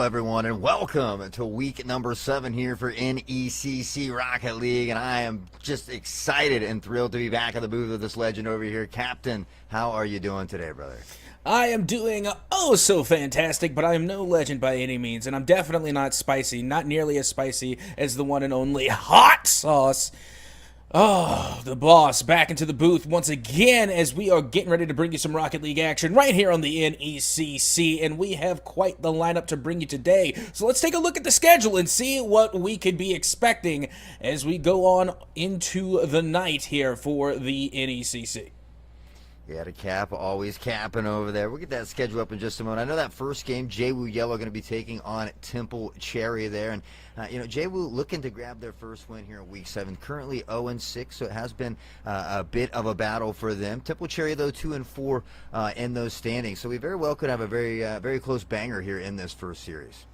everyone, and welcome to week number 7 here for NECC Rocket League. And I am just excited and thrilled to be back at the booth with this legend over here. Captain, how are you doing today, brother? I am doing oh so fantastic, but I am no legend by any means, and I'm definitely not spicy, not nearly as spicy as the one and only Hot Sauce. Oh, the boss back into the booth once again as we are getting ready to bring you some Rocket League action right here on the NECC, and we have quite the lineup to bring you today. So let's take a look at the schedule and see what we could be expecting as we go on into the night here for the NECC. Yeah, the cap, always capping over there. We'll get that schedule up in just a moment. I know that first game, JWU Yellow going to be taking on Temple Cherry there. And, JWU looking to grab their first win here in Week 7. Currently 0-6, so it has been a bit of a battle for them. Temple Cherry, though, 2-4 in those standings. So we very well could have a very close banger here in this first series.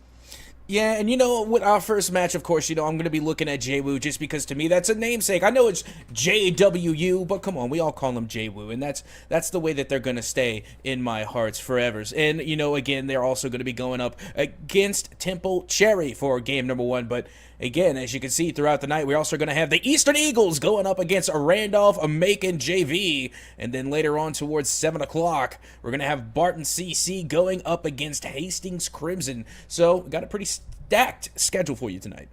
Yeah, and with our first match, of course, I'm going to be looking at JWU just because to me that's a namesake. I know it's JWU, but come on, we all call them JWU, and that's the way that they're going to stay in my hearts forever. And, again, they're also going to be going up against Temple Cherry for game number 1, but again, as you can see throughout the night, we're also going to have the Eastern Eagles going up against a Randolph-Macon JV. And then later on towards 7 o'clock, we're going to have Barton CC going up against Hastings Crimson. So we got a pretty stacked schedule for you tonight.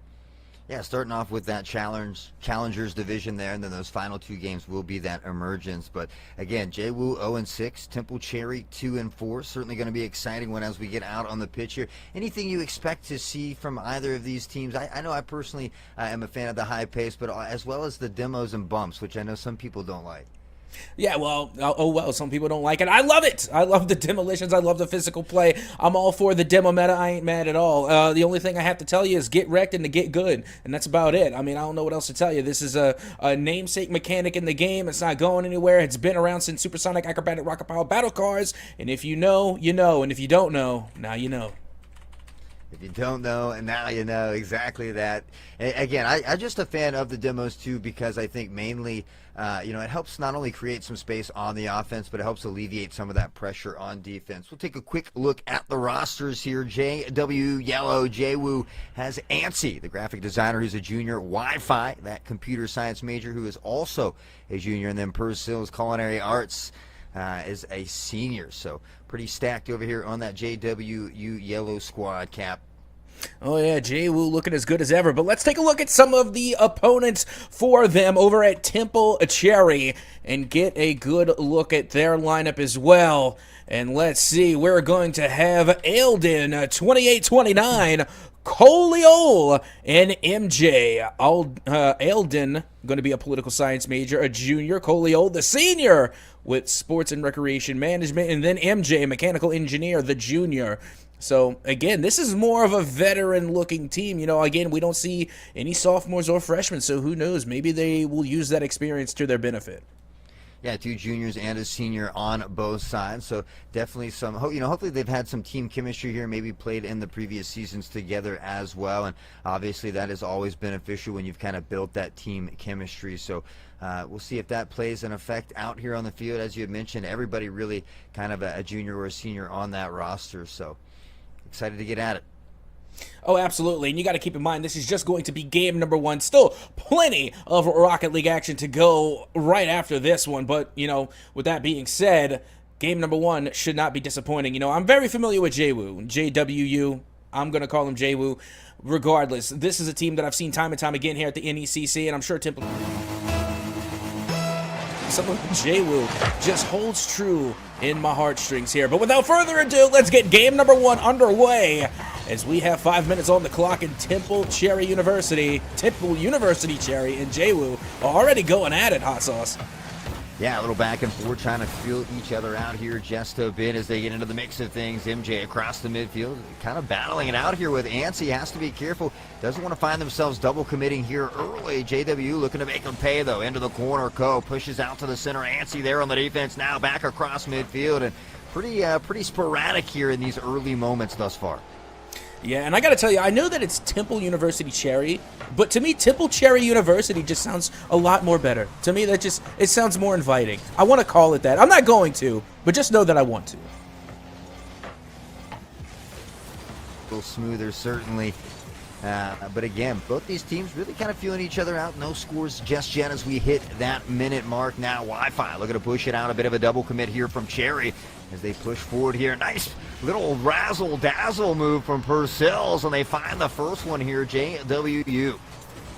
Yeah, starting off with that Challengers division there, and then those final 2 games will be that Emergence. But again, JWU 0-6, Temple Cherry 2-4. Certainly going to be exciting one as we get out on the pitch here. Anything you expect to see from either of these teams? I know I personally am a fan of the high pace, but as well as the demos and bumps, which I know some people don't like. Yeah, well, some people don't like it. I love it. I love the demolitions. I love the physical play. I'm all for the demo meta. I ain't mad at all. The only thing I have to tell you is get wrecked and to get good, and that's about it. I mean, I don't know what else to tell you. This is a namesake mechanic in the game. It's not going anywhere. It's been around since Supersonic Acrobatic Rocket Power Battle Cars, and if you know, you know, and if you don't know, now you know. If you don't know, and now you know exactly that. Again, I'm just a fan of the demos too because I think mainly, it helps not only create some space on the offense, but it helps alleviate some of that pressure on defense. We'll take a quick look at the rosters here. JWU Yellow, JWU has Ansi, the graphic designer who's a junior, Wi-Fi, that computer science major who is also a junior, and then Purcell's Culinary Arts is a senior. So pretty stacked over here on that JWU Yellow squad, Cap. Oh yeah, JWU looking as good as ever. But let's take a look at some of the opponents for them over at Temple Cherry and get a good look at their lineup as well. And let's see, we're going to have Eldon, 28-29, Coleol, and MJ. Eldon going to be a political science major, a junior. Coleol, the senior, with sports and recreation management. And then MJ, mechanical engineer, the junior. So, again, this is more of a veteran-looking team. Again, we don't see any sophomores or freshmen, so who knows? Maybe they will use that experience to their benefit. Yeah, 2 juniors and a senior on both sides. So definitely some, hopefully they've had some team chemistry here, maybe played in the previous seasons together as well. And obviously that is always beneficial when you've kind of built that team chemistry. So we'll see if that plays an effect out here on the field. As you had mentioned, everybody really kind of a junior or a senior on that roster. So excited to get at it. Oh, absolutely. And you got to keep in mind, this is just going to be game number 1. Still plenty of Rocket League action to go right after this one. But, with that being said, game number 1 should not be disappointing. I'm very familiar with JWU. JWU. I'm going to call him JWU. Regardless, this is a team that I've seen time and time again here at the NECC, and I'm sure Temple... Some of JWU just holds true in my heartstrings here. But without further ado, let's get game number 1 underway as we have 5 minutes on the clock in Temple Cherry University. Temple University Cherry and JWU are already going at it, Hot Sauce. Yeah, a little back and forth, trying to feel each other out here just a bit as they get into the mix of things. MJ across the midfield, kind of battling it out here with Ansi. Has to be careful. Doesn't want to find themselves double committing here early. JWU looking to make them pay, though. Into the corner, pushes out to the center. Ansi there on the defense now, back across midfield. And pretty sporadic here in these early moments thus far. Yeah, and I gotta tell you, I know that it's Temple University Cherry, but to me, Temple Cherry University just sounds a lot more better. To me, it sounds more inviting. I want to call it that. I'm not going to, but just know that I want to. little smoother, certainly. But again, both these teams really kind of feeling each other out. No scores just yet as we hit that minute mark. Now Wi-Fi looking to push it out. A bit of a double commit here from Cherry as they push forward here. Nice little razzle-dazzle move from Purcells, and they find the first one here, JWU.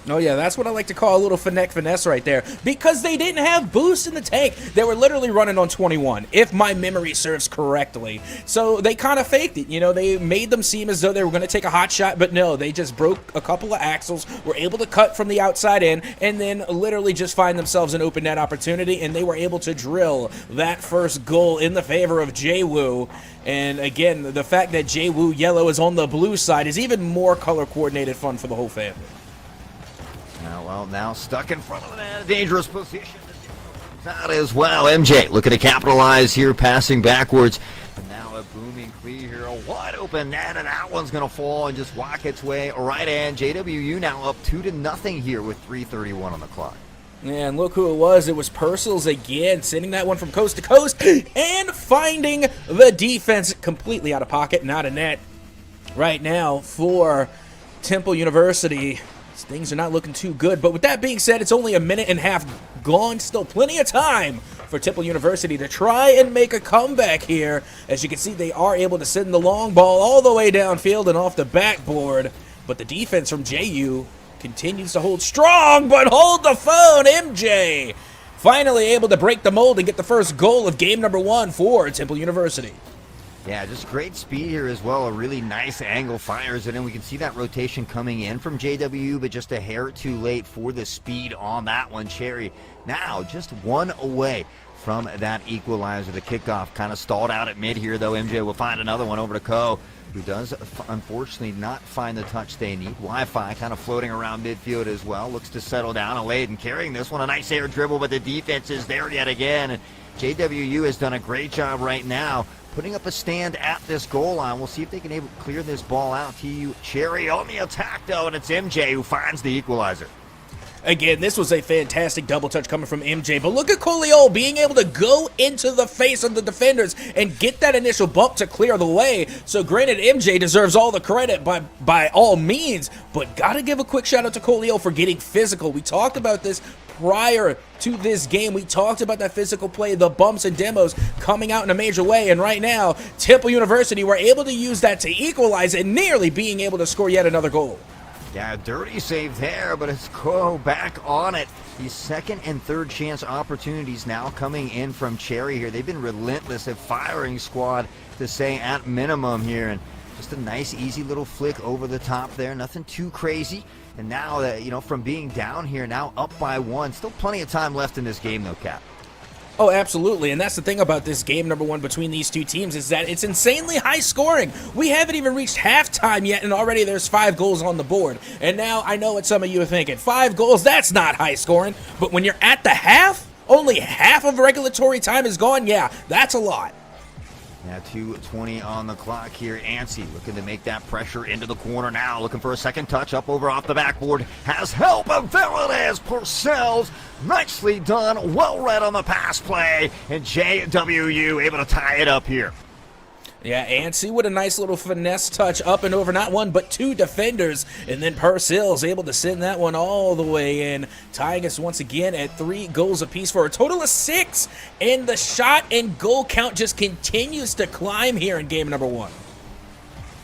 Oh, yeah, that's what I like to call a little finesse right there. Because they didn't have boost in the tank. They were literally running on 21, if my memory serves correctly. So they kind of faked it. You know, they made them seem as though they were going to take a hot shot, but no, they just broke a couple of axles, were able to cut from the outside in, and then literally just find themselves an open net opportunity, and they were able to drill that first goal in the favor of JWU. And again, the fact that JWU yellow is on the blue side is even more color-coordinated fun for the whole family. Now stuck in front of the net, dangerous position. Out as well. MJ looking to capitalize here, passing backwards. And now a booming clear here, a wide open net, and that one's going to fall and just walk its way right in. JWU now up 2-0 here with 3:31 on the clock. And look who it was. It was Purcells again, sending that one from coast to coast and finding the defense completely out of pocket and out of net right now for Temple University. Things are not looking too good, but with that being said, it's only a minute and a half gone. Still plenty of time for Temple University to try and make a comeback here. As you can see, they are able to send the long ball all the way downfield and off the backboard, but the defense from JU continues to hold strong, but hold the phone. MJ finally able to break the mold and get the first goal of game number 1 for Temple University. Yeah, just great speed here as well. A really nice angle fires it in. We can see that rotation coming in from JWU, but just a hair too late for the speed on that one. Cherry now just one away from that equalizer. The kickoff kind of stalled out at mid here, though. MJ will find another one over to Ko, who does unfortunately not find the touch they need. Wi-Fi kind of floating around midfield as well. Looks to settle down. Aladen carrying this one. A nice air dribble, but the defense is there yet again. And JWU has done a great job right now putting up a stand at this goal line. We'll see if they can clear this ball out. TU Cherry on the attack, though, and it's MJ who finds the equalizer. Again, this was a fantastic double touch coming from MJ, but look at Coliol being able to go into the face of the defenders and get that initial bump to clear the way. So granted, MJ deserves all the credit by all means, but gotta give a quick shout out to Coliol for getting physical. We talked about this prior to this game. We talked about that physical play, the bumps and demos coming out in a major way, and right now, Temple University were able to use that to equalize and nearly being able to score yet another goal. Yeah, dirty save there, but it's Ko back on it. These second and third chance opportunities now coming in from Cherry here. They've been relentless at firing squad, to say at minimum here, and just a nice easy little flick over the top there. Nothing too crazy. And now that, you know, from being down here, now up by 1. Still plenty of time left in this game though, Cap. Oh, absolutely, and that's the thing about this game number 1 between these two teams is that it's insanely high scoring. We haven't even reached halftime yet, and already there's 5 goals on the board. And now I know what some of you are thinking. 5 goals, that's not high scoring. But when you're at the half, only half of regulatory time is gone. Yeah, that's a lot. Now 2:20 on the clock here. Ansi looking to make that pressure into the corner now. Looking for a second touch up over off the backboard. Has help, and there it is. Purcells, nicely done. Well read on the pass play. And JWU able to tie it up here. Yeah, Ansi with a nice little finesse touch up and over not 1 but 2 defenders, and then Purcells able to send that one all the way in, tying us once again at 3 goals apiece for a total of 6, and the shot and goal count just continues to climb here in game number 1.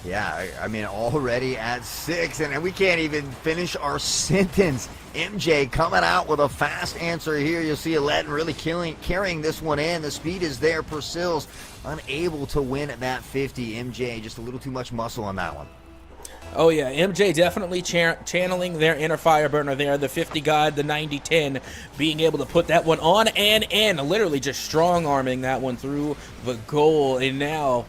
Yeah, I mean, already at 6, and we can't even finish our sentence. MJ coming out with a fast answer here. You'll see Aladen really carrying this one in. The speed is there. Purcells unable to win at that 50. MJ just a little too much muscle on that one. Oh yeah, MJ definitely channeling their inner fire burner there. The 50 god, the 90-10, being able to put that one on and in. Literally just strong-arming that one through the goal. And now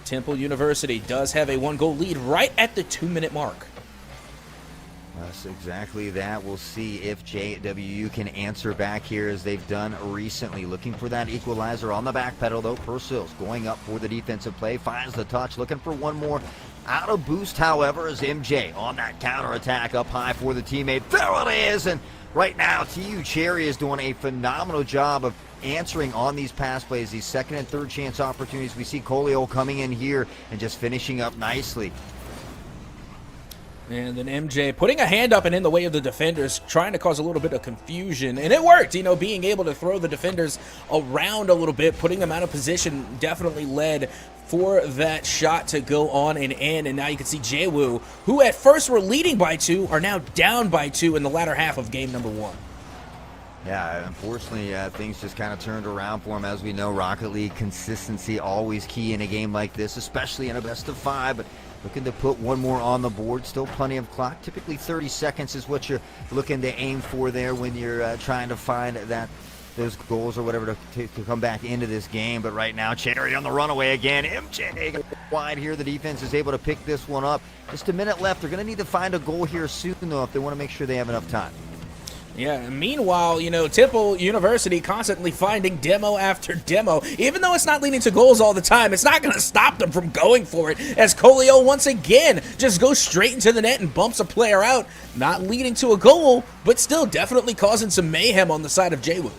Temple University does have a 1-goal lead right at the 2-minute mark. That's exactly that. We'll see if JWU can answer back here as they've done recently. Looking for that equalizer on the back pedal, though. Purcells going up for the defensive play. Finds the touch. Looking for one more. Out of boost, however, is MJ on that counterattack up high for the teammate. There it is, and right now, TU Cherry is doing a phenomenal job of answering on these pass plays, these second and third chance opportunities. We see Colio coming in here and just finishing up nicely. And then MJ putting a hand up and in the way of the defenders, trying to cause a little bit of confusion. And it worked, you know, being able to throw the defenders around a little bit, putting them out of position definitely led for that shot to go on and in. And now you can see JWU, who at first were leading by 2, are now down by 2 in the latter half of game number 1. Yeah, unfortunately, things just kind of turned around for him. As we know, Rocket League consistency always key in a game like this, especially in a best of 5. But looking to put one more on the board. Still plenty of clock. Typically 30 seconds is what you're looking to aim for there when you're trying to find those goals or whatever to come back into this game. But right now, Cherry on the runaway again. MJ wide here. The defense is able to pick this one up. Just a minute left. They're going to need to find a goal here soon, though, if they want to make sure they have enough time. Yeah, meanwhile, you know, Temple University constantly finding demo after demo. Even though it's not leading to goals all the time, it's not going to stop them from going for it, as Colio once again just goes straight into the net and bumps a player out, not leading to a goal, but still definitely causing some mayhem on the side of JWU.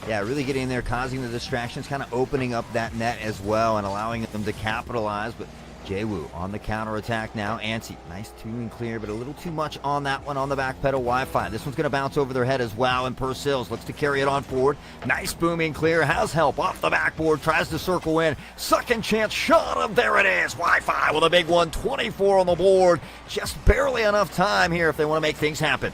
Yeah, really getting in there, causing the distractions, kind of opening up that net as well and allowing them to capitalize. But JWU on the counterattack now. Ansi, nice 2 and clear, but a little too much on that one on the back pedal. Wi-Fi. This one's going to bounce over their head as well, and Pursills looks to carry it on forward. Nice booming clear, has help off the backboard, tries to circle in. Second chance shot of, there it is. Wi-Fi with a big one, 24 on the board. Just barely enough time here if they want to make things happen.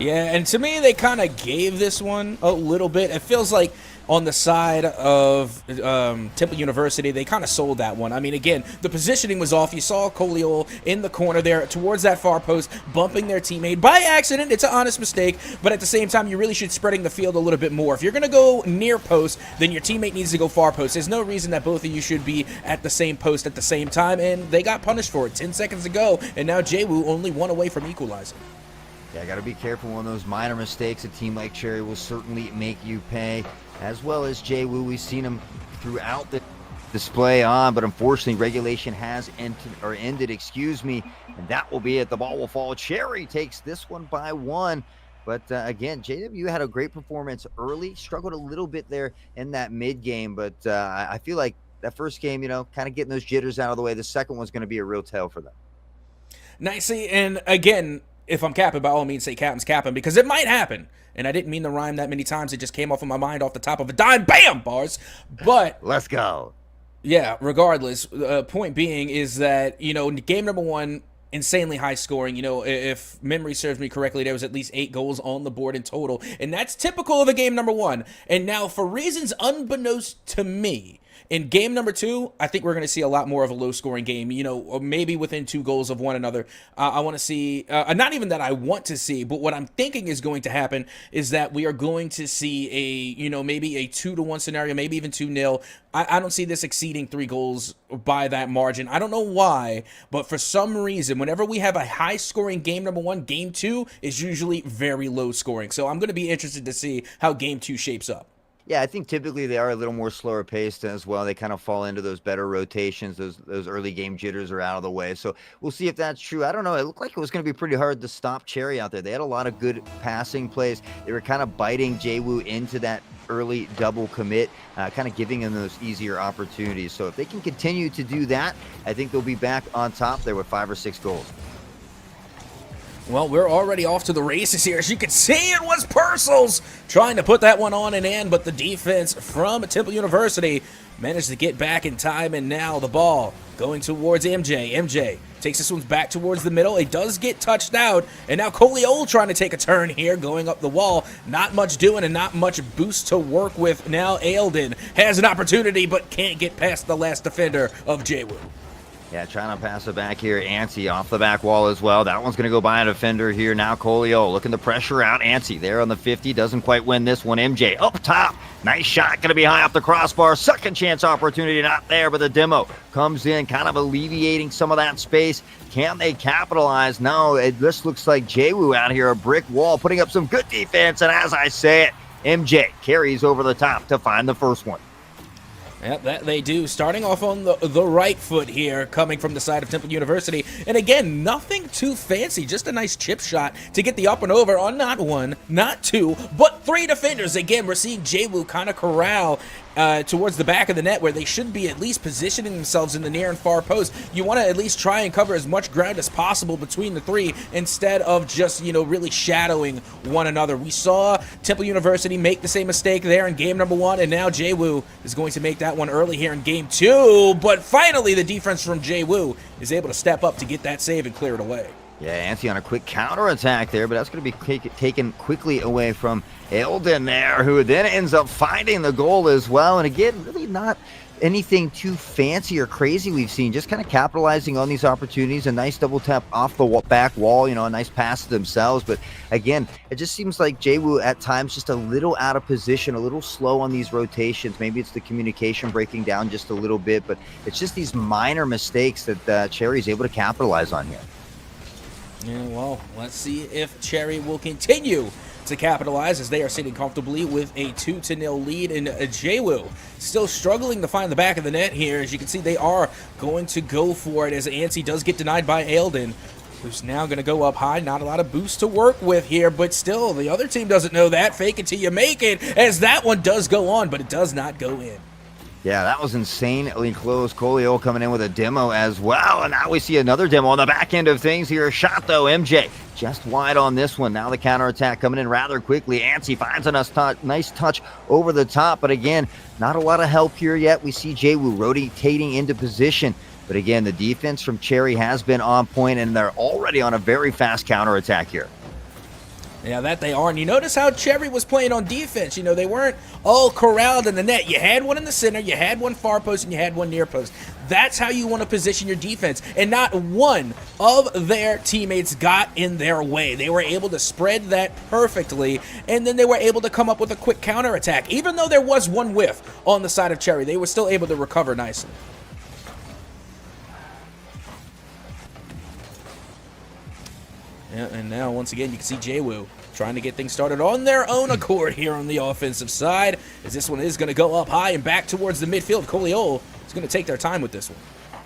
Yeah, and to me, they kind of gave this one a little bit. It feels like on the side of Temple University, they kind of sold that one. I mean, again, the positioning was off. You saw Colio in the corner there towards that far post, bumping their teammate by accident. It's an honest mistake, but at the same time, you really should spreading the field a little bit more. If you're going to go near post, then your teammate needs to go far post. There's no reason that both of you should be at the same post at the same time, and they got punished for it 10 seconds ago, and now JWU only 1 away from equalizing. Yeah, got to be careful. One of those minor mistakes a team like Cherry will certainly make you pay, as well as JWU. We've seen them throughout the display on, but unfortunately regulation has ended, excuse me, and that will be it. The ball will fall. Cherry takes this one by 1. But again, JWU had a great performance early, struggled a little bit there in that mid game, but I feel like that first game, you know, kind of getting those jitters out of the way. The second one's going to be a real tell for them. Nicely, and again, if I'm capping, by all means say captain's capping, because it might happen. And I didn't mean to rhyme that many times. It just came off of my mind off the top of a dime. Bam! Bars. But let's go. Yeah, regardless, point being is that, you know, game number 1, insanely high scoring. You know, if memory serves me correctly, there was at least 8 goals on the board in total. And that's typical of a game number 1. And now, for reasons unbeknownst to me, in game number 2, I think we're going to see a lot more of a low-scoring game, you know, maybe within 2 goals of one another. I want to see, not even that I want to see, but what I'm thinking is going to happen is that we are going to see a, you know, maybe a 2-1 scenario, maybe even 2-0. I don't see this exceeding 3 goals by that margin. I don't know why, but for some reason, whenever we have a high-scoring game number 1, game 2 is usually very low-scoring. So I'm going to be interested to see how game 2 shapes up. Yeah, I think typically they are a little more slower paced as well. They kind of fall into those better rotations. Those early game jitters are out of the way. So we'll see if that's true. I don't know. It looked like it was going to be pretty hard to stop Cherry out there. They had a lot of good passing plays. They were kind of biting JWU into that early double commit, kind of giving them those easier opportunities. So if they can continue to do that, I think they'll be back on top there with 5 or 6 goals. Well, we're already off to the races here. As you can see, it was Purcell's trying to put that one on and in, but the defense from Temple University managed to get back in time, and now the ball going towards MJ. MJ takes this one back towards the middle. It does get touched out, and now Colio trying to take a turn here, going up the wall. Not much doing and not much boost to work with. Now Ailden has an opportunity, but can't get past the last defender of JWU. Yeah, trying to pass it back here. Ansi off the back wall as well. That one's going to go by a defender here. Now Colio looking to pressure out. Ansi there on the 50. Doesn't quite win this one. MJ up top. Nice shot. Going to be high off the crossbar. Second chance opportunity not there, but the demo comes in, kind of alleviating some of that space. Can they capitalize? No, this looks like JWU out here, a brick wall, putting up some good defense. And as I say it, MJ carries over the top to find the first one. Yep, that they do. Starting off on the right foot here, coming from the side of Temple University. And again, nothing too fancy, just a nice chip shot to get the up and over on not one, not two, but three defenders. Again, we're seeing JWU kind of corral towards the back of the net where they should be at least positioning themselves in the near and far post. You want to at least try and cover as much ground as possible between the three instead of just, really shadowing one another. We saw Temple University make the same mistake there in game number 1, and now JWU is going to make that one early here in game 2, but finally the defense from JWU is able to step up to get that save and clear it away. Yeah, Anthony on a quick counterattack there, but that's going to be taken quickly away from Eldon there, who then ends up finding the goal as well. And again, really not anything too fancy or crazy we've seen, just kind of capitalizing on these opportunities. A nice double tap off the back wall, a nice pass to themselves. But again, it just seems like JWU at times just a little out of position, a little slow on these rotations. Maybe it's the communication breaking down just a little bit, but it's just these minor mistakes that Cherry's able to capitalize on here. Yeah, well, let's see if Cherry will continue to capitalize as they are sitting comfortably with a 2-0 lead in JWU. Still struggling to find the back of the net here. As you can see, they are going to go for it as Ansi does get denied by Eldon, who's now going to go up high. Not a lot of boost to work with here, but still, the other team doesn't know that. Fake it till you make it, as that one does go on, but it does not go in. Yeah, that was insanely close. Colio coming in with a demo as well. And now we see another demo on the back end of things here. Shot, though, MJ just wide on this one. Now the counterattack coming in rather quickly. Ansi finds a nice touch over the top. But again, not a lot of help here yet. We see JWU rotating into position. But again, the defense from Cherry has been on point, and they're already on a very fast counterattack here. Yeah, that they are. And you notice how Cherry was playing on defense. They weren't all corralled in the net. You had one in the center, you had one far post, and you had one near post. That's how you want to position your defense. And not one of their teammates got in their way. They were able to spread that perfectly, and then they were able to come up with a quick counterattack. Even though there was one whiff on the side of Cherry, they were still able to recover nicely. Yeah, and now, once again, you can see JWU trying to get things started on their own accord here on the offensive side, as this one is going to go up high and back towards the midfield. Coliol is going to take their time with this one.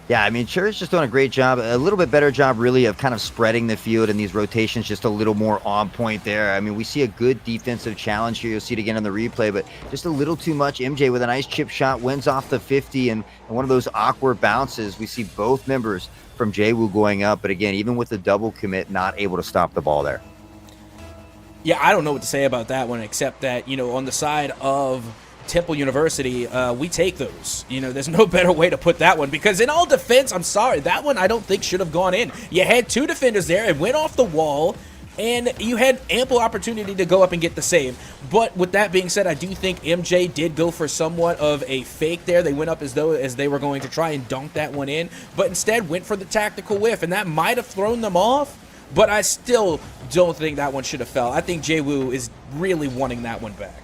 Yeah, I mean, Cherry's just doing a great job, a little bit better job, really, of kind of spreading the field, and these rotations just a little more on point there. I mean, we see a good defensive challenge here. You'll see it again on the replay, but just a little too much. MJ with a nice chip shot, wins off the 50, and one of those awkward bounces. We see both members from JWU going up, but again, even with the double commit, not able to stop the ball there. Yeah, I don't know what to say about that one, except that, on the side of Temple University, we take those. There's no better way to put that one, because in all defense, I'm sorry, that one I don't think should have gone in. You had two defenders there, it went off the wall, and you had ample opportunity to go up and get the save. But with that being said, I do think MJ did go for somewhat of a fake there. They went up as they were going to try and dunk that one in, but instead went for the tactical whiff, and that might have thrown them off, but I still don't think that one should have fell. I think JWU is really wanting that one back.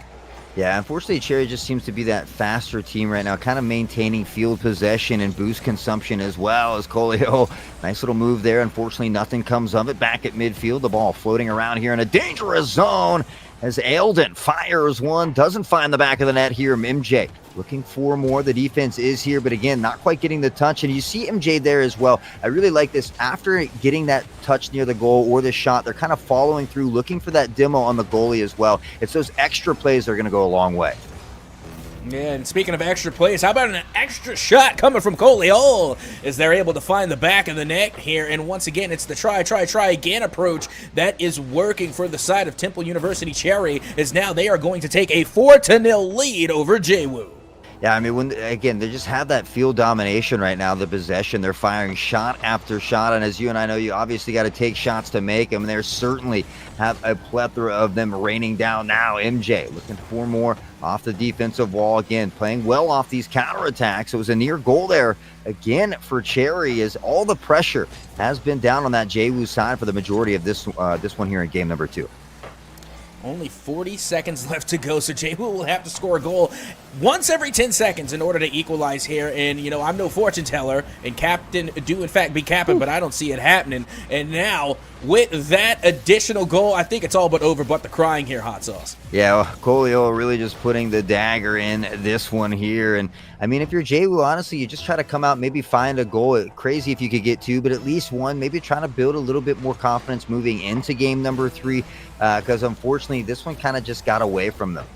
Yeah, unfortunately, Cherry just seems to be that faster team right now, kind of maintaining field possession and boost consumption as well as Colio. Nice little move there. Unfortunately, nothing comes of it. Back at midfield, the ball floating around here in a dangerous zone as Eldon fires one, doesn't find the back of the net here. MJ looking for more. The defense is here, but again, not quite getting the touch. And you see MJ there as well. I really like this. After getting that touch near the goal or the shot, they're kind of following through, looking for that demo on the goalie as well. It's those extra plays that are going to go a long way. Yeah, and speaking of extra plays, how about an extra shot coming from Coliol as they're able to find the back of the net here? And once again, it's the try again approach that is working for the side of Temple University Cherry, as now they are going to take a 4-0 lead over JWU. Yeah, I mean, they just have that field domination right now, the possession. They're firing shot after shot, and as you and I know, you obviously got to take shots to make them, and they certainly have a plethora of them raining down now. MJ looking for more off the defensive wall, again, playing well off these counterattacks. It was a near goal there, again, for Cherry, as all the pressure has been down on that JWU side for the majority of this one here in game number 2. Only 40 seconds left to go, so JWU will have to score a goal once every 10 seconds in order to equalize here. And, you know, I'm no fortune teller, and captain do, in fact, be capping, but I don't see it happening. And now, with that additional goal, I think it's all but over but the crying here, Hot Sauce. Yeah, well, Colio really just putting the dagger in this one here. And, I mean, if you're JWU, honestly, you just try to come out, maybe find a goal. Crazy if you could get two, but at least one. Maybe trying to build a little bit more confidence moving into game number 3, because unfortunately, this one kind of just got away from them.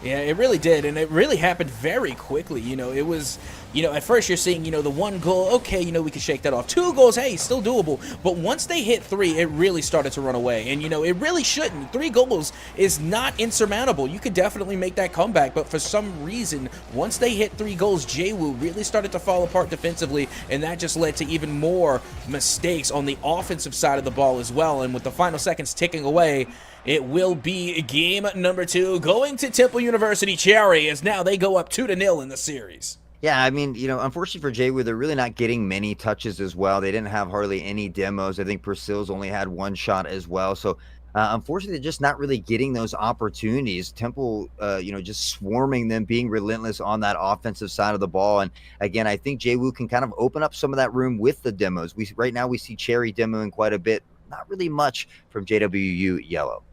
Yeah, it really did, and it really happened very quickly. You know, it was, you know, at first you're seeing, you know, the 1 goal, okay, you know, we can shake that off. 2 goals, hey, still doable. But once they hit 3, it really started to run away. And, you know, it really shouldn't. 3 goals is not insurmountable. You could definitely make that comeback. But for some reason, once they hit 3 goals, JWU really started to fall apart defensively. And that just led to even more mistakes on the offensive side of the ball as well. And with the final seconds ticking away, it will be game number 2 going to Temple University Cherry, as now they go up 2-0 in the series. Yeah, I mean, you know, unfortunately for JWU, they're really not getting many touches as well. They didn't have hardly any demos. I think Priscilla's only had 1 shot as well. So, unfortunately, they're just not really getting those opportunities. Temple, you know, just swarming them, being relentless on that offensive side of the ball. And again, I think JWU can kind of open up some of that room with the demos. Right now we see Cherry demoing quite a bit. Not really much from JWU Yellow.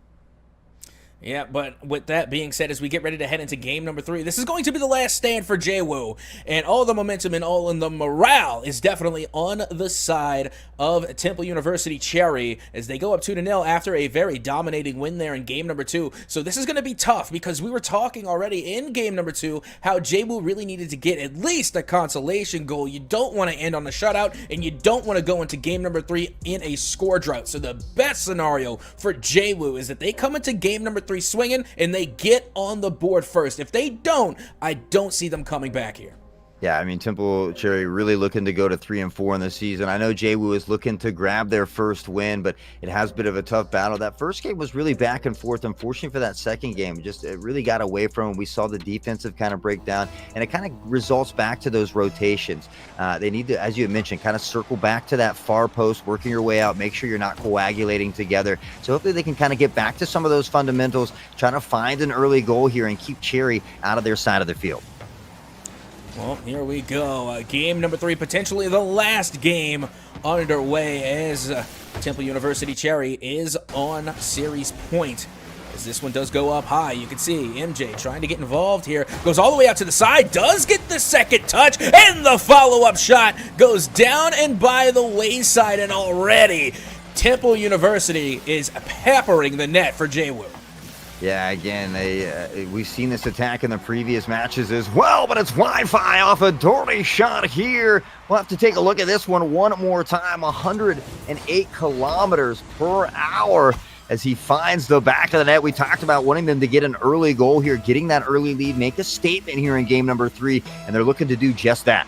Yeah, but with that being said, as we get ready to head into game number 3, this is going to be the last stand for JWU, and all the momentum and all in the morale is definitely on the side of Temple University Cherry as they go up 2-0 after a very dominating win there in game number 2. So this is going to be tough because we were talking already in game number 2 how JWU really needed to get at least a consolation goal. You don't want to end on a shutout, and you don't want to go into game number 3 in a score drought. So the best scenario for JWU is that they come into game number 3 swinging and they get on the board first. If they don't, I don't see them coming back here. Yeah, I mean, Temple Cherry really looking to go to 3-4 in the season. I know JWU is looking to grab their first win, but it has a bit of a tough battle. That first game was really back and forth. Unfortunately for that second game, it really got away from them. We saw the defensive kind of break down, and it kind of results back to those rotations. They need to, as you had mentioned, kind of circle back to that far post, working your way out, make sure you're not coagulating together. So hopefully they can kind of get back to some of those fundamentals, trying to find an early goal here and keep Cherry out of their side of the field. Well, here we go. Game number 3, potentially the last game underway as Temple University Cherry is on series point. As this one does go up high, you can see MJ trying to get involved here. Goes all the way out to the side, does get the second touch, and the follow-up shot goes down and by the wayside, and already Temple University is peppering the net for JWU. Yeah, again, we've seen this attack in the previous matches as well, but it's Wi-Fi off a dirty shot here. We'll have to take a look at this one more time. 108 kilometers per hour as he finds the back of the net. We talked about wanting them to get an early goal here, getting that early lead, make a statement here in game number 3, and they're looking to do just that.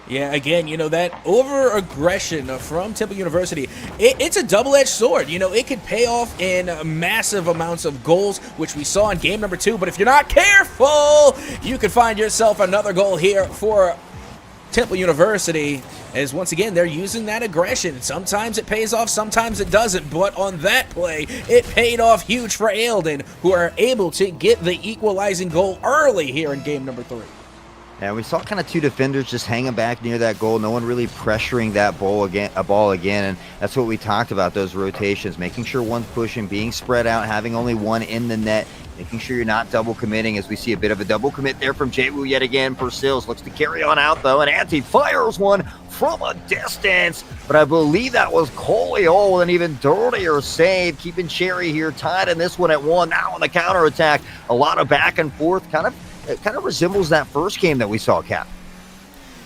Yeah, again, you know, that over-aggression from Temple University, it's a double-edged sword. You know, it could pay off in massive amounts of goals, which we saw in game number 2. But if you're not careful, you could find yourself another goal here for Temple University, as once again, they're using that aggression. Sometimes it pays off, sometimes it doesn't. But on that play, it paid off huge for Eldon, who are able to get the equalizing goal early here in game number 3. And we saw kind of 2 defenders just hanging back near that goal. No one really pressuring that ball again. And that's what we talked about, those rotations, making sure one's pushing, being spread out, having only one in the net, making sure you're not double committing, as we see a bit of a double commit there from JWU yet again. Persils looks to carry on out, though, and Ante fires one from a distance. But I believe that was Colio with an even dirtier save, keeping Cherry here tied in this one at 1. Now on the counterattack, a lot of back and forth, it kind of resembles that first game that we saw, Cap.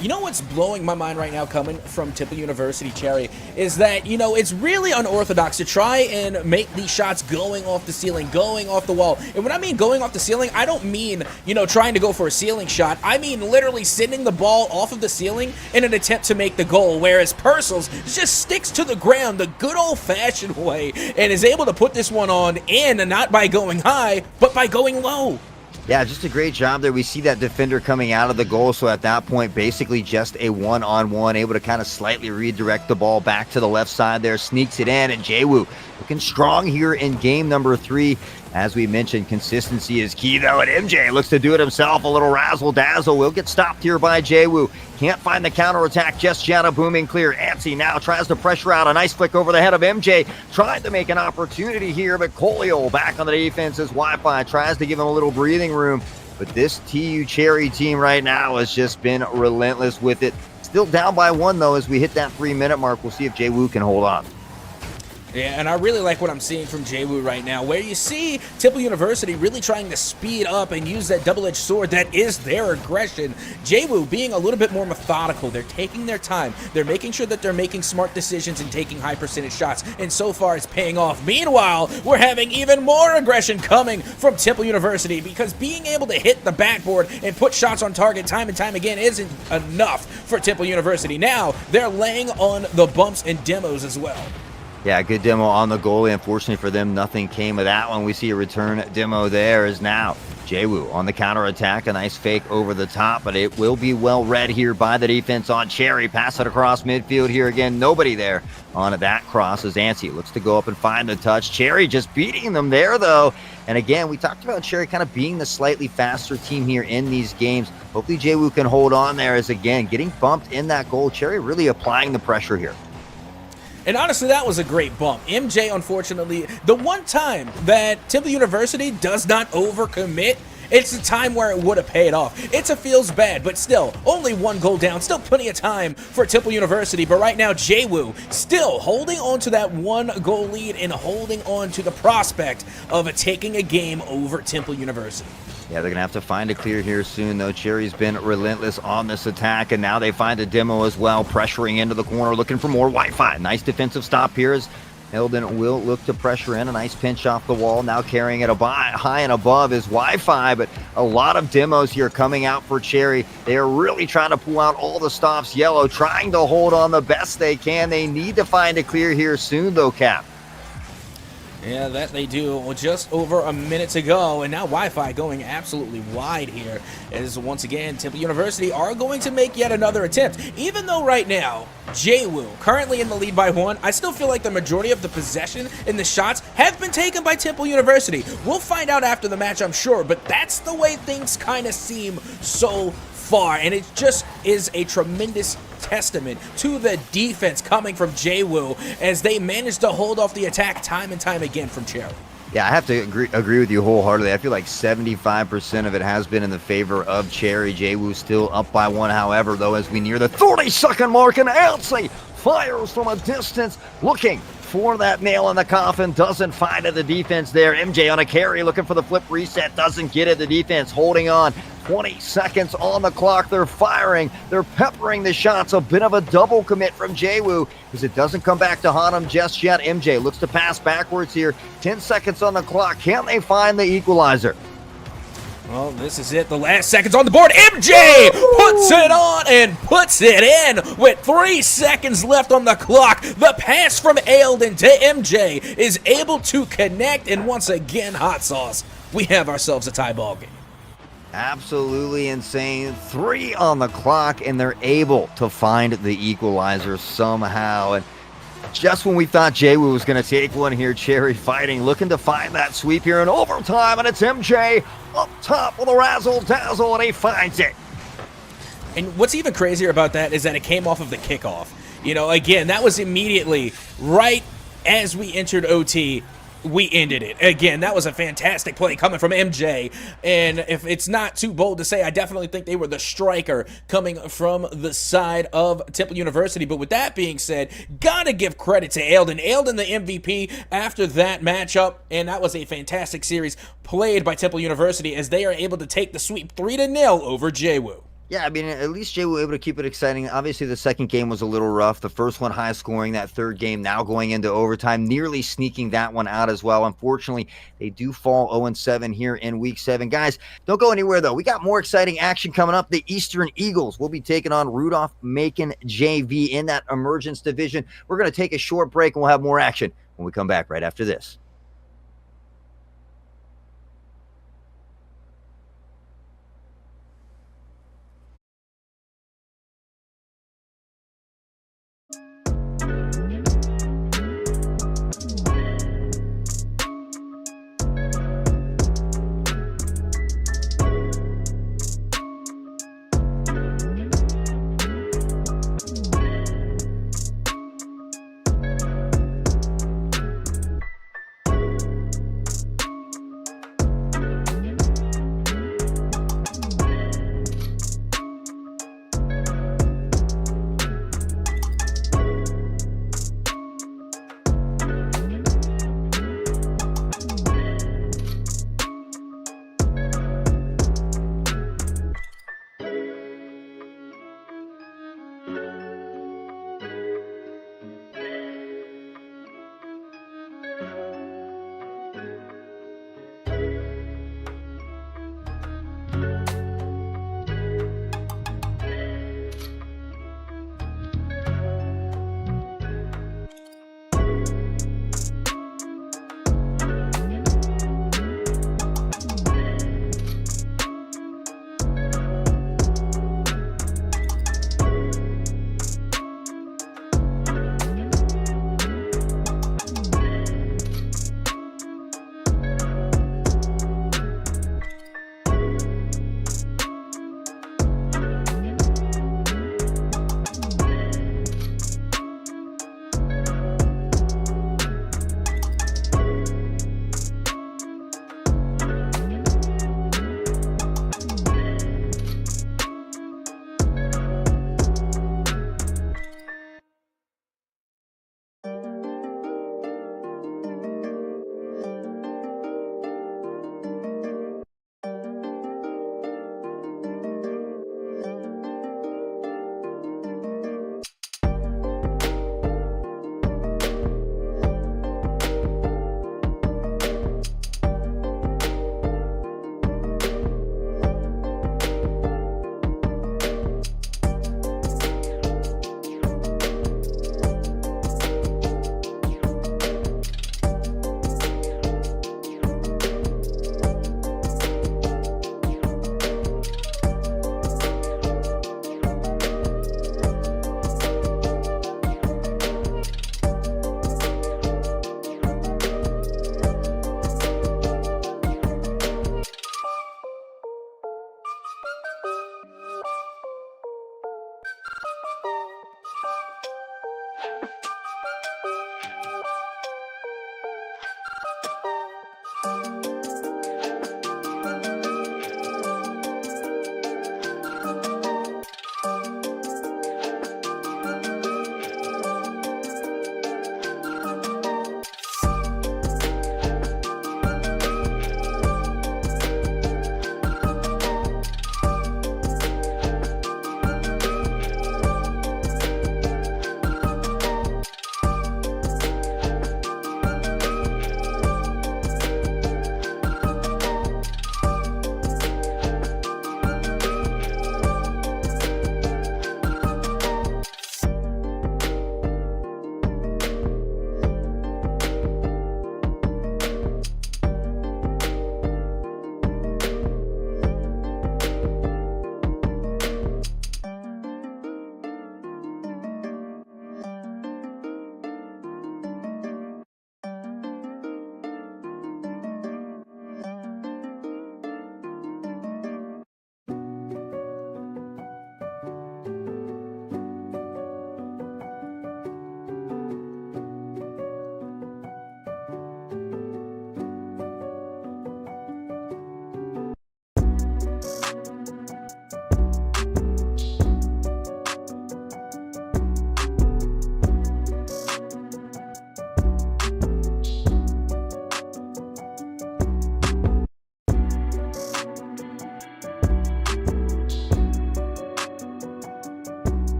You know what's blowing my mind right now coming from Temple University Cherry is that, you know, it's really unorthodox to try and make these shots going off the ceiling, going off the wall. And when I mean going off the ceiling, I don't mean, you know, trying to go for a ceiling shot. I mean literally sending the ball off of the ceiling in an attempt to make the goal, whereas Persils just sticks to the ground the good old-fashioned way and is able to put this one on in, and not by going high, but by going low. Yeah, just a great job there. We see that defender coming out of the goal, so at that point, basically just a one-on-one, able to kind of slightly redirect the ball back to the left side there, sneaks it in, and JWU looking strong here in game number 3. As we mentioned, consistency is key, though, and MJ looks to do it himself. A little razzle-dazzle will get stopped here by JWU. Can't find the counterattack just yet. A booming clear. Antsy now tries to pressure out. A nice flick over the head of MJ. Tried to make an opportunity here, but Colio back on the defense as Wi-Fi tries to give him a little breathing room. But this TU Cherry team right now has just been relentless with it. Still down by 1, though, as we hit that 3-minute mark. We'll see if JWU can hold on. Yeah, and I really like what I'm seeing from JWU right now, where you see Temple University really trying to speed up and use that double-edged sword that is their aggression. JWU being a little bit more methodical. They're taking their time. They're making sure that they're making smart decisions and taking high-percentage shots, and so far it's paying off. Meanwhile, we're having even more aggression coming from Temple University, because being able to hit the backboard and put shots on target time and time again isn't enough for Temple University. Now, they're laying on the bumps and demos as well. Yeah, good demo on the goalie. Unfortunately for them, nothing came of that one. We see a return demo there is now JWU on the counterattack. A nice fake over the top, but it will be well read here by the defense on Cherry. Pass it across midfield here again. Nobody there on that cross as Antsy looks to go up and find the touch. Cherry just beating them there, though. And again, we talked about Cherry kind of being the slightly faster team here in these games. Hopefully JWU can hold on there as, again, getting bumped in that goal. Cherry really applying the pressure here. And honestly, that was a great bump. MJ, unfortunately, the one time that Temple University does not overcommit, it's a time where it would have paid off. It's a feels bad, but still, only 1 goal down. Still plenty of time for Temple University. But right now, JWU still holding on to that 1-goal lead and holding on to the prospect of taking a game over Temple University. Yeah, they're going to have to find a clear here soon, though. Cherry's been relentless on this attack, and now they find a demo as well, pressuring into the corner, looking for more Wi-Fi. Nice defensive stop here as Eldon will look to pressure in. A nice pinch off the wall, now carrying it high and above is Wi-Fi, but a lot of demos here coming out for Cherry. They are really trying to pull out all the stops. Yellow trying to hold on the best they can. They need to find a clear here soon, though, Cap. Yeah, that they do. Just over a minute to go, and now Wi-Fi going absolutely wide here, as once again Temple University are going to make yet another attempt. Even though right now JWU currently in the lead by 1, I still feel like the majority of the possession and the shots have been taken by Temple University. We'll find out after the match, I'm sure, but that's the way things kind of seem so far, and it just is a tremendous testament to the defense coming from JWU as they managed to hold off the attack time and time again from Cherry. Yeah, I have to agree with you wholeheartedly. I feel like 75% of it has been in the favor of Cherry. JWU still up by 1, however, though, as we near the 30-second mark, and Antsy fires from a distance, looking for that nail in the coffin, doesn't find it. The defense there. MJ on a carry, looking for the flip reset, doesn't get it. The defense holding on. 20 seconds on the clock. They're firing. They're peppering the shots. A bit of a double commit from JWU because it doesn't come back to haunt him just yet. MJ looks to pass backwards here. 10 seconds on the clock. Can they find the equalizer? Well, this is it. The last seconds on the board. MJ puts it on and puts it in with 3 seconds left on the clock. The pass from Eldon to MJ is able to connect, and once again, hot sauce. We have ourselves a tie ball game. Absolutely insane. 3 on the clock, and they're able to find the equalizer somehow. And just when we thought JWU was going to take one here, Cherry fighting, looking to find that sweep here in overtime, and it's MJ up top with a razzle-dazzle, and he finds it. And what's even crazier about that is that it came off of the kickoff. You know, again, that was immediately right as we entered OT. We ended it. Again, that was a fantastic play coming from MJ. And if it's not too bold to say, I definitely think they were the striker coming from the side of Temple University. But with that being said, gotta give credit to Eldon. Eldon, the MVP after that matchup. And that was a fantastic series played by Temple University as they are able to take the sweep 3-0 over JWU. Yeah, I mean, at least Jay was able to keep it exciting. Obviously, the second game was a little rough. The first one high scoring, that third game now going into overtime, nearly sneaking that one out as well. Unfortunately, they do fall 0-7 here in Week 7. Guys, don't go anywhere, though. We got more exciting action coming up. The Eastern Eagles will be taking on Rudolph-Macon JV in that Emergence Division. We're going to take a short break, and we'll have more action when we come back right after this.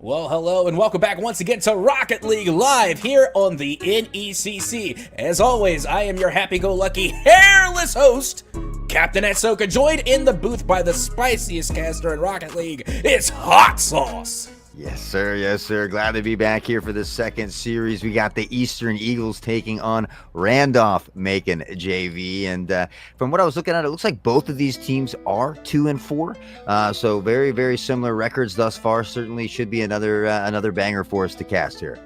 Well, hello and welcome back once again to Rocket League Live here on the NECC. As always, I am your happy-go-lucky, hairless host, Captain Ahsoka, joined in the booth by the spiciest caster in Rocket League. It's Hot Sauce. Yes, sir. Yes, sir. Glad to be back here for the second series. We got the Eastern Eagles taking on Randolph-Macon JV. And from what I was looking at, it looks like both of these teams are 2-4. So very, very similar records thus far. Certainly should be another banger for us to cast here.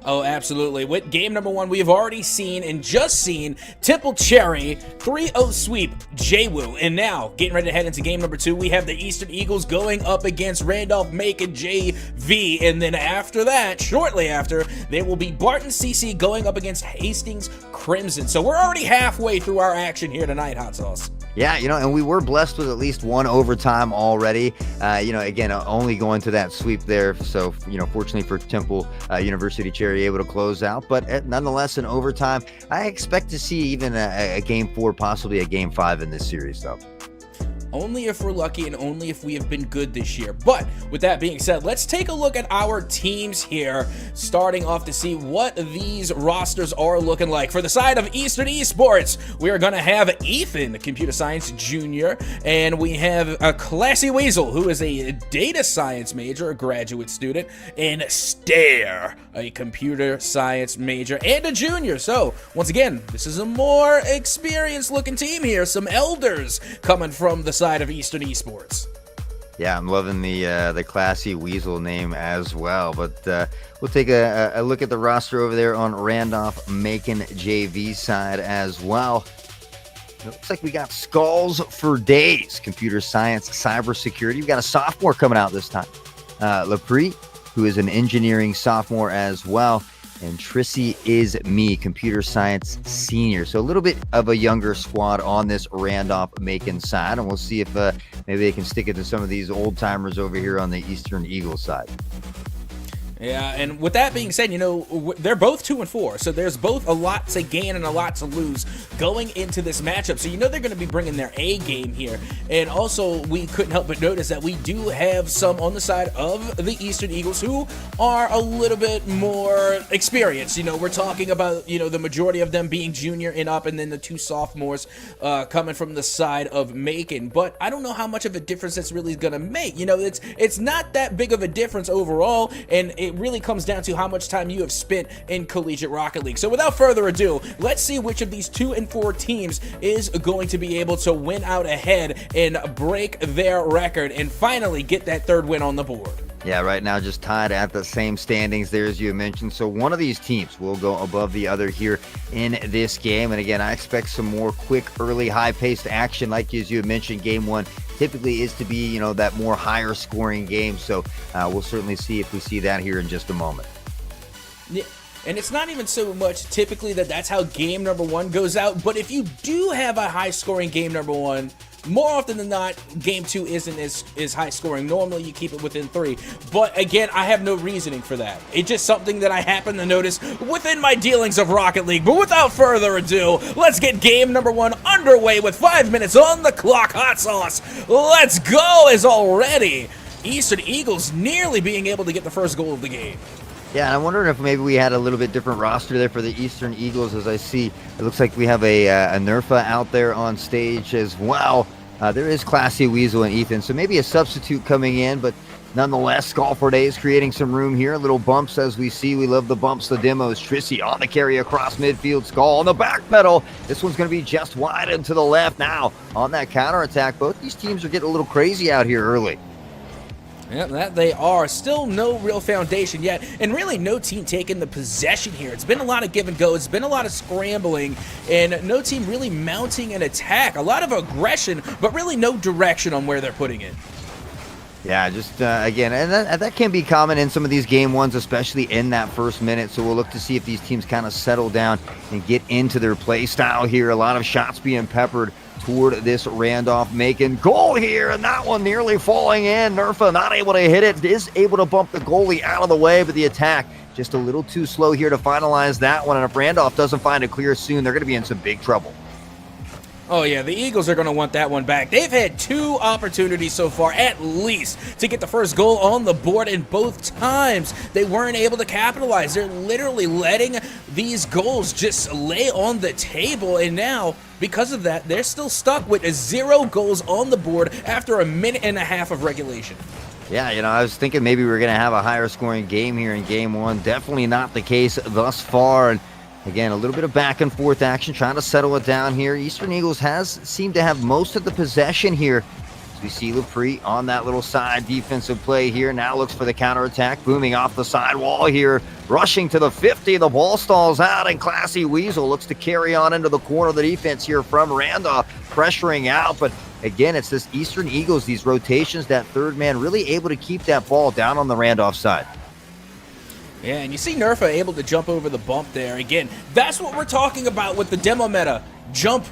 Oh, absolutely. With game number one, we have already seen and just seen Temple Cherry 3-0 sweep JWU. And now, getting ready to head into game number two, we have the Eastern Eagles going up against Randolph-Macon JV. And then after that, shortly after, there will be Barton CC going up against Hastings Crimson. So we're already halfway through our action here tonight, Hot Sauce. Yeah, and we were blessed with at least one overtime already. Again, only going to that sweep there. So, fortunately for Temple University Cherry, able to close out. But nonetheless, in overtime, I expect to see even a game 4, possibly a game 5 in this series, though. Only if we're lucky and only if we have been good this year. But with that being said, let's take a look at our teams here, starting off to see what these rosters are looking like. For the side of Eastern Esports, we are going to have Ethan, Computer Science Junior, and we have a Classy Weasel, who is a data science major, a graduate student, and Stare, a computer science major and a junior. So, once again, this is a more experienced looking team here. Some elders coming from the side of Eastern Esports. Yeah, I'm loving the Classy Weasel name as well. But we'll take a look at the roster over there on Randolph-Macon JV side as well. It looks like we got Skulls for Days, computer science, cybersecurity. We've got a sophomore coming out this time. Lapri, who is an engineering sophomore as well. And Trissy is me, computer science senior. So a little bit of a younger squad on this Randolph-Macon side. And we'll see if maybe they can stick it to some of these old timers over here on the Eastern Eagles side. Yeah, and with that being said, they're both 2-4, so there's both a lot to gain and a lot to lose going into this matchup. So they're going to be bringing their A game here. And also, we couldn't help but notice that we do have some on the side of the Eastern Eagles who are a little bit more experienced. We're talking about, the majority of them being junior and up, and then the two sophomores coming from the side of Macon. But I don't know how much of a difference that's really going to make. It's not that big of a difference overall, and it really comes down to how much time you have spent in Collegiate Rocket League. So without further ado, let's see which of these 2-4 teams is going to be able to win out ahead and break their record and finally get that third win on the board. Yeah, right now just tied at the same standings there as you mentioned. So one of these teams will go above the other here in this game. And again, I expect some more quick, early, high-paced action like as you had mentioned. Game 1 typically is to be, that more higher scoring game. So we'll certainly see if we see that here in just a moment. Yeah. And it's not even so much typically that's how game number 1 goes out. But if you do have a high-scoring game number 1, more often than not, game 2 isn't as high scoring. Normally, you keep it within 3. But again, I have no reasoning for that. It's just something that I happen to notice within my dealings of Rocket League. But without further ado, let's get game number 1 underway with 5 minutes on the clock. Hot Sauce, let's go as already Eastern Eagles nearly being able to get the first goal of the game. Yeah, and I'm wondering if maybe we had a little bit different roster there for the Eastern Eagles. As I see, it looks like we have a Nerfa out there on stage as well. There is Classy Weasel and Ethan, so maybe a substitute coming in, but nonetheless, Skull for Days creating some room here. Little bumps as we see. We love the bumps, the demos. Trissy on the carry across midfield. Skull on the back pedal. This one's going to be just wide and to the left now on that counterattack. Both these teams are getting a little crazy out here early. Yeah, that they are. Still no real foundation yet, and really no team taking the possession here. It's been a lot of give and go. It's been a lot of scrambling, and no team really mounting an attack. A lot of aggression, but really no direction on where they're putting it. Yeah, just again, and that can be common in some of these game 1s, especially in that first minute. So we'll look to see if these teams kind of settle down and get into their play style here. A lot of shots being peppered toward this Randolph-Macon goal here, and that one nearly falling in. Nerfa not able to hit it, is able to bump the goalie out of the way, but the attack just a little too slow here to finalize that one. And if Randolph doesn't find it clear soon, they're going to be in some big trouble. Oh, yeah, the Eagles are going to want that one back. They've had 2 opportunities so far, at least, to get the first goal on the board, and both times they weren't able to capitalize. They're literally letting these goals just lay on the table, and now, because of that, they're still stuck with 0 goals on the board after a minute and a half of regulation. Yeah, I was thinking maybe we were going to have a higher scoring game here in game 1. Definitely not the case thus far. And again, a little bit of back and forth action, trying to settle it down here. Eastern Eagles has seemed to have most of the possession here. As we see Lepre on that little side defensive play here. Now looks for the counterattack, booming off the side wall here. Rushing to the 50, the ball stalls out, and Classy Weasel looks to carry on into the corner of the defense here from Randolph, pressuring out. But again, it's this Eastern Eagles, these rotations, that third man really able to keep that ball down on the Randolph side. Yeah, and you see Nerfa able to jump over the bump there. Again, that's what we're talking about with the demo meta. Jump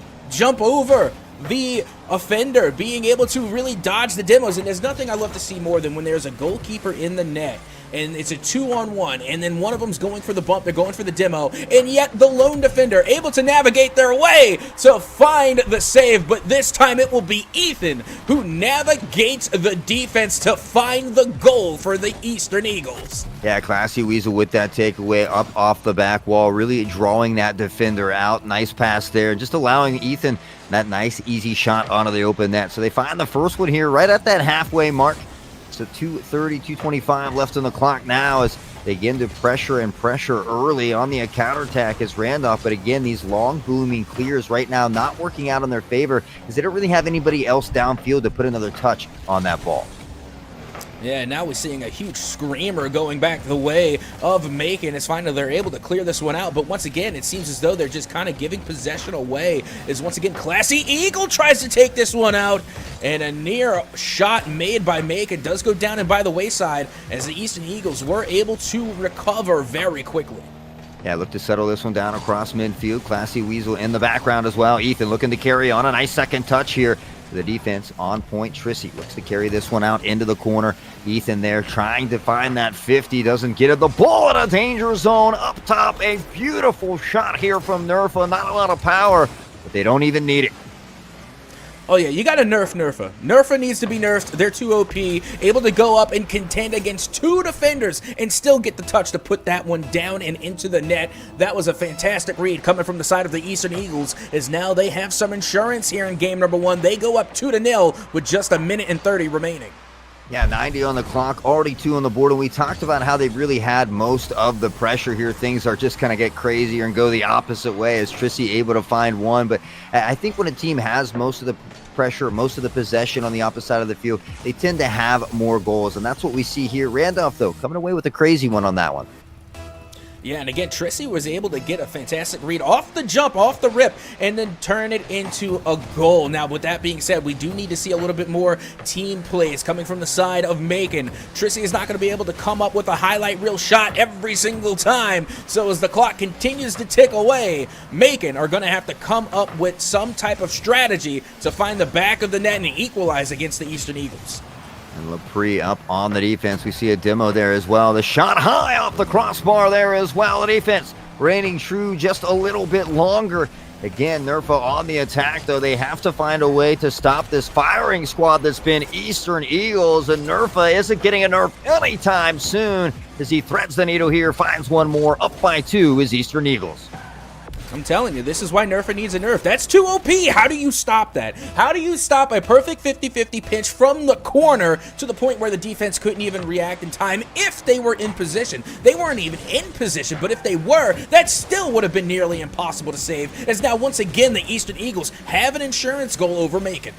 over the offender, being able to really dodge the demos. And there's nothing I love to see more than when there's a goalkeeper in the net and it's a 2-on-1, and then one of them's going for the bump, they're going for the demo, and yet the lone defender able to navigate their way to find the save. But this time it will be Ethan who navigates the defense to find the goal for the Eastern Eagles. Yeah, Classy Weasel with that takeaway up off the back wall, really drawing that defender out. Nice pass there, just allowing Ethan that nice easy shot onto the open net. So they find the first one here right at that halfway mark. So 2:30, 2:25 left on the clock now as they begin to pressure early on the counterattack as Randolph. But again, these long booming clears right now not working out in their favor as they don't really have anybody else downfield to put another touch on that ball. Yeah, now we're seeing a huge screamer going back the way of Macon as finally they're able to clear this one out. But once again, it seems as though they're just kind of giving possession away as once again Classy Eagle tries to take this one out. And a near shot made by Macon does go down and by the wayside as the Eastern Eagles were able to recover very quickly. Yeah, look to settle this one down across midfield. Classy Weasel in the background as well. Ethan looking to carry on. A nice second touch here. The defense on point. Trissy looks to carry this one out into the corner. Ethan there trying to find that 50. Doesn't get it. The ball in a danger zone up top. A beautiful shot here from Nerfa. Not a lot of power, but they don't even need it. Oh yeah, you gotta nerf Nerfa. Nerfa needs to be nerfed. They're too OP, able to go up and contend against 2 defenders and still get the touch to put that one down and into the net. That was a fantastic read coming from the side of the Eastern Eagles, as now they have some insurance here in game number 1. They go up 2-0 with just a minute and 30 remaining. Yeah, 90 on the clock, already 2 on the board, and we talked about how they've really had most of the pressure here. Things are just kind of get crazier and go the opposite way as Trissy able to find one. But I think when a team has most of the pressure, most of the possession on the opposite side of the field, they tend to have more goals, and that's what we see here. Randolph, though, coming away with a crazy one on that one. Yeah, and again, Trissy was able to get a fantastic read off the jump, off the rip, and then turn it into a goal. Now, with that being said, we do need to see a little bit more team plays coming from the side of Macon. Trissy is not going to be able to come up with a highlight reel shot every single time. So as the clock continues to tick away, Macon are going to have to come up with some type of strategy to find the back of the net and equalize against the Eastern Eagles. And Lepre up on the defense. We see a demo there as well. The shot high off the crossbar there as well. The defense reigning true just a little bit longer. Again, Nerfa on the attack, though. They have to find a way to stop this firing squad that's been Eastern Eagles. And Nerfa isn't getting a nerf anytime soon as he threads the needle here. Finds one more. Up by 2 is Eastern Eagles. I'm telling you, this is why Nerfa needs a nerf. That's too OP. How do you stop that? How do you stop a perfect 50-50 pinch from the corner to the point where the defense couldn't even react in time if they were in position? They weren't even in position, but if they were, that still would have been nearly impossible to save, as now once again the Eastern Eagles have an insurance goal over Macon.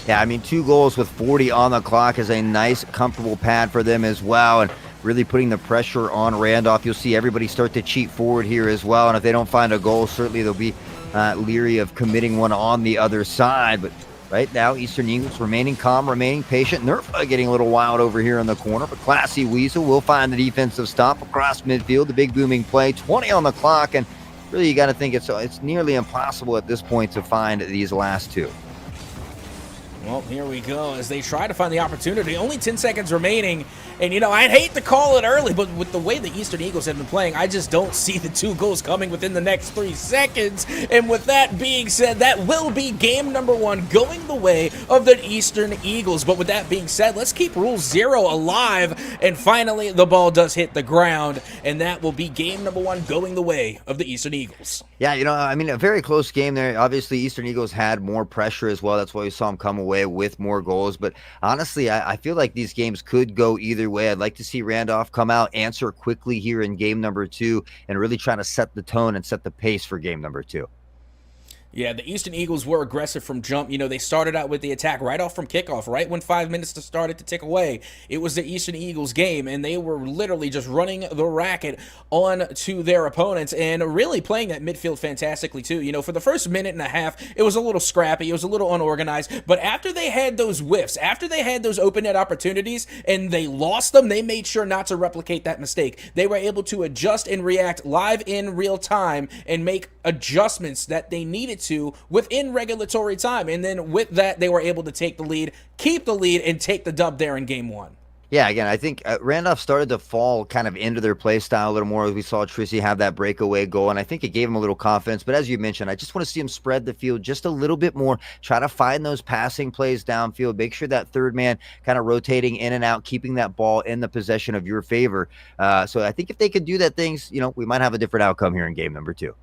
Yeah, I mean, 2 goals with 40 on the clock is a nice, comfortable pad for them as well. And really putting the pressure on Randolph. You'll see everybody start to cheat forward here as well. And if they don't find a goal, certainly they'll be leery of committing one on the other side. But right now, Eastern Eagles remaining calm, remaining patient. Nerfa getting a little wild over here in the corner. But Classy Weasel will find the defensive stop across midfield. The big booming play, 20 on the clock. And really, you got to think it's nearly impossible at this point to find these last 2. Well, here we go as they try to find the opportunity. Only 10 seconds remaining. And, you know, I'd hate to call it early, but with the way the Eastern Eagles have been playing, I just don't see the 2 goals coming within the next 3 seconds. And with that being said, that will be game number 1 going the way of the Eastern Eagles. But with that being said, let's keep Rule 0 alive. And finally, the ball does hit the ground. And that will be game number 1 going the way of the Eastern Eagles. Yeah, you know, I mean, a very close game there. Obviously, Eastern Eagles had more pressure as well. That's why we saw them come away with more goals. But honestly, I feel like these games could go either way. I'd like to see Randolph come out, answer quickly here in game number 2, and really try to set the tone and set the pace for game number 2. Yeah, the Eastern Eagles were aggressive from jump. You know, they started out with the attack right off from kickoff, right when 5 minutes to started to tick away. It was the Eastern Eagles game, and they were literally just running the racket on to their opponents and really playing that midfield fantastically too. You know, for the first minute and a half, it was a little scrappy, it was a little unorganized, but after they had those whiffs, after they had those open net opportunities and they lost them, they made sure not to replicate that mistake. They were able to adjust and react live in real time and make adjustments that they needed to within regulatory time. And then with that, they were able to take the lead, keep the lead, and take the dub there in game 1. Yeah, again, I think Randolph started to fall kind of into their play style a little more as we saw Trissy have that breakaway goal, and I think it gave him a little confidence. But as you mentioned, I just want to see him spread the field just a little bit more, try to find those passing plays downfield, make sure that third man kind of rotating in and out, keeping that ball in the possession of your favor. So I think if they could do that, things, you know, we might have a different outcome here in game number 2.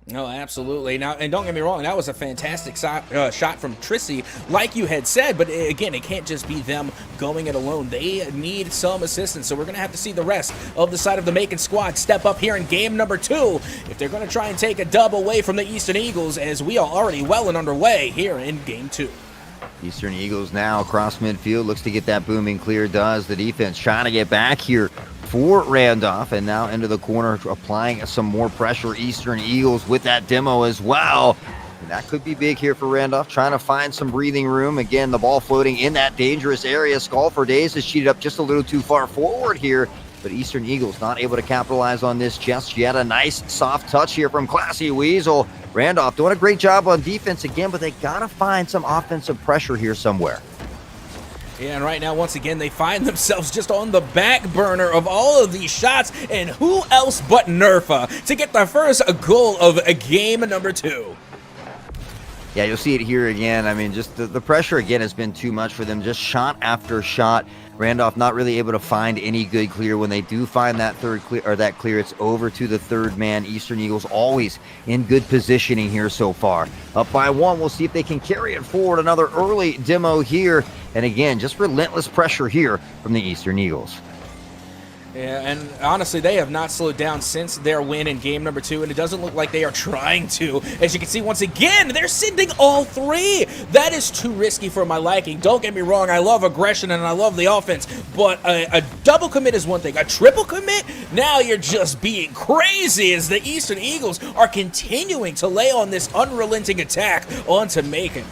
No, absolutely. Now, and don't get me wrong, that was a fantastic shot from Trissy, like you had said, but again, it can't just be them going it alone. They need some assistance, so we're going to have to see the rest of the side of the Macon squad step up here in game number 2 if they're going to try and take a dub away from the Eastern Eagles, as we are already well and underway here in game 2. Eastern Eagles now across midfield, looks to get that booming clear, does the defense trying to get back here for Randolph, and now into the corner, applying some more pressure. Eastern Eagles with that demo as well. And that could be big here for Randolph, trying to find some breathing room. Again, the ball floating in that dangerous area. Skull for Days has cheated up just a little too far forward here, but Eastern Eagles not able to capitalize on this just yet. A nice soft touch here from Classy Weasel. Randolph doing a great job on defense again, but they got to find some offensive pressure here somewhere. Yeah, and right now, once again, they find themselves just on the back burner of all of these shots, and who else but Nerfa to get the first goal of game number 2. Yeah, you'll see it here again. I mean, just the pressure again has been too much for them. Just shot after shot. Randolph not really able to find any good clear. When they do find that third clear, or that clear, it's over to the third man. Eastern Eagles always in good positioning here so far. Up by 1. We'll see if they can carry it forward. Another early demo here. And again, just relentless pressure here from the Eastern Eagles. Yeah, and honestly, they have not slowed down since their win in game number 2, and it doesn't look like they are trying to. As you can see, once again, they're sending all 3. That is too risky for my liking. Don't get me wrong, I love aggression and I love the offense, but a double commit is one thing. A triple commit? Now you're just being crazy, as the Eastern Eagles are continuing to lay on this unrelenting attack onto Macon.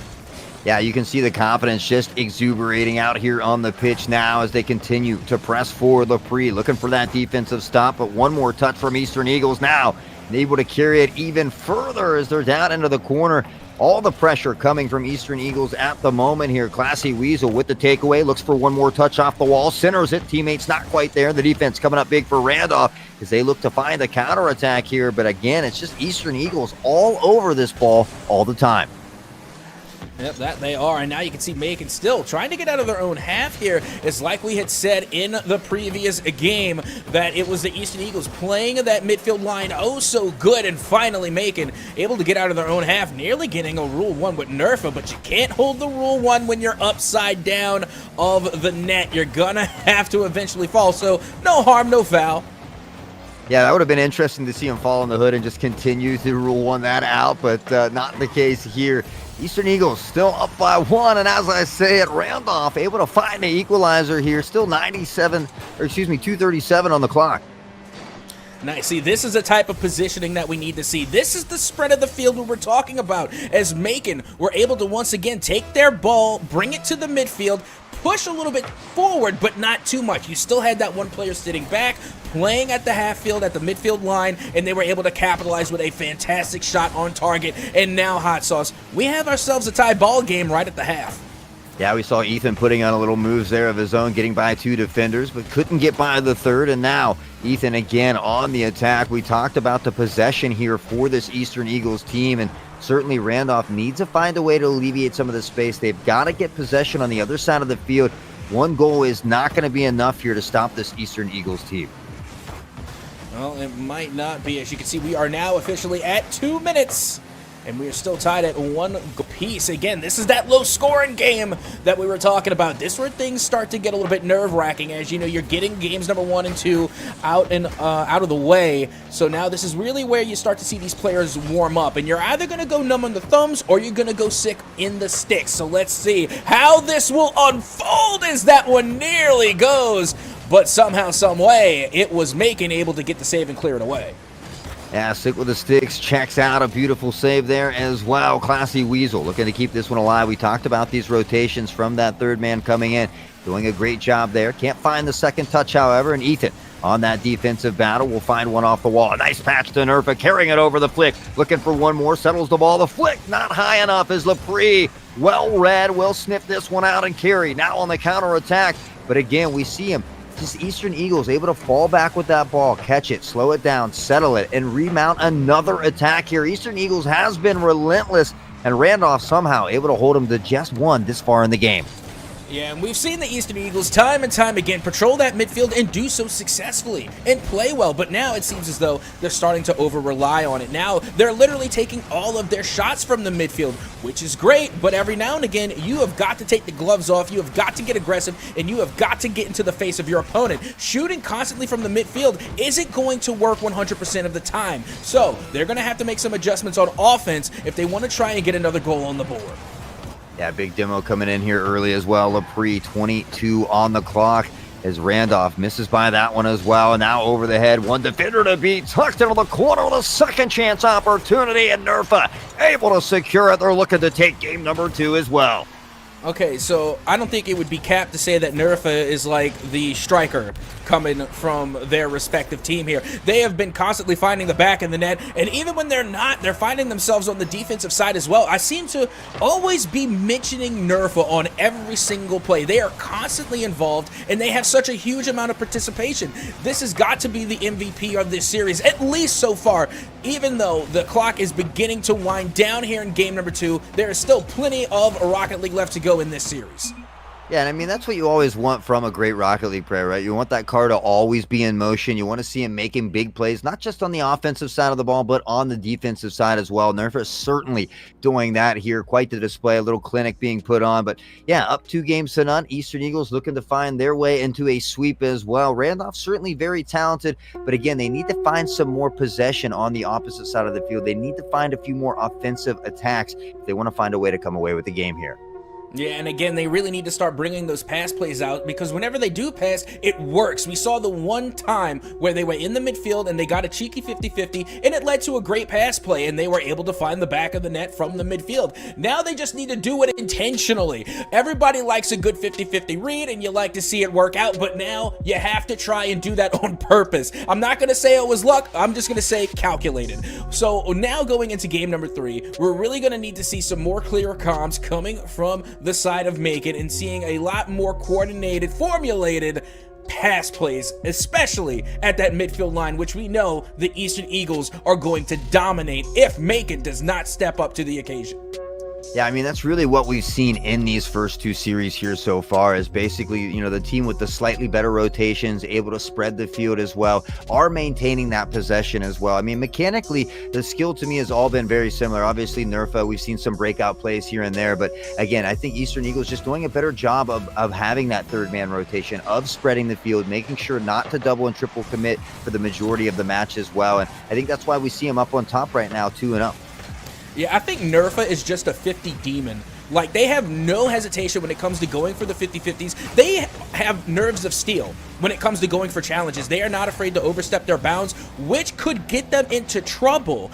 Yeah, you can see the confidence just exuberating out here on the pitch now as they continue to press forward. Lepre looking for that defensive stop, but one more touch from Eastern Eagles now. And able to carry it even further as they're down into the corner. All the pressure coming from Eastern Eagles at the moment here. Classy Weasel with the takeaway. Looks for one more touch off the wall. Centers it. Teammates not quite there. The defense coming up big for Randolph as they look to find a counterattack here. But again, it's just Eastern Eagles all over this ball all the time. Yep, that they are, and now you can see Macon still trying to get out of their own half here. It's like we had said in the previous game that it was the Eastern Eagles playing that midfield line oh so good, and finally Macon able to get out of their own half, nearly getting a Rule 1 with Nerfa, but you can't hold the Rule 1 when you're upside down of the net. You're gonna have to eventually fall, so no harm, no foul. Yeah, that would have been interesting to see him fall on the hood and just continue to Rule 1 that out, but not the case here. Eastern Eagles still up by 1, and as I say, at Randolph able to find the equalizer here. Still 2:37 on the clock. Nice. See, this is the type of positioning that we need to see. This is the spread of the field we were talking about, as Macon were able to once again take their ball, bring it to the midfield, push a little bit forward, but not too much. You still had that one player sitting back, playing at the half field, at the midfield line, and they were able to capitalize with a fantastic shot on target. And now, Hot Sauce, we have ourselves a tie ball game right at the half. Yeah, we saw Ethan putting on a little moves there of his own, getting by 2 defenders, but couldn't get by the third. And now Ethan again on the attack. We talked about the possession here for this Eastern Eagles team, and certainly Randolph needs to find a way to alleviate some of the space. They've got to get possession on the other side of the field. One goal is not going to be enough here to stop this Eastern Eagles team. Well, it might not be. As you can see, we are now officially at 2 minutes. And we are still tied at 1 apiece. Again, this is that low-scoring game that we were talking about. This is where things start to get a little bit nerve-wracking. As you know, you're getting games number 1 and 2 out of the way. So now this is really where you start to see these players warm up. And you're either going to go numb on the thumbs or you're going to go sick in the sticks. So let's see how this will unfold as that one nearly goes. But somehow, some way, it was Macon able to get the save and clear it away. Yeah, stick with the sticks, checks out, a beautiful save there as well. Classy Weasel looking to keep this one alive. We talked about these rotations from that third man coming in, doing a great job there. Can't find the second touch, however, and Ethan on that defensive battle will find one off the wall. A nice patch to Nerfa, carrying it over the flick, looking for one more, settles the ball. The flick not high enough as Lepre, well read, will snip this one out and carry. Now on the counterattack, but again, we see him. Just Eastern Eagles able to fall back with that ball, catch it, slow it down, settle it, and remount another attack here. Eastern Eagles has been relentless, and Randolph somehow able to hold them to just 1 this far in the game. Yeah, and we've seen the Eastern Eagles time and time again patrol that midfield and do so successfully and play well, but now it seems as though they're starting to over-rely on it. Now they're literally taking all of their shots from the midfield, which is great, but every now and again, you have got to take the gloves off, you have got to get aggressive, and you have got to get into the face of your opponent. Shooting constantly from the midfield isn't going to work 100% of the time, so they're going to have to make some adjustments on offense if they want to try and get another goal on the board. Yeah, big demo coming in here early as well. Lepre, 22 on the clock as Randolph misses by that one as well. And now over the head, one defender to beat, tucked into the corner with a second chance opportunity, and Nerfa able to secure it. They're looking to take game number 2 as well. Okay, so I don't think it would be capped to say that Nerfa is like the striker coming from their respective team here. They have been constantly finding the back of the net, and even when they're not, they're finding themselves on the defensive side as well. I seem to always be mentioning Nerfa on every single play. They are constantly involved, and they have such a huge amount of participation. This has got to be the MVP of this series, at least so far. Even though the clock is beginning to wind down here in game number 2, there is still plenty of Rocket League left to go in this series. Yeah, and I mean, that's what you always want from a great Rocket League player, right? You want that car to always be in motion. You want to see him making big plays, not just on the offensive side of the ball, but on the defensive side as well. Nerfa is certainly doing that here. Quite the display, a little clinic being put on. But yeah, up 2 games to none. Eastern Eagles looking to find their way into a sweep as well. Randolph certainly very talented, but again, they need to find some more possession on the opposite side of the field. They need to find a few more offensive attacks if they want to find a way to come away with the game here. Yeah, and again, they really need to start bringing those pass plays out, because whenever they do pass, it works. We saw the one time where they were in the midfield and they got a cheeky 50-50, and it led to a great pass play, and they were able to find the back of the net from the midfield. Now they just need to do it intentionally. Everybody likes a good 50-50 read, and you like to see it work out, but now you have to try and do that on purpose. I'm not going to say it was luck. I'm just going to say calculated. So now going into game number 3, we're really going to need to see some more clear comms coming from the side of Macon and seeing a lot more coordinated, formulated pass plays, especially at that midfield line, which we know the Eastern Eagles are going to dominate if Macon does not step up to the occasion. Yeah, I mean, that's really what we've seen in these first 2 series here so far, is basically, you know, the team with the slightly better rotations, able to spread the field as well, are maintaining that possession as well. I mean, mechanically, the skill to me has all been very similar. Obviously, Nerfa, we've seen some breakout plays here and there, but again, I think Eastern Eagles just doing a better job of having that third man rotation, of spreading the field, making sure not to double and triple commit for the majority of the match as well. And I think that's why we see them up on top right now, 2-0. Yeah, I think Nerfa is just a 50 demon. Like, they have no hesitation when it comes to going for the 50-50s. They have nerves of steel when it comes to going for challenges. They are not afraid to overstep their bounds, which could get them into trouble.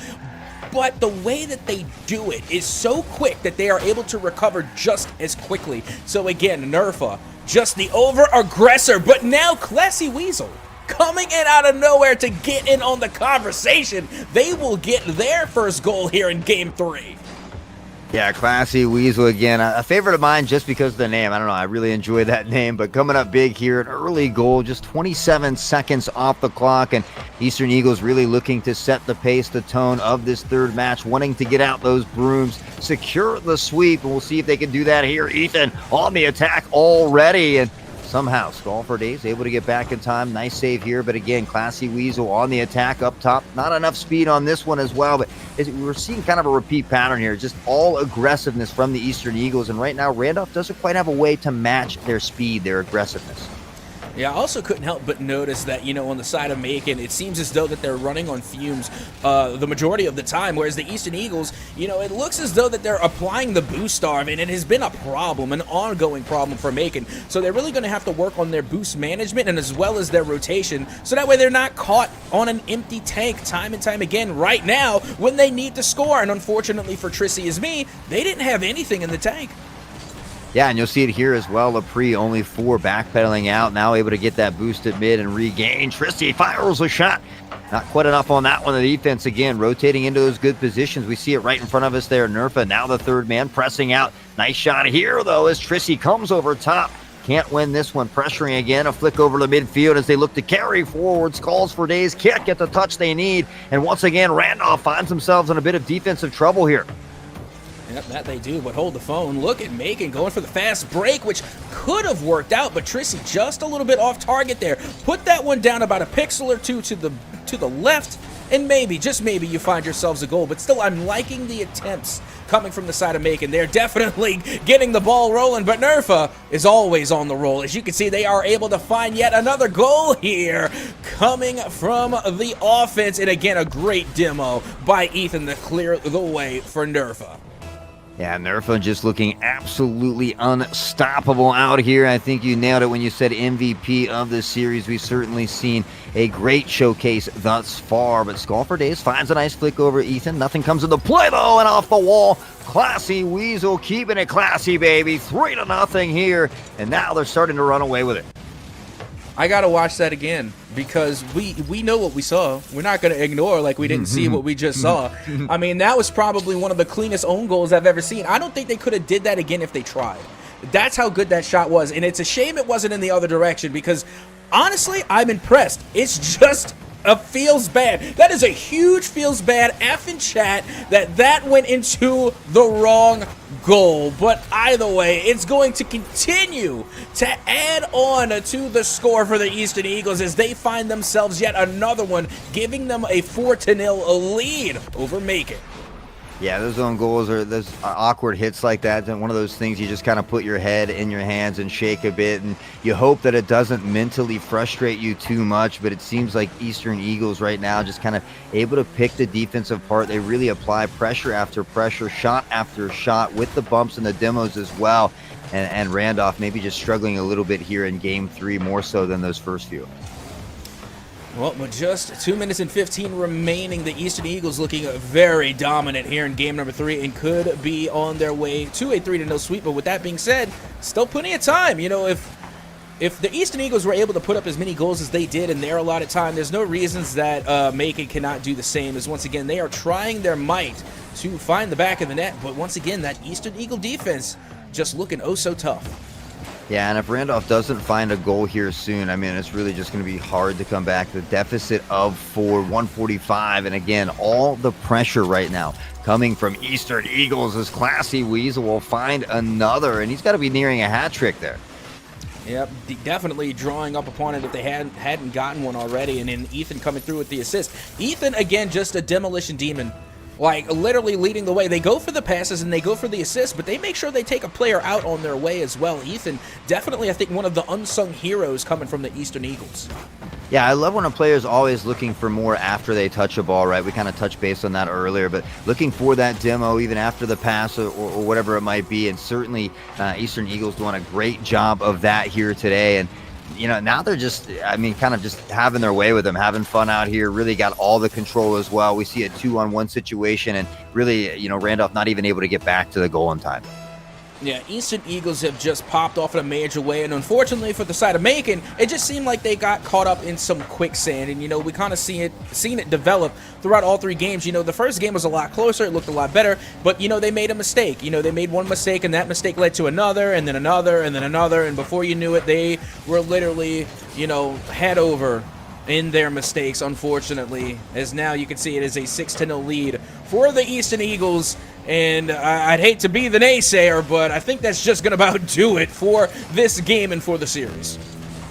But the way that they do it is so quick that they are able to recover just as quickly. So again, Nerfa, just the over-aggressor, but now Classy Weasel coming in out of nowhere to get in on the conversation. They will get their first goal here in game 3. Yeah, Classy Weasel again. A favorite of mine just because of the name. I don't know. I really enjoy that name. But coming up big here, an early goal, just 27 seconds off the clock. And Eastern Eagles really looking to set the pace, the tone of this third match, wanting to get out those brooms, secure the sweep. And we'll see if they can do that here. Ethan on the attack already. And somehow, Scalford is able to get back in time. Nice save here, but again, Classy Weasel on the attack up top. Not enough speed on this one as well, but we're seeing kind of a repeat pattern here. Just all aggressiveness from the Eastern Eagles, and right now, Randolph doesn't quite have a way to match their speed, their aggressiveness. Yeah, I also couldn't help but notice that, on the side of Macon, it seems as though that they're running on fumes the majority of the time, whereas the Eastern Eagles, it looks as though that they're applying the boost starve, and it has been a problem, an ongoing problem for Macon. So they're really going to have to work on their boost management and as well as their rotation, so that way they're not caught on an empty tank time and time again right now when they need to score. And unfortunately for Trissy as me, they didn't have anything in the tank. Yeah, and you'll see it here as well. Lepre only 4 backpedaling out, now able to get that boost at mid and regain. Trissy fires a shot. Not quite enough on that one. The defense again rotating into those good positions. We see it right in front of us there. Nerfa now the third man pressing out. Nice shot here though as Trissy comes over top. Can't win this one. Pressuring again. A flick over to midfield as they look to carry forwards. Calls for days. Can't get the touch they need. And once again, Randolph finds themselves in a bit of defensive trouble here. Yep, that they do, but hold the phone. Look at Macon going for the fast break, which could have worked out, but Trissy just a little bit off target there. Put that one down about a pixel or two to the left, and maybe, just maybe, you find yourselves a goal. But still, I'm liking the attempts coming from the side of Macon. They're definitely getting the ball rolling, but Nerfa is always on the roll. As you can see, they are able to find yet another goal here coming from the offense. And again, a great demo by Ethan to clear the way for Nerfa. Yeah, Nerfa just looking absolutely unstoppable out here. I think you nailed it when you said MVP of the series. We've certainly seen a great showcase thus far, but Scalford Days finds a nice flick over Ethan. Nothing comes into play, though, and off the wall. Classy Weasel keeping it classy, baby. 3-0 here, and now they're starting to run away with it. I gotta watch that again because we know what we saw. We're not gonna ignore like we didn't see what we just saw. I mean, that was probably one of the cleanest own goals I've ever seen. I don't think they could have did that again if they tried. That's how good that shot was, and it's a shame it wasn't in the other direction because honestly, I'm impressed. It's just a feels bad. That is a huge feels bad F in chat that went into the wrong goal. But either way, it's going to continue to add on to the score for the Eastern Eagles as they find themselves yet another one, giving them a 4-0 lead over Macon. Yeah, those own goals are those awkward hits like that. And one of those things you just kind of put your head in your hands and shake a bit, and you hope that it doesn't mentally frustrate you too much. But it seems like Eastern Eagles right now just kind of able to pick the defensive part. They really apply pressure after pressure, shot after shot with the bumps and the demos as well. And Randolph maybe just struggling a little bit here in Game 3 more so than those first few. Well, with just 2 minutes and 15 remaining, the Eastern Eagles looking very dominant here in game number 3 and could be on their way to a 3-0 sweep. But with that being said, still plenty of time. If the Eastern Eagles were able to put up as many goals as they did in their allotted time, there's no reasons that Macon cannot do the same, as once again, they are trying their might to find the back of the net. But once again, that Eastern Eagle defense just looking oh so tough. Yeah, and if Randolph doesn't find a goal here soon, I mean, it's really just going to be hard to come back. The deficit of 145, and again, all the pressure right now coming from Eastern Eagles as Classy Weasel will find another, and he's got to be nearing a hat trick there. Yep, definitely drawing up upon it if they hadn't gotten one already, and then Ethan coming through with the assist. Ethan, again, just a demolition demon. Like, literally leading the way. They go for the passes and they go for the assists, but they make sure they take a player out on their way as well. Ethan, definitely, I think, one of the unsung heroes coming from the Eastern Eagles. Yeah, I love when a player's always looking for more after they touch a ball, right? We kind of touched base on that earlier, but looking for that demo even after the pass or whatever it might be, and certainly Eastern Eagles doing a great job of that here today. And now they're just, kind of just having their way with them, having fun out here, really got all the control as well. We see a 2-on-1 situation and really, Randolph not even able to get back to the goal in time. Yeah, Eastern Eagles have just popped off in a major way, and unfortunately for the side of Macon, it just seemed like they got caught up in some quicksand, and we kind of seen it develop throughout all three games. The first game was a lot closer, it looked a lot better, but they made a mistake. They made one mistake, and that mistake led to another, and then another, and then another, and before you knew it, they were literally, head over in their mistakes, unfortunately, as now you can see it is a 6-0 lead for the Eastern Eagles. And I'd hate to be the naysayer, but I think that's just going to about do it for this game and for the series.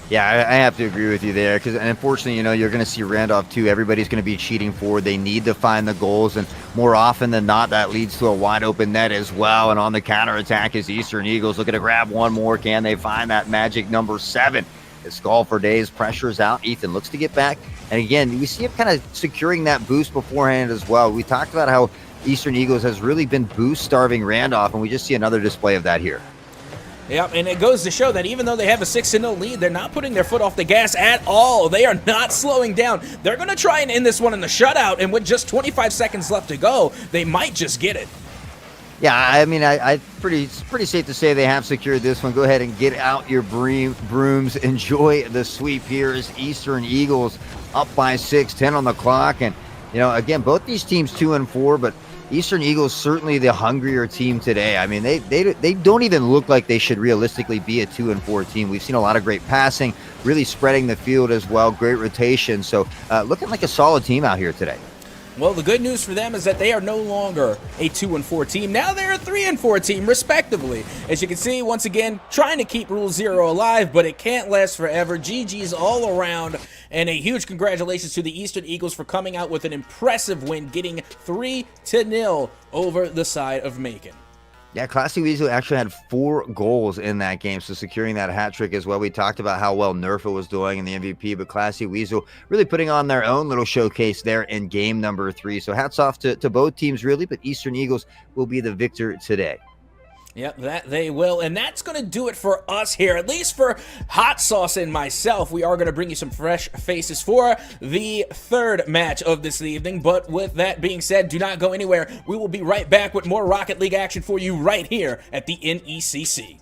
Yeah, I have to agree with you there, because unfortunately, you're going to see Randolph too. Everybody's going to be cheating forward. They need to find the goals, and more often than not, that leads to a wide open net as well. And on the counterattack is Eastern Eagles looking to grab one more. Can they find that magic number 7? It's Skull for days, pressure's out. Ethan looks to get back, and again, we see him kind of securing that boost beforehand as well. We talked about how Eastern Eagles has really been boost-starving Randolph, and we just see another display of that here. Yep, and it goes to show that even though they have a 6-0 lead, they're not putting their foot off the gas at all. They are not slowing down. They're going to try and end this one in the shutout, and with just 25 seconds left to go, they might just get it. Yeah, I mean, it's pretty safe to say they have secured this one. Go ahead and get out your brooms. Enjoy the sweep here as Eastern Eagles up by 6, 10 on the clock. And, again, both these teams 2-4, but Eastern Eagles certainly the hungrier team today. I mean, they don't even look like they should realistically be a 2-4 team. We've seen a lot of great passing, really spreading the field as well, great rotation. So looking like a solid team out here today. Well, the good news for them is that they are no longer a 2-4 team. Now they're a 3-4 team, respectively. As you can see, once again, trying to keep Rule 0 alive, but it can't last forever. GG's all around, and a huge congratulations to the Eastern Eagles for coming out with an impressive win, getting 3-0 over the side of Macon. Yeah, Classy Weasel actually had 4 goals in that game, so securing that hat trick as well. We talked about how well Nerfa was doing in the MVP, but Classy Weasel really putting on their own little showcase there in game number 3. So hats off to both teams, really, but Eastern Eagles will be the victor today. Yep, that they will. And that's going to do it for us here, at least for Hot Sauce and myself. We are going to bring you some fresh faces for the third match of this evening. But with that being said, do not go anywhere. We will be right back with more Rocket League action for you right here at the NECC.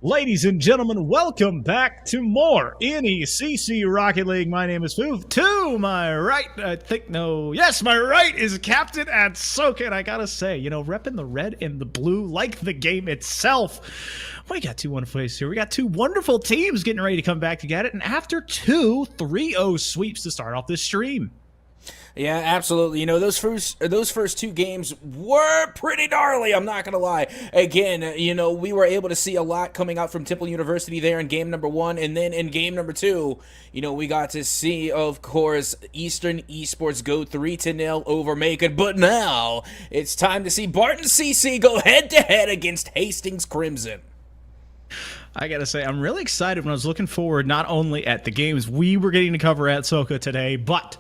Ladies and gentlemen, welcome back to more NECC Rocket League. My name is Foof. To my right, my right is Captain Atsoka. And I gotta say, repping the red and the blue like the game itself. We got two wonderful plays here. We got two wonderful teams getting ready to come back to get it. And after two 3-0 sweeps to start off this stream. Yeah, absolutely. Those first two games were pretty gnarly, I'm not going to lie. Again, we were able to see a lot coming out from Temple University there in game number 1, and then in game number 2, we got to see, of course, Eastern Esports go 3-0 over Macon, but now it's time to see Barton CC go head-to-head against Hastings Crimson. I gotta say, I'm really excited when I was looking forward not only at the games we were getting to cover at Soka today, but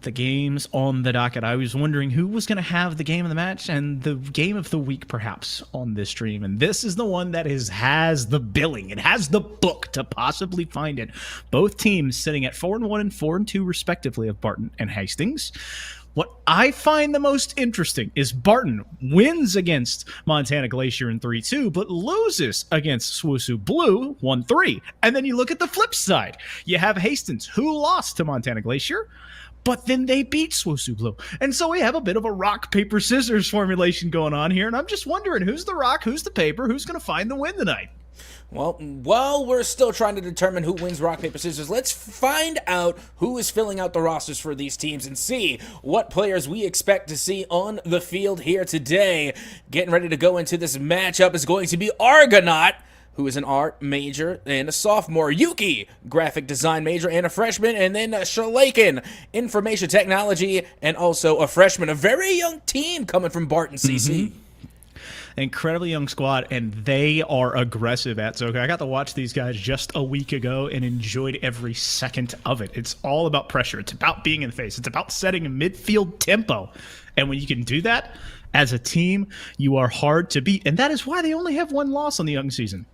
the games on the docket. I was wondering who was going to have the game of the match and the game of the week, perhaps, on this stream. And this is the one that has the billing. It has the book to possibly find it. Both teams sitting at 4-1 and 4-2, respectively, of Barton and Hastings. What I find the most interesting is Barton wins against Montana Glacier in 3-2, but loses against Swoosu Blue 1-3. And then you look at the flip side. You have Hastings, who lost to Montana Glacier, but then they beat Swoosu Blue. And so we have a bit of a rock, paper, scissors formulation going on here. And I'm just wondering, who's the rock, who's the paper, who's going to find the win tonight? Well, while we're still trying to determine who wins rock, paper, scissors, let's find out who is filling out the rosters for these teams and see what players we expect to see on the field here today. Getting ready to go into this matchup is going to be Argonaut, who is an art major and a sophomore, Yuki, graphic design major and a freshman, and then Shalakin, information technology, and also a freshman. A very young team coming from Barton CC. Incredibly young squad, and they are aggressive at Soka. I got to watch these guys just a week ago and enjoyed every second of it. It's all about pressure. It's about being in the face. It's about setting a midfield tempo. And when you can do that as a team, you are hard to beat. And that is why they only have one loss on the young season.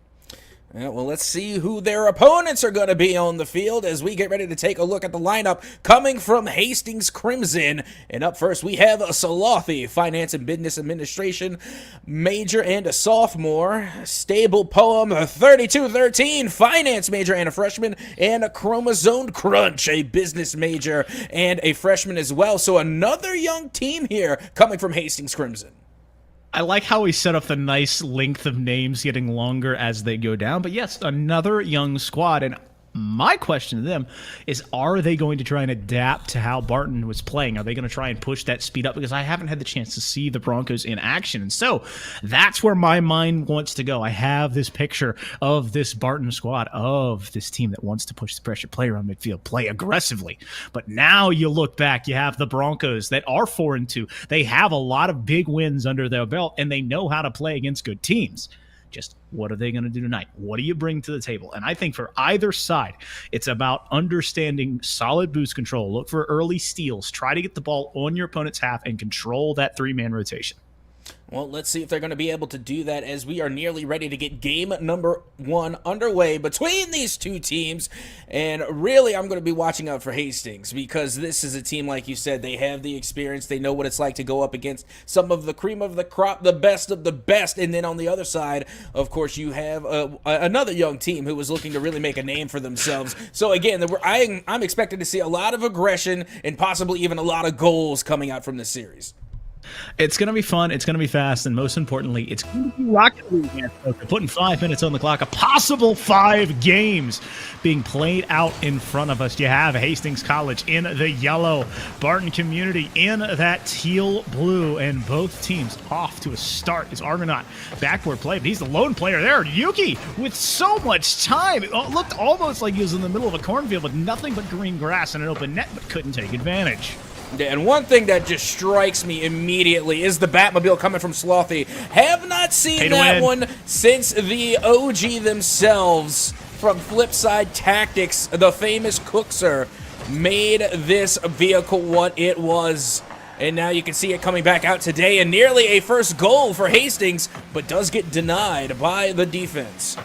Yeah, well, let's see who their opponents are going to be on the field as we get ready to take a look at the lineup coming from Hastings Crimson. And up first, we have a Salathi, Finance and Business Administration major and a sophomore. Stable Poem, 3213, Finance major and a freshman. And a Chromosome Crunch, a business major and a freshman as well. So another young team here coming from Hastings Crimson. I like how we set up the nice length of names getting longer as they go down. But yes, another young squad. And my question to them is, are they going to try and adapt to how Barton was playing? Are they going to try and push that speed up? Because I haven't had the chance to see the Broncos in action. And so that's where my mind wants to go. I have this picture of this Barton squad, of this team that wants to push the pressure, play around midfield, play aggressively. But now you look back, you have the Broncos that are 4-2. They have a lot of big wins under their belt, and they know how to play against good teams. Just what are they going to do tonight? What do you bring to the table? And I think for either side, it's about understanding solid boost control. Look for early steals. Try to get the ball on your opponent's half and control that three-man rotation. Well, let's see if they're going to be able to do that as we are nearly ready to get game number 1 underway between these two teams. And really, I'm going to be watching out for Hastings because this is a team, like you said, they have the experience. They know what it's like to go up against some of the cream of the crop, the best of the best. And then on the other side, of course, you have another young team who is looking to really make a name for themselves. So again, I'm expecting to see a lot of aggression and possibly even a lot of goals coming out from this series. It's going to be fun. It's going to be fast. And most importantly, it's going to be Rocket League. Putting 5 minutes on the clock, a possible 5 games being played out in front of us. You have Hastings College in the yellow, Barton Community in that teal blue, and both teams off to a start. It's Argonaut backward play, but he's the lone player there. Yuki with so much time. It looked almost like he was in the middle of a cornfield with nothing but green grass and an open net, but couldn't take advantage. Yeah, and one thing that just strikes me immediately is the Batmobile coming from Slothy. Have not seen that one since the OG themselves from Flipside Tactics, the famous Cookser, made this vehicle what it was. And now you can see it coming back out today, and nearly a first goal for Hastings, but does get denied by the defense.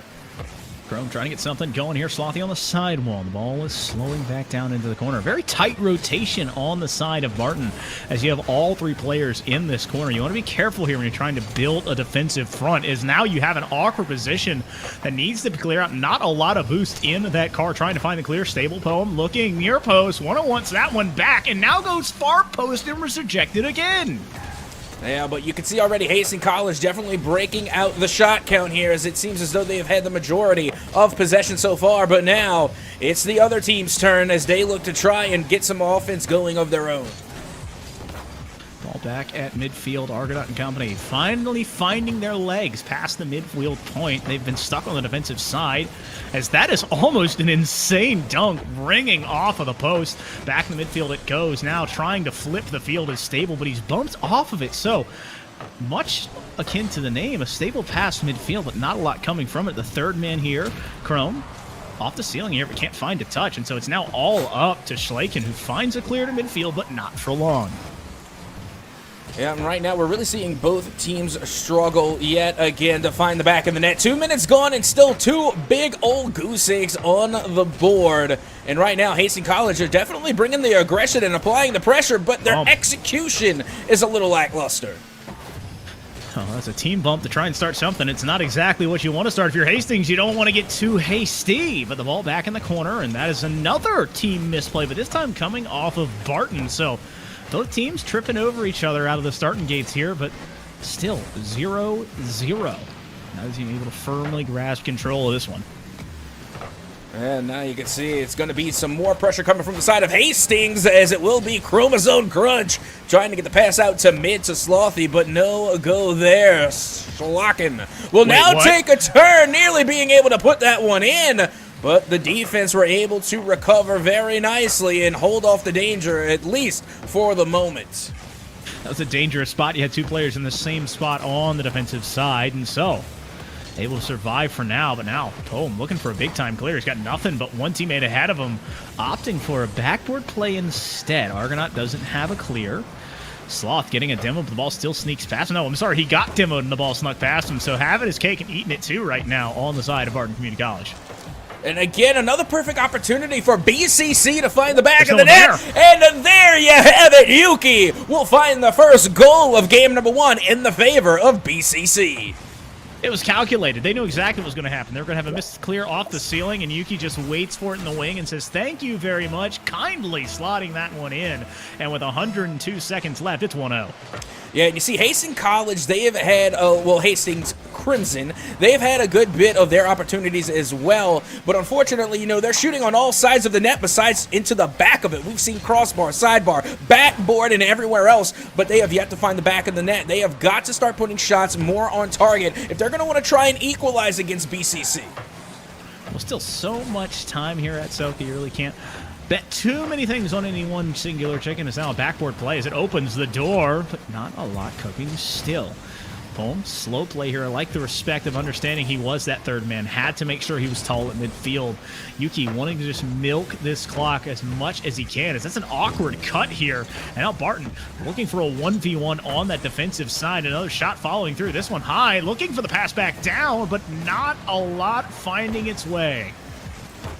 Chrome trying to get something going here. Slothy on the sidewall. The ball is slowing back down into the corner. Very tight rotation on the side of Barton as you have all three players in this corner. You want to be careful here when you're trying to build a defensive front, as now you have an awkward position that needs to be clear out. Not a lot of boost in that car trying to find the clear. Stable Poem looking near post. 101 wants that one back and now goes far post and was rejected again. Yeah, but you can see already Hastings College definitely breaking out the shot count here, as it seems as though they have had the majority of possession so far, but now it's the other team's turn as they look to try and get some offense going of their own. Ball back at midfield. Argonaut and company finally finding their legs past the midfield point. They've been stuck on the defensive side, as that is almost an insane dunk ringing off of the post. Back in the midfield it goes. Now trying to flip the field is Stable, but he's bumped off of it. So much akin to the name, a stable pass midfield, but not a lot coming from it. The third man here, Chrome, off the ceiling here, but can't find a touch. And so it's now all up to Schlaken, who finds a clear to midfield, but not for long. Yeah, and right now we're really seeing both teams struggle yet again to find the back of the net. 2 minutes gone and still two big old goose eggs on the board. And right now Hastings College are definitely bringing the aggression and applying the pressure, but their execution is a little lackluster. Oh, that's a team bump to try and start something. It's not exactly what you want to start. If you're Hastings, you don't want to get too hasty. But the ball back in the corner, and that is another team misplay, but this time coming off of Barton. So both teams tripping over each other out of the starting gates here, but still 0-0. Now the team able to firmly grasp control of this one. And now you can see it's going to be some more pressure coming from the side of Hastings, as it will be Chromosome Crunch trying to get the pass out to mid to Slothy, but no go there. Schlaken will now take a turn, nearly being able to put that one in. But the defense were able to recover very nicely and hold off the danger, at least for the moment. That was a dangerous spot. You had two players in the same spot on the defensive side, and so able to survive for now. But now Poem looking for a big-time clear. He's got nothing but one teammate ahead of him, opting for a backboard play instead. Argonaut doesn't have a clear. Sloth getting a demo, but the ball still sneaks past him. No, I'm sorry, he got demoed and the ball snuck past him, so having his cake and eating it too right now on the side of Barton Community College. And again, another perfect opportunity for BCC to find the back of the net. And there you have it. Yuki will find the first goal of game number one in the favor of BCC. It was calculated. They knew exactly what was going to happen. They were going to have a missed clear off the ceiling, and Yuki just waits for it in the wing and says, thank you very much, kindly slotting that one in. And with 102 seconds left, it's 1-0. Yeah, and you see Hastings College, they have had, Hastings Crimson, they've had a good bit of their opportunities as well, but unfortunately, they're shooting on all sides of the net besides into the back of it. We've seen crossbar, sidebar, backboard, and everywhere else, but they have yet to find the back of the net. They have got to start putting shots more on target if they're going to want to try and equalize against BCC. Well, still so much time here at Soka, you really can't bet too many things on any one singular chicken. It's now a backboard play as it opens the door, but not a lot cooking still. Poem, slow play here. I like the respect of understanding he was that third man. Had to make sure he was tall at midfield. Yuki wanting to just milk this clock as much as he can, as that's an awkward cut here. And now Barton looking for a 1v1 on that defensive side. Another shot following through. This one high, looking for the pass back down, but not a lot finding its way.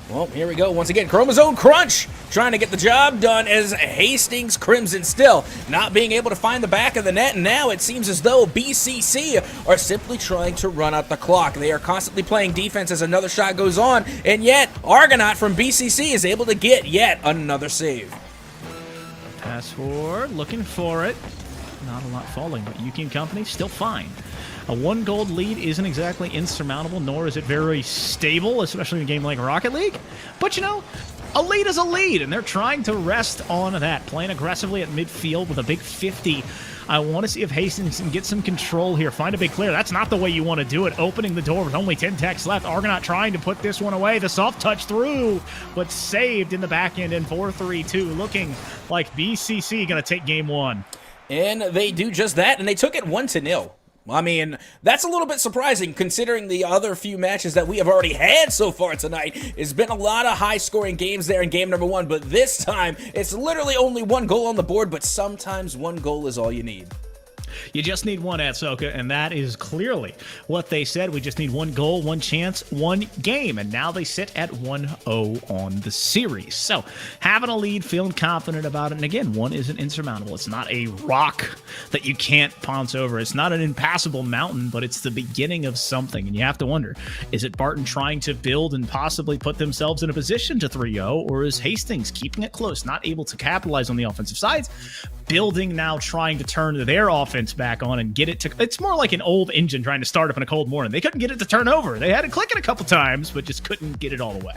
Well, here we go. Once again, Chromosome Crunch trying to get the job done as Hastings Crimson still not being able to find the back of the net. And now it seems as though BCC are simply trying to run out the clock. They are constantly playing defense as another shot goes on. And yet, Argonaut from BCC is able to get yet another save. Pass forward, looking for it. Not a lot falling, but Yuki and company still fine. A 1-goal lead isn't exactly insurmountable, nor is it very stable, especially in a game like Rocket League. But, a lead is a lead, and they're trying to rest on that. Playing aggressively at midfield with a big 50. I want to see if Hastings can get some control here. Find a big clear. That's not the way you want to do it. Opening the door with only 10 techs left. Argonaut trying to put this one away. The soft touch through, but saved in the back end in 4-3-2. Looking like BCC going to take game one. And they do just that, and they took it 1-0. I mean, that's a little bit surprising considering the other few matches that we have already had so far tonight. It's been a lot of high-scoring games there in game number one, but this time, it's literally only one goal on the board, but sometimes one goal is all you need. You just need one at Soka, and that is clearly what they said. We just need one goal, one chance, one game, and now they sit at 1-0 on the series. So having a lead, feeling confident about it, and again, one isn't insurmountable. It's not a rock that you can't pounce over. It's not an impassable mountain, but it's the beginning of something, and you have to wonder, is it Barton trying to build and possibly put themselves in a position to 3-0, or is Hastings keeping it close, not able to capitalize on the offensive sides, building now, trying to turn their offense back on and get it to, it's more like an old engine trying to start up in a cold morning. They couldn't get it to turn over. They had it clicking a couple times, but just couldn't get it all the way.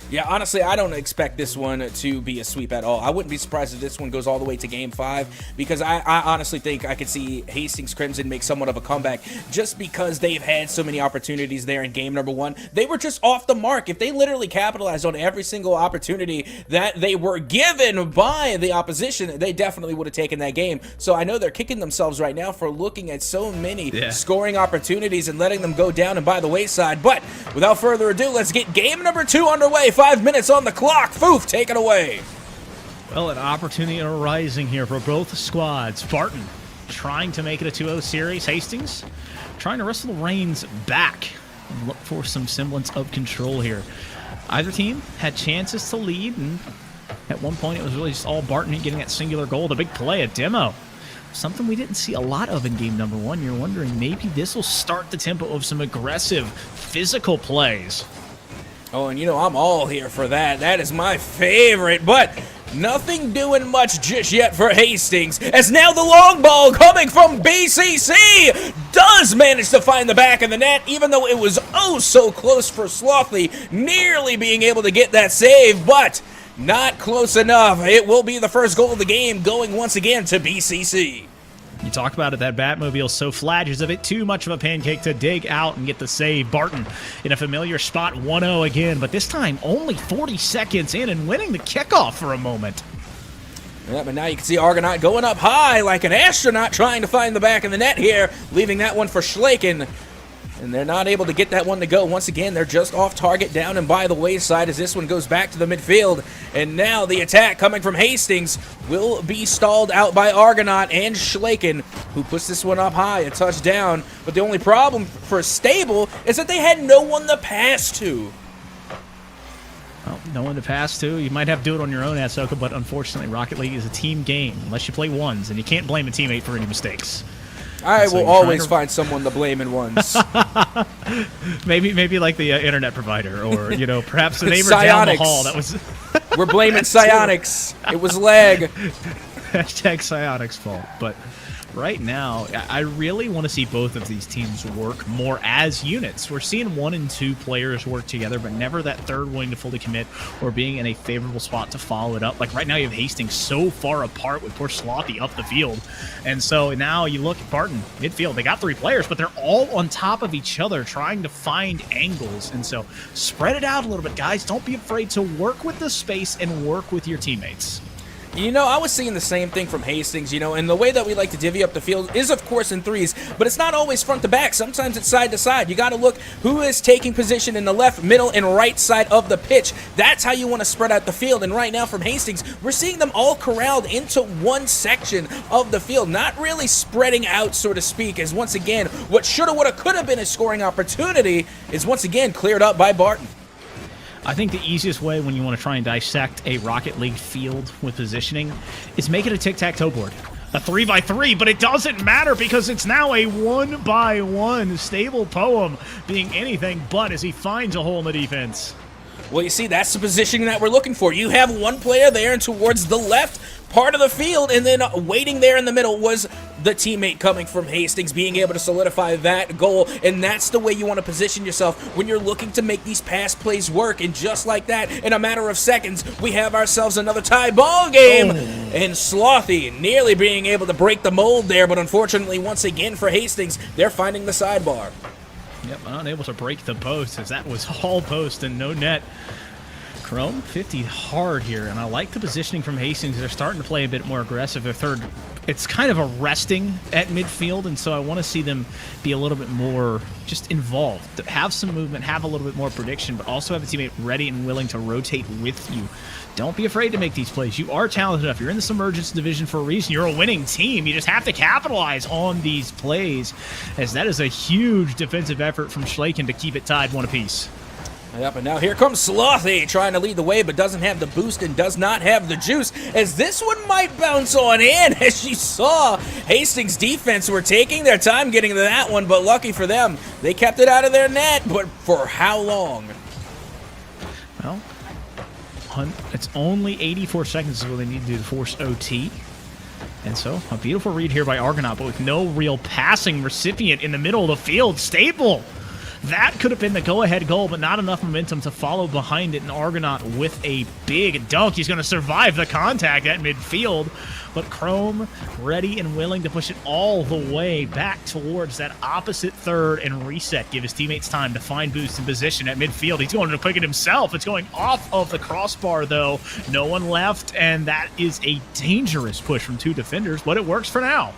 Yeah, honestly, I don't expect this one to be a sweep at all. I wouldn't be surprised if this one goes all the way to Game 5, because I honestly think I could see Hastings Crimson make somewhat of a comeback just because they've had so many opportunities there in game number 1. They were just off the mark. If they literally capitalized on every single opportunity that they were given by the opposition, they definitely would have taken that game. So I know they're kicking themselves right now for looking at so many scoring opportunities and letting them go down and by the wayside. But without further ado, let's get game number 2 underway. 5 minutes on the clock. Foof, take it away. Well, an opportunity arising here for both squads. Barton trying to make it a 2-0 series. Hastings trying to wrestle the reins back and look for some semblance of control here. Either team had chances to lead, and at one point it was really just all Barton getting that singular goal. The big play, a demo. Something we didn't see a lot of in game number 1. You're wondering maybe this will start the tempo of some aggressive physical plays. Oh, and you know, I'm all here for that. That is my favorite, but nothing doing much just yet for Hastings, as now the long ball coming from BCC does manage to find the back of the net, even though it was oh so close for Slothy, nearly being able to get that save, but not close enough. It will be the first goal of the game, going once again to BCC. You talk about it, that Batmobile so flat, just a bit too much of a pancake to dig out and get the save. Barton in a familiar spot, 1-0 again, but this time only 40 seconds in and winning the kickoff for a moment. Yeah, but now you can see Argonaut going up high like an astronaut trying to find the back of the net here, leaving that one for Schlaken. And they're not able to get that one to go. Once again, they're just off target, down and by the wayside as this one goes back to the midfield. And now the attack coming from Hastings will be stalled out by Argonaut and Schlaken, who puts this one up high, a touchdown. But the only problem for Stable is that they had no one to pass to. Well, no one to pass to. You might have to do it on your own, Ahsoka, but unfortunately, Rocket League is a team game, unless you play ones, and you can't blame a teammate for any mistakes. I will always find someone to blame in ones. maybe like the internet provider, or perhaps the neighbor down the hall. That was. We're blaming Psionics. It was lag. Hashtag Psionics' fault, but. Right now, I really want to see both of these teams work more as units. We're seeing 1 and 2 players work together, but never that third willing to fully commit or being in a favorable spot to follow it up. Like right now, you have Hastings so far apart with poor Slothy up the field. And so now you look at Barton, midfield. They got 3 players, but they're all on top of each other trying to find angles. And so spread it out a little bit, guys. Don't be afraid to work with the space and work with your teammates. I was seeing the same thing from Hastings, and the way that we like to divvy up the field is, of course, in threes, but it's not always front to back. Sometimes it's side to side. You got to look who is taking position in the left, middle, and right side of the pitch. That's how you want to spread out the field, and right now from Hastings, we're seeing them all corralled into one section of the field, not really spreading out, so to speak, as once again, what shoulda, woulda, coulda been a scoring opportunity is once again cleared up by Barton. I think the easiest way when you want to try and dissect a Rocket League field with positioning is make it a tic-tac-toe board. A 3x3, but it doesn't matter because it's now a 1x1. Stable Poem being anything but as he finds a hole in the defense. Well, you see, that's the positioning that we're looking for. You have one player there and towards the left part of the field, and then waiting there in the middle was the teammate coming from Hastings, being able to solidify that goal, and that's the way you want to position yourself when you're looking to make these pass plays work. And just like that, in a matter of seconds, we have ourselves another tie ball game, and Slothy nearly being able to break the mold there, but unfortunately, once again for Hastings, they're finding the sidebar. Yep, unable to break the post as that was all post and no net. Chrome 50 hard here, and I like the positioning from Hastings. They're starting to play a bit more aggressive. Their third it's kind of a resting at midfield, and so I want to see them be a little bit more just involved. Have some movement, have a little bit more prediction, but also have a teammate ready and willing to rotate with you. Don't be afraid to make these plays. You are talented enough. You're in the Submergence division for a reason. You're a winning team. You just have to capitalize on these plays, as that is a huge defensive effort from Schlaken to keep it tied 1 apiece. Yep, and now here comes Slothy trying to lead the way, but doesn't have the boost and does not have the juice, as this one might bounce on in, as she saw Hastings' defense were taking their time getting to that one, but lucky for them, they kept it out of their net, but for how long? Well, it's only 84 seconds is what they need to do to force OT. And so, a beautiful read here by Argonaut, but with no real passing recipient in the middle of the field. Stable! That could have been the go-ahead goal, but not enough momentum to follow behind it. And Argonaut with a big dunk. He's going to survive the contact at midfield. But Chrome ready and willing to push it all the way back towards that opposite third and reset. Give his teammates time to find boost in position at midfield. He's going to pick it himself. It's going off of the crossbar, though. No one left, and that is a dangerous push from 2 defenders, but it works for now.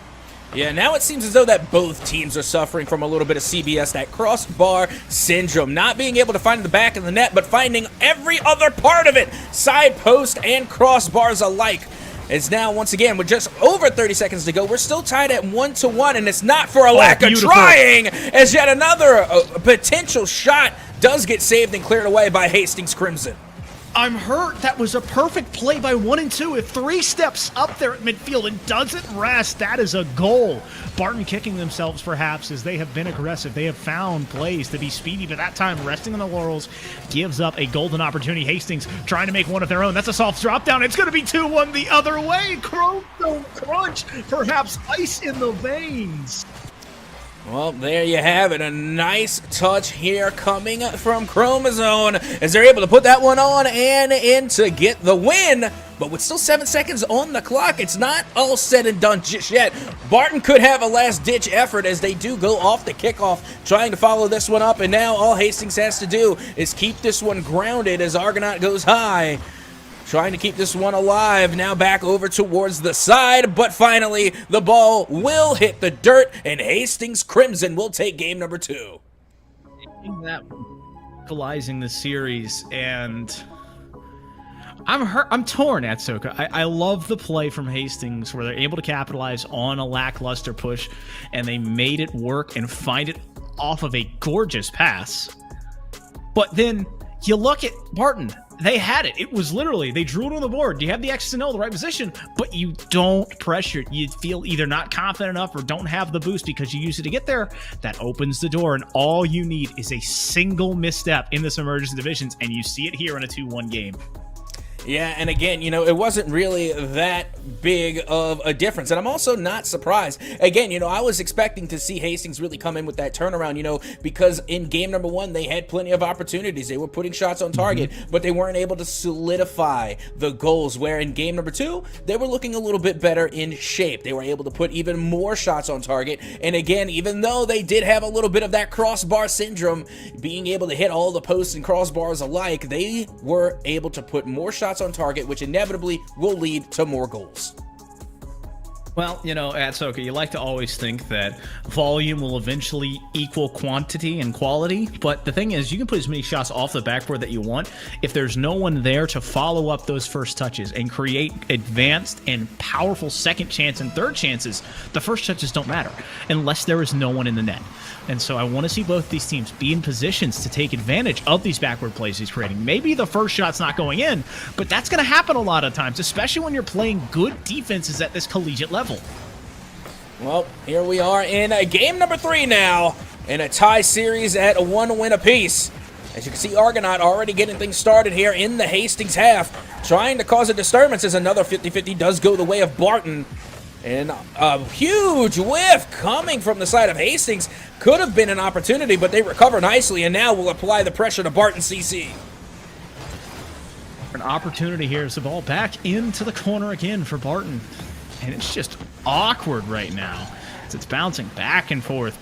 Yeah, now it seems as though that both teams are suffering from a little bit of CBS, that crossbar syndrome. Not being able to find the back of the net, but finding every other part of it. Side post and crossbars alike. It's now, once again, with just over 30 seconds to go, we're still tied at 1-1, and it's not for a lack of trying, as yet another potential shot does get saved and cleared away by Hastings Crimson. I'm hurt. That was a perfect play by 1 and 2 with 3 steps up there at midfield and doesn't rest. That is a goal. Barton kicking themselves perhaps as they have been aggressive. They have found plays to be speedy, but that time resting on the laurels gives up a golden opportunity. Hastings trying to make one of their own. That's a soft drop down. It's going to be 2-1 the other way. Chrome don't crunch. Perhaps ice in the veins. Well, there you have it. A nice touch here coming from Chromazone as they're able to put that one on and in to get the win. But with still 7 seconds on the clock, it's not all said and done just yet. Barton could have a last-ditch effort as they do go off the kickoff, trying to follow this one up. And now all Hastings has to do is keep this one grounded as Argonaut goes high. Trying to keep this one alive, now back over towards the side, but finally the ball will hit the dirt, and Hastings Crimson will take game number 2. That equalizing the series, and I'm torn, Atsuka. I love the play from Hastings where they're able to capitalize on a lackluster push, and they made it work and find it off of a gorgeous pass. But then you look at Barton. They had it. It was literally, they drew it on the board. You have the X to know the right position, but you don't pressure it. You feel either not confident enough or don't have the boost because you use it to get there. That opens the door, and all you need is a single misstep in this Submergence divisions, and you see it here in a 2-1 game. Yeah, and again, you know, it wasn't really that big of a difference. And I'm also not surprised. Again, you know, I was expecting to see Hastings really come in with that turnaround, you know, because in game number 1, they had plenty of opportunities. They were putting shots on target, but they weren't able to solidify the goals, where in game number 2, they were looking a little bit better in shape. They were able to put even more shots on target. And again, even though they did have a little bit of that crossbar syndrome, being able to hit all the posts and crossbars alike, they were able to put more shots on target, which inevitably will lead to more goals. Well, you know, Atsuka, you like to always think that volume will eventually equal quantity and quality, but the thing is, you can put as many shots off the backboard that you want. If there's no one there to follow up those first touches and create advanced and powerful second chance and third chances, the first touches don't matter unless there is no one in the net. And so I want to see both these teams be in positions to take advantage of these backward plays he's creating. Maybe the first shot's not going in, but that's going to happen a lot of times, especially when you're playing good defenses at this collegiate level. Well, here we are in game number 3 now, in a tie series at 1 win apiece. As you can see, Argonaut already getting things started here in the Hastings half, trying to cause a disturbance as another 50-50 does go the way of Barton. And a huge whiff coming from the side of Hastings. Could have been an opportunity, but they recover nicely, and now will apply the pressure to Barton CC. An opportunity here is the ball back into the corner again for Barton. And it's just awkward right now, as it's bouncing back and forth,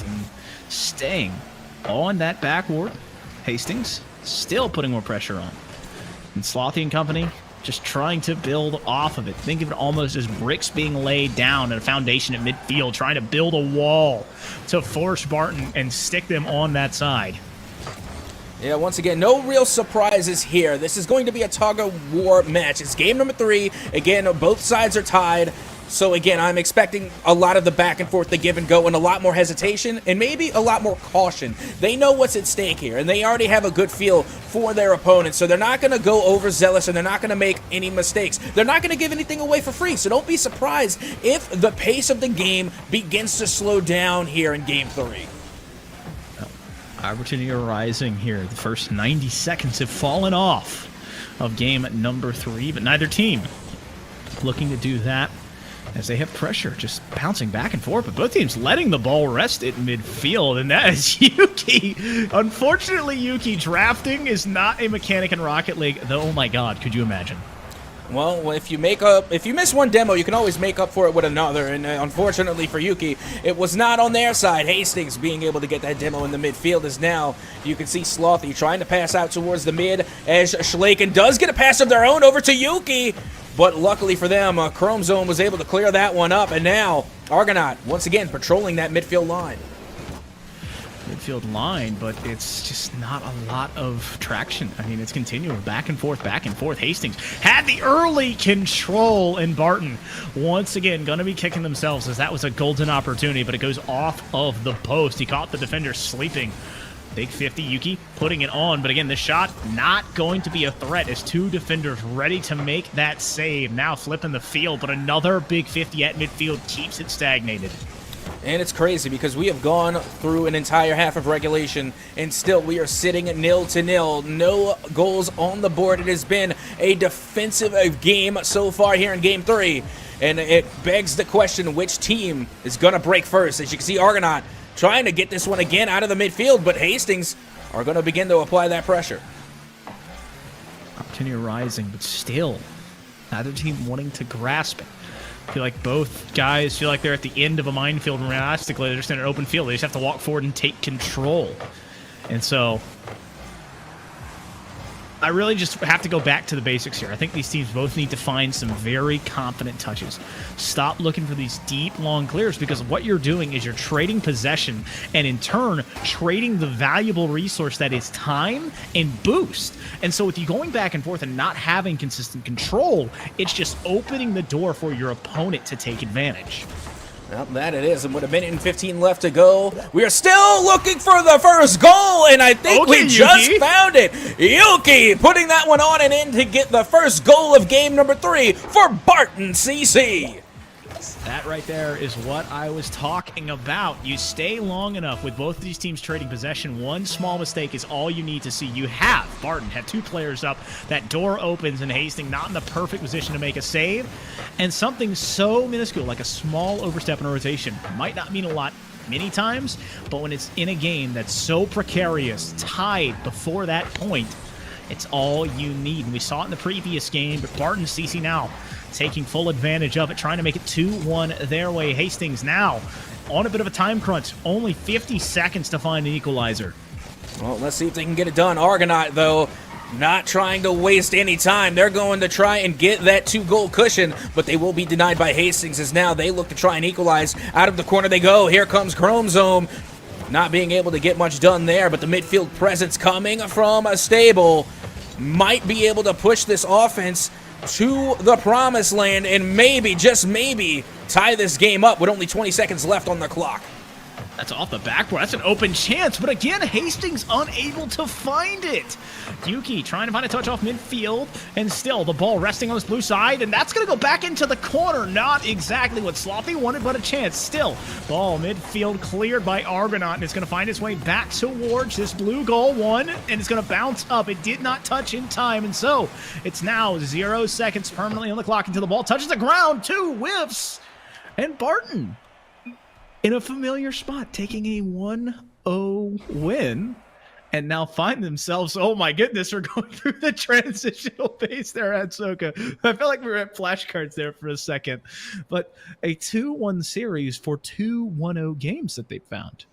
and staying on that backboard. Hastings still putting more pressure on. And Slothy and company just trying to build off of it. Think of it almost as bricks being laid down and a foundation at midfield, trying to build a wall to force Barton and stick them on that side. Yeah, once again, no real surprises here. This is going to be a tug-of-war match. It's game number 3. Again, both sides are tied. So again, I'm expecting a lot of the back and forth, the give and go, and a lot more hesitation, and maybe a lot more caution. They know what's at stake here, and they already have a good feel for their opponent, so they're not going to go overzealous, and they're not going to make any mistakes. They're not going to give anything away for free, so don't be surprised if the pace of the game begins to slow down here in Game 3. Opportunity arising here. The first 90 seconds have fallen off of game number 3, but neither team looking to do that as they have pressure just bouncing back and forth, but both teams letting the ball rest at midfield, and that is Yuki. Unfortunately, Yuki drafting is not a mechanic in Rocket League, though. Oh my god, could you imagine? Well, if you miss one demo, you can always make up for it with another, and unfortunately for Yuki, it was not on their side. Hastings being able to get that demo in the midfield is now, you can see Slothy trying to pass out towards the mid, as Schlaken does get a pass of their own over to Yuki, but luckily for them, Chrome Zone was able to clear that one up, and now Argonaut once again patrolling that midfield line. Midfield line, but it's just not a lot of traction. I mean, it's continuing back and forth, back and forth. Hastings had the early control, and Barton once again going to be kicking themselves as that was a golden opportunity, but it goes off of the post. He caught the defender sleeping. Big 50, Yuki putting it on, but again, this shot not going to be a threat as 2 defenders ready to make that save. Now flipping the field, but another big 50 at midfield keeps it stagnated. And it's crazy because we have gone through an entire half of regulation and still we are sitting at 0-0. No goals on the board. It has been a defensive game so far here in Game 3. And it begs the question, which team is going to break first? As you can see, Argonaut trying to get this one again out of the midfield, but Hastings are going to begin to apply that pressure. Opportunity rising, but still, neither team wanting to grasp it. I feel like both guys feel like they're at the end of a minefield realistically. They're just in an open field. They just have to walk forward and take control. And so I really just have to go back to the basics here. I think these teams both need to find some very confident touches. Stop looking for these deep, long clears, because what you're doing is you're trading possession and in turn trading the valuable resource that is time and boost. And so with you going back and forth and not having consistent control, it's just opening the door for your opponent to take advantage. Well, that it is, and with 1:15 left to go, we are still looking for the first goal, and I think we just found it. Yuki putting that one on and in to get the first goal of game number 3 for Barton CC. That right there is what I was talking about. You stay long enough with both of these teams trading possession. One small mistake is all you need to see. You have Barton have 2 players up. That door opens and Hastings not in the perfect position to make a save. And something so minuscule like a small overstep in a rotation might not mean a lot many times, but when it's in a game that's so precarious, tied before that point, it's all you need. And we saw it in the previous game, but Barton CC now taking full advantage of it, trying to make it 2-1 their way. Hastings now on a bit of a time crunch. Only 50 seconds to find an equalizer. Well, let's see if they can get it done. Argonaut, though, not trying to waste any time. They're going to try and get that 2-goal cushion, but they will be denied by Hastings as now they look to try and equalize. Out of the corner they go. Here comes Chrome Zone. Not being able to get much done there, but the midfield presence coming from a stable might be able to push this offense to the promised land and maybe, just maybe, tie this game up with only 20 seconds left on the clock. That's off the backboard. That's an open chance, but again, Hastings unable to find it. Yuki trying to find a touch off midfield, and still the ball resting on his blue side, and that's going to go back into the corner. Not exactly what Sloppy wanted, but a chance. Still, ball midfield cleared by Argonaut, and it's going to find its way back towards this blue goal one, and it's going to bounce up. It did not touch in time, and so it's now 0 seconds permanently on the clock until the ball touches the ground. 2 whiffs, and Barton in a familiar spot, taking a 1-0 win, and now find themselves, oh my goodness, we're going through the transitional phase there at Soka. I feel like we were at flashcards there for a second. But a 2-1 series for 2 1-0 games that they found.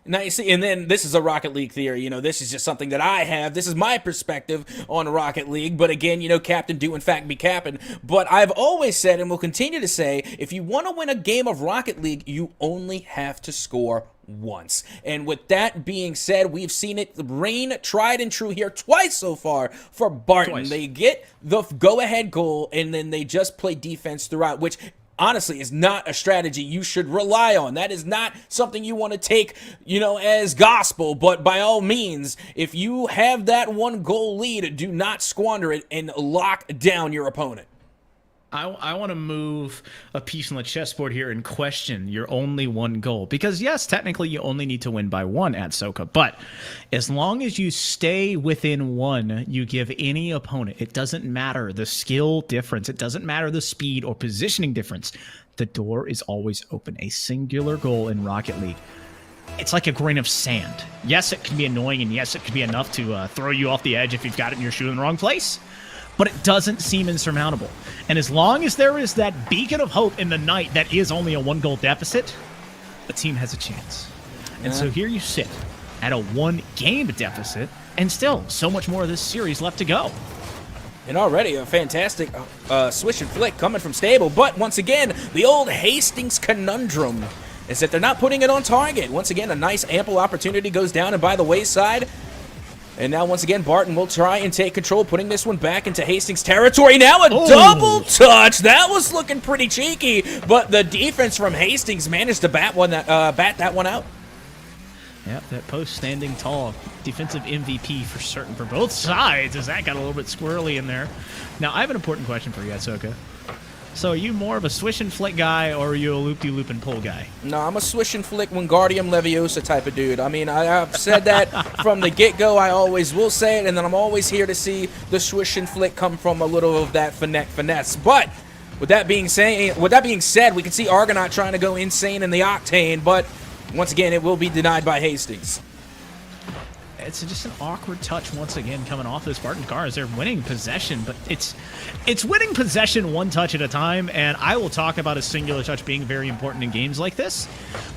Now you see, and then this is a Rocket League theory. This is just something that I have. This is my perspective on Rocket League. But again, Captain do in fact be capping. But I've always said, and will continue to say, if you want to win a game of Rocket League, you only have to score once. And with that being said, we've seen it rain tried and true here twice so far for Barton. Twice. They get the go-ahead goal, and then they just play defense throughout, which honestly is not a strategy you should rely on. That is not something you want to take, as gospel. But by all means, if you have that one goal lead, do not squander it and lock down your opponent. I want to move a piece on the chessboard here and question your only one goal. Because, yes, technically you only need to win by one at Soka. But as long as you stay within one, you give any opponent, it doesn't matter the skill difference. It doesn't matter the speed or positioning difference. The door is always open. A singular goal in Rocket League. It's like a grain of sand. Yes, it can be annoying, and yes, it can be enough to throw you off the edge if you've got it in your shoe in the wrong place. But it doesn't seem insurmountable. And as long as there is that beacon of hope in the night that is only a one-goal deficit, the team has a chance. And so here you sit at a one-game deficit, and still so much more of this series left to go. And already a fantastic swish and flick coming from Stable. But once again, the old Hastings conundrum is that they're not putting it on target. Once again, a nice ample opportunity goes down and by the wayside. And now, once again, Barton will try and take control, putting this one back into Hastings' territory. Now a double touch. That was looking pretty cheeky, but the defense from Hastings managed to bat that one out. Yep, that post standing tall. Defensive MVP for certain for both sides, as that got a little bit squirrely in there. Now, I have an important question for you, Atsoka. So are you more of a swish and flick guy, or are you a loop-de-loop and pull guy? No, I'm a swish and flick Wingardium Leviosa type of dude. I mean, I've said that from the get-go. I always will say it, and then I'm always here to see the swish and flick come from a little of that finesse. But with that being said, we can see Argonaut trying to go insane in the Octane, but once again, it will be denied by Hastings. It's just an awkward touch once again coming off this Spartan car as they're winning possession, but it's winning possession one touch at a time, and I will talk about a singular touch being very important in games like this.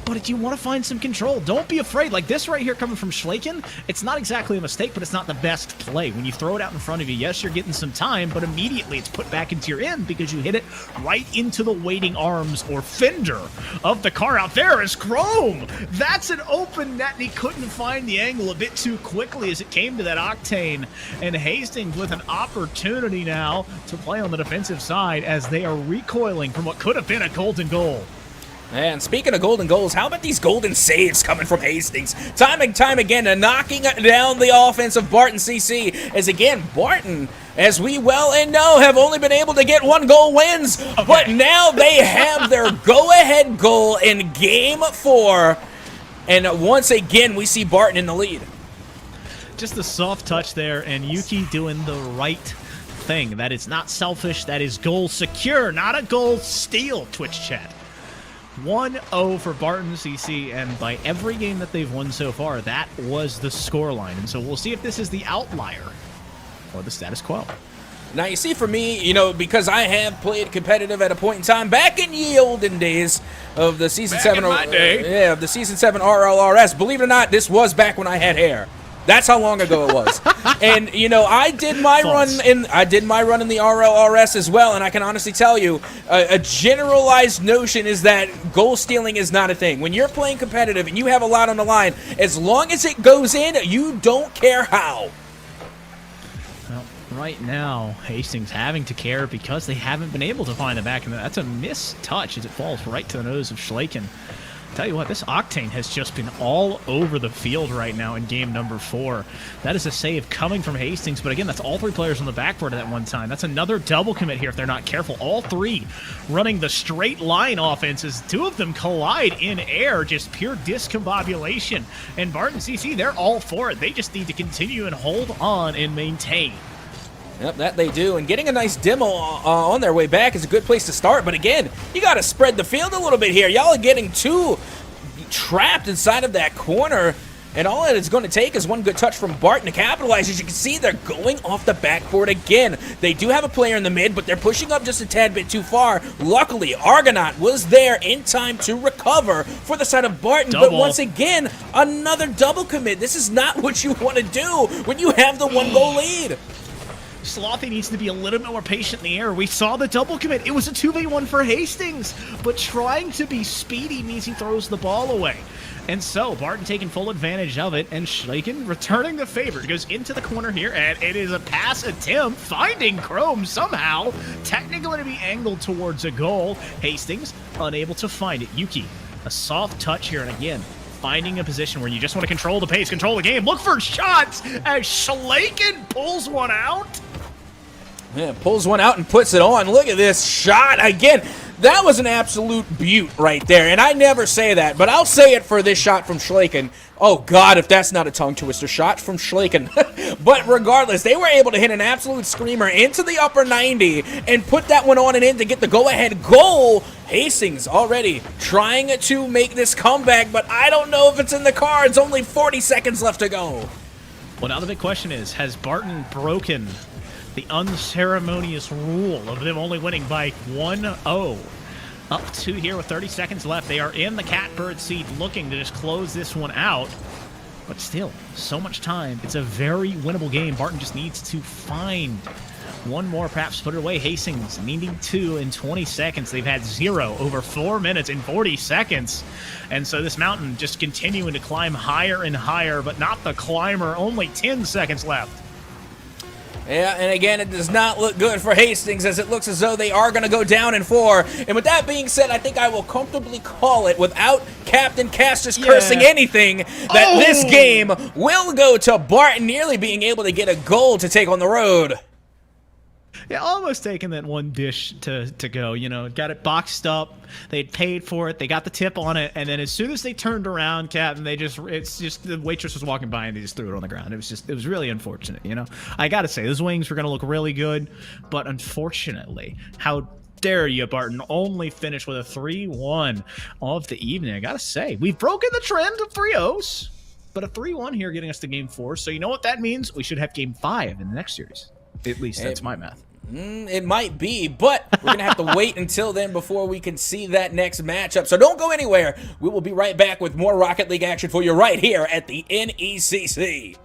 But if you want to find some control, don't be afraid. Like this right here coming from Schlaken, it's not exactly a mistake, but it's not the best play. When you throw it out in front of you, yes, you're getting some time, but immediately it's put back into your end because you hit it right into the waiting arms or fender of the car out there is Chrome. That's an open net, and he couldn't find the angle a bit too quickly as it came to that Octane. And Hastings with an opportunity now to play on the defensive side as they are recoiling from what could have been a golden goal. And speaking of golden goals, how about these golden saves coming from Hastings? Time and time again, knocking down the offense of Barton CC. As again, Barton, as we well and know, have only been able to get one goal wins. Okay. But now they have their go-ahead goal in Game 4. And once again, we see Barton in the lead. Just a soft touch there, and Yuki doing the right thing. That is not selfish. That is goal secure, not a goal steal, Twitch chat. 1-0 for Barton CC, and by every game that they've won so far, that was the scoreline. And so we'll see if this is the outlier or the status quo. Now, you see, for me, because I have played competitive at a point in time back in ye olden days of the Season 7... of the Season 7 RLRS. Believe it or not, this was back when I had hair. That's how long ago it was. And I did my run in the RLRS as well, and I can honestly tell you a generalized notion is that goal stealing is not a thing. When you're playing competitive and you have a lot on the line, as long as it goes in, you don't care how. Well, right now, Hastings having to care because they haven't been able to find the back, and that's a missed touch as it falls right to the nose of Schlaken. Tell you what, this Octane has just been all over the field right now in game number 4. That is a save coming from Hastings, but again, that's all 3 players on the backboard at that one time. That's another double commit here if they're not careful. All 3 running the straight line offense as 2 of them collide in air, just pure discombobulation. And Barton CC, they're all for it. They just need to continue and hold on and maintain. Yep, that they do. And getting a nice demo on their way back is a good place to start. But again, you got to spread the field a little bit here. Y'all are getting too trapped inside of that corner. And all it's going to take is one good touch from Barton to capitalize. As you can see, they're going off the backboard again. They do have a player in the mid, but they're pushing up just a tad bit too far. Luckily, Argonaut was there in time to recover for the side of Barton. But once again, another double commit. This is not what you want to do when you have the 1-goal lead. Slothy needs to be a little bit more patient in the air. We saw the double commit. It was a 2v1 for Hastings, but trying to be speedy means he throws the ball away. And so, Barton taking full advantage of it, and Schleichen returning the favor. Goes into the corner here, and it is a pass attempt, finding Chrome somehow. Technically going to be angled towards a goal. Hastings unable to find it. Yuki, a soft touch here, and again, finding a position where you just want to control the pace, control the game, look for shots, as Schleichen pulls one out. Yeah, pulls one out and puts it on. Look at this shot again. That was an absolute beaut right there, and I never say that, but I'll say it for this shot from Schleichen. Oh, God, if that's not a tongue twister shot from Schleichen. But regardless, they were able to hit an absolute screamer into the upper 90 and put that one on and in to get the go-ahead goal. Hastings already trying to make this comeback, but I don't know if it's in the cards. Only 40 seconds left to go. Well, now the big question is, has Barton broken the unceremonious rule of them only winning by 1-0? Up 2 here with 30 seconds left. They are in the catbird seat looking to just close this one out. But still, so much time. It's a very winnable game. Barton just needs to find one more, perhaps put it away. Hastings needing 2 in 20 seconds. They've had 0 over 4 minutes and 40 seconds. And so this mountain just continuing to climb higher and higher, but not the climber. Only 10 seconds left. Yeah, and again, it does not look good for Hastings, as it looks as though they are going to go down in 4. And with that being said, I think I will comfortably call it, without Captain Castus cursing anything, that this game will go to Barton, nearly being able to get a goal to take on the road. Yeah, almost taking that one dish to go, you know, got it boxed up, they'd paid for it, they got the tip on it, and then as soon as they turned around, Captain, it's just, the waitress was walking by and they just threw it on the ground. It was really unfortunate, you know. I gotta say, those wings were gonna look really good, but unfortunately, how dare you, Barton, only finish with a 3-1 of the evening. I gotta say, we've broken the trend of 3-0s, but a 3-1 here getting us to game 4, so you know what that means? We should have game 5 in the next series. At least that's my math. It might be, but we're going to have to wait until then before we can see that next matchup. So don't go anywhere. We will be right back with more Rocket League action for you right here at the NECC.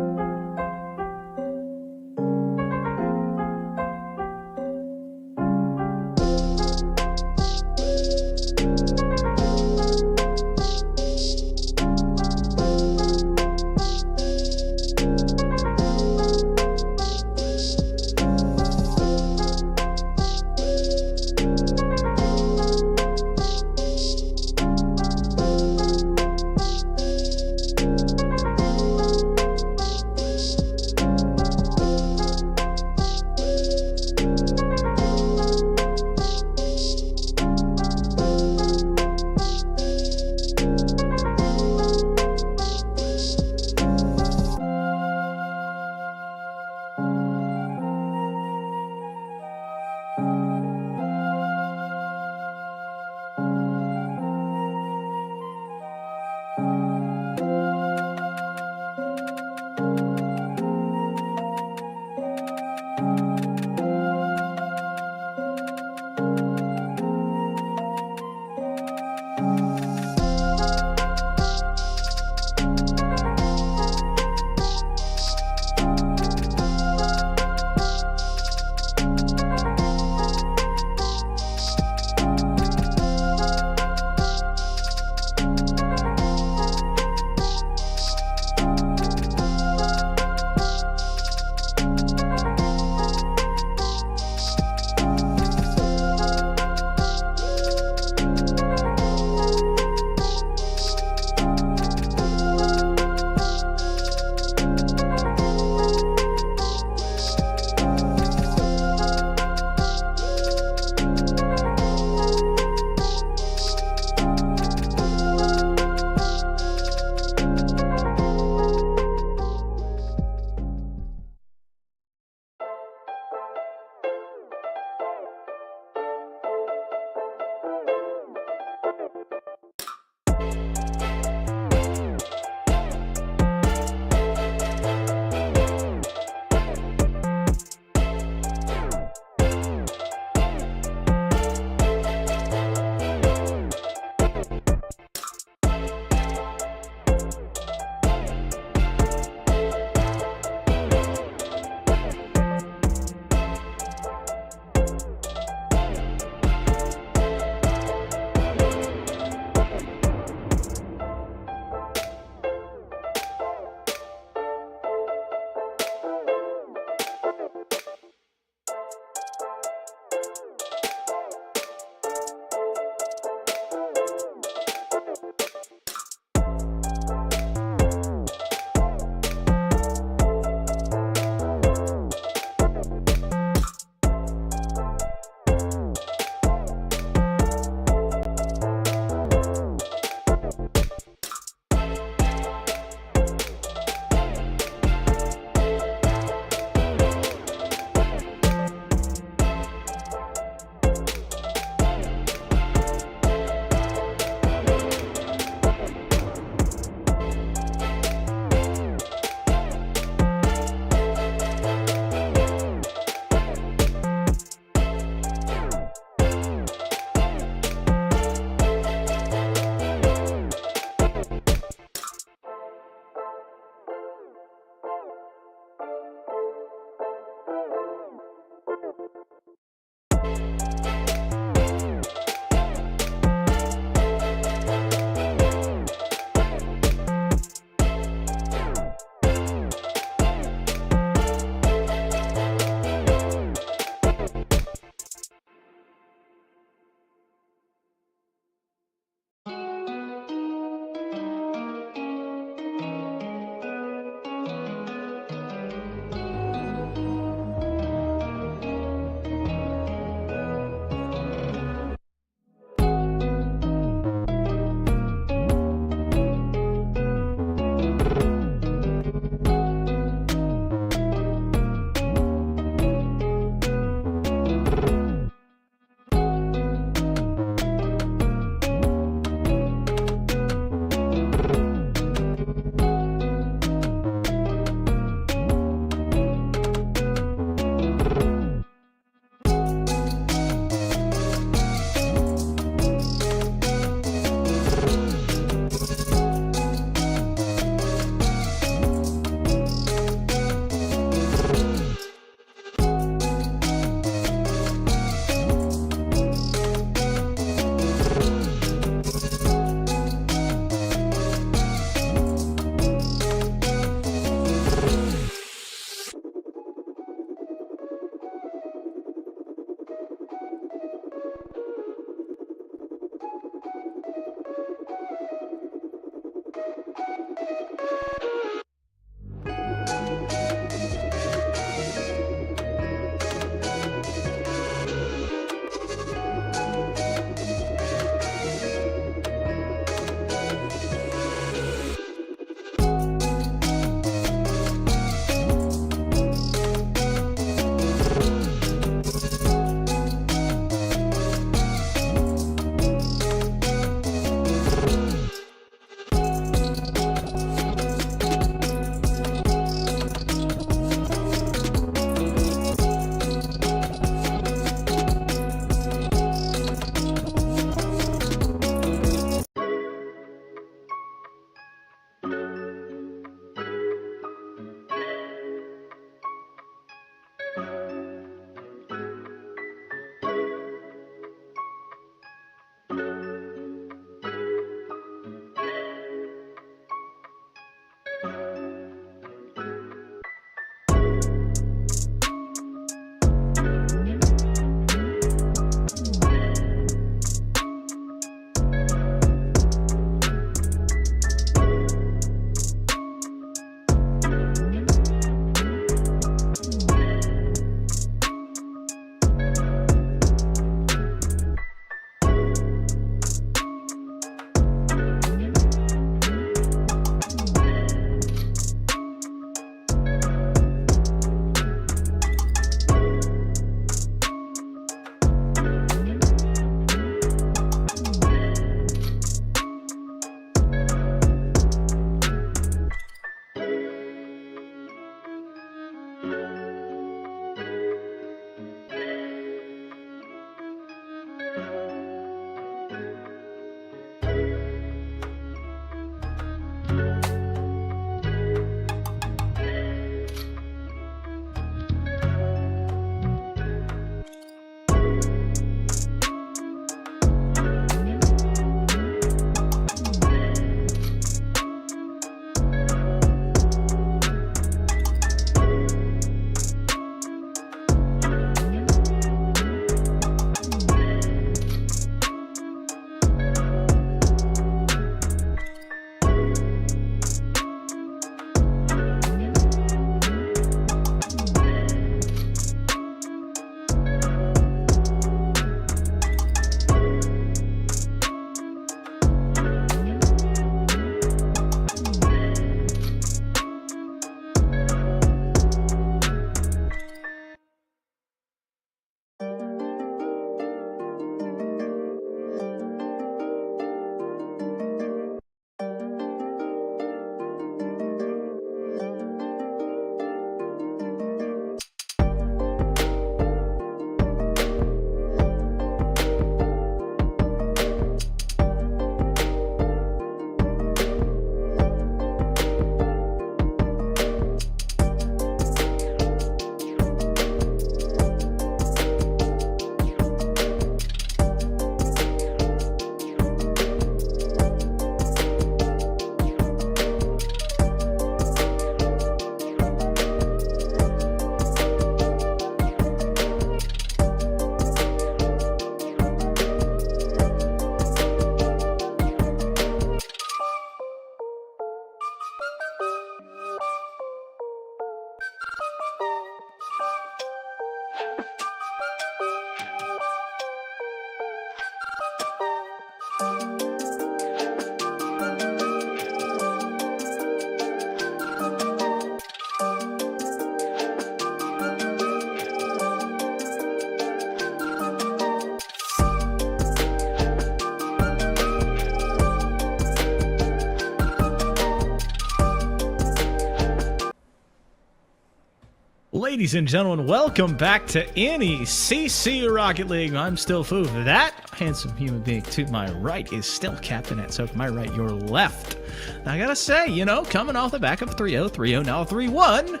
Ladies and gentlemen, welcome back to NECC Rocket League. I'm still Foo. That handsome human being to my right is still Captain at so to my right, your left. I gotta say, coming off the back of 3-0, 3-0, now 3-1.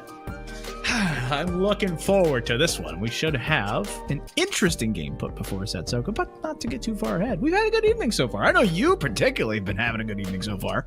I'm looking forward to this one. We should have an interesting game put before us at Soka, but not to get too far ahead. We've had a good evening so far. I know you particularly have been having a good evening so far.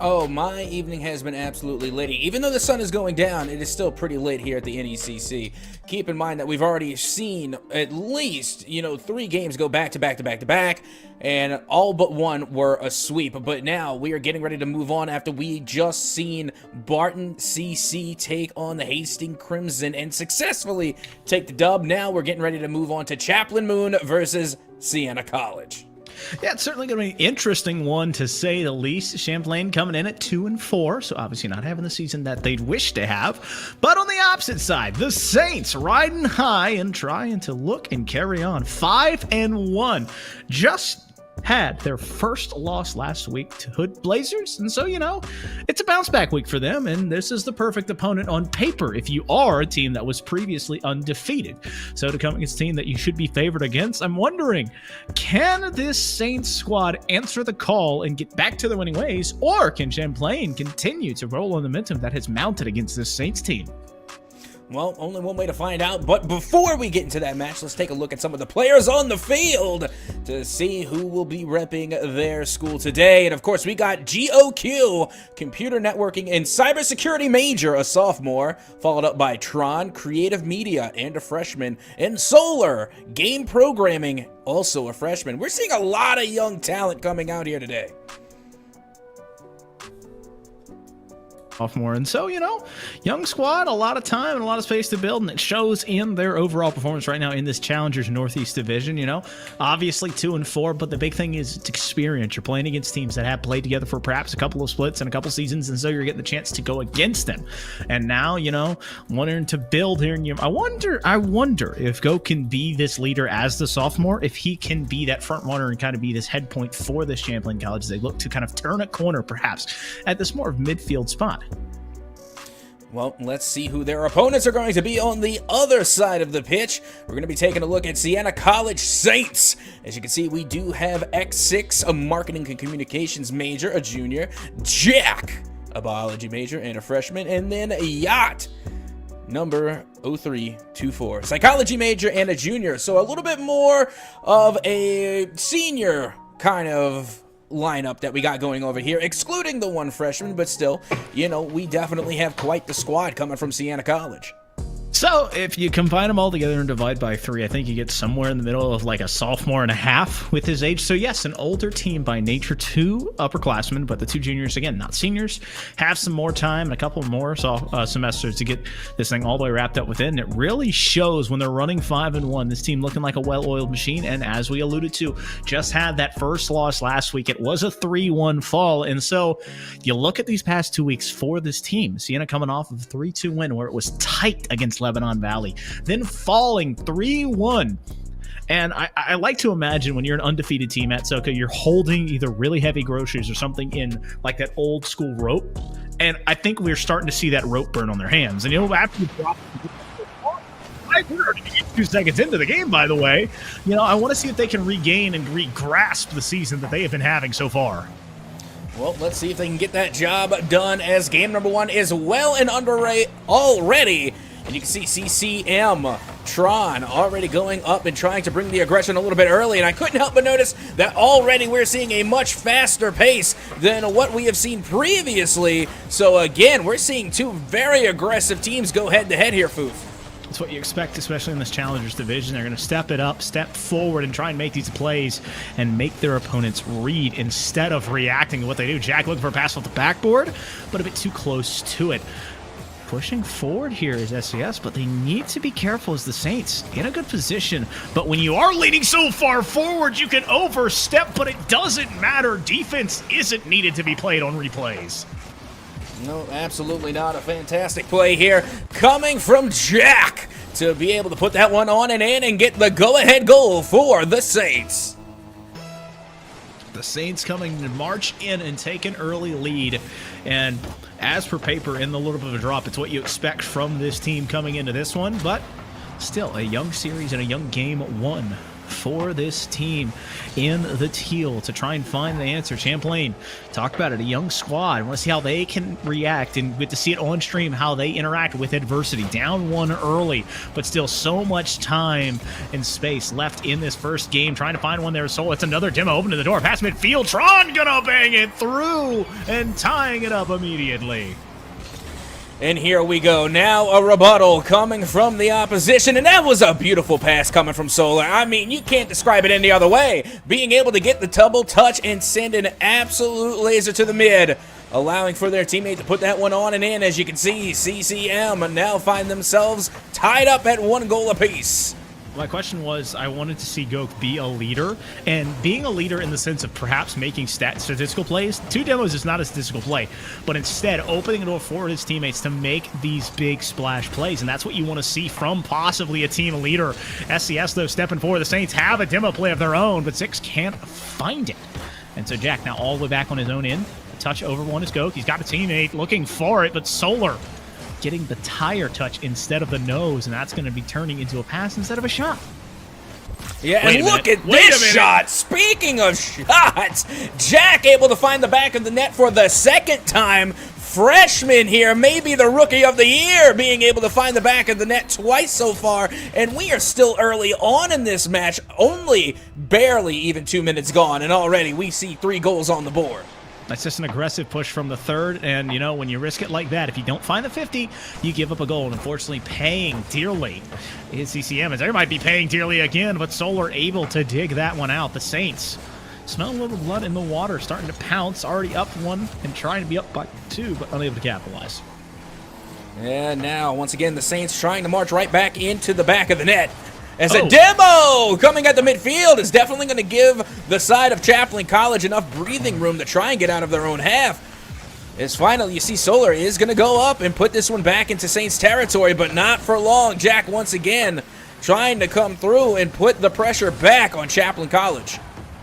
Oh, my evening has been absolutely litty. Even though the sun is going down, it is still pretty late here at the NECC. Keep in mind that we've already seen at least, 3 games go back to back to back to back, and all but one were a sweep. But now we are getting ready to move on after we just seen Barton CC take on the Hastings Crimson and successfully take the dub. Now we're getting ready to move on to Chaplain Moon versus Siena College. Yeah, it's certainly going to be an interesting one, to say the least. Champlain coming in at 2-4, so obviously not having the season that they'd wish to have. But on the opposite side, the Saints riding high and trying to look and carry on. 5-1. Just had their first loss last week to Hood Blazers, and so it's a bounce back week for them, and this is the perfect opponent on paper if you are a team that was previously undefeated. So to come against a team that you should be favored against, I'm wondering, can this Saints squad answer the call and get back to their winning ways, or can Champlain continue to roll on the momentum that has mounted against this Saints team? Well, only one way to find out, but before we get into that match, let's take a look at some of the players on the field to see who will be repping their school today. And of course, we got GOQ, Computer Networking and Cybersecurity Major, a sophomore, followed up by Tron, Creative Media, and a freshman, and Solar, Game Programming, also a freshman. We're seeing a lot of young talent coming out here today. Sophomore. And so, young squad, a lot of time and a lot of space to build, and it shows in their overall performance right now in this Challengers Northeast Division. Obviously 2-4, but the big thing is it's experience. You're playing against teams that have played together for perhaps a couple of splits and a couple seasons, and so you're getting the chance to go against them. And now, wanting to build here. And I wonder if Go can be this leader as the sophomore, if he can be that front runner and kind of be this head point for this Champlain College as they look to kind of turn a corner perhaps at this more of midfield spot. Well, let's see who their opponents are going to be on the other side of the pitch. We're going to be taking a look at Siena College Saints. As you can see, we do have X6, a marketing and communications major, a junior, Jack, a biology major and a freshman, and then Yacht, number 0324, psychology major and a junior. So a little bit more of a senior kind of lineup that we got going over here, excluding the one freshman, but still, we definitely have quite the squad coming from Siena College. So if you combine them all together and divide by 3, I think you get somewhere in the middle of like a sophomore and a half with his age. So yes, an older team by nature, 2 upperclassmen, but the 2 juniors, again, not seniors, have some more time and a couple more semesters to get this thing all the way wrapped up within. It really shows when they're running 5-1, this team looking like a well-oiled machine. And as we alluded to, just had that first loss last week. It was a 3-1 fall. And so you look at these past 2 weeks for this team, Siena coming off of a 3-2 win where it was tight against Lebanon Valley, then falling 3-1. And I like to imagine when you're an undefeated team at Soka, you're holding either really heavy groceries or something in like that old school rope. And I think we're starting to see that rope burn on their hands. And after you drop 2 seconds into the game, by the way, I want to see if they can regain and grasp the season that they have been having so far. Well, let's see if they can get that job done, as game number 1 is well and underway already. And you can see CCM, Tron, already going up and trying to bring the aggression a little bit early. And I couldn't help but notice that already we're seeing a much faster pace than what we have seen previously. So again, we're seeing 2 very aggressive teams go head-to-head here, Foof. That's what you expect, especially in this Challengers division. They're going to step it up, step forward, and try and make these plays and make their opponents read instead of reacting to what they do. Jack looking for a pass off the backboard, but a bit too close to it. Pushing forward here is SES, but they need to be careful as the Saints in a good position. But when you are leaning so far forward, you can overstep, but it doesn't matter. Defense isn't needed to be played on replays. No, absolutely not. A fantastic play here coming from Jack to be able to put that one on and in and get the go-ahead goal for the Saints. The Saints coming to march in and take an early lead. And as per paper, in the little bit of a drop, it's what you expect from this team coming into this one. But still, a young series and a young game won for this team in the teal to try and find the answer. Champlain talked about it, a young squad. I want to see how they can react, and get to see it on stream, how they interact with adversity. Down one early, but still so much time and space left in this first game, trying to find one there. So it's another demo opening the door past midfield. Tron gonna bang it through and tying it up immediately. And here we go. Now a rebuttal coming from the opposition. And that was a beautiful pass coming from Solar. I mean, you can't describe it any other way. Being able to get the double touch and send an absolute laser to the mid, allowing for their teammate to put that one on and in. As you can see, CCM now find themselves tied up at 1 goal apiece. My question was, I wanted to see Goku be a leader, and being a leader in the sense of perhaps making statistical plays. 2 demos is not a statistical play, but instead opening the door for his teammates to make these big splash plays, and that's what you want to see from possibly a team leader. SCS, though, stepping forward. The Saints have a demo play of their own, but Zix can't find it. And so Jack now all the way back on his own end. A touch over one is Goku. He's got a teammate looking for it, but Solar getting the tire touch instead of the nose, and that's going to be turning into a pass instead of a shot. Yeah, and look at this shot. Speaking of shots, Jack able to find the back of the net for the second time. Freshman here, maybe the rookie of the year, being able to find the back of the net twice so far, and we are still early on in this match, only barely even 2 minutes gone, and already we see 3 goals on the board. That's just an aggressive push from the third, and, you know, when you risk it like that, if you don't find the 50, you give up a goal, and unfortunately paying dearly is CCM, as they might be paying dearly again, but Solar able to dig that one out. The Saints smell a little blood in the water, starting to pounce, already up 1 and trying to be up by 2, but unable to capitalize. And now, once again, the Saints trying to march right back into the back of the net. As a demo coming at the midfield is definitely going to give the side of Chaplain College enough breathing room to try and get out of their own half. As finally, you see Solar is going to go up and put this one back into Saints territory, but not for long. Jack once again trying to come through and put the pressure back on Chaplain College.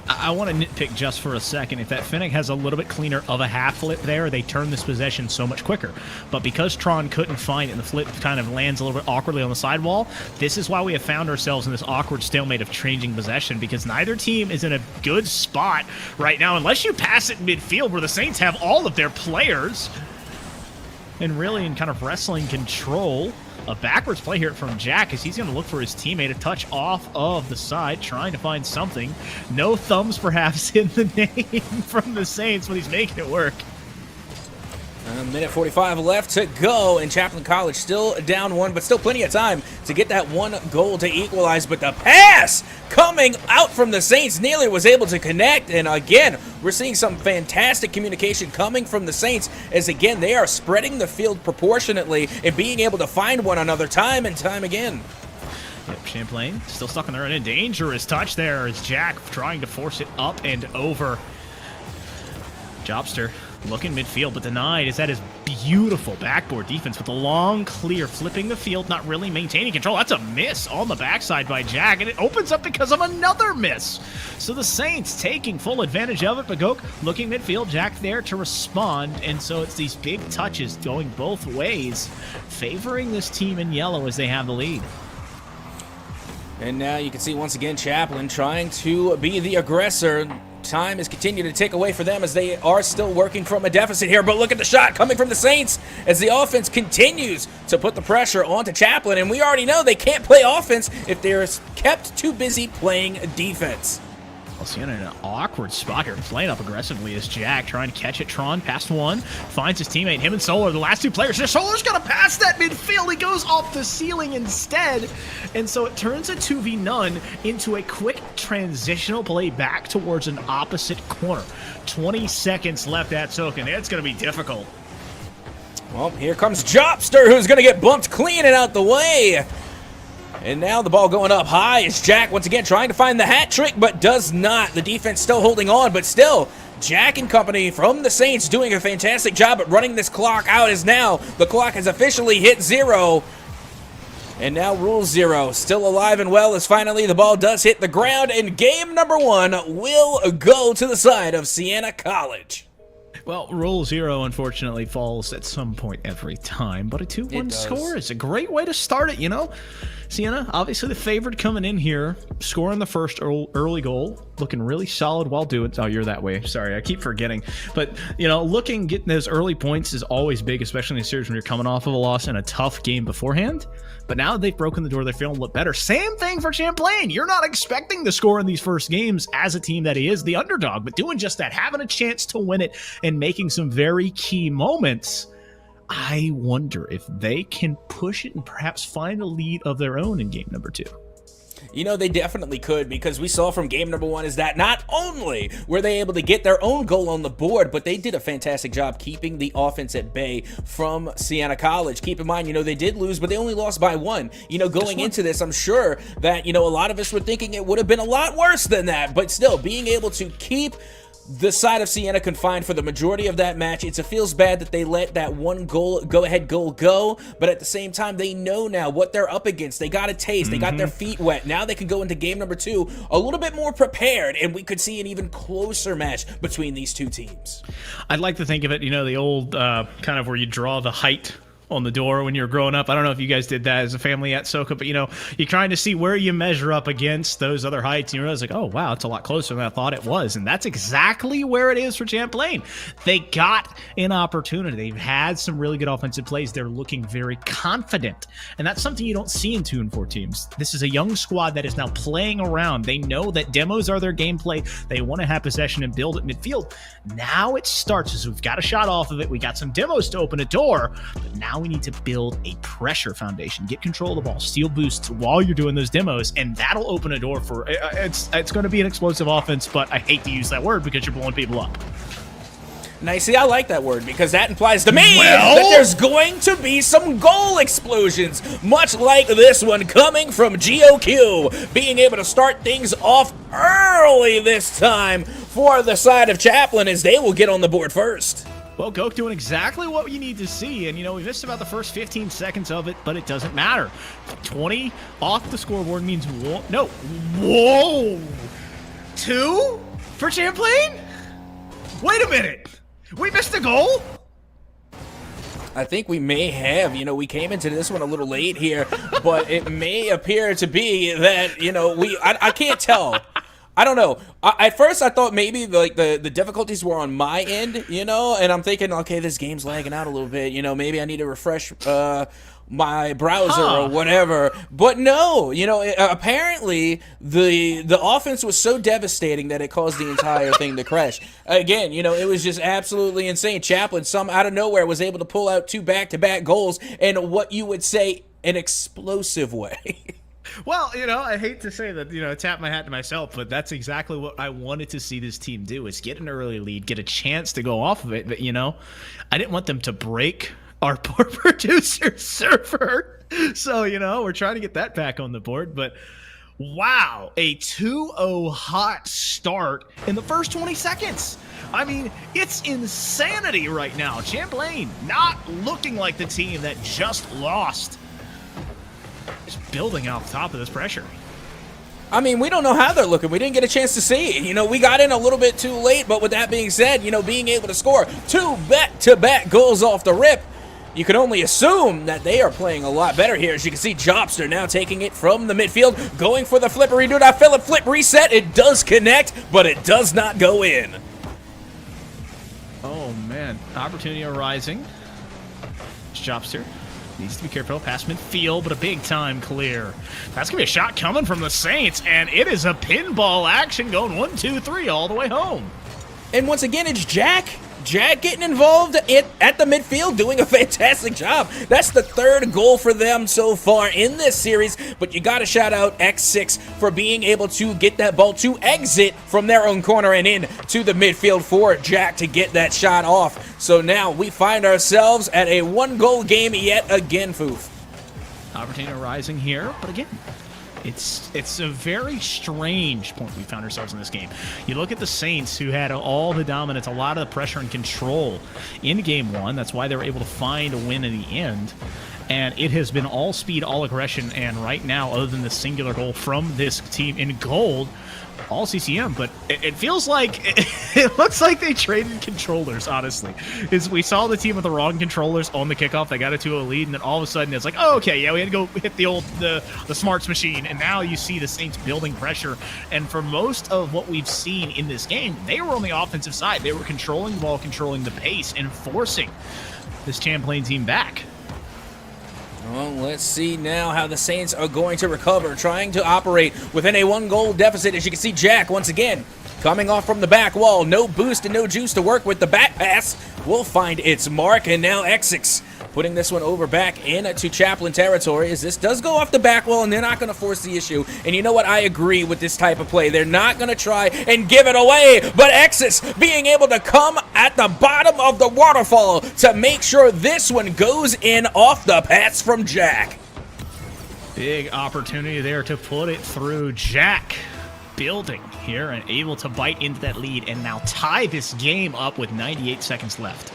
I want to nitpick just for a second. If that Finnick has a little bit cleaner of a half flip there, they turn this possession so much quicker. But because Tron couldn't find it and the flip kind of lands a little bit awkwardly on the sidewall, this is why we have found ourselves in this awkward stalemate of changing possession, because neither team is in a good spot right now unless you pass it midfield where the Saints have all of their players and really in kind of wrestling control. A backwards play here from Jack as he's going to look for his teammate, a touch off of the side, trying to find something. No thumbs perhaps in the name from the Saints, but he's making it work. A minute 45 left to go, and Chaplain College still down 1, but still plenty of time to get that 1 goal to equalize. But the pass coming out from the Saints nearly was able to connect, and again, we're seeing some fantastic communication coming from the Saints, as again, they are spreading the field proportionately and being able to find one another time and time again. Yep, Champlain still stuck on their own. Dangerous touch there as Jack trying to force it up and over. Jobster looking midfield, but denied, as that is beautiful backboard defense with the long clear, flipping the field, not really maintaining control. That's a miss on the backside by Jack, and it opens up because of another miss. So the Saints taking full advantage of it, but Gok looking midfield, Jack there to respond, and so it's these big touches going both ways, favoring this team in yellow as they have the lead. And now you can see once again Chaplain trying to be the aggressor. Time is continuing to tick away for them as they are still working from a deficit here. But look at the shot coming from the Saints as the offense continues to put the pressure onto Chaplain. And we already know they can't play offense if they're kept too busy playing defense. Luciano in an awkward spot here, playing up aggressively as Jack trying to catch it. Tron past 1, finds his teammate, him and Solar, the last 2 players. Solar's gonna pass that midfield. He goes off the ceiling instead, and so it turns a 2v none into a quick transitional play back towards an opposite corner. 20 seconds left at Soken. It's gonna be difficult. Well, here comes Jobster, who's gonna get bumped clean and out the way. And now the ball going up high is Jack once again trying to find the hat trick, but does not. The defense still holding on, but still, Jack and company from the Saints doing a fantastic job at running this clock out, as now the clock has officially hit 0. And now Rule 0 still alive and well as finally the ball does hit the ground, and game number 1 will go to the side of Siena College. Well, Rule 0 unfortunately falls at some point every time, but a 2-1 score is a great way to start it, you know? Siena, obviously the favorite coming in here, scoring the first early goal, looking really solid while doing it. Oh, you're that way. Sorry, I keep forgetting. But, you know, getting those early points is always big, especially in a series when you're coming off of a loss in a tough game beforehand. But now they've broken the door. They're feeling a little better. Same thing for Champlain. You're not expecting to score in these first games as a team that is the underdog, but doing just that, having a chance to win it and making some very key moments. I wonder if they can push it and perhaps find a lead of their own in game number 2. You know, they definitely could, because we saw from game number 1 is that not only were they able to get their own goal on the board, but they did a fantastic job keeping the offense at bay from Siena College. Keep in mind, you know, they did lose, but they only lost by 1. You know, going into this, I'm sure that, you know, a lot of us were thinking it would have been a lot worse than that, but still, being able to keep the side of Siena confined for the majority of that match, it feels bad that they let that one go-ahead goal go, but at the same time, they know now what they're up against. They got a taste. They got their feet wet. Now they can go into game number 2 a little bit more prepared, and we could see an even closer match between these two teams. I'd like to think of it, you know, the old kind of where you draw the height on the door when you're growing up. I don't know if you guys did that as a family at SoCo, but, you know, you're trying to see where you measure up against those other heights, and you realize, like, oh, wow, it's a lot closer than I thought it was. And that's exactly where it is for Champlain. They got an opportunity. They've had some really good offensive plays. They're looking very confident, and that's something you don't see in 2 and 4 teams. This is a young squad that is now playing around. They know that demos are their gameplay. They want to have possession and build at midfield. Now it starts as we've got a shot off of it. We got some demos to open a door, but now we need to build a pressure foundation, get control of the ball, steal boosts while you're doing those demos, and that'll open a door for it's going to be an explosive offense, but I hate to use that word because you're blowing people up. Now, see, I like that word because that implies to me that there's going to be some goal explosions, much like this one coming from JWU, being able to start things off early this time for the side of Chaplin as they will get on the board first. Well, Goke doing exactly what you need to see, and, you know, we missed about the first 15 seconds of it, but it doesn't matter. 20 off the scoreboard means whoa! 2 for Champlain? Wait a minute! We missed a goal? I think we may have. You know, we came into this one a little late here, but it may appear to be that, you know, I can't tell. I don't know. At first, I thought maybe like the difficulties were on my end, you know, and I'm thinking, okay, this game's lagging out a little bit. You know, maybe I need to refresh my browser or whatever. But no, you know, apparently the offense was so devastating that it caused the entire thing to crash. Again, you know, it was just absolutely insane. Chaplin, some out of nowhere, was able to pull out 2 back-to-back goals in what you would say an explosive way. Well, you know, I hate to say that, you know, tap my hat to myself, but that's exactly what I wanted to see this team do, is get an early lead, get a chance to go off of it. But, you know, I didn't want them to break our poor producer server. So, you know, we're trying to get that back on the board. But, wow, a 2-0 hot start in the first 20 seconds. I mean, it's insanity right now. Champlain not looking like the team that just lost. Just building off top of this pressure. I mean, we don't know how they're looking. We didn't get a chance to see. You know, we got in a little bit too late, but with that being said, you know, being able to score 2 back-to-back goals off the rip, you can only assume that they are playing a lot better here. As you can see, Jobster now taking it from the midfield, going for the flippery do not Philip flip reset. It does connect, but it does not go in. Oh, man. Opportunity arising. Jobster needs to be careful. Pass midfield, but a big-time clear. That's going to be a shot coming from the Saints, and it is a pinball action going 1, 2, 3 all the way home. And once again, it's Jack getting involved at the midfield, doing a fantastic job. That's the 3rd goal for them so far in this series, but you got to shout out X6 for being able to get that ball to exit from their own corner and in to the midfield for Jack to get that shot off. So now we find ourselves at a 1-goal game yet again, Foof. Opportunity rising here, but again, it's a very strange point we found ourselves in this game. You look at the Saints, who had all the dominance, a lot of the pressure and control in game 1. That's why they were able to find a win in the end. And it has been all speed, all aggression, and right now, other than the singular goal from this team in gold, all CCM, but it feels like it looks like they traded controllers, honestly. We saw the team with the wrong controllers on the kickoff. They got it to a lead, and then all of a sudden it's like, oh, okay, yeah, we had to go hit the smarts machine, and now you see the Saints building pressure. And for most of what we've seen in this game, they were on the offensive side. They were controlling the ball, controlling the pace, and forcing this Champlain team back. Well, let's see now how the Saints are going to recover, trying to operate within a 1-goal deficit. As you can see, Jack, once again, coming off from the back wall. No boost and no juice to work with. The back pass will find its mark, and now NECC putting this one over back into Chaplin territory, as this does go off the back wall, and they're not going to force the issue. And you know what? I agree with this type of play. They're not going to try and give it away, but NECC being able to come at the bottom of the waterfall to make sure this one goes in off the pass from Jack. Big opportunity there to put it through. Jack building here and able to bite into that lead and now tie this game up with 98 seconds left.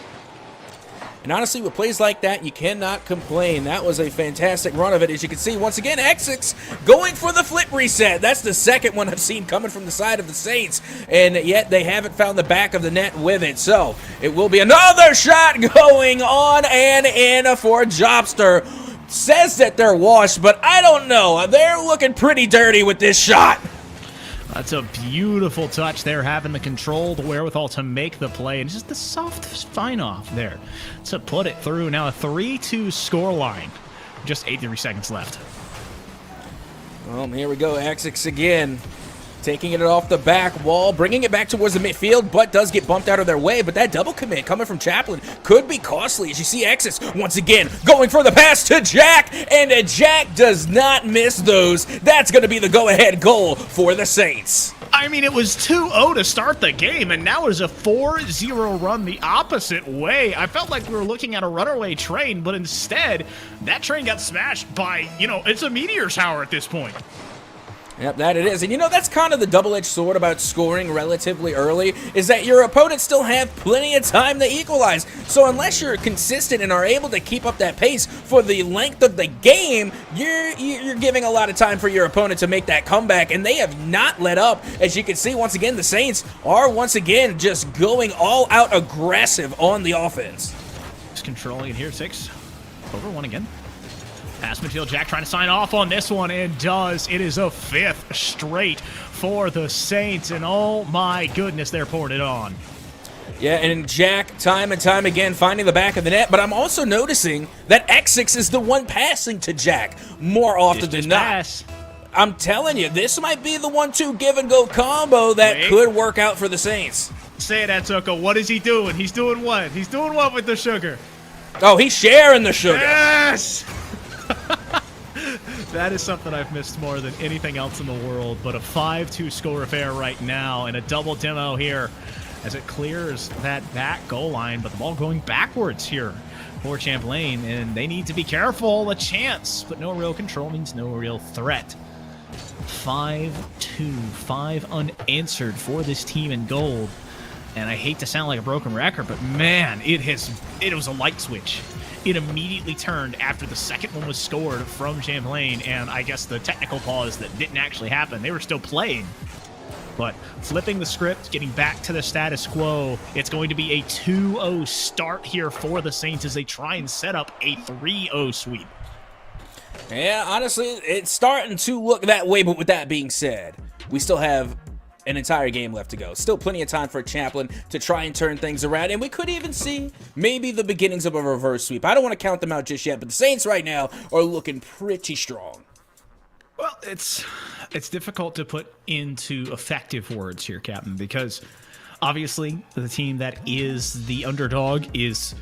And honestly, with plays like that, you cannot complain. That was a fantastic run of it. As you can see, once again, NECC going for the flip reset. That's the second one I've seen coming from the side of the Saints, and yet they haven't found the back of the net with it. So it will be another shot going on and in for Jobster. Says that they're washed, but I don't know. They're looking pretty dirty with this shot. That's a beautiful touch there, having the control, the wherewithal to make the play, and just the soft fine off there to put it through. Now a 3-2 scoreline. Just 83 seconds left. Well, here we go. NECC again. Taking it off the back wall, bringing it back towards the midfield, but does get bumped out of their way. But that double commit coming from Chaplin could be costly. As you see, NECC once again going for the pass to Jack, and Jack does not miss those. That's going to be the go-ahead goal for the Saints. I mean, it was 2-0 to start the game, and now it's a 4-0 run the opposite way. I felt like we were looking at a runaway train, but instead, that train got smashed by, it's a meteor shower at this point. Yep, that it is. And that's kind of the double-edged sword about scoring relatively early, is that your opponents still have plenty of time to equalize. So unless you're consistent and are able to keep up that pace for the length of the game, you're giving a lot of time for your opponent to make that comeback, and they have not let up. As you can see, once again, the Saints are once again just going all-out aggressive on the offense. Just controlling it here, 6 over 1 again. Pass midfield, Jack trying to sign off on this one, and does. It is a 5th straight for the Saints, and oh my goodness, they're pouring it on. Yeah, and Jack, time and time again, finding the back of the net, but I'm also noticing that NECC is the one passing to Jack more often than not. Pass. I'm telling you, this might be the 1-2 give-and-go combo that could work out for the Saints. Say that, Zuko. What is he doing? He's doing what? He's doing what with the sugar? Oh, he's sharing the sugar. Yes! That is something I've missed more than anything else in the world, but a 5-2 score affair right now, and a double demo here as it clears that back goal line, but the ball going backwards here for Champlain, and they need to be careful. A chance, but no real control means no real threat. 5-2, 5 unanswered for this team in gold, and I hate to sound like a broken record, but man, it was a light switch. It immediately turned after the second one was scored from Champlain, and I guess the technical pause that didn't actually happen. They were still playing. But flipping the script, getting back to the status quo, it's going to be a 2-0 start here for the Saints as they try and set up a 3-0 sweep. Yeah, honestly, it's starting to look that way, but with that being said, we still have an entire game left to go. Still plenty of time for Chaplin to try and turn things around, and we could even see maybe the beginnings of a reverse sweep. I don't want to count them out just yet, but the Saints right now are looking pretty strong. Well, it's difficult to put into effective words here, Captain, because obviously the team that is the underdog is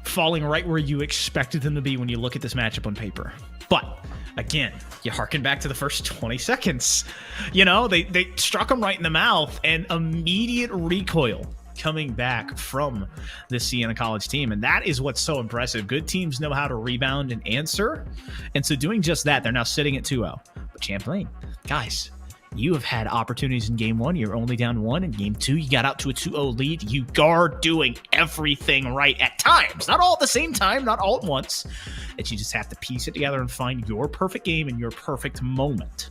falling right where you expected them to be when you look at this matchup on paper. But again, you harken back to the first 20 seconds. They struck him right in the mouth, and immediate recoil coming back from the Siena College team. And that is what's so impressive. Good teams know how to rebound and answer. And so doing just that, they're now sitting at 2-0. But Champlain, guys, You have had opportunities in game 1. You're only down 1. In game 2, you got out to a 2-0 lead. You are doing everything right at times. Not all at the same time, not all at once. That you just have to piece it together and find your perfect game and your perfect moment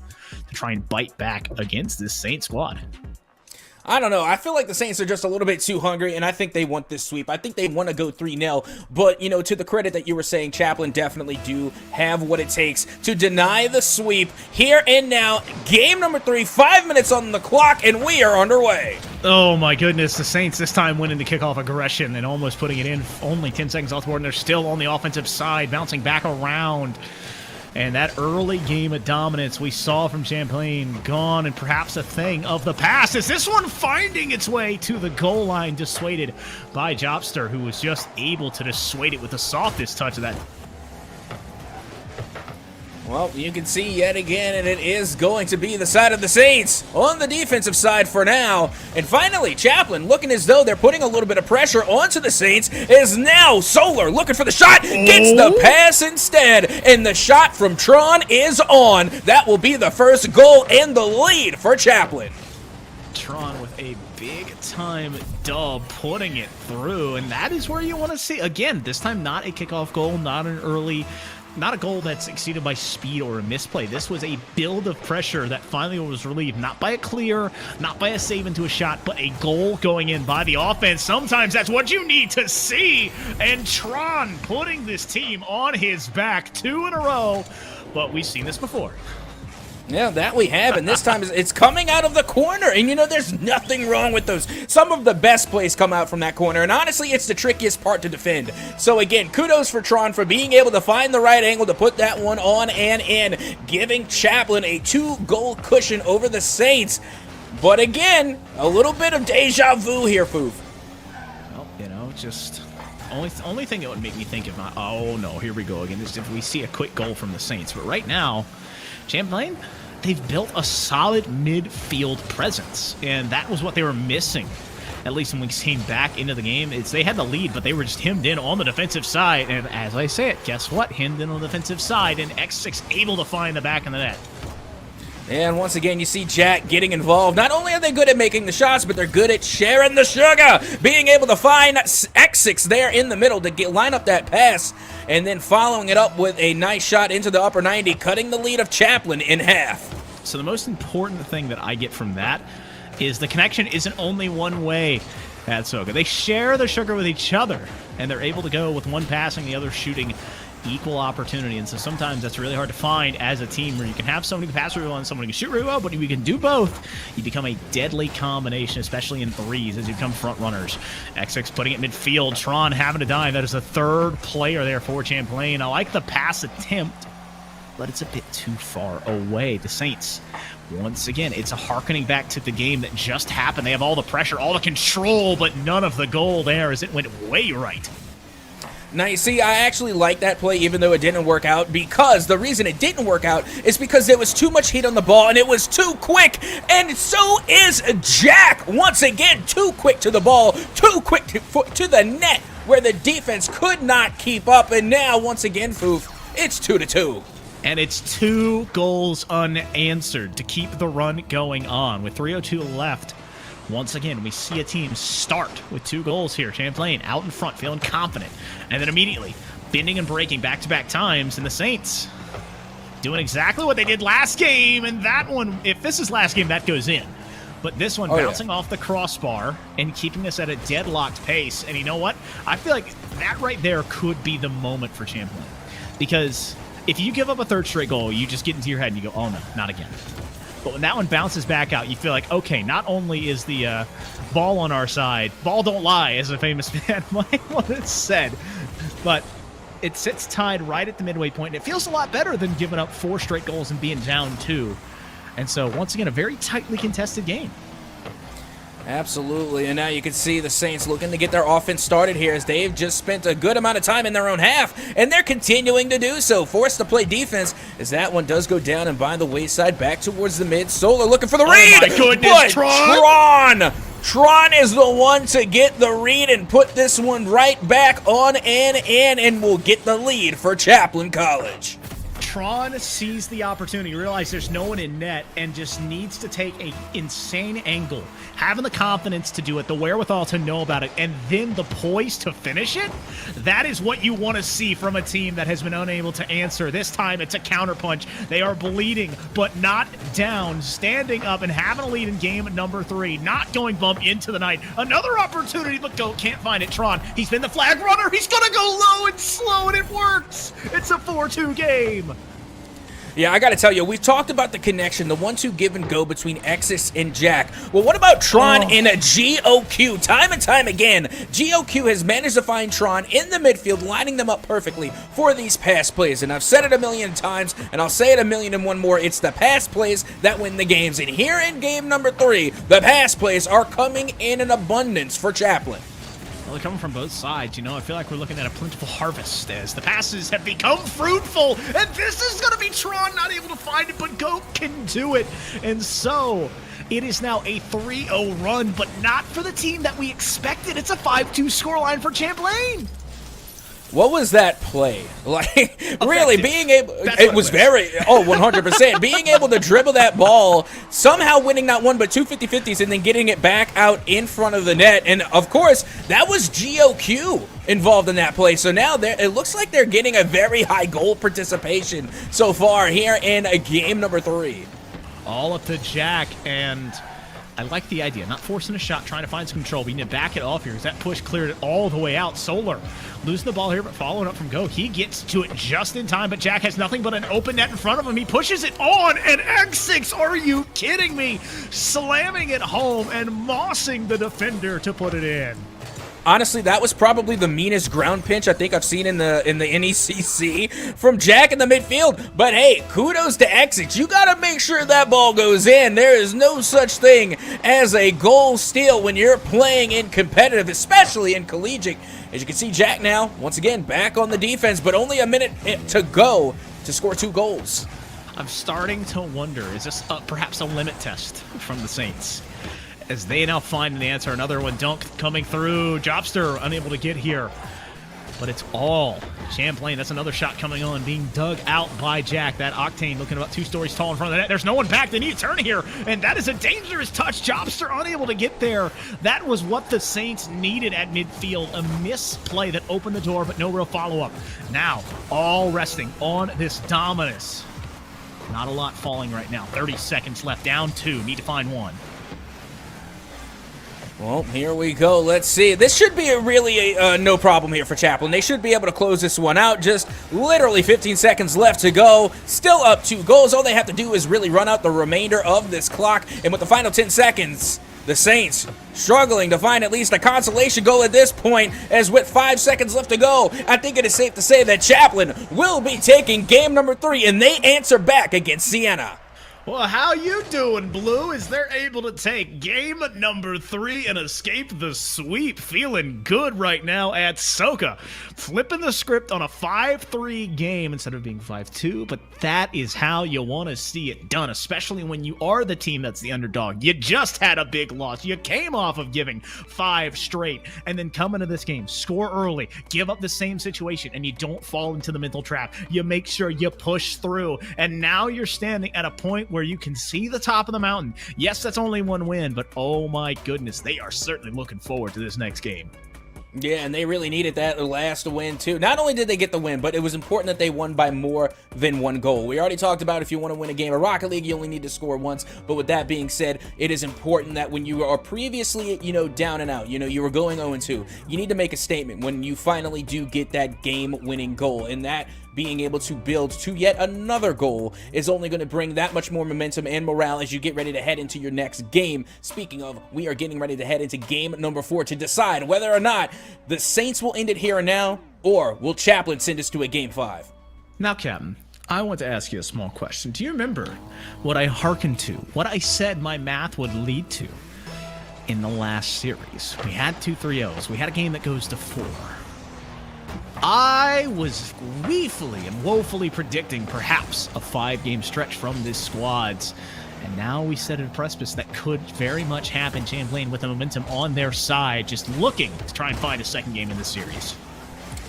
to try and bite back against this Saints squad. I don't know. I feel like the Saints are just a little bit too hungry, and I think they want this sweep. I think they want to go 3-0, but, you know, to the credit that you were saying, Chaplin definitely do have what it takes to deny the sweep here and now. Game number 3, 5 minutes on the clock, and we are underway. Oh my goodness, the Saints this time winning the kickoff aggression and almost putting it in. Only 10 seconds off the board, and they're still on the offensive side, bouncing back around. And that early game of dominance we saw from Champlain gone, and perhaps a thing of the past. Is this one finding its way to the goal line, dissuaded by Jobster, who was just able to dissuade it with the softest touch of that. Well, you can see yet again, and it is going to be the side of the Saints on the defensive side for now. And finally, Chaplin, looking as though they're putting a little bit of pressure onto the Saints, is now Solar looking for the shot, gets the pass instead, and the shot from Tron is on. That will be the first goal and the lead for Chaplin. Tron with a big-time dub, putting it through, and that is where you want to see. Again, this time not a kickoff goal, not an early... Not a goal that's exceeded by speed or a misplay. This was a build of pressure that finally was relieved, not by a clear, not by a save into a shot, but a goal going in by the offense. Sometimes that's what you need to see. And Tron putting this team on his back 2 in a row. But we've seen this before. Yeah, that we have, and this time it's coming out of the corner, and you know, there's nothing wrong with those. Some of the best plays come out from that corner, and honestly, it's the trickiest part to defend. So again, kudos for Tron for being able to find the right angle to put that one on and in, giving Chaplin a 2-goal cushion over the Saints. But again, a little bit of deja vu here, Foof. Well, you know, just... Only thing that would make me think of, oh no, here we go again, is if we see a quick goal from the Saints. But right now, Champlain, they've built a solid midfield presence, and that was what they were missing. At least when we came back into the game, they had the lead, but they were just hemmed in on the defensive side. And as I say it, guess what? Hemmed in on the defensive side, and X6 able to find the back of the net. And once again, you see Jack getting involved. Not only are they good at making the shots, but they're good at sharing the sugar. Being able to find X6 there in the middle to line up that pass, and then following it up with a nice shot into the upper 90, cutting the lead of Chaplin in half. So the most important thing that I get from that is the connection isn't only one way at Soka. They share the sugar with each other, and they're able to go with one passing, the other shooting, equal opportunity. And so sometimes that's really hard to find as a team, where you can have somebody who can pass really well and somebody who can shoot really well, but if you can do both, you become a deadly combination, especially in threes as you become front runners. X6 putting it midfield, Tron having to dive. That is the third player there for Champlain. I like the pass attempt, but it's a bit too far away. The Saints, once again, it's a harkening back to the game that just happened. They have all the pressure, all the control, but none of the goal there as it went way right. Now, you see, I actually like that play, even though it didn't work out, because the reason it didn't work out is because there was too much heat on the ball, and it was too quick, and so is Jack. Once again, too quick to the ball, too quick to the net, where the defense could not keep up, and now, once again, Foof, it's 2-2. And it's 2 goals unanswered to keep the run going on. With 3:02 left, once again, we see a team start with 2 goals here. Champlain out in front, feeling confident. And then immediately, bending and breaking back-to-back times. And the Saints doing exactly what they did last game. And that one, if this is last game, that goes in. But this one bouncing off the crossbar and keeping us at a deadlocked pace. And you know what? I feel like that right there could be the moment for Champlain. Because if you give up a third straight goal, you just get into your head and you go, oh no, not again. But when that one bounces back out, you feel like, okay, not only is the ball on our side, ball don't lie, as a famous man might want to said, but it sits tied right at the midway point, and it feels a lot better than giving up 4 straight goals and being down 2. And so, once again, a very tightly contested game. Absolutely, and now you can see the Saints looking to get their offense started here, as they've just spent a good amount of time in their own half, and they're continuing to do so, forced to play defense, as that one does go down and by the wayside, back towards the mid. Solar looking for the read! Oh my goodness, Tron! Tron is the one to get the read and put this one right back on and in, and will get the lead for Chaplin College. Tron sees the opportunity, realizes there's no one in net, and just needs to take an insane angle. Having the confidence to do it, the wherewithal to know about it, and then the poise to finish it, that is what you want to see from a team that has been unable to answer. This time it's a counterpunch. They are bleeding, but not down, standing up and having a lead in game number 3, not going bump into the night. Another opportunity, but Goat can't find it. Tron, he's been the flag runner. He's going to go low and slow, and it works. It's a 4-2 game. Yeah, I gotta tell you, we've talked about the connection, the 1-2 give and go between Exis and Jack. Well, what about Tron in a GOQ? Time and time again, GOQ has managed to find Tron in the midfield, lining them up perfectly for these pass plays. And I've said it a million times, and I'll say it a million and one more. It's the pass plays that win the games. And here in game number 3, the pass plays are coming in abundance for Chaplin. Well, they're coming from both sides. You know, I feel like we're looking at a plentiful harvest as the passes have become fruitful. And this is going to be Tron not able to find it, but Goat can do it. And so it is now a 3-0 run, but not for the team that we expected. It's a 5-2 scoreline for Champlain. What was that play? Like, really, being able... That's it what was it was. very... Oh, 100%. Being able to dribble that ball, somehow winning not one, but 2 50-50s, and then getting it back out in front of the net. And, of course, that was GOQ involved in that play. So now it looks like they're getting a very high goal participation so far here in game number 3. All up to Jack, and I like the idea. Not forcing a shot, trying to find some control. We need to back it off here, because that push cleared it all the way out. Solar losing the ball here, but following up from Go. He gets to it just in time, but Jack has nothing but an open net in front of him. He pushes it on, and X6, are you kidding me? Slamming it home and mossing the defender to put it in. Honestly, that was probably the meanest ground pinch I think I've seen in the NECC from Jack in the midfield. But hey, kudos to Exit. You got to make sure that ball goes in. There is no such thing as a goal steal when you're playing in competitive, especially in collegiate. As you can see, Jack now, once again, back on the defense, but only a minute to go to score 2 goals. I'm starting to wonder, is this perhaps a limit test from the Saints? As they now find an answer. Another one, Dunk coming through. Jobster unable to get here. But it's all Champlain. That's another shot coming on, being dug out by Jack. That Octane looking about 2 stories tall in front of the net. There's no one back. They need to turn here. And that is a dangerous touch. Jobster unable to get there. That was what the Saints needed at midfield. A misplay that opened the door, but no real follow-up. Now, all resting on this Dominus. Not a lot falling right now. 30 seconds left. Down 2. Need to find 1. Well, here we go. Let's see. This should be no problem here for Chaplin. They should be able to close this one out. Just literally 15 seconds left to go. Still up 2 goals. All they have to do is really run out the remainder of this clock. And with the final 10 seconds, the Saints struggling to find at least a consolation goal at this point, as with 5 seconds left to go, I think it is safe to say that Chaplin will be taking game number 3, and they answer back against Siena. Well, how you doing, Blue? Is they're able to take game number 3 and escape the sweep. Feeling good right now at Soka. Flipping the script on a 5-3 game instead of being 5-2, but that is how you want to see it done, especially when you are the team that's the underdog. You just had a big loss. You came off of giving 5 straight, and then come into this game, score early, give up the same situation, and you don't fall into the mental trap. You make sure you push through, and now you're standing at a point where you can see the top of the mountain. Yes, that's only 1 win, but oh my goodness, they are certainly looking forward to this next game. Yeah, and they really needed that last win, too. Not only did they get the win, but it was important that they won by more than 1 goal. We already talked about if you want to win a game of Rocket League, you only need to score once. But with that being said, it is important that when you are previously, down and out, you were going 0-2, you need to make a statement when you finally do get that game-winning goal. And that being able to build to yet another goal is only going to bring that much more momentum and morale as you get ready to head into your next game. Speaking of, we are getting ready to head into game number 4 to decide whether or not the Saints will end it here and now, or will Chaplin send us to a game 5? Now, Captain, I want to ask you a small question. Do you remember what I hearkened to, what I said my math would lead to in the last series? We had 2 3-0s. We had a game that goes to 4. I was gleefully and woefully predicting perhaps a 5-game stretch from this squads. And now we set a precipice that could very much happen. Champlain with the momentum on their side, just looking to try and find a second game in this series.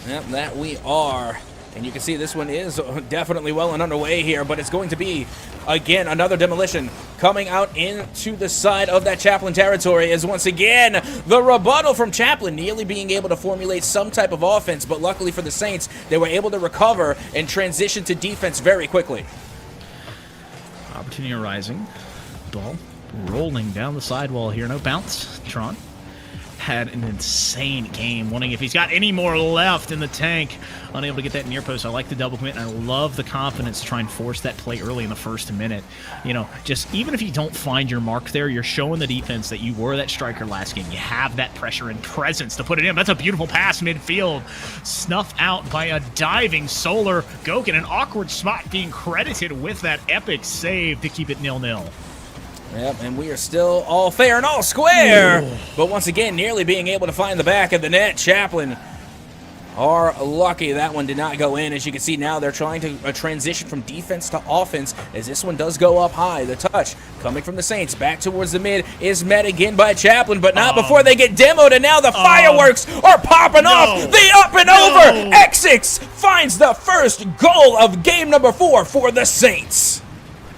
Yep, that we are. And you can see this one is definitely well and underway here, but it's going to be, again, another demolition coming out into the side of that Chaplain territory is once again the rebuttal from Chaplain, nearly being able to formulate some type of offense, but luckily for the Saints, they were able to recover and transition to defense very quickly. Opportunity arising. Ball rolling down the sidewall here. No bounce. Tron had an insane game. Wondering if he's got any more left in the tank. Unable to get that near post. I like the double commit, and I love the confidence to try and force that play early in the first minute. You know, just even if you don't find your mark there, you're showing the defense that you were that striker last game. You have that pressure and presence to put it in. That's a beautiful pass midfield. Snuffed out by a diving Solar. Goke in an awkward spot, being credited with that epic save to keep it 0-0. Yep, and we are still all fair and all square. Ooh. But once again, nearly being able to find the back of the net. Chaplain are lucky that one did not go in. As you can see now, they're trying to transition from defense to offense as this one does go up high. The touch coming from the Saints back towards the mid is met again by Chaplain, but not before they get demoed, and now the fireworks are popping off. The up and over. NECC finds the first goal of game number 4 for the Saints.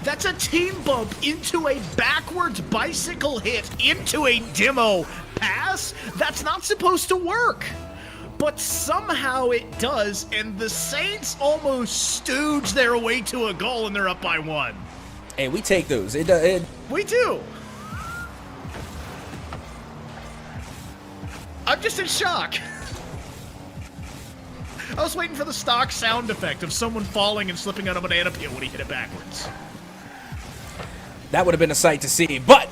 That's a team bump into a backwards bicycle hit into a demo pass. That's not supposed to work. But somehow it does, and the Saints almost stooge their way to a goal, and they're up by 1. Hey, we take those. We do. I'm just in shock. I was waiting for the stock sound effect of someone falling and slipping on a banana peel when he hit it backwards. That would have been a sight to see, but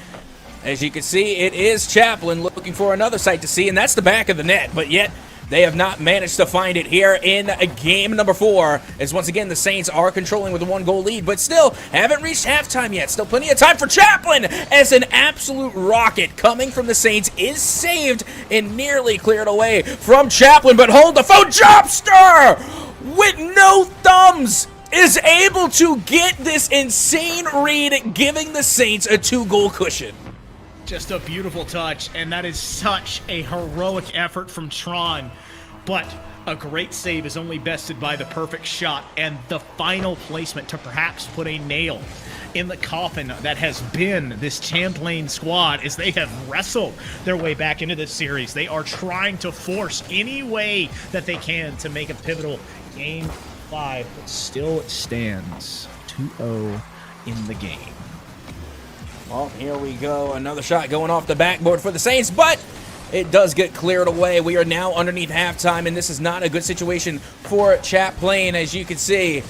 as you can see, it is Chaplain looking for another sight to see, and that's the back of the net, but yet they have not managed to find it here in game number 4, as once again the Saints are controlling with a 1-goal lead, but still haven't reached halftime yet. Still plenty of time for Chaplain, as an absolute rocket coming from the Saints is saved and nearly cleared away from Chaplain, but hold the phone. Jobster with no thumbs is able to get this insane read, giving the Saints a 2-goal cushion. Just a beautiful touch, and that is such a heroic effort from Tron. But a great save is only bested by the perfect shot and the final placement to perhaps put a nail in the coffin that has been this Champlain squad as they have wrestled their way back into this series. They are trying to force any way that they can to make a pivotal game 5, but still it stands 2-0 in the game. Well, here we go. Another shot going off the backboard for the Saints, but it does get cleared away. We are now underneath halftime, and this is not a good situation for Chaplain. As you can see,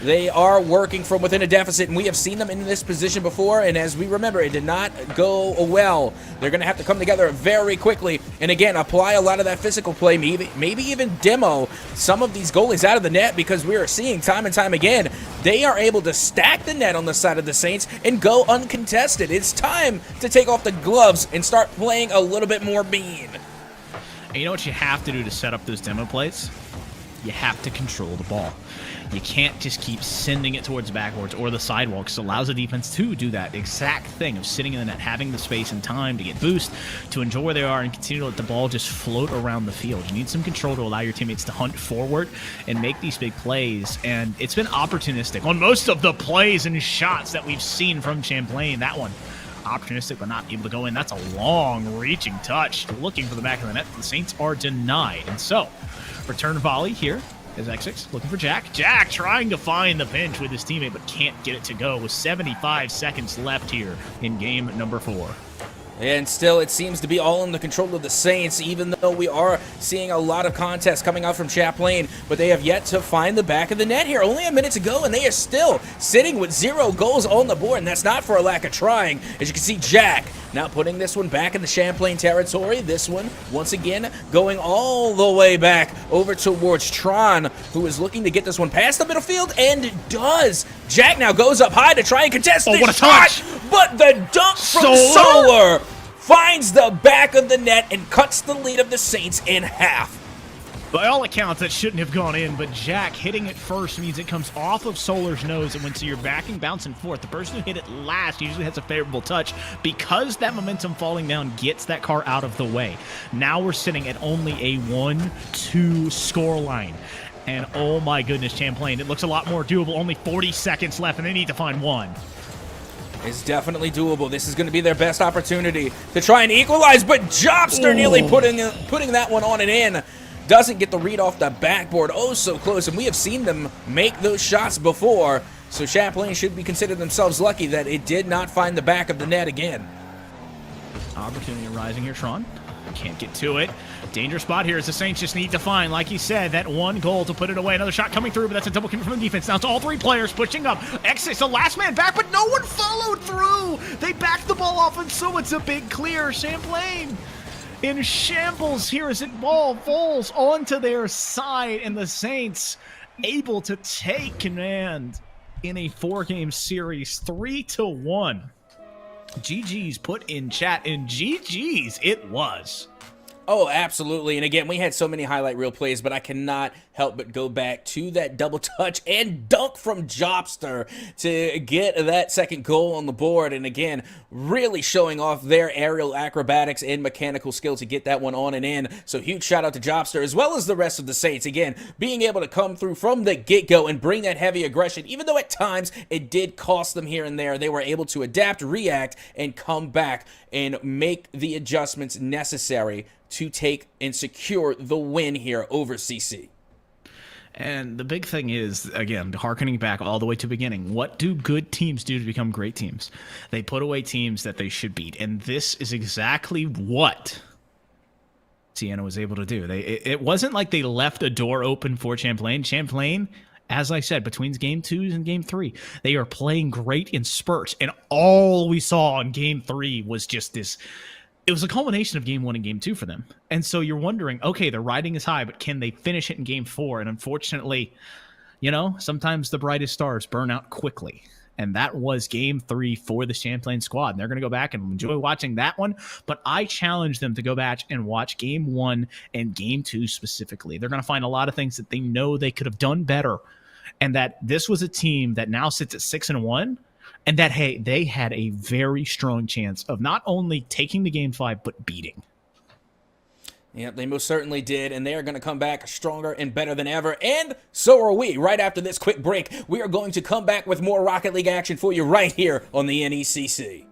they are working from within a deficit, and we have seen them in this position before, and as we remember, it did not go well. They're going to have to come together very quickly, and again, apply a lot of that physical play, maybe even demo some of these goalies out of the net, because we are seeing time and time again, they are able to stack the net on the side of the Saints and go uncontested. It's time to take off the gloves and start playing a little bit more mean. And you know what you have to do to set up those demo plays? You have to control the ball. You can't just keep sending it towards backwards or the sidewall, because it allows the defense to do that exact thing of sitting in the net, having the space and time to get boost, to enjoy where they are, and continue to let the ball just float around the field. You need some control to allow your teammates to hunt forward and make these big plays, and it's been opportunistic on most of the plays and shots that we've seen from Champlain. That one, opportunistic but not able to go in. That's a long reaching touch, looking for the back of the net. The Saints are denied, and so return volley here is NECC looking for Jack. Jack trying to find the pinch with his teammate, but can't get it to go with 75 seconds left here in game number 4. And still, it seems to be all in the control of the Saints, even though we are seeing a lot of contests coming out from Chaplain, but they have yet to find the back of the net here. Only a minute to go, and they are still sitting with 0 goals on the board, and that's not for a lack of trying. As you can see, Jack now putting this one back in the Champlain territory. This one, once again, going all the way back over towards Tron, who is looking to get this one past the middle field, and it does. Jack now goes up high to try and contest this what a shot, touch! but the dunk from Solar finds the back of the net and cuts the lead of the Saints in half. By all accounts, that shouldn't have gone in, but Jack hitting it first means it comes off of Solar's nose, and when so you're backing, bouncing forth, the person who hit it last usually has a favorable touch because that momentum falling down gets that car out of the way. Now we're sitting at only a 1-2 score line. And oh my goodness, Champlain, it looks a lot more doable. Only 40 seconds left, and they need to find one. It's definitely doable. This is going to be their best opportunity to try and equalize, but Jobster nearly putting that one on and in. Doesn't get the read off the backboard. Oh, so close, and we have seen them make those shots before, so Champlain should be considered themselves lucky that it did not find the back of the net again. Opportunity arising here, Tron. Can't get to it. Danger spot here as the Saints just need to find, like he said, that one goal to put it away. Another shot coming through, but that's a double commit from the defense. Now it's all three players pushing up. Exits the last man back, but no one followed through. They backed the ball off, and so it's a big clear. Champlain in shambles here as it ball falls onto their side, and the Saints able to take command in a 4-game series, 3-1. GG's put in chat, and GG's it was. Oh, absolutely. And again, we had so many highlight reel plays, but I cannot help but go back to that double touch and dunk from Jobster to get that second goal on the board. And again, really showing off their aerial acrobatics and mechanical skill to get that one on and in. So huge shout out to Jobster as well as the rest of the Saints. Again, being able to come through from the get-go and bring that heavy aggression, even though at times it did cost them here and there, they were able to adapt, react, and come back and make the adjustments necessary to take and secure the win here over CC. And the big thing is, again, harkening back all the way to the beginning, what do good teams do to become great teams? They put away teams that they should beat, and this is exactly what Siena was able to do. It wasn't like they left a door open for Champlain. Champlain, as I said, between Game 2 and Game 3, they are playing great in spurts, and all we saw in Game 3 was just this. It was a culmination of Game 1 and Game 2 for them. And so you're wondering, okay, the riding is high, but can they finish it in Game 4? And unfortunately, sometimes the brightest stars burn out quickly. And that was Game 3 for the Champlain squad. And they're going to go back and enjoy watching that one. But I challenge them to go back and watch Game 1 and Game 2 specifically. They're going to find a lot of things that they know they could have done better. And that this was a team that now sits at 6-1. And that, hey, they had a very strong chance of not only taking the Game 5, but beating. Yep, they most certainly did, and they are going to come back stronger and better than ever, and so are we. Right after this quick break, we are going to come back with more Rocket League action for you right here on the NECC.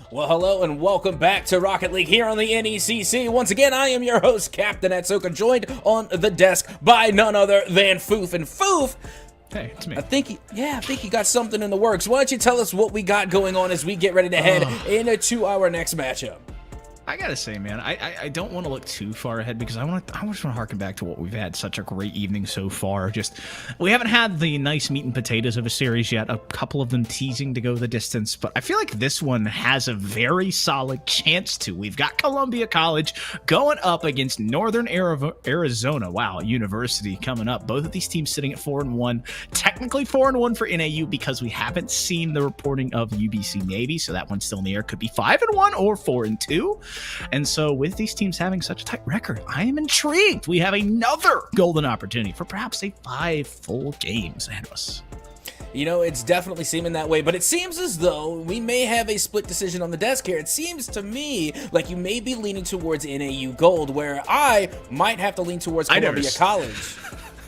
Well, hello and welcome back to Rocket League here on the NECC. Once again, I am your host, Captain Atsoka, joined on the desk by none other than Foof. And Foof, hey, it's me. I think you got something in the works. Why don't you tell us what we got going on as we get ready to head into our next matchup? I gotta say, man, I don't want to look too far ahead because I just want to harken back to what we've had such a great evening so far. We haven't had the nice meat and potatoes of a series yet, a couple of them teasing to go the distance, but I feel like this one has a very solid chance to. We've got Columbia College going up against Northern Arizona, University coming up. Both of these teams sitting at 4-1, technically 4-1 for NAU because we haven't seen the reporting of UBC Navy, so that one's still in the air. Could be 5-1 or 4-2. And so with these teams having such a tight record, I am intrigued. We have another golden opportunity for perhaps 5 full games ahead of us. You know, it's definitely seeming that way, but it seems as though we may have a split decision on the desk here. It seems to me like you may be leaning towards NAU Gold, where I might have to lean towards Columbia College.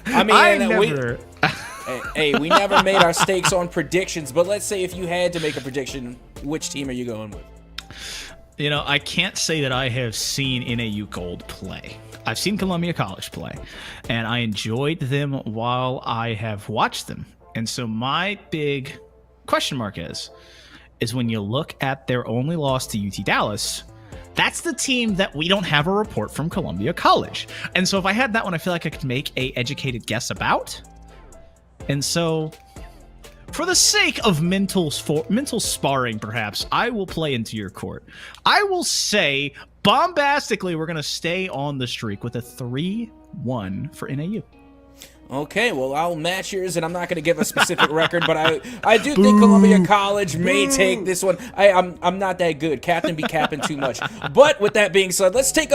I mean, we never made our stakes on predictions, but let's say if you had to make a prediction, which team are you going with? You know, I can't say that I have seen NAU Gold play. I've seen Columbia College play, and I enjoyed them while I have watched them. And so my big question mark is when you look at their only loss to UT Dallas, That's the team that we don't have a report from Columbia College. And so if I had that one, I feel like I could make a educated guess about. And so for the sake of mental sparring, perhaps, I will play into your court. I will say, bombastically, we're going to stay on the streak with a 3-1 for NAU. Okay, well, I'll match yours, and I'm not going to give a specific record, but I do think Columbia College may take this one. I'm not that good. Captain be capping too much. But with that being said, let's take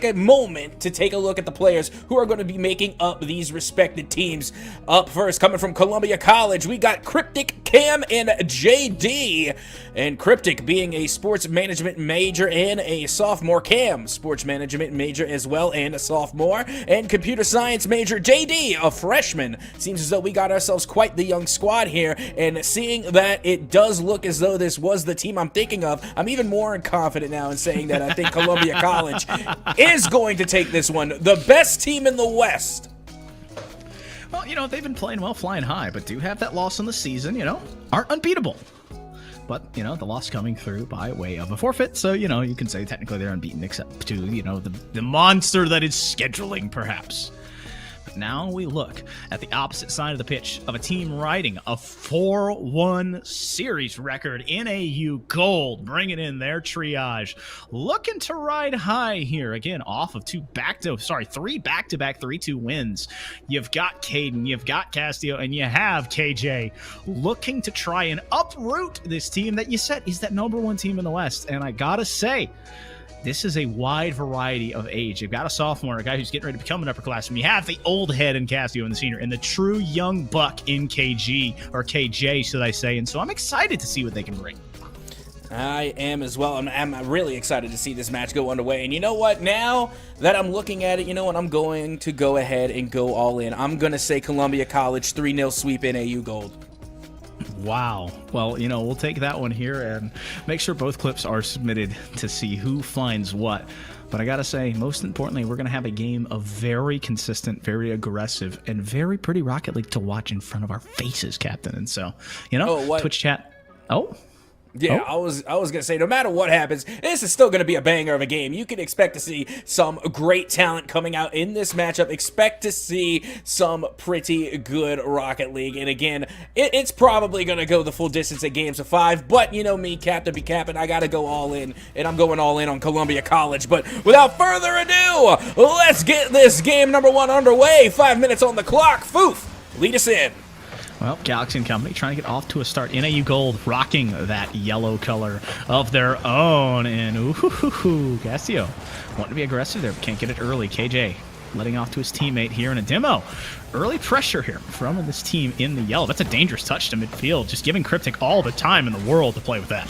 a moment to take a look at the players who are going to be making up these respected teams. Up first, coming from Columbia College, we got Cryptic, Cam, and JD. And Cryptic being a sports management major and a sophomore, Cam, sports management major as well and a sophomore, and computer science major JD, a freshman. Seems as though we got ourselves quite the young squad here, and seeing that it does look as though this was the team I'm thinking of, I'm even more confident now in saying that I think Columbia College is going to take this one. The best team in the West. Well, you know, they've been playing well, flying high, but do have that loss in the season, you know, aren't unbeatable. But, you know, the loss coming through by way of a forfeit, so, you know, you can say technically they're unbeaten except to, you know, the monster that is scheduling, perhaps. But now we look at the opposite side of the pitch of a team riding a 4-1 series record. NAU Gold bringing in their triage, looking to ride high here again off of three back-to-back 3-2 wins. You've got Caden, you've got Castillo, and you have KJ looking to try and uproot this team that you said is that #1 team in the West. And I gotta say, this is a wide variety of age. You've got a sophomore, a guy who's getting ready to become an upperclassman. You have the old head in Castillo and the senior, and the true young buck in KJ, should I say. And so I'm excited to see what they can bring. I am as well. I'm really excited to see this match go underway. And you know what? Now that I'm looking at it, you know what? I'm going to go ahead and go all in. I'm going to say Columbia College 3-0 sweep NAU Gold. Wow. Well, you know, we'll take that one here and make sure both clips are submitted to see who finds what. But I got to say, most importantly, we're going to have a game of very consistent, very aggressive, and very pretty Rocket League to watch in front of our faces, Captain. And so, you know, Twitch chat. Yeah, I was gonna say, no matter what happens, this is still gonna be a banger of a game. You can expect to see some great talent coming out in this matchup. Expect to see some pretty good Rocket League. And again, it's probably gonna go the full distance at games of 5. But you know me, Captain be capping, I gotta go all in, and I'm going all in on Columbia College. But without further ado, let's get this game #1 underway. 5 minutes on the clock. Foof, lead us in. Well, Galaxy and company trying to get off to a start. NAU Gold rocking that yellow color of their own. And ooh, Castillo wanting to be aggressive there, but can't get it early. KJ letting off to his teammate here in a demo. Early pressure here from this team in the yellow. That's a dangerous touch to midfield. Just giving Cryptic all the time in the world to play with that.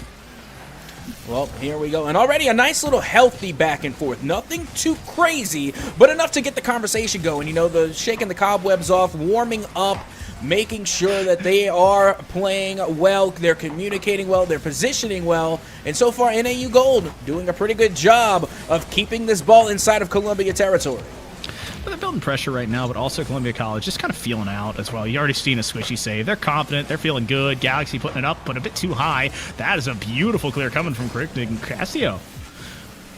Well, here we go. And already a nice little healthy back and forth. Nothing too crazy, but enough to get the conversation going. You know, the shaking the cobwebs off, warming up, making sure that they are playing well, they're communicating well, they're positioning well. And so far, NAU Gold doing a pretty good job of keeping this ball inside of Columbia territory. Well, they're building pressure right now, but also Columbia College just kind of feeling out as well. You already seen a squishy save. They're confident. They're feeling good. Galaxy putting it up, but a bit too high. That is a beautiful clear coming from Cryptic and Castillo.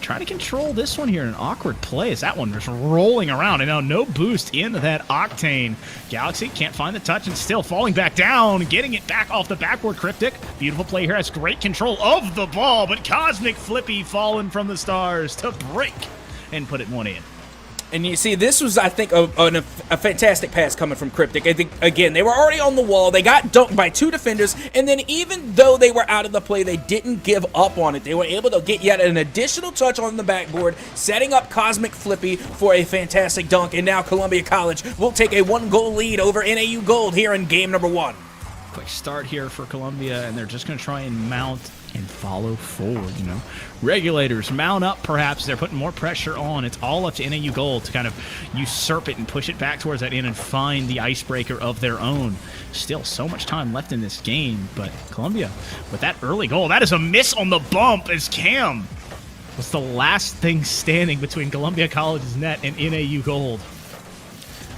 Trying to control this one here in an awkward play as that one just rolling around. And now no boost into that Octane. Galaxy can't find the touch and still falling back down. Getting it back off the backboard. Cryptic. Beautiful play here. Has great control of the ball. But Cosmic Flippy falling from the stars to break and put it one in. And you see, this was, I think, a fantastic pass coming from Cryptic. I think, again, they were already on the wall. They got dunked by 2 defenders. And then even though they were out of the play, they didn't give up on it. They were able to get yet an additional touch on the backboard, setting up Cosmic Flippy for a fantastic dunk. And now Columbia College will take a 1-goal lead over NAU Gold here in game #1. Quick start here for Columbia, and they're just going to try and mount and follow forward, you know. Regulators mount up, perhaps. They're putting more pressure on. It's all up to NAU Gold to kind of usurp it and push it back towards that end and find the icebreaker of their own. Still so much time left in this game, but Columbia, with that early goal, that is a miss on the bump as Cam was the last thing standing between Columbia College's net and NAU Gold.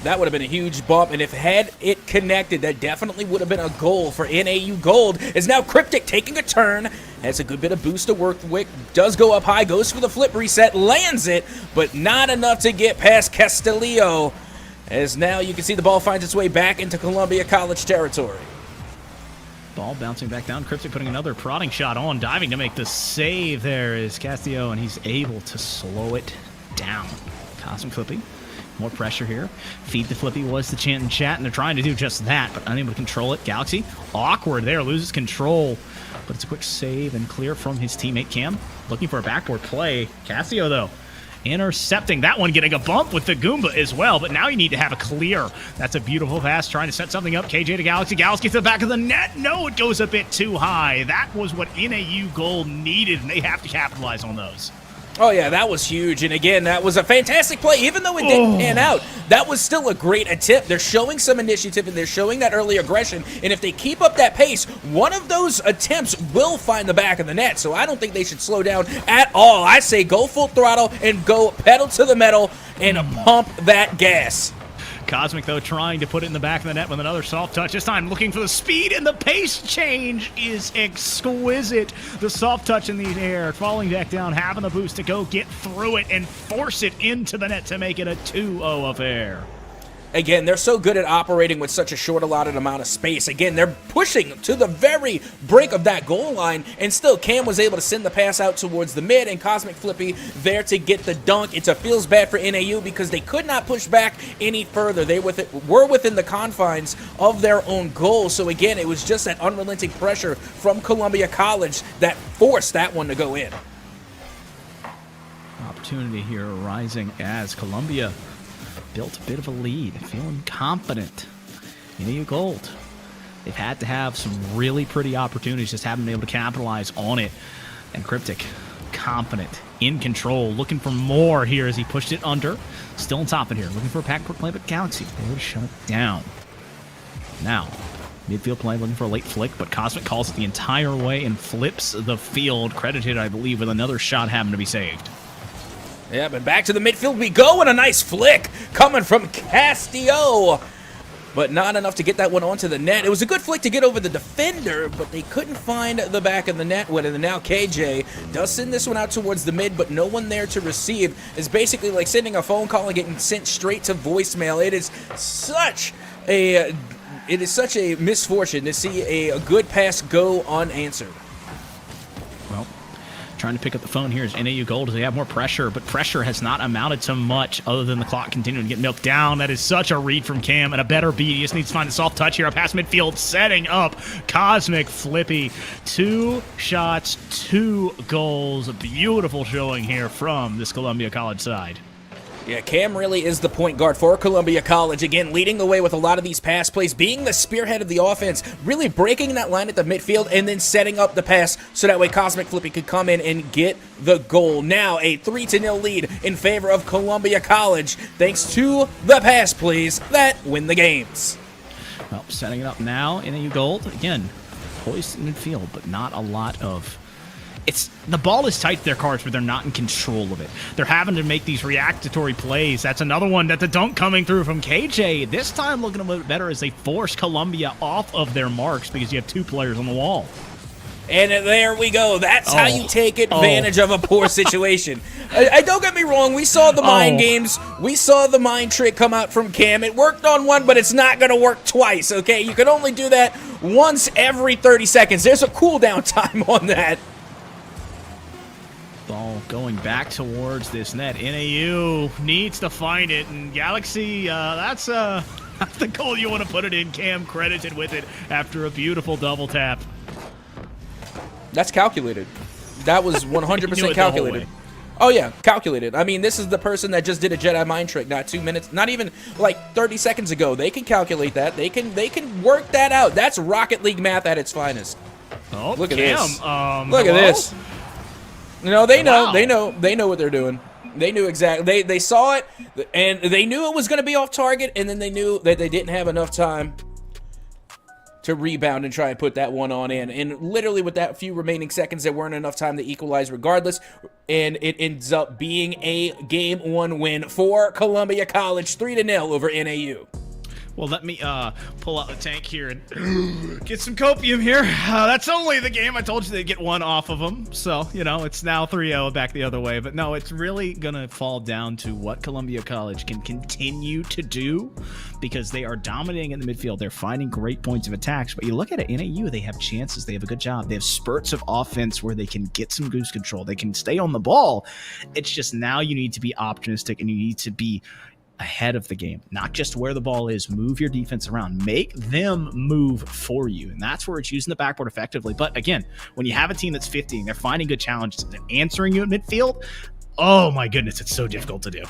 That would have been a huge bump, and if had it connected, that definitely would have been a goal for NAU Gold. Is now Cryptic taking a turn, has a good bit of boost to work with, does go up high, goes for the flip reset, lands it, but not enough to get past Castillo, as now you can see the ball finds its way back into Columbia College territory. Ball bouncing back down. Cryptic putting another prodding shot on, diving to make the save. There is Castillo, and he's able to slow it down. Cosmic Flippy. More pressure here. Feed the Flippy was the chant in chat, and they're trying to do just that, but unable to control it. Galaxy, awkward there, loses control. But it's a quick save and clear from his teammate Cam. Looking for a backboard play. Castillo, though, intercepting that one, getting a bump with the Goomba as well, but now you need to have a clear. That's a beautiful pass, trying to set something up. KJ to Galaxy. Galaxy to the back of the net. No, it goes a bit too high. That was what NAU Gold needed, and they have to capitalize on those. Oh, yeah, that was huge. And again, that was a fantastic play. Even though it didn't pan out, that was still a great attempt. They're showing some initiative, and they're showing that early aggression. And if they keep up that pace, one of those attempts will find the back of the net. So I don't think they should slow down at all. I say go full throttle and go pedal to the metal and pump that gas. Cosmic, though, trying to put it in the back of the net with another soft touch. This time looking for the speed, and the pace change is exquisite. The soft touch in the air, falling back down, having a boost to go get through it and force it into the net to make it a 2-0 affair. Again, they're so good at operating with such a short allotted amount of space. Again, they're pushing to the very brink of that goal line, and still Cam was able to send the pass out towards the mid, and Cosmic Flippy there to get the dunk. It feels bad for NAU because they could not push back any further. They were within the confines of their own goal. So again, it was just that unrelenting pressure from Columbia College that forced that one to go in. Opportunity here arising as Columbia built a bit of a lead, feeling confident. NAU Gold, they've had to have some really pretty opportunities, just haven't been able to capitalize on it. And Cryptic, confident, in control, looking for more here as he pushed it under. Still on top of it here, looking for a backcourt play, but Galaxy able to shut it down. Now, midfield play, looking for a late flick, but Cosmic calls it the entire way and flips the field, credited, I believe, with another shot having to be saved. Yeah, but back to the midfield we go, and a nice flick coming from Castillo. But not enough to get that one onto the net. It was a good flick to get over the defender, but they couldn't find the back of the net with it. And now KJ does send this one out towards the mid, but no one there to receive. It's basically like sending a phone call and getting sent straight to voicemail. It is such a misfortune to see a good pass go unanswered. Well, trying to pick up the phone here is NAU Gold as they have more pressure, but pressure has not amounted to much other than the clock continuing to get milked down. That is such a read from Cam and a better beat. He just needs to find a soft touch here. A pass midfield setting up Cosmic Flippy. 2 shots, 2 goals. A beautiful showing here from this Columbia College side. Yeah, Cam really is the point guard for Columbia College. Again, leading the way with a lot of these pass plays, being the spearhead of the offense, really breaking that line at the midfield and then setting up the pass so that way Cosmic Flippy could come in and get the goal. Now a 3-0 lead in favor of Columbia College, thanks to the pass plays that win the games. Well, setting it up now, NAU Gold, again, poised in midfield, but not a lot of... the ball is tight to their cards, but they're not in control of it. They're having to make these reactatory plays. That's another one that the dunk coming through from KJ. This time looking a little bit better as they force Columbia off of their marks because you have 2 players on the wall. And there we go. That's how you take advantage of a poor situation. I don't get me wrong. We saw the mind games. We saw the mind trick come out from Cam. It worked on one, but it's not going to work twice, okay? You can only do that once every 30 seconds. There's a cooldown time on that. Ball going back towards this net. NAU needs to find it, and Galaxy, that's the goal you want to put it in. Cam credited with it after a beautiful double tap. That's calculated. That was 100% calculated. Oh, yeah, calculated. I mean, this is the person that just did a Jedi mind trick not 2 minutes, not even like 30 seconds ago. They can calculate that. They can work that out. That's Rocket League math at its finest. Oh, look at Cam, this. Look at this. You know, they know, Wow. they know what they're doing. They knew exactly. They saw it, and they knew it was going to be off target, and then they knew that they didn't have enough time to rebound and try and put that one on in. And literally with that few remaining seconds, there weren't enough time to equalize regardless. And it ends up being a Game 1 win for Columbia College, 3-0 over NAU. Well, let me pull out the tank here and get some copium here. That's only the game. I told you they'd get one off of them. So, it's now 3-0 back the other way. But no, it's really going to fall down to what Columbia College can continue to do, because they are dominating in the midfield. They're finding great points of attacks. But you look at it, NAU, they have chances. They have a good job. They have spurts of offense where they can get some goose control. They can stay on the ball. It's just now you need to be optimistic and you need to be ahead of the game, not just where the ball is. Move your defense around, make them move for you, and that's where it's using the backboard effectively. But again, when you have a team that's 50 and they're finding good challenges and answering you at midfield, oh my goodness, it's so difficult to do.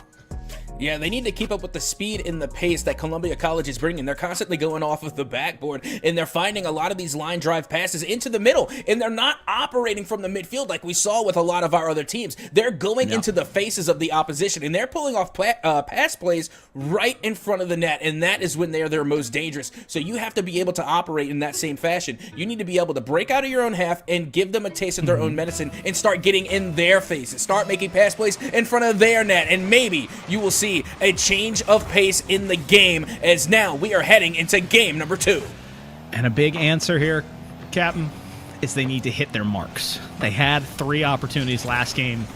Yeah, they need to keep up with the speed and the pace that Columbia College is bringing. They're constantly going off of the backboard, and they're finding a lot of these line drive passes into the middle, and they're not operating from the midfield like we saw with a lot of our other teams. They're going into the faces of the opposition, and they're pulling off pass plays right in front of the net, and that is when they're their most dangerous. So you have to be able to operate in that same fashion. You need to be able to break out of your own half and give them a taste of their own medicine and start getting in their faces. Start making pass plays in front of their net, and maybe you will see a change of pace in the game, as now we are heading into game number 2. And a big answer here, Captain, is they need to hit their marks. They had 3 opportunities last game.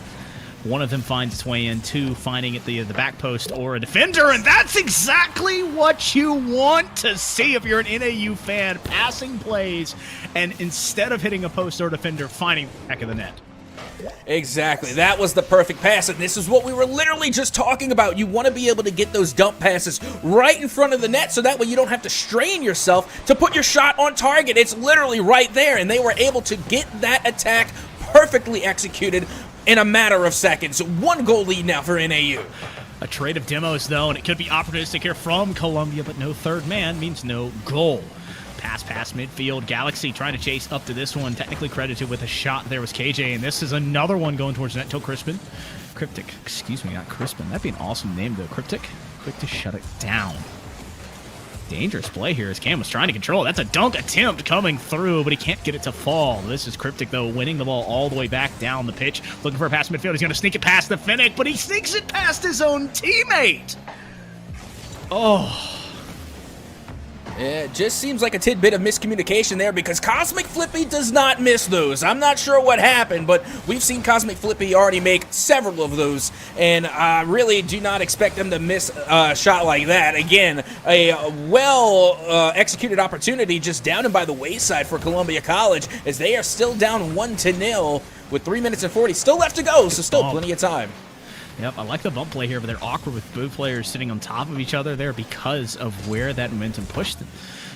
One of them finds its way in, 2 finding it the back post or a defender, and that's exactly what you want to see if you're an NAU fan. Passing plays, and instead of hitting a post or defender, finding the back of the net. Exactly. That was the perfect pass, and this is what we were literally just talking about. You want to be able to get those dump passes right in front of the net, so that way you don't have to strain yourself to put your shot on target. It's literally right there, and they were able to get that attack perfectly executed in a matter of seconds. 1 goal lead now for NAU. A trade of demos, though, and it could be opportunistic here from Columbia, but no third man means no goal. Pass past midfield. Galaxy trying to chase up to this one. Technically credited with a shot there was KJ, and this is another one going towards net until Crispin. Cryptic. Excuse me, not Crispin. That'd be an awesome name, though. Cryptic. Quick to shut it down. Dangerous play here as Cam was trying to control. That's a dunk attempt coming through, but he can't get it to fall. This is Cryptic, though, winning the ball all the way back down the pitch. Looking for a pass midfield. He's going to sneak it past the Finnick, but he sneaks it past his own teammate. Oh. It just seems like a tidbit of miscommunication there, because Cosmic Flippy does not miss those. I'm not sure what happened, but we've seen Cosmic Flippy already make several of those, and I really do not expect them to miss a shot like that. Again, a well-executed opportunity just down and by the wayside for Columbia College, as they are still down 1-0 with 3 minutes and 40 still left to go, so still plenty of time. Yep, I like the bump play here, but they're awkward with both players sitting on top of each other there because of where that momentum pushed them.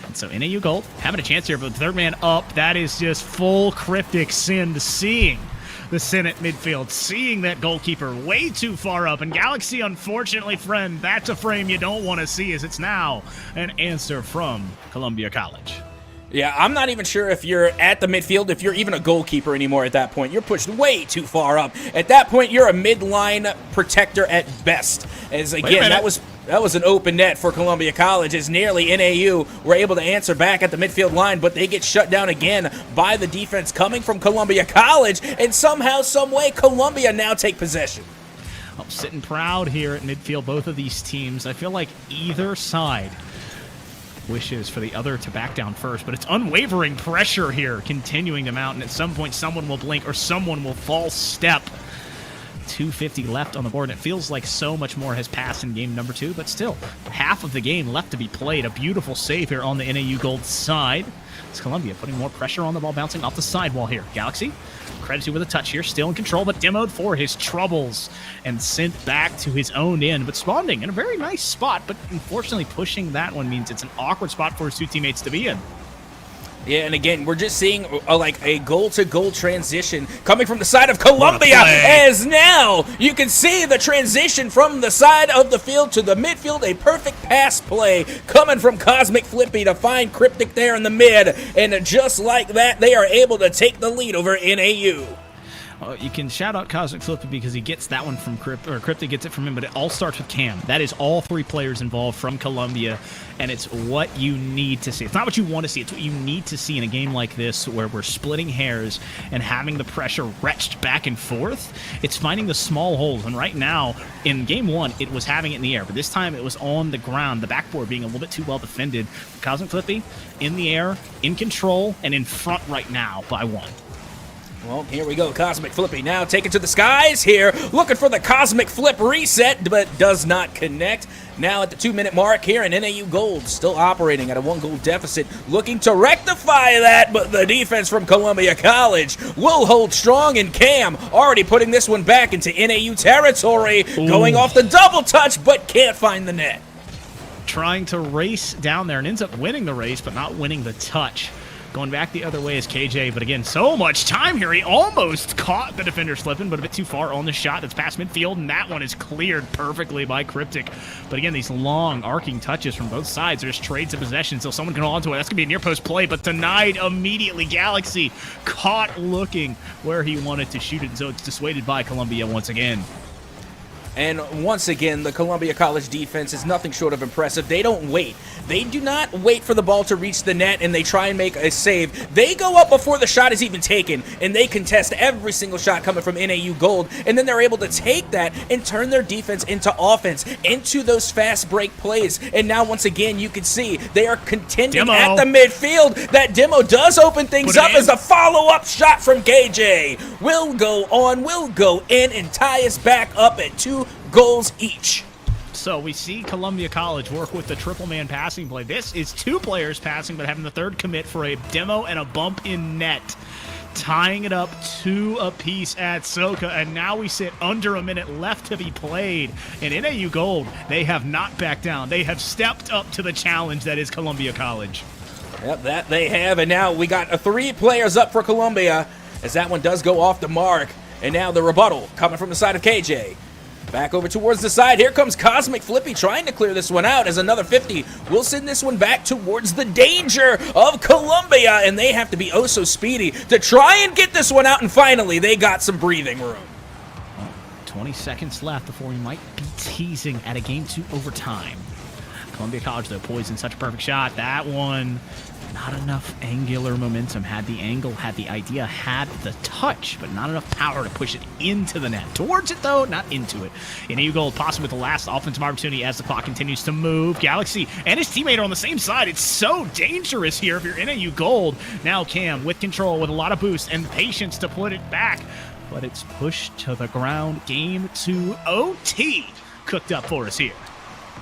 And so NAU Gold having a chance here, but the third man up, that is just full Cryptic sin, seeing the sin at midfield, seeing that goalkeeper way too far up. And Galaxy, unfortunately, friend, that's a frame you don't want to see, as it's now an answer from Columbia College. Yeah, I'm not even sure if you're at the midfield, if you're even a goalkeeper anymore at that point. You're pushed way too far up. At that point, you're a midline protector at best. As again, that was an open net for Columbia College, as nearly NAU were able to answer back at the midfield line, but they get shut down again by the defense coming from Columbia College, and somehow, some way, Columbia now take possession. I'm sitting proud here at midfield, both of these teams. I feel like either side wishes for the other to back down first, but it's unwavering pressure here continuing to mount, and at some point someone will blink or someone will false step. 2:50 left on the board, and it feels like so much more has passed in game number 2, but still half of the game left to be played. A beautiful save here on the NAU Gold side. It's Columbia putting more pressure on the ball, bouncing off the sidewall here. Galaxy credited with a touch here, still in control, but demoed for his troubles and sent back to his own end, but spawning in a very nice spot, but unfortunately pushing that one means it's an awkward spot for his 2 teammates to be in. Yeah, and again, we're just seeing like a goal-to-goal transition coming from the side of Columbia, as now you can see the transition from the side of the field to the midfield. A perfect pass play coming from Cosmic Flippy to find Cryptic there in the mid, and just like that, they are able to take the lead over NAU. You can shout out Cosmic Flippy because he gets that one from Crypt, or Cryptic gets it from him, but it all starts with Cam. That is all 3 players involved from Columbia, and it's what you need to see. It's not what you want to see, it's what you need to see in a game like this where we're splitting hairs and having the pressure wretched back and forth. It's finding the small holes, and right now, in Game 1, it was having it in the air, but this time it was on the ground, the backboard being a little bit too well defended. Cosmic Flippy, in the air, in control, and in front right now by 1. Well, here we go. Cosmic Flippy now taken to the skies here, looking for the Cosmic Flip reset, but does not connect. Now at the 2-minute mark here, and NAU Gold still operating at a 1-goal deficit, looking to rectify that, but the defense from Columbia College will hold strong, and Cam already putting this one back into NAU territory, going off the double touch, but can't find the net. Trying to race down there and ends up winning the race, but not winning the touch. Going back the other way is KJ, but again, so much time here. He almost caught the defender slipping, but a bit too far on the shot that's past midfield, and that one is cleared perfectly by Cryptic. But again, these long arcing touches from both sides. There's trades of possession, so someone can hold on to it. That's going to be a near post play, but denied immediately. Galaxy caught looking where he wanted to shoot it, so it's dissuaded by Columbia once again. And once again, the Columbia College defense is nothing short of impressive. They don't wait. They do not wait for the ball to reach the net and they try and make a save. They go up before the shot is even taken, and they contest every single shot coming from NAU Gold, and then they're able to take that and turn their defense into offense, into those fast break plays. And now, once again, you can see they are contending at the midfield. That demo does open things up as a follow-up shot from KJ. Will go on, will go in, and tie us back up at 2 goals each. So we see Columbia College work with the triple man passing play. This is 2 players passing, but having the third commit for a demo and a bump in net, tying it up 2 apiece at Soka. And now we sit under a minute left to be played. And NAU Gold, they have not backed down. They have stepped up to the challenge that is Columbia College. Yep, that they have. And now we got 3 players up for Columbia, as that one does go off the mark. And now the rebuttal coming from the side of KJ. Back over towards the side. Here comes Cosmic Flippy trying to clear this one out as another 50 will send this one back towards the danger of Columbia, and they have to be oh so speedy to try and get this one out, and finally they got some breathing room. 20 seconds left before we might be teasing at a Game 2 overtime. Columbia College, though, poised in such a perfect shot. That one, not enough angular momentum. Had the angle, had the idea, had the touch, but not enough power to push it into the net. Towards it, though, not into it. NAU Gold possibly with the last offensive opportunity as the clock continues to move. Galaxy and his teammate are on the same side. It's so dangerous here if you're NAU Gold. Now Cam with control, with a lot of boost and patience to put it back, but it's pushed to the ground. Game 2 OT cooked up for us here.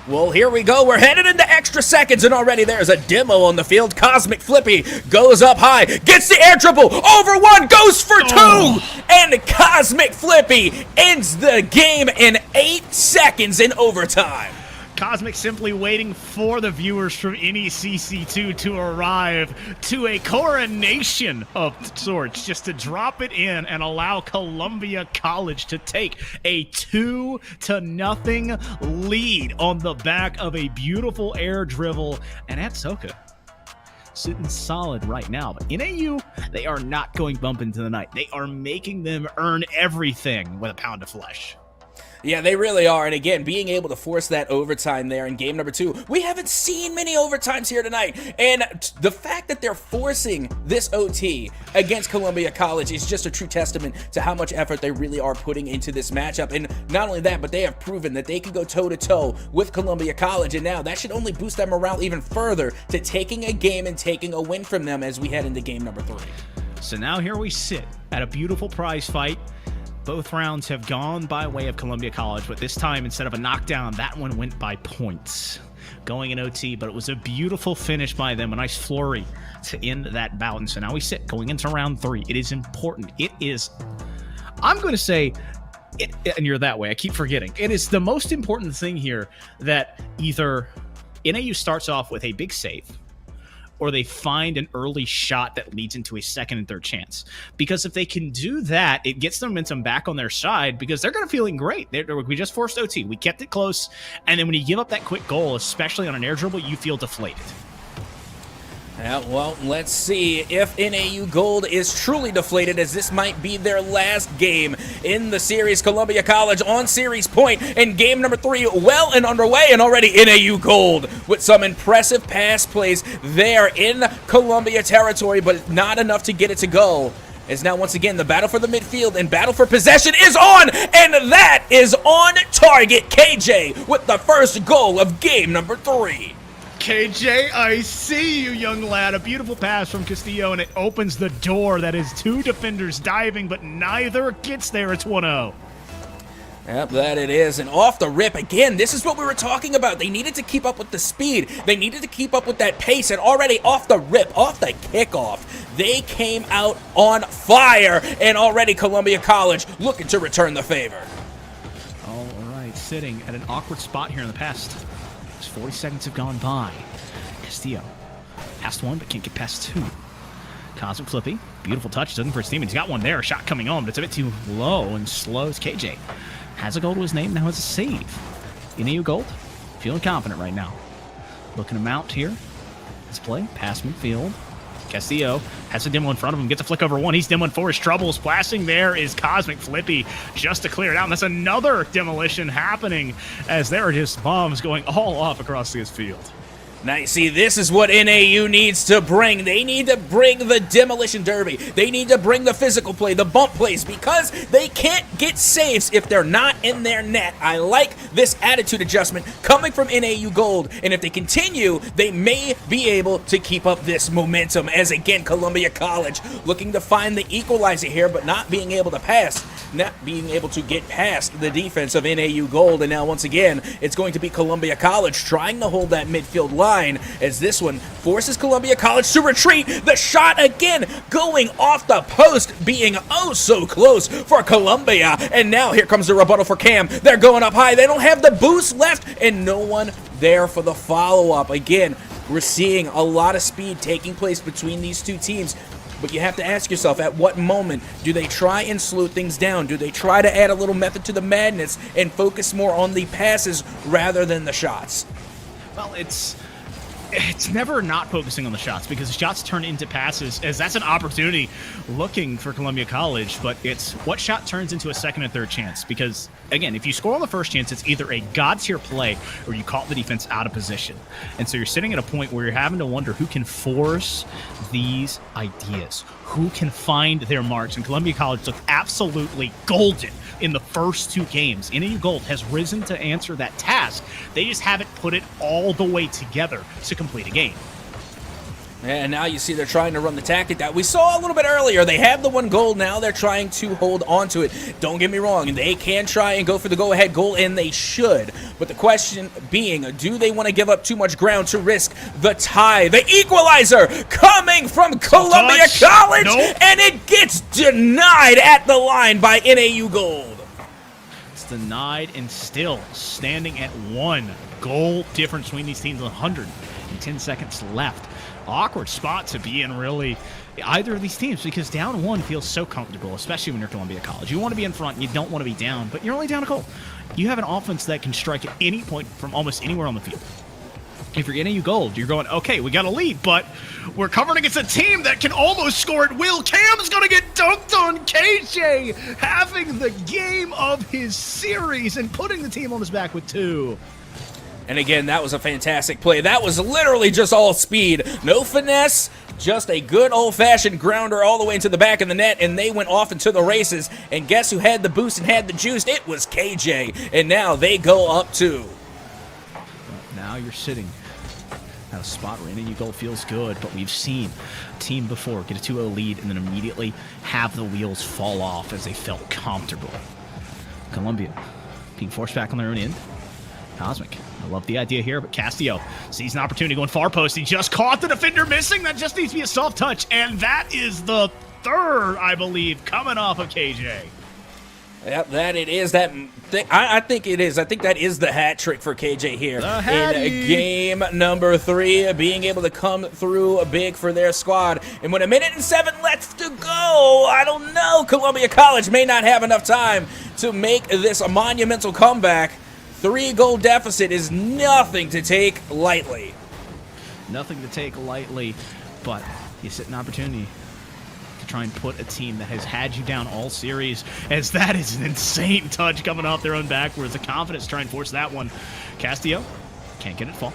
Well, here we go. We're headed into extra seconds, and already there's a demo on the field. Cosmic Flippy goes up high, gets the air dribble, over 1, goes for 2, and Cosmic Flippy ends the game in 8 seconds in overtime. Cosmic simply waiting for the viewers from NECC2 to arrive to a coronation of sorts, just to drop it in and allow Columbia College to take a 2-0 lead on the back of a beautiful air dribble. And at Soka, sitting solid right now. But NAU, they are not going bump into the night. They are making them earn everything with a pound of flesh. Yeah, they really are. And again, being able to force that overtime there in game number 2, we haven't seen many overtimes here tonight. And the fact that they're forcing this OT against Columbia College is just a true testament to how much effort they really are putting into this matchup. And not only that, but they have proven that they can go toe-to-toe with Columbia College. And now that should only boost their morale even further to taking a game and taking a win from them as we head into game number 3. So now here we sit at a beautiful prize fight. Both rounds have gone by way of Columbia College, but this time, instead of a knockdown, that one went by points. Going in OT, but it was a beautiful finish by them, a nice flurry to end that bout. And so now we sit going into round 3. It is important. It is, I'm going to say, and you're that way, I keep forgetting. It is the most important thing here that either NAU starts off with a big save, or they find an early shot that leads into a second and third chance. Because if they can do that, it gets the momentum back on their side, because they're going to feeling great. We just forced OT. We kept it close. And then when you give up that quick goal, especially on an air dribble, you feel deflated. Yeah, well, let's see if NAU Gold is truly deflated, as this might be their last game in the series. Columbia College on series point in game number 3, well and underway, and already NAU Gold with some impressive pass plays there in Columbia territory, but not enough to get it to go. As now once again the battle for the midfield and battle for possession is on, and that is on target. KJ with the first goal of game number 3. KJ, I see you, young lad. A beautiful pass from Castillo, and it opens the door. That is 2 defenders diving, but neither gets there. It's 1-0. Yep, that it is. And off the rip, again, this is what we were talking about. They needed to keep up with the speed. They needed to keep up with that pace, and already off the rip, off the kickoff, they came out on fire, and already Columbia College looking to return the favor. All right, sitting at an awkward spot here in the past. 40 seconds have gone by. Castillo past 1, but can't get past 2. Cosmic Flippy, beautiful touch, looking for his team. He's got one there, a shot coming on, but it's a bit too low and slows. KJ has a goal to his name, now has a save. NAU Gold, feeling confident right now. Looking to mount here. Let's play, pass midfield. Castillo has a demo in front of him, gets a flick over 1. He's demoing for his trouble. Splashing there is Cosmic Flippy just to clear it out. And that's another demolition happening as there are just bombs going all off across this field. Now, you see, this is what NAU needs to bring. They need to bring the demolition derby. They need to bring the physical play, the bump plays, because they can't get saves if they're not in their net. I like this attitude adjustment coming from NAU Gold, and if they continue, they may be able to keep up this momentum, as again, Columbia College looking to find the equalizer here, but not being able to pass, not being able to get past the defense of NAU Gold. And now, once again, it's going to be Columbia College trying to hold that midfield line, as this one forces Columbia College to retreat. The shot again going off the post, being oh so close for Columbia. And now here comes the rebuttal for Cam. They're going up high. They don't have the boost left, and no one there for the follow-up. Again, we're seeing a lot of speed taking place between these two teams. But you have to ask yourself, at what moment do they try and slow things down? Do they try to add a little method to the madness and focus more on the passes rather than the shots? Well, it's never not focusing on the shots, because the shots turn into passes, as that's an opportunity looking for Columbia College, but it's what shot turns into a second and third chance. Because, again, if you score on the first chance, it's either a God-tier play or you caught the defense out of position. And so you're sitting at a point where you're having to wonder who can force these ideas, who can find their marks. And Columbia College looked absolutely golden in the first 2 games. NAU Gold has risen to answer that task. They just haven't put it all the way together to complete a game. And now you see they're trying to run the tactic that we saw a little bit earlier. They have the 1 goal. Now they're trying to hold on to it. Don't get me wrong. They can try and go for the go-ahead goal, and they should. But the question being, do they want to give up too much ground to risk the tie? The equalizer coming from Columbia College, nope. And it gets denied at the line by NAU Gold. It's denied, and still standing at 1 goal difference between these teams. 110 seconds left. Awkward spot to be in, really, either of these teams, because down 1 feels so comfortable, especially when you're Columbia College. You want to be in front, you don't want to be down, but you're only down a goal. You have an offense that can strike at any point from almost anywhere on the field. If you're NAU Gold, you're going, okay, we got a lead, but we're covering against a team that can almost score at will. Cam's going to get dunked on. KJ having the game of his series and putting the team on his back with 2. And again, that was a fantastic play. That was literally just all speed. No finesse, just a good old-fashioned grounder all the way into the back of the net, and they went off into the races. And guess who had the boost and had the juice? It was KJ. And now they go up 2. Now you're sitting at a spot where NAU Gold feels good, but we've seen a team before get a 2-0 lead and then immediately have the wheels fall off as they felt comfortable. Columbia being forced back on their own end. Cosmic, I love the idea here, but Castillo sees an opportunity going far post. He just caught the defender missing. That just needs to be a soft touch, and that is the 3rd, I believe, coming off of KJ. Yep, that it is. I think it is. I think that is the hat trick for KJ here in game number 3, being able to come through big for their squad. And with 1 minute and 7 left to go, I don't know. Columbia College may not have enough time to make this a monumental comeback. 3-goal deficit is nothing to take lightly. Nothing to take lightly, but you sit an opportunity to try and put a team that has had you down all series, as that is an insane touch coming off their own backwards. The confidence try and force that one. Castillo can't get it fall.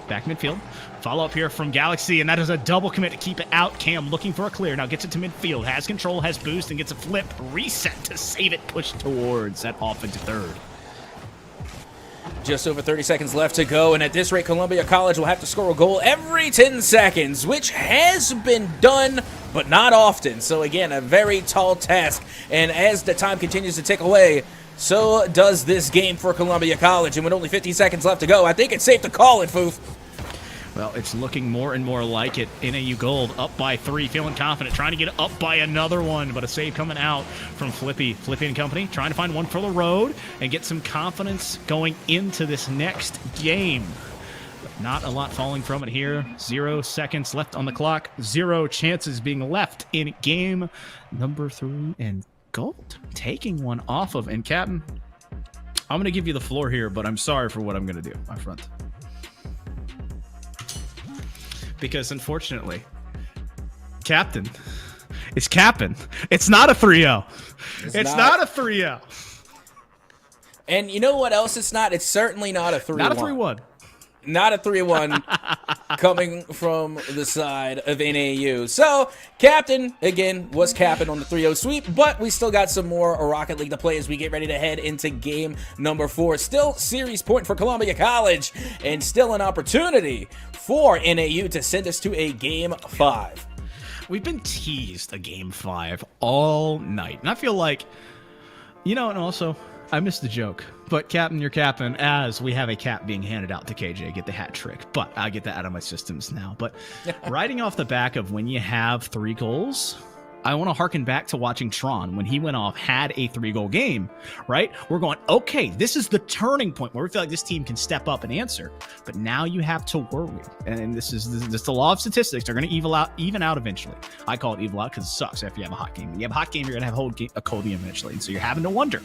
Back midfield. Follow up here from Galaxy, and that is a double commit to keep it out. Cam looking for a clear. Now gets it to midfield. Has control, has boost, and gets a flip. Reset to save it. Push towards that off into third. Just over 30 seconds left to go, and at this rate, Columbia College will have to score a goal every 10 seconds, which has been done, but not often. So again, a very tall task, and as the time continues to tick away, so does this game for Columbia College. And with only 15 seconds left to go, I think it's safe to call it, Foof. Well, it's looking more and more like it. NAU Gold up by 3, feeling confident, trying to get up by another one, but a save coming out from Flippy. Flippy and company trying to find one for the road and get some confidence going into this next game. But not a lot falling from it here. 0 seconds left on the clock. 0 chances being left in game number 3. And Gold taking one off of. And Captain, I'm going to give you the floor here, but I'm sorry for what I'm going to do, my friend. Because unfortunately, Captain is capping. It's not a 3-0. It's not a 3-0. And you know what else it's not? It's certainly not a 3-1. Not a 3-1. Not a 3-1 coming from the side of NAU. So, Captain, again, was capping on the 3-0 sweep, but we still got some more Rocket League to play as we get ready to head into game number 4. Still series point for Columbia College, and still an opportunity for NAU to send us to a game 5. We've been teased a game 5 all night, and I feel like, and also, I missed the joke. But Captain, you're capping as we have a cap being handed out to KJ. Get the hat trick. But I'll get that out of my systems now. But riding off the back of when you have 3 goals, I want to harken back to watching Tron when he went off, had a 3-goal game, right? We're going, okay, this is the turning point where we feel like this team can step up and answer. But now you have to worry. And this is the law of statistics. They're going to even out eventually. I call it evil out because it sucks if you have a hot game. When you have a hot game, you're going to have a cold game eventually. And so you're having to wonder,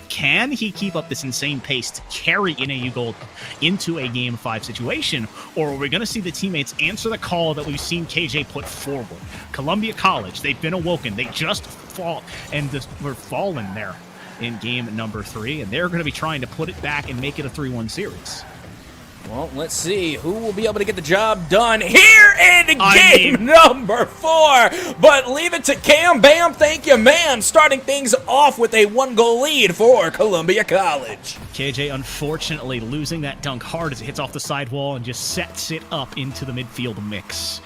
can he keep up this insane pace to carry NAU Gold into a Game 5 situation, or are we going to see the teammates answer the call that we've seen KJ put forward? Columbia College, they've been awoken. They just were fallen there in game number 3, and they're going to be trying to put it back and make it a 3-1 series. Well, let's see who will be able to get the job done here in game number 4. But leave it to Cam Bam, thank you, ma'am, starting things off with a 1-goal lead for Columbia College. KJ, unfortunately, losing that dunk hard as it hits off the sidewall and just sets it up into the midfield mix.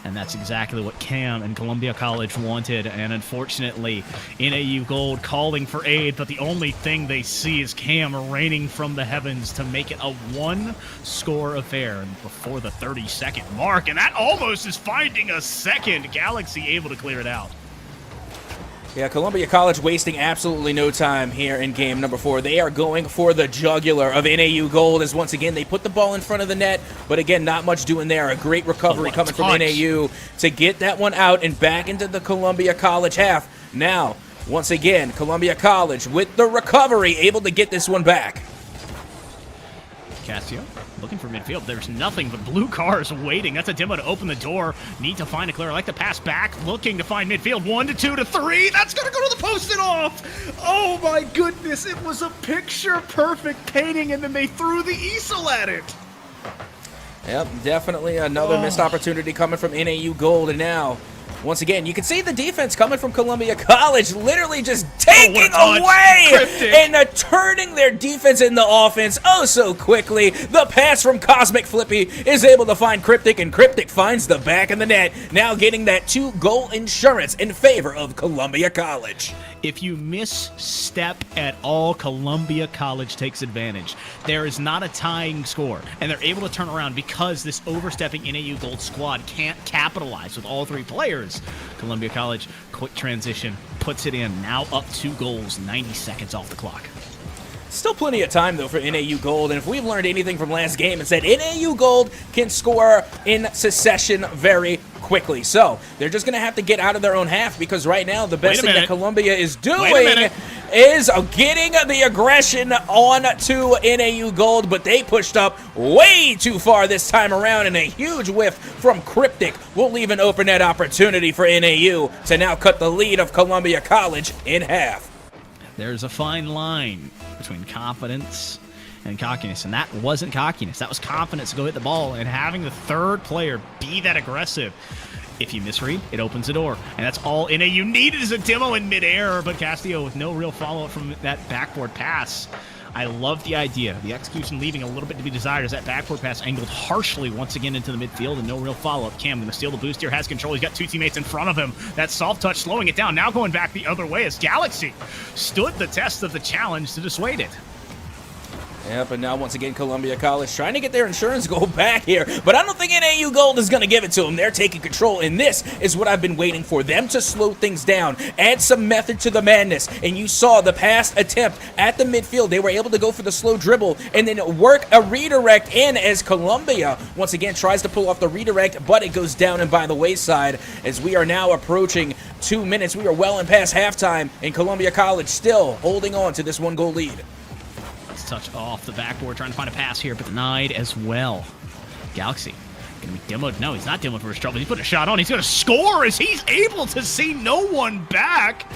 And that's exactly what Cam and Columbia College wanted. And unfortunately, NAU Gold calling for aid, but the only thing they see is Cam raining from the heavens to make it a 1-score affair before the 30-second mark. And that almost is finding a second. Galaxy able to clear it out. Yeah, Columbia College wasting absolutely no time here in game number 4. They are going for the jugular of NAU Gold as once again they put the ball in front of the net, but again, not much doing there. A great recovery coming from NAU to get that one out and back into the Columbia College half. Now, once again, Columbia College with the recovery able to get this one back. Castillo looking for midfield. There's nothing but blue cars waiting. That's a demo to open the door. Need to find a clear. I like to pass back. Looking to find midfield. 1 to 2 to 3. That's going to go to the post and off. Oh my goodness. It was a picture perfect painting, and then they threw the easel at it. Yep, definitely another missed opportunity coming from NAU Gold. And now, once again, you can see the defense coming from Columbia College literally just taking away and turning their defense into offense so quickly. The pass from Cosmic Flippy is able to find Cryptic, and Cryptic finds the back of the net, now getting that 2-goal insurance in favor of Columbia College. If you misstep at all, Columbia College takes advantage. There is not a tying score, and they're able to turn around because this overstepping NAU Gold squad can't capitalize with all 3 players. Columbia College, quick transition, puts it in, now up 2 goals, 90 seconds off the clock. Still plenty of time, though, for NAU Gold, and if we've learned anything from last game, it's that NAU Gold can score in succession very quickly. So they're just going to have to get out of their own half, because right now the best thing that Columbia is doing is getting the aggression on to NAU Gold, but they pushed up way too far this time around, and a huge whiff from Cryptic will leave an open net opportunity for NAU to now cut the lead of Columbia College in half. There's a fine line between confidence and cockiness, and that wasn't cockiness. That was confidence to go hit the ball and having the third player be that aggressive. If you misread, it opens the door, and that's all NAU needed is a demo in midair, but Castillo with no real follow-up from that backboard pass. I love the idea. The execution leaving a little bit to be desired as that backboard pass angled harshly once again into the midfield and no real follow-up. Cam going to steal the boost here, has control. He's got two teammates in front of him. That soft touch slowing it down. Now going back the other way as Galaxy stood the test of the challenge to dissuade it. Yep, and now once again Columbia College trying to get their insurance goal back here, but I don't think NAU Gold is going to give it to them. They're taking control, and this is what I've been waiting for, them to slow things down, add some method to the madness, and you saw the pass attempt at the midfield. They were able to go for the slow dribble and then work a redirect in as Columbia once again tries to pull off the redirect, but it goes down and by the wayside as we are now approaching 2 minutes. We are well and past halftime, and Columbia College still holding on to this 1-goal lead. Touch off the backboard, trying to find a pass here, but denied as well. Galaxy gonna be demoed. No, he's not demoed for his trouble. He's putting a shot on. He's gonna score as he's able to see no one back.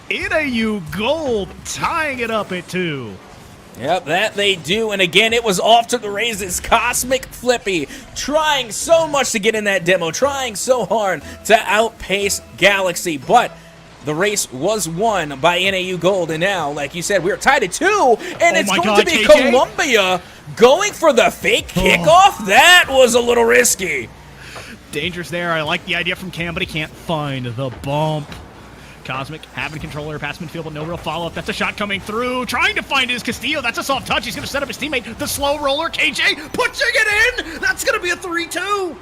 NAU Gold tying it up at 2. Yep, that they do, and again, it was off to the races. Cosmic Flippy trying so much to get in that demo, trying so hard to outpace Galaxy, but the race was won by NAU Gold, and now, like you said, we're tied at 2, and it's going to be KJ? Columbia going for the fake kickoff? That was a little risky. Dangerous there. I like the idea from Cam, but he can't find the bump. Cosmic having controller, pass midfield, but no real follow-up. That's a shot coming through. Trying to find his Castillo. That's a soft touch. He's going to set up his teammate. The slow roller, KJ, pushing it in. That's going to be a 3-2.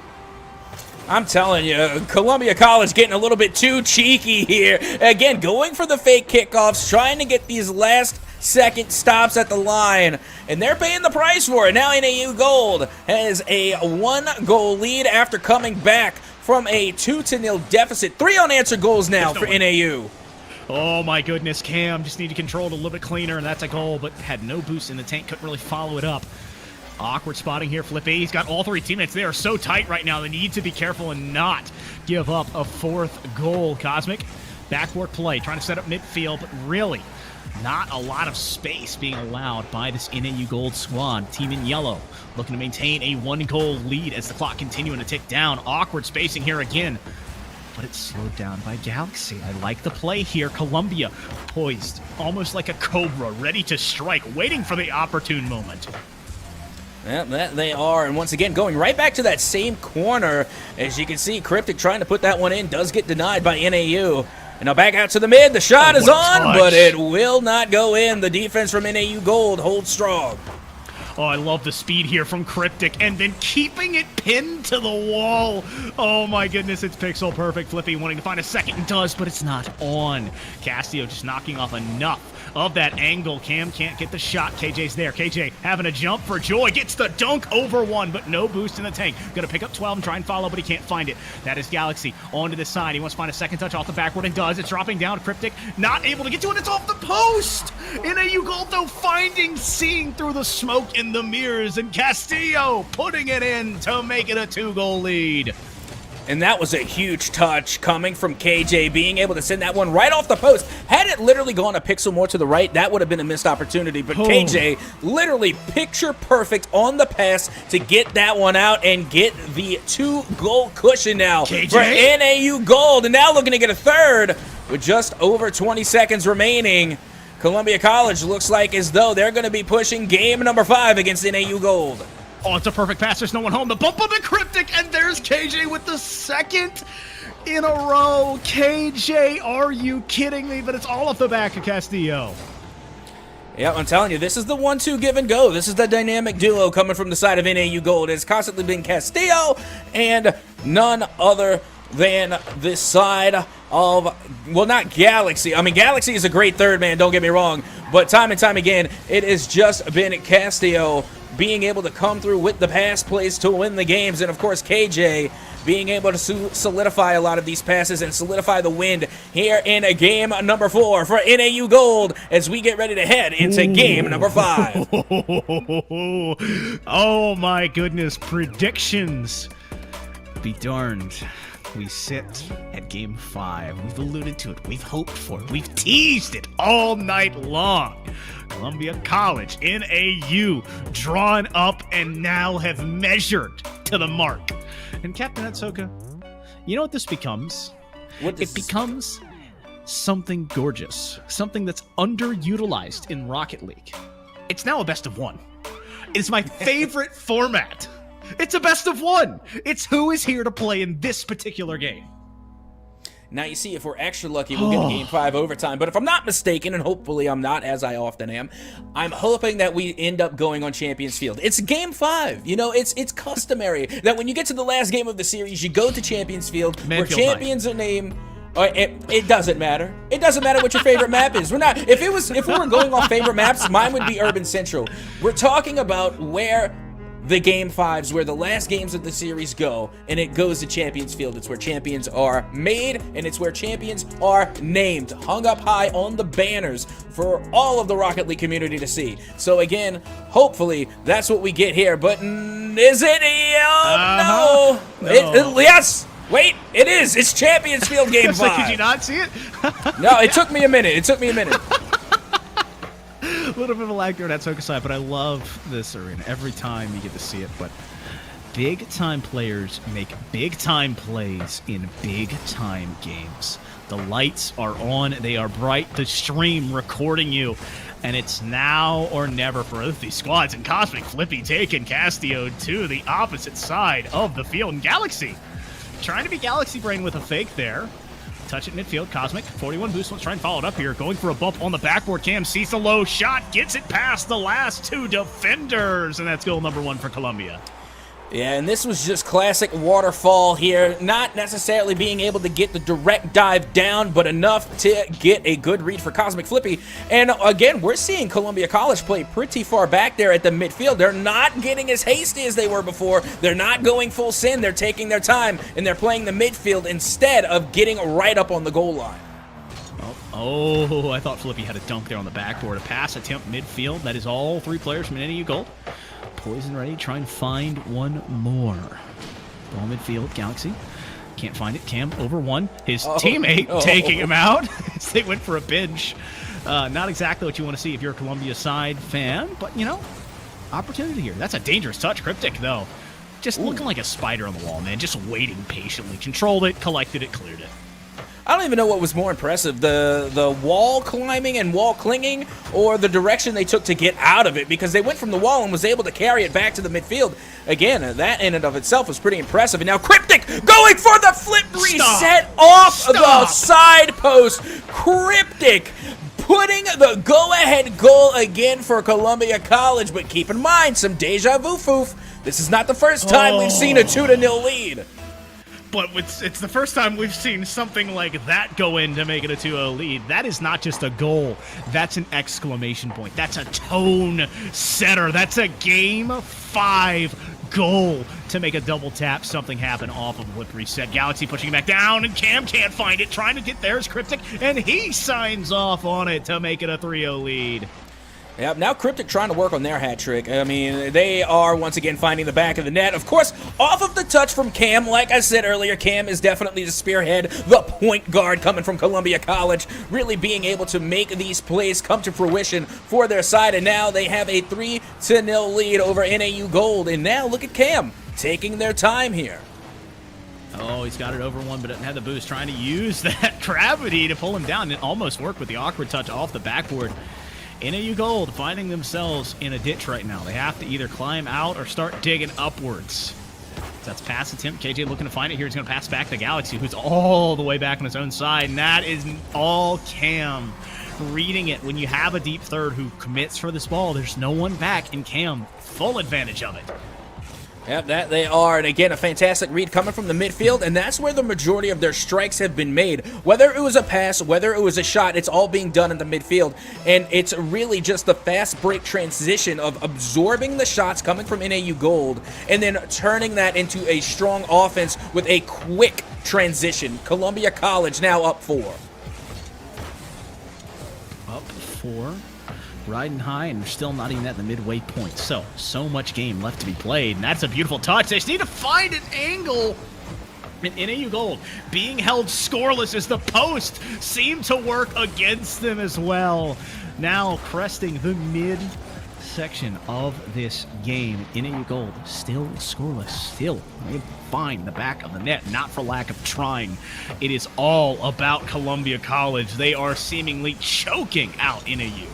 I'm telling you, Columbia College getting a little bit too cheeky here. Again, going for the fake kickoffs, trying to get these last-second stops at the line, and they're paying the price for it. Now NAU Gold has a 1-goal lead after coming back from a 2-0 deficit. 3 unanswered goals now for NAU. Oh my goodness, Cam just needed to control it a little bit cleaner, and that's a goal, but had no boost in the tank, couldn't really follow it up. Awkward spotting here. Flippy, he's got all 3 teammates. They are so tight right now. They need to be careful and not give up a 4th goal. Cosmic, backboard play, trying to set up midfield, but really not a lot of space being allowed by this NAU Gold squad. Team in yellow looking to maintain a 1-goal lead as the clock continuing to tick down. Awkward spacing here again, but it's slowed down by Galaxy. I like the play here. Columbia poised, almost like a cobra, ready to strike, waiting for the opportune moment. Yeah, that they are, and once again, going right back to that same corner. As you can see, Cryptic trying to put that one in, does get denied by NAU. And now back out to the mid, the shot is on, but it will not go in. The defense from NAU Gold holds strong. Oh, I love the speed here from Cryptic, and then keeping it pinned to the wall. Oh my goodness, it's pixel perfect. Flippy wanting to find a second and does, but it's not on. Castillo just knocking off enough of that angle. Cam can't get the shot. KJ's there. KJ having a jump for joy. Gets the dunk over 1, but no boost in the tank. Gonna pick up 12 and try and follow, but he can't find it. That is Galaxy onto the side. He wants to find a second touch off the backboard and does. It's dropping down. Cryptic not able to get to it. It's off the post. NAU Gold though seeing through the smoke in the mirrors, and Castillo putting it in to make it a 2-goal lead. And that was a huge touch coming from KJ, being able to send that one right off the post. Had it literally gone a pixel more to the right, that would have been a missed opportunity. But KJ literally picture perfect on the pass to get that one out and get the 2-goal cushion now for NAU Gold. And now looking to get a 3rd with just over 20 seconds remaining. Columbia College looks like as though they're going to be pushing game number 5 against NAU Gold. Oh, it's a perfect pass. There's no one home. The bump on the Cryptic, and there's KJ with the 2nd in a row. KJ, are you kidding me? But it's all off the back of Castillo. Yeah, I'm telling you, this is the 1-2 give and go. This is the dynamic duo coming from the side of NAU Gold. It's constantly been Castillo and none other than this side of, well, not Galaxy. I mean, Galaxy is a great 3rd man, don't get me wrong. But time and time again, it has just been Castillo being able to come through with the pass plays to win the games. And, of course, KJ being able to solidify a lot of these passes and solidify the win here in a game number 4 for NAU Gold as we get ready to head into game number 5. Oh, my goodness. Predictions. Be darned. We sit at game 5. We've alluded to it. We've hoped for it. We've teased it all night long. Columbia College, NAU, drawn up and now have measured to the mark. And Captain Atsoka, you know what this becomes? It becomes something gorgeous. Something that's underutilized in Rocket League. It's now a best of 1. It's my favorite format. It's a best of 1. It's who is here to play in this particular game. Now, you see, if we're extra lucky, we'll get to game 5 overtime. But if I'm not mistaken, and hopefully I'm not, as I often am, I'm hoping that we end up going on Champions Field. It's game 5. You know, it's customary that when you get to the last game of the series, you go to Champions Field, where champions are named. It doesn't matter. It doesn't matter what your favorite map is. We're not. If we were going off favorite maps, mine would be Urban Central. We're talking about where the game 5s, where the last games of the series go, and it goes to Champions Field. It's where champions are made, and it's where champions are named, hung up high on the banners for all of the Rocket League community to see. So again, hopefully that's what we get here. But is it? No. Yes. Wait, it is. It's Champions Field game 5. Could you not see it? No, it took me a minute. A little bit of a lag there at Atsoka side, but I love this arena every time you get to see it. But big-time players make big-time plays in big-time games. The lights are on. They are bright. The stream recording you. And it's now or never for both these squads. And Cosmic Flippy taking Castio to the opposite side of the field. And Galaxy trying to be Galaxy Brain with a fake there. Touch it midfield. Cosmic, 41 boost. Let's try and follow it up here. Going for a bump on the backboard. Cam sees the low shot. Gets it past the last 2 defenders. And that's goal number 1 for Columbia. Yeah, and this was just classic waterfall here. Not necessarily being able to get the direct dive down, but enough to get a good read for Cosmic Flippy. And again, we're seeing Columbia College play pretty far back there at the midfield. They're not getting as hasty as they were before. They're not going full sin. They're taking their time, and they're playing the midfield instead of getting right up on the goal line. Oh, I thought Flippy had a dunk there on the backboard. A pass attempt midfield. That is all 3 players from NAU Gold. Poison ready, try and find one more. Ball midfield, Galaxy. Can't find it. Cam over 1. His teammate taking him out as they went for a binge. Not exactly what you want to see if you're a Columbia side fan, but, you know, opportunity here. That's a dangerous touch. Cryptic, though. Just looking like a spider on the wall, man. Just waiting patiently. Controlled it, collected it, cleared it. I don't even know what was more impressive, the wall climbing and wall clinging, or the direction they took to get out of it, because they went from the wall and was able to carry it back to the midfield. Again, that in and of itself was pretty impressive. And now Cryptic going for the flip reset off the side post. Cryptic putting the go-ahead goal again for Columbia College, but keep in mind, some deja vu foof. This is not the first time we've seen a 2-0 lead. But it's the first time we've seen something like that go in to make it a 2-0 lead. That is not just a goal. That's an exclamation point. That's a tone setter. That's a Game 5 goal to make a double tap. Something happen off of a whip reset. Galaxy pushing it back down, and Cam can't find it. Trying to get there is Cryptic, and he signs off on it to make it a 3-0 lead. Yep, now Cryptic trying to work on their hat trick. I mean, they are once again finding the back of the net. Of course, off of the touch from Cam, like I said earlier, Cam is definitely the spearhead, the point guard coming from Columbia College, really being able to make these plays come to fruition for their side. And now they have a 3-0 lead over NAU Gold. And now look at Cam taking their time here. Oh, he's got it over 1, but doesn't have the boost. Trying to use that gravity to pull him down. It almost worked with the awkward touch off the backboard. NAU Gold finding themselves in a ditch right now. They have to either climb out or start digging upwards. So that's pass attempt. KJ looking to find it here. He's going to pass back to Galaxy, who's all the way back on his own side. And that is all Cam reading it. When you have a deep third who commits for this ball, there's no one back, and Cam, full advantage of it. Yep, that they are. And again, a fantastic read coming from the midfield, and that's where the majority of their strikes have been made. Whether it was a pass, whether it was a shot, it's all being done in the midfield. And it's really just the fast break transition of absorbing the shots coming from NAU Gold and then turning that into a strong offense with a quick transition. Columbia College now up 4. Up 4. Riding high, and they're still not even at the midway point. So much game left to be played, and that's a beautiful touch. They just need to find an angle. And NAU Gold being held scoreless as the post seemed to work against them as well. Now cresting the mid section of this game, NAU Gold still scoreless. Still they find the back of the net, not for lack of trying. It is all about Columbia College. They are seemingly choking out NAU.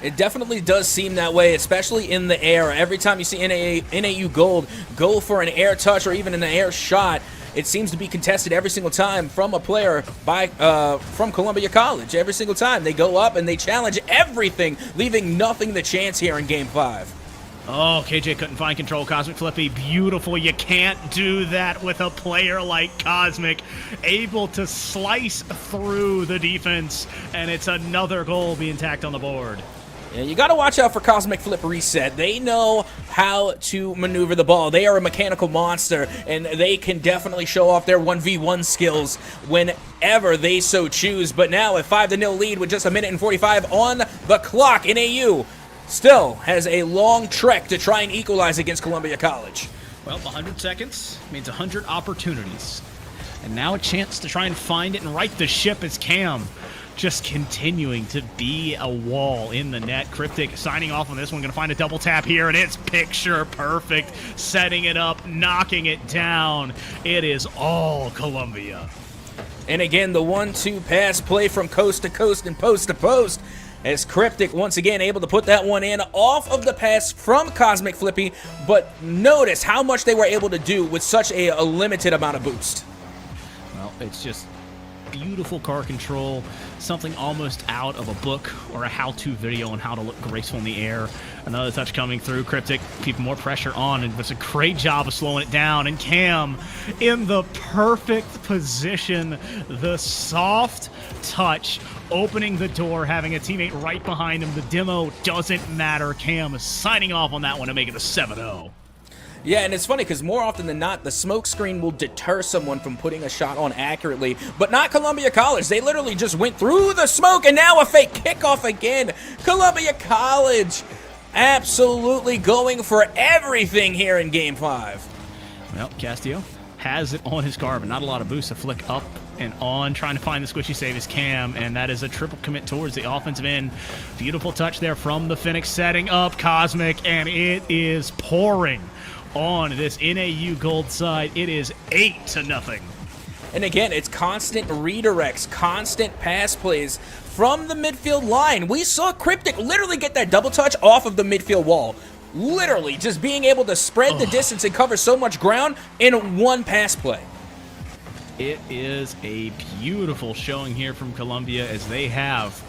It definitely does seem that way, especially in the air. Every time you see NAU Gold go for an air touch or even an air shot, it seems to be contested every single time from a player from Columbia College. Every single time they go up and they challenge everything, leaving nothing to chance here in Game 5. Oh, KJ couldn't find control. Cosmic Flippy, beautiful. You can't do that with a player like Cosmic, able to slice through the defense, and it's another goal being tacked on the board. Yeah, you got to watch out for Cosmic Flip Reset. They know how to maneuver the ball. They are a mechanical monster, and they can definitely show off their 1v1 skills whenever they so choose. But now a 5-0 lead with just a minute and 45 on the clock, NAU still has a long trek to try and equalize against Columbia College. Well, 100 seconds means 100 opportunities. And now a chance to try and find it and right the ship as Cam just continuing to be a wall in the net. Cryptic signing off on this one, going to find a double tap here, and it's picture perfect. Setting it up, knocking it down. It is all Columbia. And again, the 1-2 pass play from coast to coast and post to post, as Cryptic once again able to put that one in off of the pass from Cosmic Flippy. But notice how much they were able to do with such a limited amount of boost. Well, it's just beautiful car control, something almost out of a book or a how-to video on how to look graceful in the air. Another touch coming through. Cryptic keeping more pressure on, and does a great job of slowing it down. And Cam in the perfect position, the soft touch, opening the door, having a teammate right behind him. The demo doesn't matter. Cam is signing off on that one to make it a 7-0. Yeah, and it's funny because more often than not, the smoke screen will deter someone from putting a shot on accurately, but not Columbia College. They literally just went through the smoke, and now a fake kickoff again. Columbia College absolutely going for everything here in Game 5. Well, Castillo has it on his car, but not a lot of boost. A flick up and on, trying to find the squishy save is Cam, and that is a triple commit towards the offensive end. Beautiful touch there from the Phoenix, setting up Cosmic, and it is pouring on this NAU Gold side. It is 8-0. And again, it's constant redirects, constant pass plays from the midfield line. We saw Cryptic literally get that double touch off of the midfield wall. Literally just being able to spread the distance and cover so much ground in one pass play. It is a beautiful showing here from Columbia as they have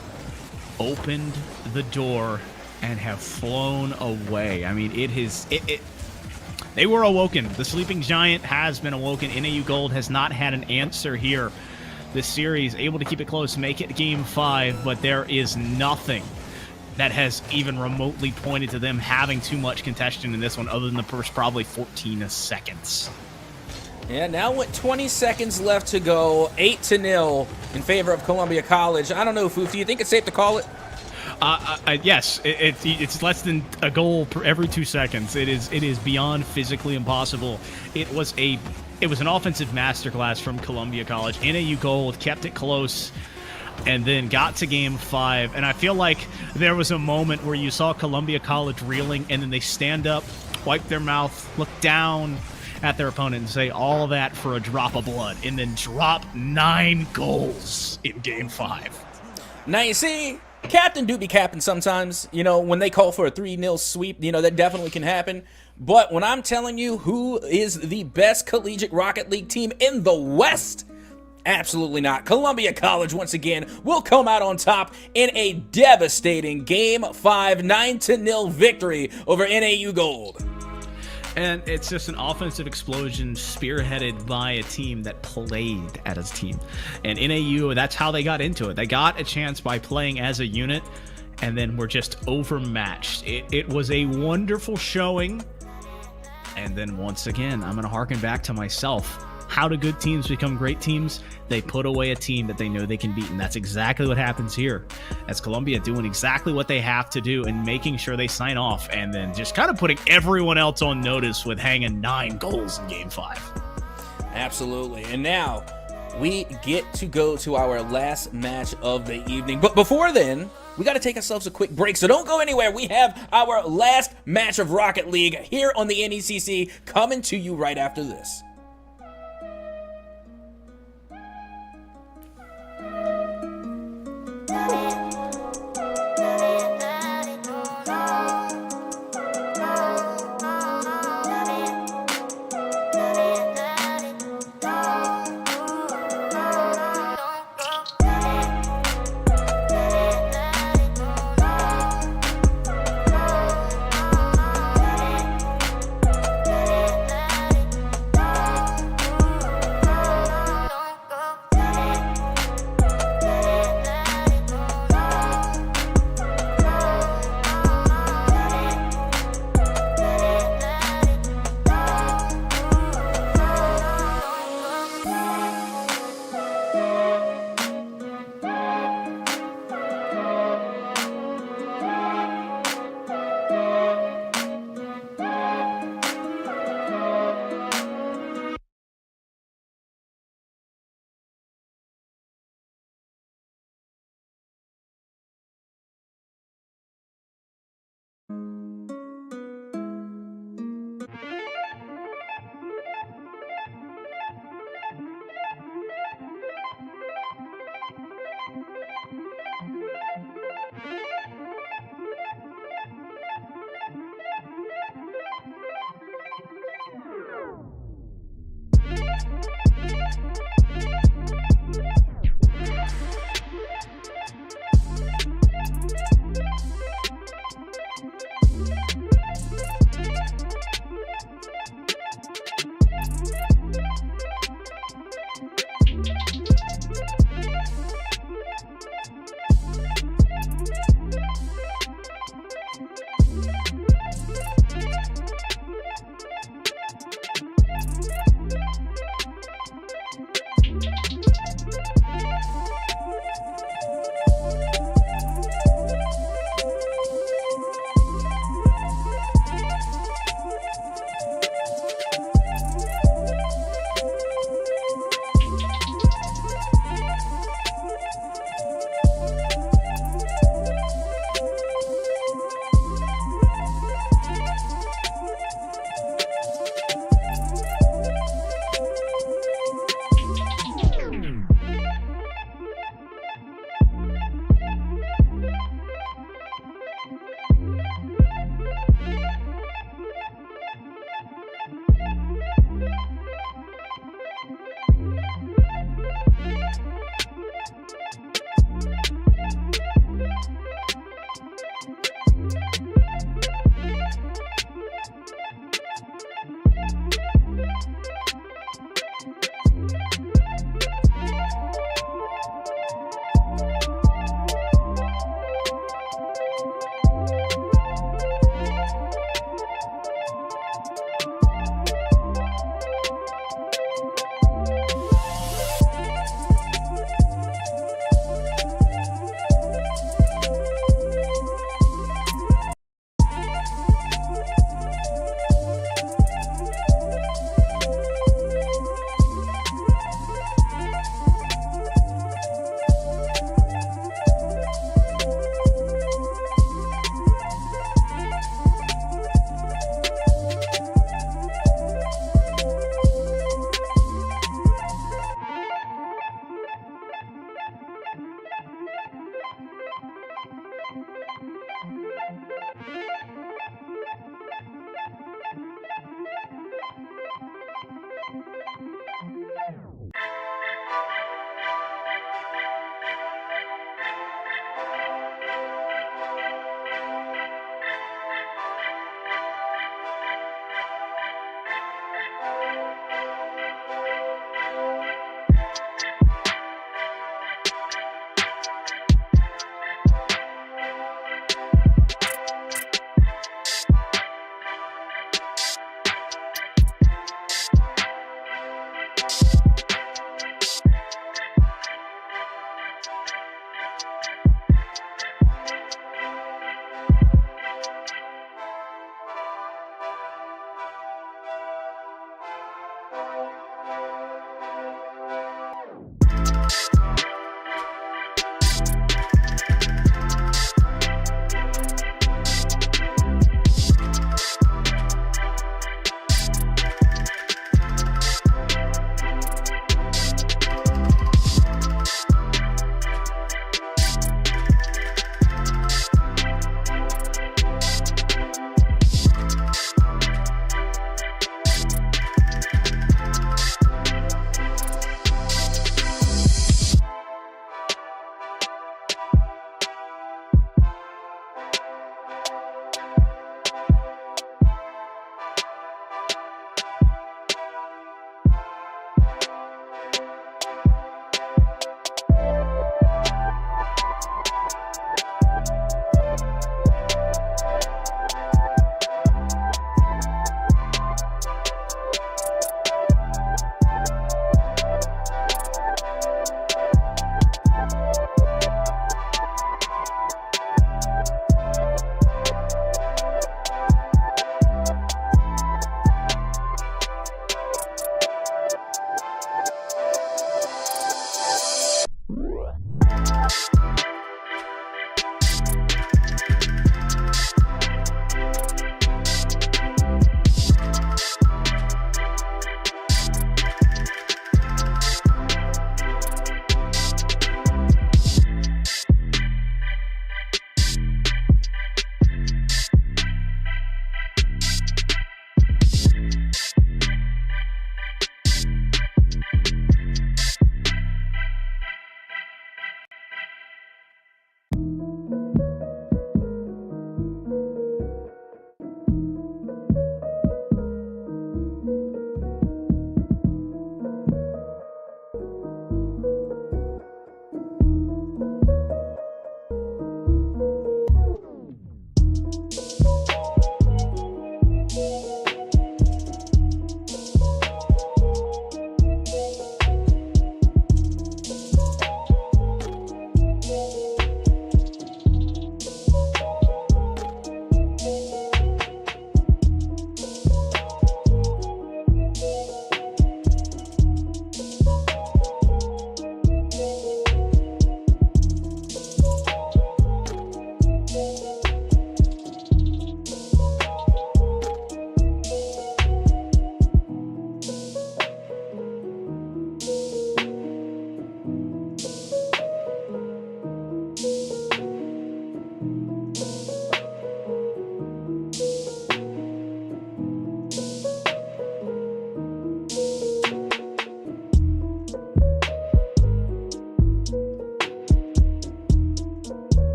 opened the door and have flown away. I mean, they were awoken. The sleeping giant has been awoken. NAU Gold has not had an answer here this series. Able to keep it close, make it Game 5, but there is nothing that has even remotely pointed to them having too much contention in this one other than the first probably 14 seconds. Yeah, now with 20 seconds left to go, 8-0 in favor of Columbia College. I don't know, Foof, do you think it's safe to call it? Yes, it's less than a goal per every 2 seconds. It is beyond physically impossible. It was an offensive masterclass from Columbia College. NAU Gold kept it close and then got to Game 5. And I feel like there was a moment where you saw Columbia College reeling, and then they stand up, wipe their mouth, look down at their opponent and say all that for a drop of blood, and then drop 9 goals in Game 5. Now you see, Captain do be capping sometimes, when they call for a 3-0 sweep, that definitely can happen. But when I'm telling you who is the best collegiate Rocket League team in the West, absolutely not. Columbia College, once again, will come out on top in a devastating Game 5 9-0 victory over NAU Gold. And it's just an offensive explosion spearheaded by a team that played as a team. And NAU, that's how they got into it. They got a chance by playing as a unit, and then were just overmatched. It was a wonderful showing. And then once again, I'm going to harken back to myself. How do good teams become great teams? They put away a team that they know they can beat, and that's exactly what happens here. As Columbia doing exactly what they have to do and making sure they sign off, and then just kind of putting everyone else on notice with hanging 9 goals in Game 5. Absolutely. And now we get to go to our last match of the evening. But before then, we got to take ourselves a quick break, so don't go anywhere. We have our last match of Rocket League here on the NECC coming to you right after this.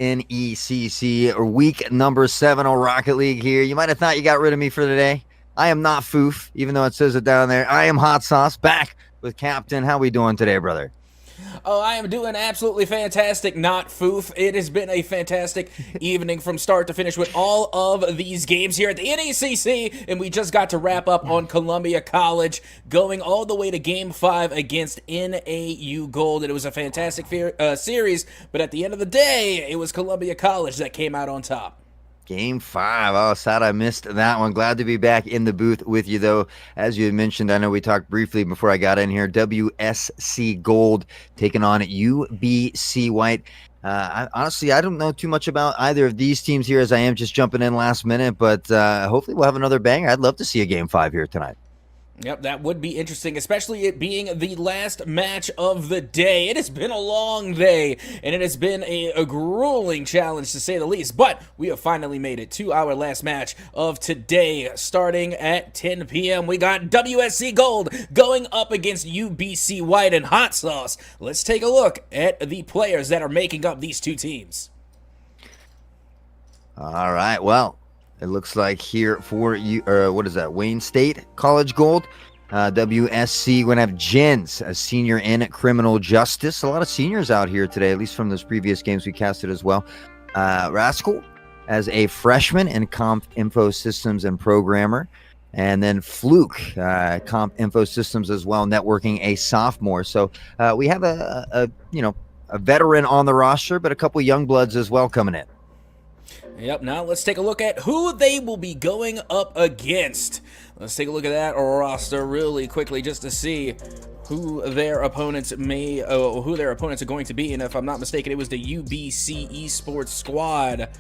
NECC, or week number 7 of Rocket League here. You might have thought you got rid of me for today. I am not Foof, even though it says it down there. I am Hot Sauce, back with Captain. How we doing today, brother? Oh, I am doing absolutely fantastic, not Foof. It has been a fantastic evening from start to finish with all of these games here at the NECC, and we just got to wrap up on Columbia College, going all the way to Game 5 against NAU Gold. And it was a fantastic series, but at the end of the day, it was Columbia College that came out on top. Game 5. Oh, sad I missed that one. Glad to be back in the booth with you, though. As you had mentioned, I know we talked briefly before I got in here. WSC Gold taking on UBC White. Honestly, I don't know too much about either of these teams here, as I am just jumping in last minute, but hopefully we'll have another banger. I'd love to see a Game 5 here tonight. Yep, that would be interesting, especially it being the last match of the day. It has been a long day, and it has been a grueling challenge, to say the least, but we have finally made it to our last match of today. Starting at 10 p.m., we got WSC Gold going up against UBC White and Hot Sauce. Let's take a look at the players that are making up these two teams. All right, well, it looks like here for you, what is that? Wayne State College Gold. WSC, we're going to have Jens, a senior in criminal justice. A lot of seniors out here today, at least from those previous games we casted as well. Rascal as a freshman in comp info systems and programmer. And then Fluke, comp info systems as well, networking, a sophomore. So we have a veteran on the roster, but a couple young bloods as well coming in. Yep, now let's take a look at who they will be going up against. Let's take a look at that roster really quickly just to see who their opponents are going to be. And if I'm not mistaken, it was the UBC Esports squad.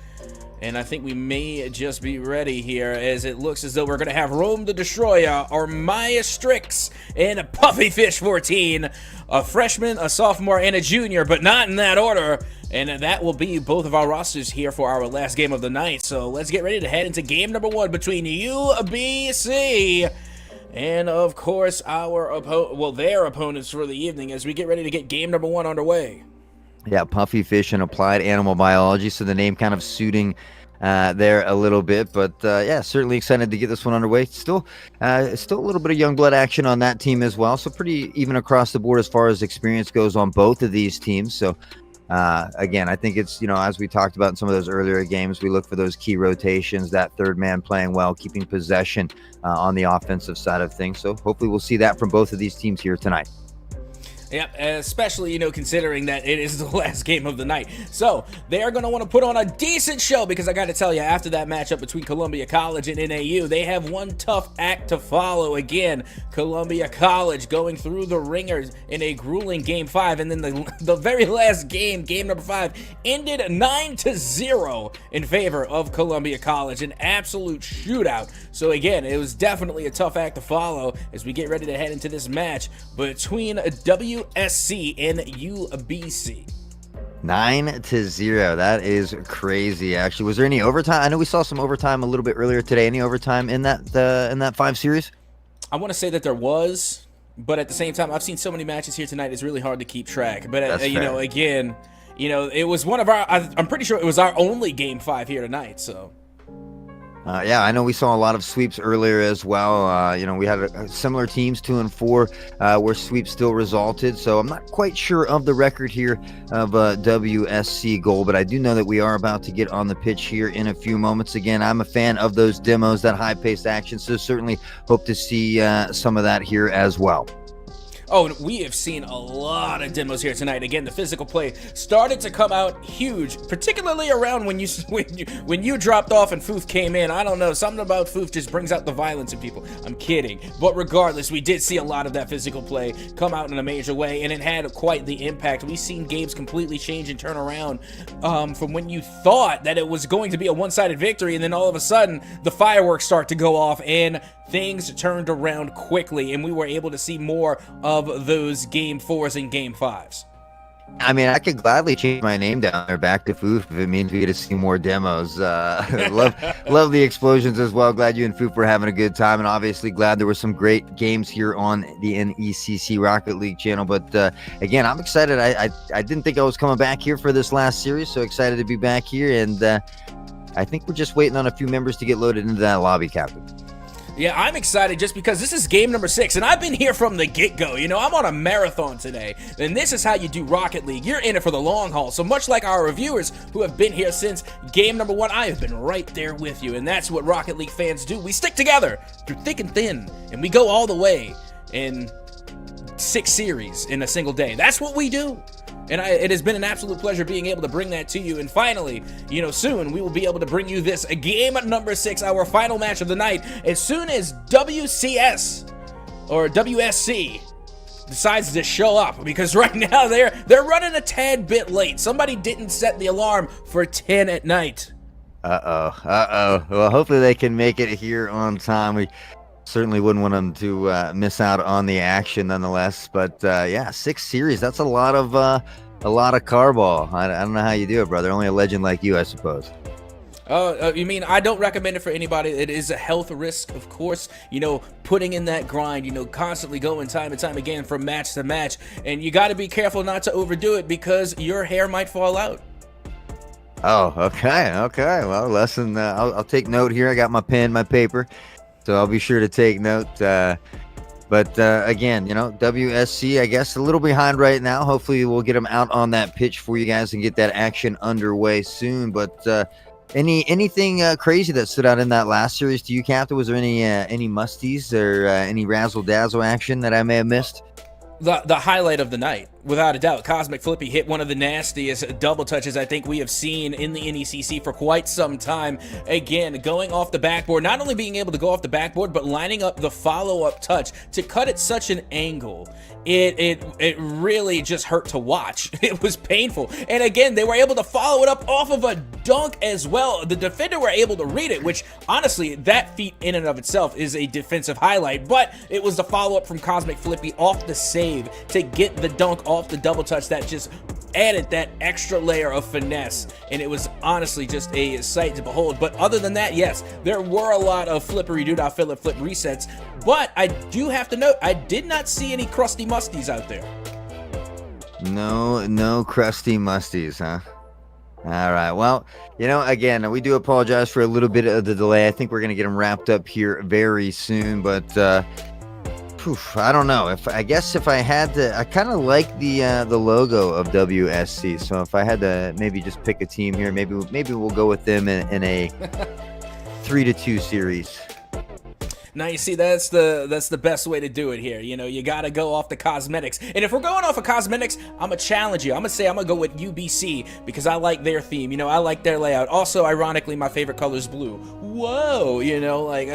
And I think we may just be ready here, as it looks as though we're going to have Rome the Destroyer, Armaya Strix, and Puffy Fish 14, a freshman, a sophomore, and a junior, but not in that order. And that will be both of our rosters here for our last game of the night. So let's get ready to head into game number 1 between UBC and, of course, their opponents for the evening, as we get ready to get game number 1 underway. Yeah, Puffy Fish and Applied Animal Biology, so the name kind of suiting there a little bit. But yeah, certainly excited to get this one underway. Still a little bit of young blood action on that team as well, so pretty even across the board as far as experience goes on both of these teams. So again, I think it's, as we talked about in some of those earlier games, we look for those key rotations, that third man playing well, keeping possession on the offensive side of things. So hopefully we'll see that from both of these teams here tonight. Yep, especially, considering that it is the last game of the night. So, they are going to want to put on a decent show, because I got to tell you, after that matchup between Columbia College and NAU, they have one tough act to follow. Again, Columbia College going through the ringers in a grueling Game 5, and then the very last game, game number 5, ended 9-0 in favor of Columbia College. An absolute shootout. So, again, it was definitely a tough act to follow as we get ready to head into this match between WSC and UBC. 9-0. That is crazy. Actually, was there any overtime? I know we saw some overtime a little bit earlier today. Any overtime in that 5 series? I want to say that there was, but at the same time, I've seen so many matches here tonight. It's really hard to keep track. But again, it was one of our. I'm pretty sure it was our only Game 5 here tonight. So. Yeah, I know we saw a lot of sweeps earlier as well. We had similar teams, 2 and 4, where sweeps still resulted. So I'm not quite sure of the record here of WSC Gold, but I do know that we are about to get on the pitch here in a few moments. Again, I'm a fan of those demos, that high-paced action, so certainly hope to see some of that here as well. Oh, and we have seen a lot of demos here tonight. Again, the physical play started to come out huge, particularly around when you dropped off and Foof came in. I don't know, something about Foof just brings out the violence in people. I'm kidding. But regardless, we did see a lot of that physical play come out in a major way, and it had quite the impact. We've seen games completely change and turn around from when you thought that it was going to be a one-sided victory, and then all of a sudden, the fireworks start to go off, and things turned around quickly, and we were able to see more of those Game 4s and Game 5s. I mean, I could gladly change my name down there back to Foof if it means we get to see more demos. Love the explosions as well. Glad you and Foof were having a good time, and obviously glad there were some great games here on the NECC Rocket League channel. But again, I'm excited. I didn't think I was coming back here for this last series, so excited to be back here. And I think we're just waiting on a few members to get loaded into that lobby, Captain. Yeah, I'm excited just because this is game number 6, and I've been here from the get-go. You know, I'm on a marathon today, and this is how you do Rocket League. You're in it for the long haul. So much like our reviewers who have been here since game number 1, I have been right there with you, and that's what Rocket League fans do. We stick together through thick and thin, and we go all the way in 6 series in a single day. That's what we do. And it has been an absolute pleasure being able to bring that to you. And finally, you know, soon we will be able to bring you this game number 6, our final match of the night, as soon as WCS or WSC decides to show up, because right now they're running a tad bit late. Somebody didn't set the alarm for 10 at night. Well, hopefully they can make it here on time. We certainly wouldn't want them to miss out on the action nonetheless. But yeah, 6 series, that's a lot of carball. I don't know how you do it, brother. Only a legend like you, I suppose. You mean I don't recommend it for anybody. It is a health risk, of course, you know, putting in that grind, you know, constantly going time and time again from match to match, and you got to be careful not to overdo it because your hair might fall out. Oh, okay. Well, lesson, I'll take note here. I got my pen, my paper, so I'll be sure to take note. But again, you know, WSC, I guess, a little behind right now. Hopefully we'll get them out on that pitch for you guys and get that action underway soon. But anything crazy that stood out in that last series to you, Captain? Was there any musties or any razzle-dazzle action that I may have missed? The highlight of the night, without a doubt, Cosmic Flippy hit one of the nastiest double touches I think we have seen in the NECC for quite some time. Again, going off the backboard, not only being able to go off the backboard, but lining up the follow-up touch to cut at such an angle. It really just hurt to watch. It was painful. And again, they were able to follow it up off of a dunk as well. The defender were able to read it, which honestly, that feat in and of itself is a defensive highlight, but it was the follow-up from Cosmic Flippy off the save to get the dunk off the double touch that just added that extra layer of finesse, and it was honestly just a sight to behold. But other than that, yes, there were a lot of flippery doo-dah flip resets, but I do have to note, I did not see any crusty musties out there. No crusty musties, huh? All right. Well, you know, again, we do apologize for a little bit of the delay. I think we're going to get them wrapped up here very soon, but I don't know. I guess if I had to, I kind of like the logo of WSC. So if I had to maybe just pick a team here, maybe we'll go with them in a 3-2 series. Now you see, that's the best way to do it here. You know, you gotta go off the cosmetics. And if we're going off of cosmetics, I'm gonna challenge you. I'm gonna go with UBC because I like their theme. You know, I like their layout. Also, ironically, my favorite color is blue. Whoa, you know, like,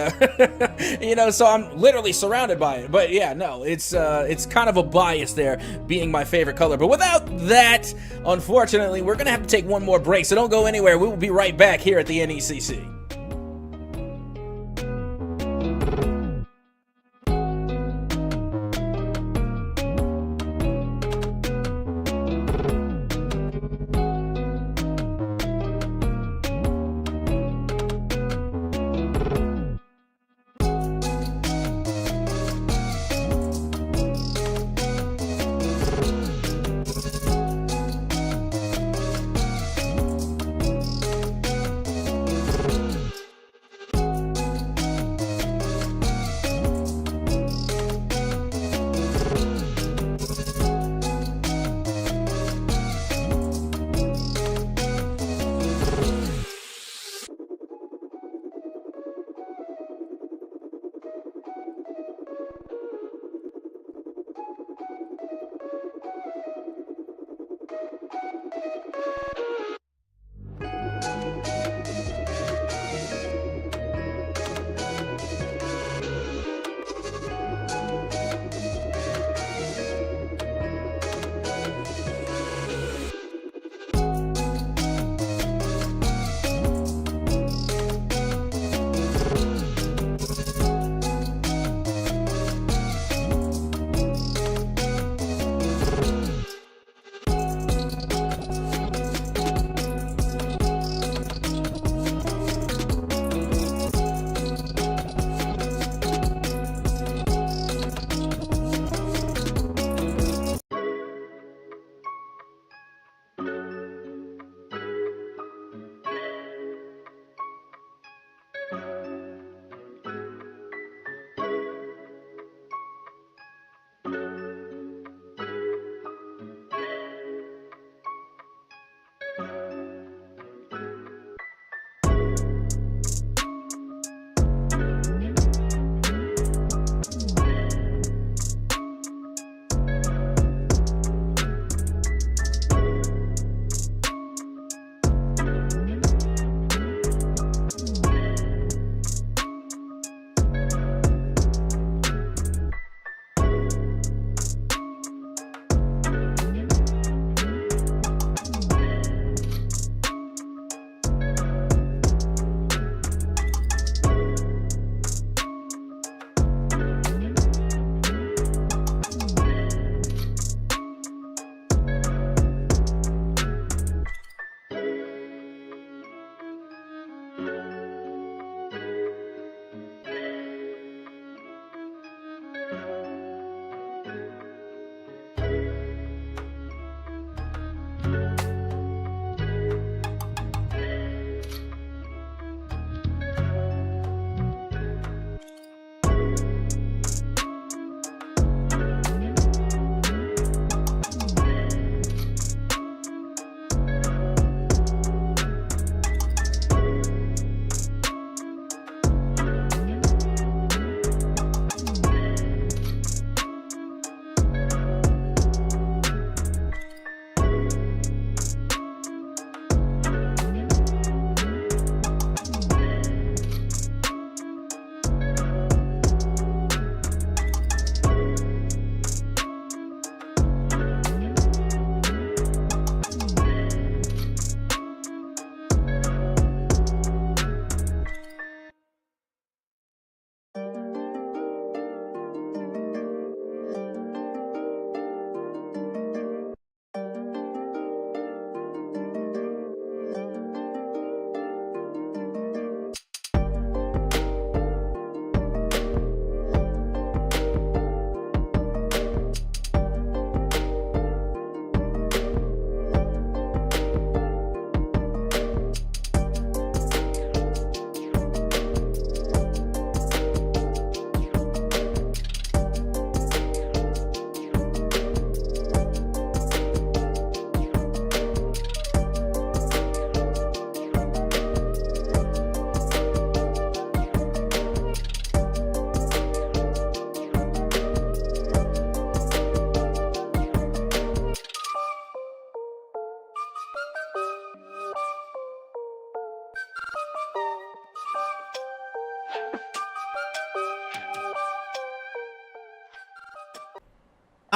you know, so I'm literally surrounded by it. But yeah, no, it's kind of a bias there, being my favorite color. But without that, unfortunately, we're gonna have to take one more break. So don't go anywhere. We will be right back here at the NECC.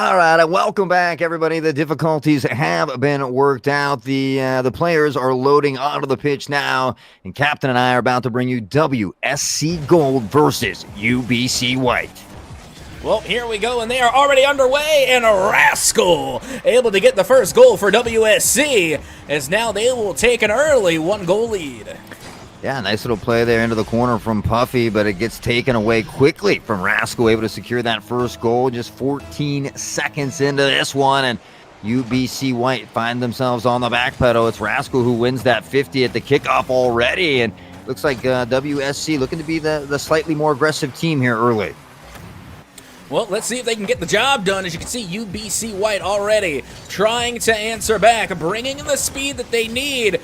All right, and welcome back, everybody. The difficulties have been worked out. The players are loading onto the pitch now, and Captain and I are about to bring you WSC Gold versus UBC White. Well, here we go, and they are already underway, and Rascal able to get the first goal for WSC, as now they will take an early 1-goal lead. Yeah, nice little play there into the corner from Puffy, but it gets taken away quickly from Rascal, able to secure that first goal just 14 seconds into this one, and UBC White find themselves on the back pedal. It's Rascal who wins that 50 at the kickoff already, and looks like WSC looking to be the slightly more aggressive team here early. Well, let's see if they can get the job done. As you can see, UBC White already trying to answer back, bringing in the speed that they need,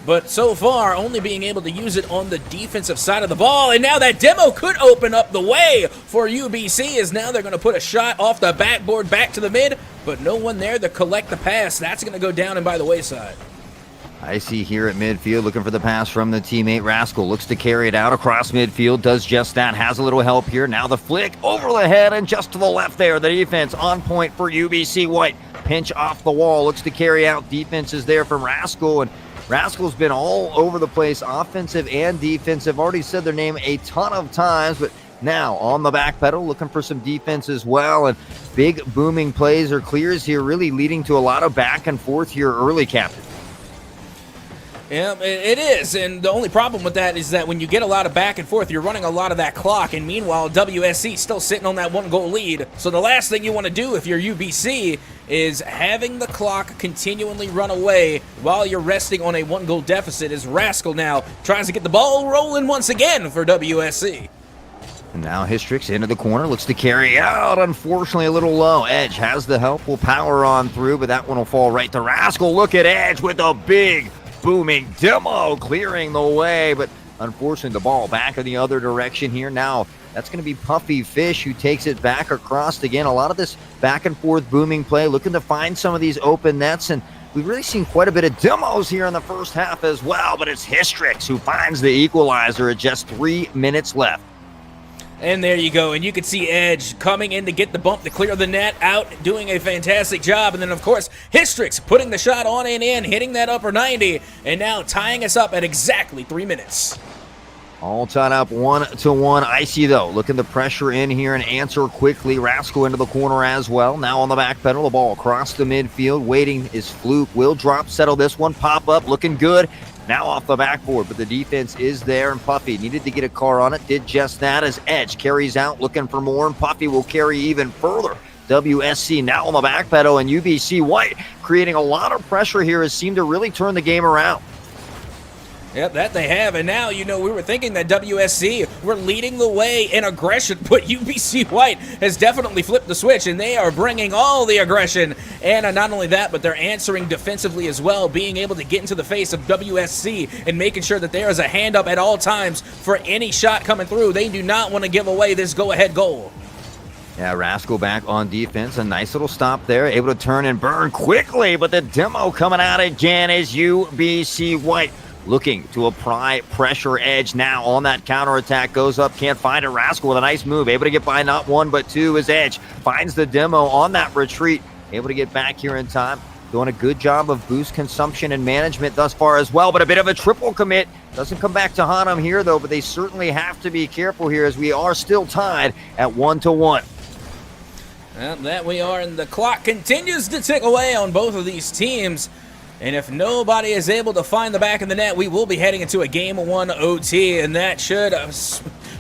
but so far only being able to use it on the defensive side of the ball. And now that demo could open up the way for UBC, as now they're going to put a shot off the backboard back to the mid, but no one there to collect the pass. That's going to go down and by the wayside. I see here at midfield, looking for the pass from the teammate. Rascal looks to carry it out across midfield, does just that, has a little help here. Now the flick over the head and just to the left there. The defense on point for UBC White. Pinch off the wall, looks to carry out. Defense is there from Rascal, and Rascal's been all over the place, offensive and defensive. Already said their name a ton of times, but now on the back pedal, looking for some defense as well. And big booming plays or clears here, really leading to a lot of back and forth here early, Captain. Yeah, it is, and the only problem with that is that when you get a lot of back and forth, you're running a lot of that clock, and meanwhile, WSC still sitting on that 1-goal lead. So the last thing you want to do if you're UBC is having the clock continually run away while you're resting on a 1-goal deficit, as Rascal now tries to get the ball rolling once again for WSC. And now Hystrix into the corner, looks to carry out, unfortunately a little low. Edge has the help, will power on through, but that one will fall right to Rascal. Look at Edge with a big booming demo clearing the way, but unfortunately the ball back in the other direction here. Now that's going to be Puffy Fish who takes it back across again. A lot of this back and forth booming play, looking to find some of these open nets, and we've really seen quite a bit of demos here in the first half as well, but it's Hystrix who finds the equalizer at just 3 minutes left. And there you go, and you can see Edge coming in to get the bump to clear the net out, doing a fantastic job. And then, of course, Hystrix putting the shot on and in, hitting that upper 90, and now tying us up at exactly 3 minutes. All tied up 1-1. Icy, though, looking to pressure in here and answer quickly. Rascal into the corner as well. Now on the back pedal, the ball across the midfield. Waiting is Fluke. Will drop, settle this one. Pop up, looking good. Now off the backboard, but the defense is there, and Puffy needed to get a car on it. Did just that as Edge carries out, looking for more, and Puffy will carry even further. WSC now on the back pedal, and UBC White creating a lot of pressure here has seemed to really turn the game around. Yep, that they have, and now, you know, we were thinking that WSC were leading the way in aggression, but UBC White has definitely flipped the switch, and they are bringing all the aggression, and not only that, but they're answering defensively as well, being able to get into the face of WSC and making sure that there is a hand up at all times for any shot coming through. They do not want to give away this go-ahead goal. Yeah, Rascal back on defense. A nice little stop there. Able to turn and burn quickly, but the demo coming out again is UBC White. Looking to apply pressure. Edge now on that counterattack. Goes up, can't find it. Rascal with a nice move. Able to get by not one, but two as Edge finds the demo on that retreat. Able to get back here in time. Doing a good job of boost consumption and management thus far as well, but a bit of a triple commit. Doesn't come back to haunt them here, though, but they certainly have to be careful here as we are still tied at 1-1. Well, that we are, and the clock continues to tick away on both of these teams. And if nobody is able to find the back of the net, we will be heading into a Game 1 OT, and that should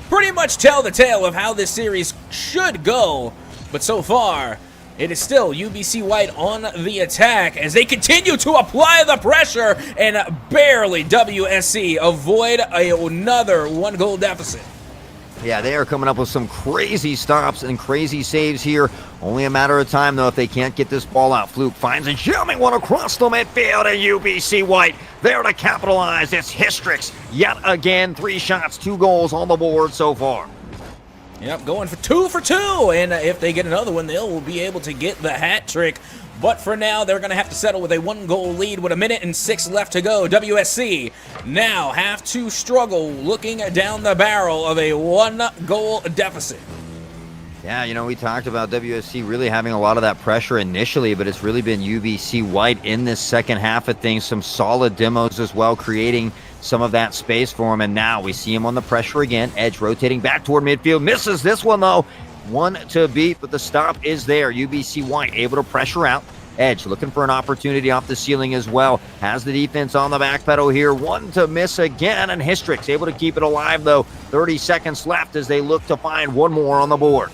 pretty much tell the tale of how this series should go. But so far, it is still UBC White on the attack as they continue to apply the pressure, and barely WSC avoid another 1-goal deficit. Yeah, they are coming up with some crazy stops and crazy saves here. Only a matter of time, though, if they can't get this ball out. Fluke finds a jamming one across the midfield, and UBC White there to capitalize. It's Hystrix yet again. 3 shots, 2 goals on the board so far. Yep, going for 2 for 2, and if they get another one, they'll be able to get the hat trick. But for now, they're going to have to settle with a 1-goal lead with 1:06 left to go. WSC now have to struggle looking down the barrel of a 1-goal deficit. Yeah, we talked about WSC really having a lot of that pressure initially, but it's really been UBC White in this second half of things. Some solid demos as well, creating some of that space for him. And now we see him on the pressure again. Edge rotating back toward midfield. Misses this one, though. One to beat, but the stop is there. UBC White able to pressure out. Edge looking for an opportunity off the ceiling as well. Has the defense on the back pedal here. One to miss again, and Hystrix able to keep it alive, though. 30 seconds left as they look to find one more on the board.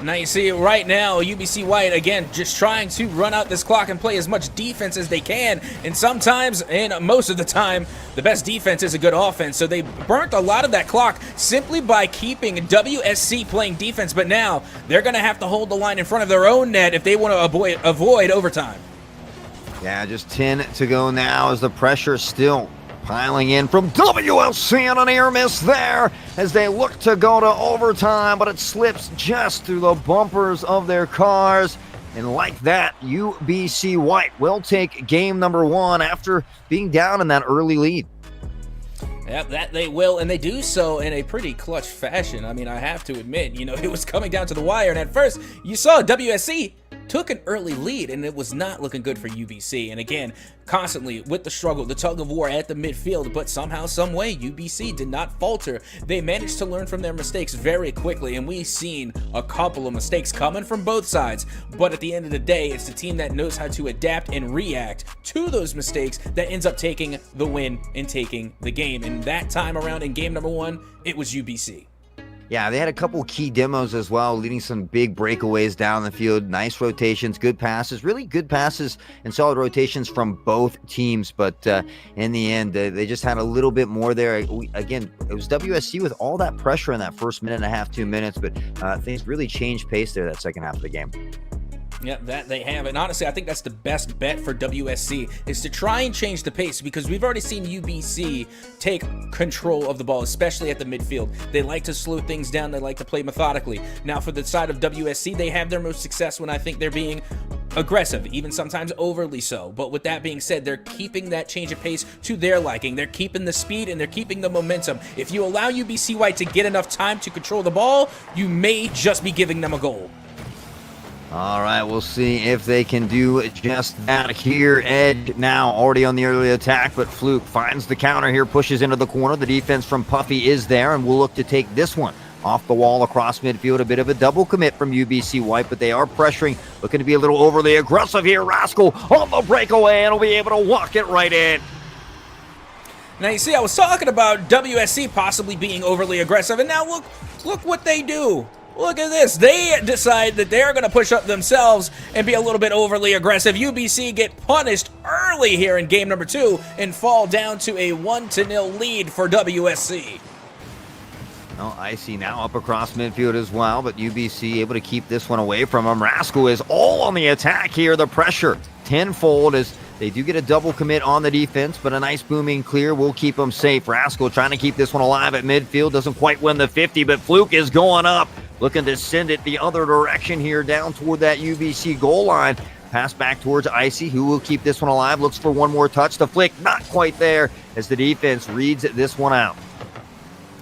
Now you see right now, UBC White, again, just trying to run out this clock and play as much defense as they can. And sometimes, and most of the time, the best defense is a good offense. So they burnt a lot of that clock simply by keeping WSC playing defense. But now they're going to have to hold the line in front of their own net if they want to avoid overtime. Yeah, just 10 to go now as the pressure still piling in from WLC, and an air miss there as they look to go to overtime, but it slips just through the bumpers of their cars. And like that, UBC White will take game number 1 after being down in that early lead. Yep, that they will, and they do so in a pretty clutch fashion. I mean, I have to admit, it was coming down to the wire, and at first, you saw WSC took an early lead, and it was not looking good for UBC. And again, constantly with the struggle, the tug of war at the midfield, but somehow, some way, UBC did not falter. They managed to learn from their mistakes very quickly, and we've seen a couple of mistakes coming from both sides. But at the end of the day, it's the team that knows how to adapt and react to those mistakes that ends up taking the win and taking the game. And that time around in game number 1, it was UBC. Yeah, they had a couple key demos as well, leading some big breakaways down the field. Nice rotations, good passes, really good passes and solid rotations from both teams. But in the end, they just had a little bit more there. Again, it was WSC with all that pressure in that first minute and a half, 2 minutes, but things really changed pace there that second half of the game. Yeah, that they have. And honestly, I think that's the best bet for WSC is to try and change the pace, because we've already seen UBC take control of the ball, especially at the midfield. They like to slow things down. They like to play methodically. Now, for the side of WSC, they have their most success when I think they're being aggressive, even sometimes overly so. But with that being said, they're keeping that change of pace to their liking. They're keeping the speed and they're keeping the momentum. If you allow UBC White to get enough time to control the ball, you may just be giving them a goal. All right, we'll see if they can do just that here. Edge now already on the early attack, but Fluke finds the counter here, pushes into the corner. The defense from Puffy is there, and we'll look to take this one off the wall across midfield. A bit of a double commit from UBC White, but they are pressuring, looking to be a little overly aggressive here. Rascal on the breakaway, and will be able to walk it right in. Now, you see, I was talking about WSC possibly being overly aggressive, and now look what they do. Look at this. They decide that they're going to push up themselves and be a little bit overly aggressive. UBC get punished early here in game number 2 and fall down to a 1-0 lead for WSC. Well, Icy now up across midfield as well, but UBC able to keep this one away from him. Rascal is all on the attack here. The pressure tenfold as they do get a double commit on the defense, but a nice booming clear will keep them safe. Rascal trying to keep this one alive at midfield. Doesn't quite win the 50, but Fluke is going up, looking to send it the other direction here down toward that UBC goal line. Pass back towards Icy, who will keep this one alive. Looks for one more touch. The flick not quite there as the defense reads this one out.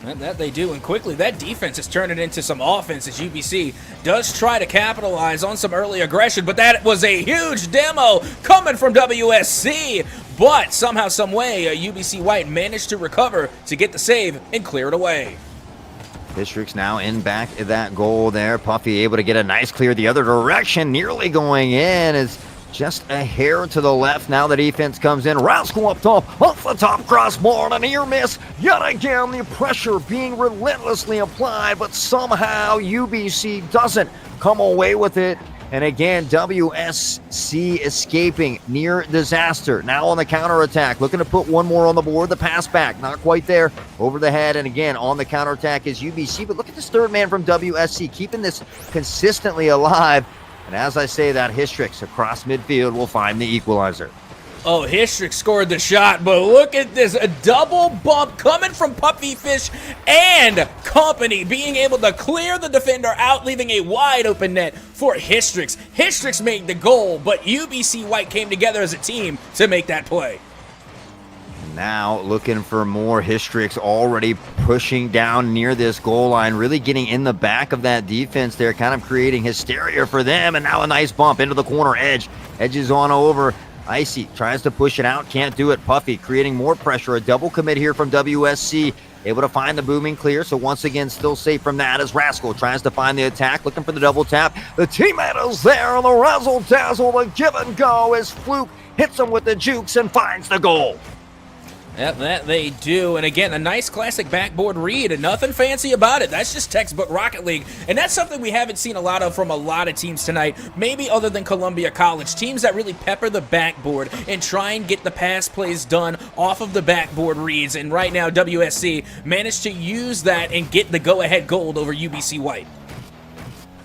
And that they do, and quickly that defense is turning into some offense as UBC does try to capitalize on some early aggression, but that was a huge demo coming from WSC. But somehow, some way, UBC White managed to recover to get the save and clear it away. District's now in back of that goal there. Puffy able to get a nice clear the other direction, nearly going in. Is just a hair to the left. Now the defense comes in. Rascal up top, off the top crossbar, and an ear miss. Yet again, the pressure being relentlessly applied, but somehow UBC doesn't come away with it. And again, WSC escaping near disaster. Now on the counterattack, looking to put one more on the board. The pass back, not quite there. Over the head, and again, on the counterattack is UBC. But look at this third man from WSC, keeping this consistently alive. And as I say that, Hystrix across midfield will find the equalizer. Oh, Hystrix scored the shot, but look at this. A double bump coming from Puffy Fish and company, being able to clear the defender out, leaving a wide open net for Hystrix. Hystrix made the goal, but UBC White came together as a team to make that play. Now looking for more. Hystrix already pushing down near this goal line, really getting in the back of that defense there, kind of creating hysteria for them. And now a nice bump into the corner. Edges on over. Icy tries to push it out, can't do it. Puffy creating more pressure. A double commit here from WSC. Able to find the booming clear, so once again still safe from that as Rascal tries to find the attack, looking for the double tap. The teammate is there on the razzle-dazzle. The give and go as Fluke hits him with the jukes and finds the goal. Yep, that they do. And again, a nice classic backboard read, and nothing fancy about it. That's just textbook Rocket League. And that's something we haven't seen a lot of from a lot of teams tonight, maybe other than Columbia College. Teams that really pepper the backboard and try and get the pass plays done off of the backboard reads. And right now, WSC managed to use that and get the go-ahead gold over UBC White.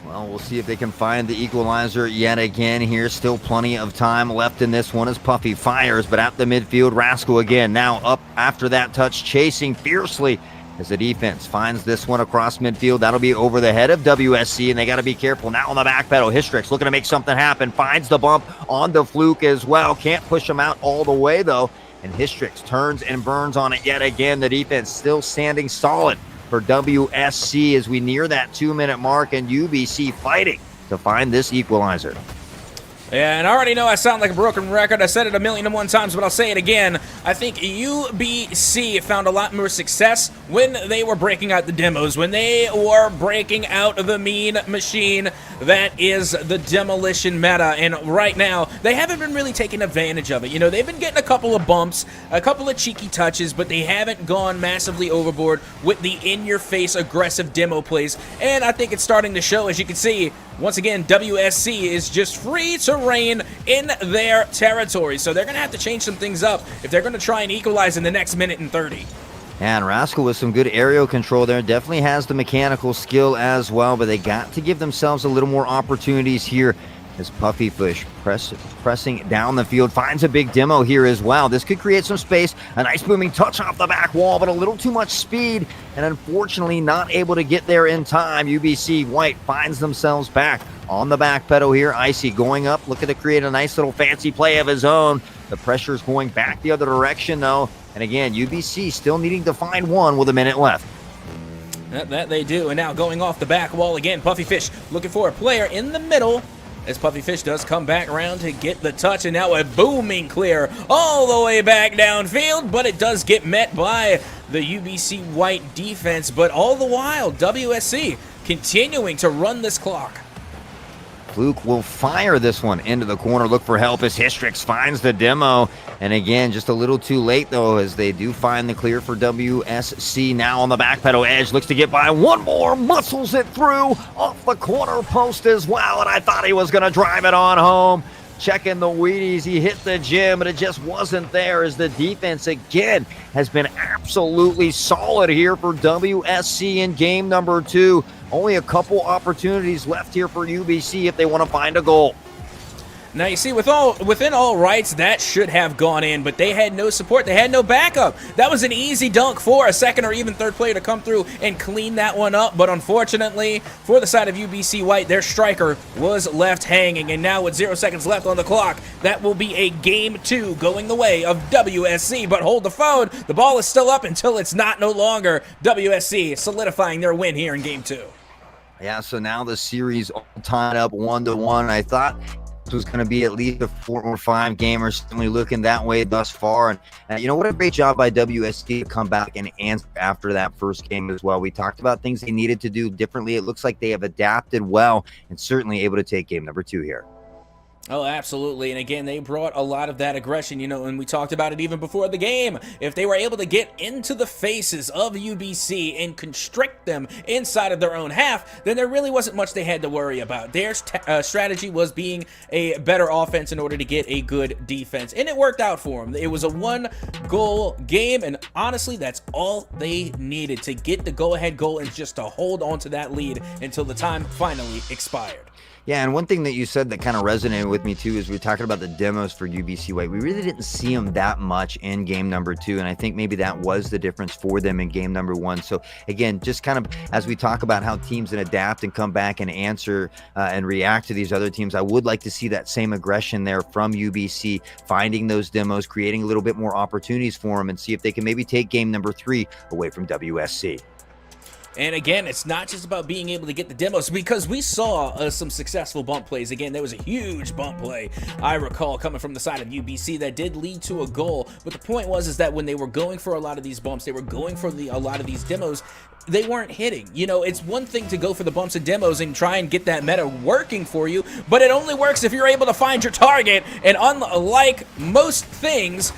Well, we'll see if they can find the equalizer yet again here. Still plenty of time left in this one as Puffy fires, but at the midfield, Rascal again. Now up after that touch, chasing fiercely as the defense finds this one across midfield. That'll be over the head of WSC, and they got to be careful. Now on the back pedal, Hystrix looking to make something happen. Finds the bump on the Fluke as well. Can't push him out all the way, though. And Hystrix turns and burns on it yet again. The defense still standing solid for WSC as we near that 2-minute mark, and UBC fighting to find this equalizer. Yeah, and I already know I sound like a broken record. I said it 1,000,001 times, but I'll say it again. I think UBC found a lot more success when they were breaking out the demos, when they were breaking out the mean machine that is the demolition meta. And right now, they haven't been really taking advantage of it. You know, they've been getting a couple of bumps, a couple of cheeky touches, but they haven't gone massively overboard with the in-your-face aggressive demo plays. And I think it's starting to show, as you can see. Once again, WSC is just free to reign in their territory. So they're going to have to change some things up if they're going to try and equalize in the next minute and 30. And Rascal with some good aerial control there. Definitely has the mechanical skill as well, but they got to give themselves a little more opportunities here as Puffy Fish pressing down the field. Finds a big demo here as well. This could create some space. A nice booming touch off the back wall, but a little too much speed, and unfortunately not able to get there in time. UBC White finds themselves back on the back pedal here. Icy going up, looking to create a nice little fancy play of his own. The pressure's going back the other direction, though. And again, UBC still needing to find one with a minute left. That they do. And now going off the back wall again, Puffy Fish looking for a player in the middle, as Puffy Fish does come back around to get the touch, and now a booming clear all the way back downfield, but it does get met by the UBC White defense. But all the while, WSC continuing to run this clock. Fluke will fire this one into the corner. Look for help as Hystrix finds the demo. And again, just a little too late, though, as they do find the clear for WSC. Now on the back pedal, Edge looks to get by one more. Muscles it through off the corner post as well. And I thought he was going to drive it on home. Checking the Wheaties. He hit the gym, but it just wasn't there as the defense, again, has been absolutely solid here for WSC in game number 2. Only a couple opportunities left here for UBC if they want to find a goal. Now, you see, within all rights, that should have gone in, but they had no support. They had no backup. That was an easy dunk for a second or even third player to come through and clean that one up, but unfortunately, for the side of UBC White, their striker was left hanging, and now with 0 seconds left on the clock, that will be a game 2 going the way of WSC, but hold the phone. The ball is still up until it's not no longer. WSC solidifying their win here in game 2. Yeah, so now the series all tied up 1-1. I thought this was going to be at least a 4 or 5 gamer, certainly looking that way thus far. And you know, what a great job by WSC to come back and answer after that first game as well. We talked about things they needed to do differently. It looks like they have adapted well and certainly able to take game number 2 here. Oh, absolutely. And again, they brought a lot of that aggression, you know, and we talked about it even before the game. If they were able to get into the faces of UBC and constrict them inside of their own half, then there really wasn't much they had to worry about. Their strategy was being a better offense in order to get a good defense, and it worked out for them. It was a 1-goal game, and honestly, that's all they needed to get the go-ahead goal and just to hold on to that lead until the time finally expired. Yeah, and one thing that you said that kind of resonated with me too is we were talking about the demos for UBC White. We really didn't see them that much in game number 2, and I think maybe that was the difference for them in game number 1. So again, just kind of as we talk about how teams can adapt and come back and answer and react to these other teams, I would like to see that same aggression there from UBC, finding those demos, creating a little bit more opportunities for them, and see if they can maybe take game number 3 away from WSC. And again, it's not just about being able to get the demos, because we saw some successful bump plays. Again, there was a huge bump play, I recall, coming from the side of UBC that did lead to a goal. But the point was that when they were going for a lot of these bumps, they were going for a lot of these demos, they weren't hitting. You know, it's one thing to go for the bumps and demos and try and get that meta working for you, but it only works if you're able to find your target. And unlike most things,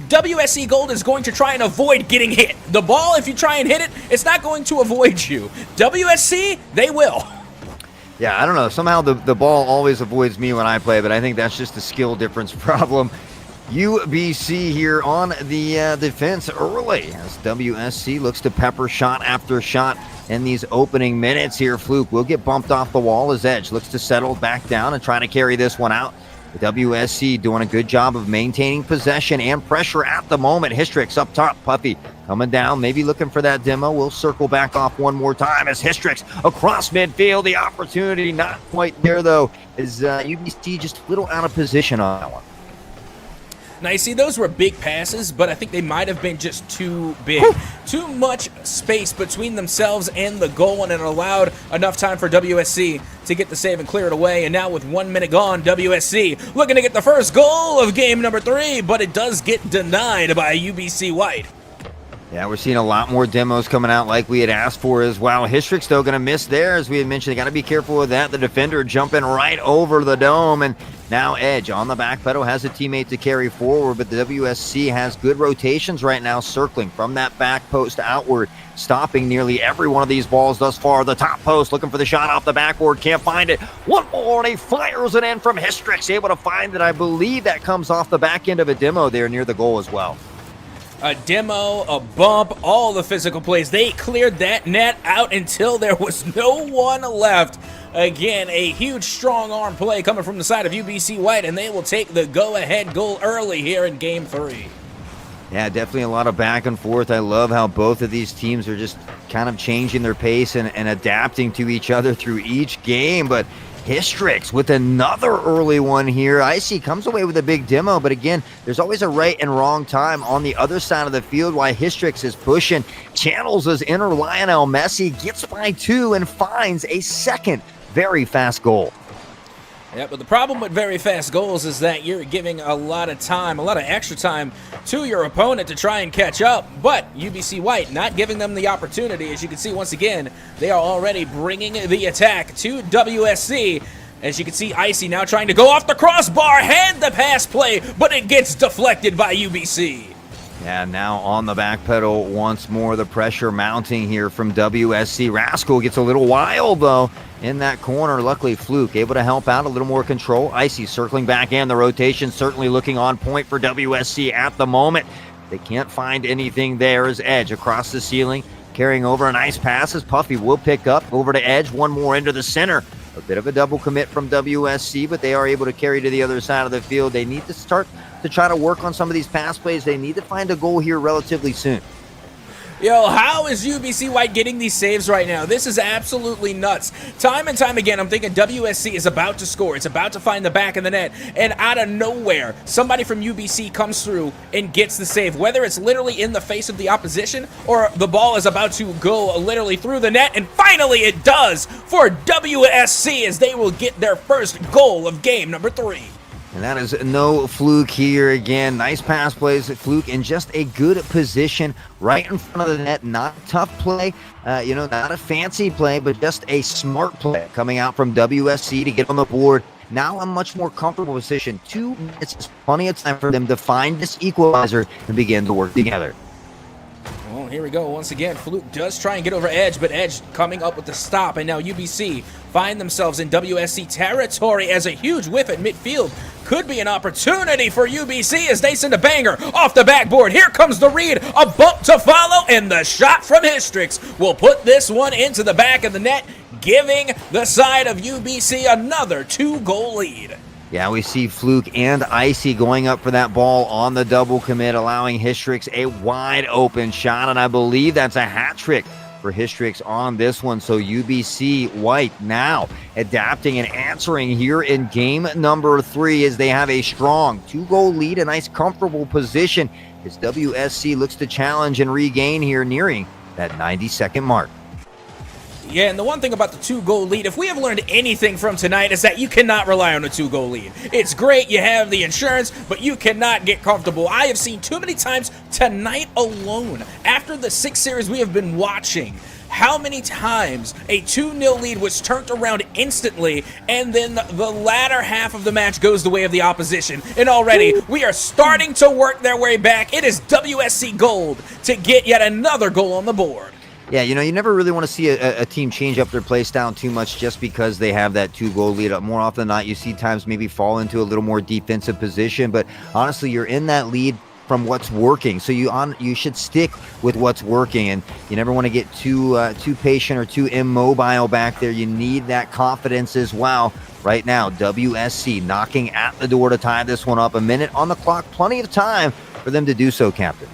WSC Gold is going to try and avoid getting hit. The ball, if you try and hit it, it's not going to avoid you. WSC, they will. Yeah, I don't know. Somehow the ball always avoids me when I play, but I think that's just a skill difference problem. UBC here on the defense early as WSC looks to pepper shot after shot in these opening minutes here. Fluke will get bumped off the wall as Edge looks to settle back down and try to carry this one out. The WSC doing a good job of maintaining possession and pressure at the moment. Histrix up top. Puffy coming down, maybe looking for that demo. We'll circle back off one more time as Histrix across midfield. The opportunity not quite there, though, is UBC just a little out of position on that one. Now, you see, those were big passes, but I think they might have been just too big. Too much space between themselves and the goal, and it allowed enough time for WSC to get the save and clear it away. And now with 1 minute gone, WSC looking to get the first goal of game number 3, but it does get denied by UBC White. Yeah, we're seeing a lot more demos coming out like we had asked for as well. Histrix, though, going to miss there. As we had mentioned, they got to be careful with that. The defender jumping right over the dome. And now Edge on the back pedal has a teammate to carry forward, but the WSC has good rotations right now, circling from that back post outward, stopping nearly every one of these balls thus far. The top post looking for the shot off the backboard, can't find it. One more, and he fires it in from Histrix, able to find it. I believe that comes off the back end of a demo there near the goal as well. A demo, a bump, all the physical plays. They cleared that net out until there was no one left. Again, a huge strong arm play coming from the side of UBC White, and they will take the go-ahead goal early here in Game 3. Yeah, definitely a lot of back and forth. I love how both of these teams are just kind of changing their pace and adapting to each other through each game, but Histrix with another early one here. Icy comes away with a big demo, but again, there's always a right and wrong time on the other side of the field while Histrix is pushing, channels his inner Lionel Messi, gets by 2, and finds a second very fast goal. Yeah, but the problem with very fast goals is that you're giving a lot of time, a lot of extra time to your opponent to try and catch up. But UBC White not giving them the opportunity. As you can see, once again, they are already bringing the attack to WSC. As you can see, Icy now trying to go off the crossbar, hand the pass play, but it gets deflected by UBC. Yeah, now on the back pedal once more, the pressure mounting here from WSC. Rascal gets a little wild, though, in that corner. Luckily, Fluke able to help out, a little more control. Icy circling back in. The rotation certainly looking on point for WSC at the moment. They can't find anything there as Edge across the ceiling, carrying over a nice pass as Puffy will pick up over to Edge. One more into the center. A bit of a double commit from WSC, but they are able to carry to the other side of the field. They need to start to try to work on some of these pass plays. They need to find a goal here relatively soon. Yo, how is UBC White getting these saves right now? This is absolutely nuts. Time and time again, I'm thinking WSC is about to score. It's about to find the back of the net. And out of nowhere, somebody from UBC comes through and gets the save. Whether it's literally in the face of the opposition or the ball is about to go literally through the net. And finally it does for WSC as they will get their first goal of game number 3. And that is no fluke here again. Nice pass plays at Fluke in just a good position right in front of the net. Not a tough play, not a fancy play, but just a smart play coming out from WSC to get on the board. Now a much more comfortable position. 2 minutes is plenty of time for them to find this equalizer and begin to work together. Well, here we go. Once again, Fluke does try and get over Edge, but Edge coming up with the stop, and now UBC find themselves in WSC territory as a huge whiff at midfield could be an opportunity for UBC as they send a banger off the backboard. Here comes the read, a bump to follow, and the shot from Histrix will put this one into the back of the net. giving the side of UBC another 2-goal lead. Yeah, we see Fluke and Icy going up for that ball on the double commit, allowing Hystrix a wide open shot, and I believe that's a hat trick for Hystrix on this one. So UBC White now adapting and answering here in game number 3 as they have a strong 2-goal lead, a nice comfortable position as WSC looks to challenge and regain here nearing that 90-second mark. Yeah, and the one thing about the 2-goal lead, if we have learned anything from tonight, is that you cannot rely on a 2-goal lead. It's great, you have the insurance, but you cannot get comfortable. I have seen too many times tonight alone, after the 6 series we have been watching, how many times a 2-0 lead was turned around instantly, and then the latter half of the match goes the way of the opposition. And already, we are starting to work their way back. It is WSC gold to get yet another goal on the board. Yeah, you know, you never really want to see a team change up their play style too much just because they have that 2-goal lead. More often than not, you see times maybe fall into a little more defensive position. But honestly, you're in that lead from what's working, so you should stick with what's working, and you never want to get too patient or too immobile back there. You need that confidence as well. Right now, WSC knocking at the door to tie this one up. A minute on the clock, plenty of time for them to do so, Captain.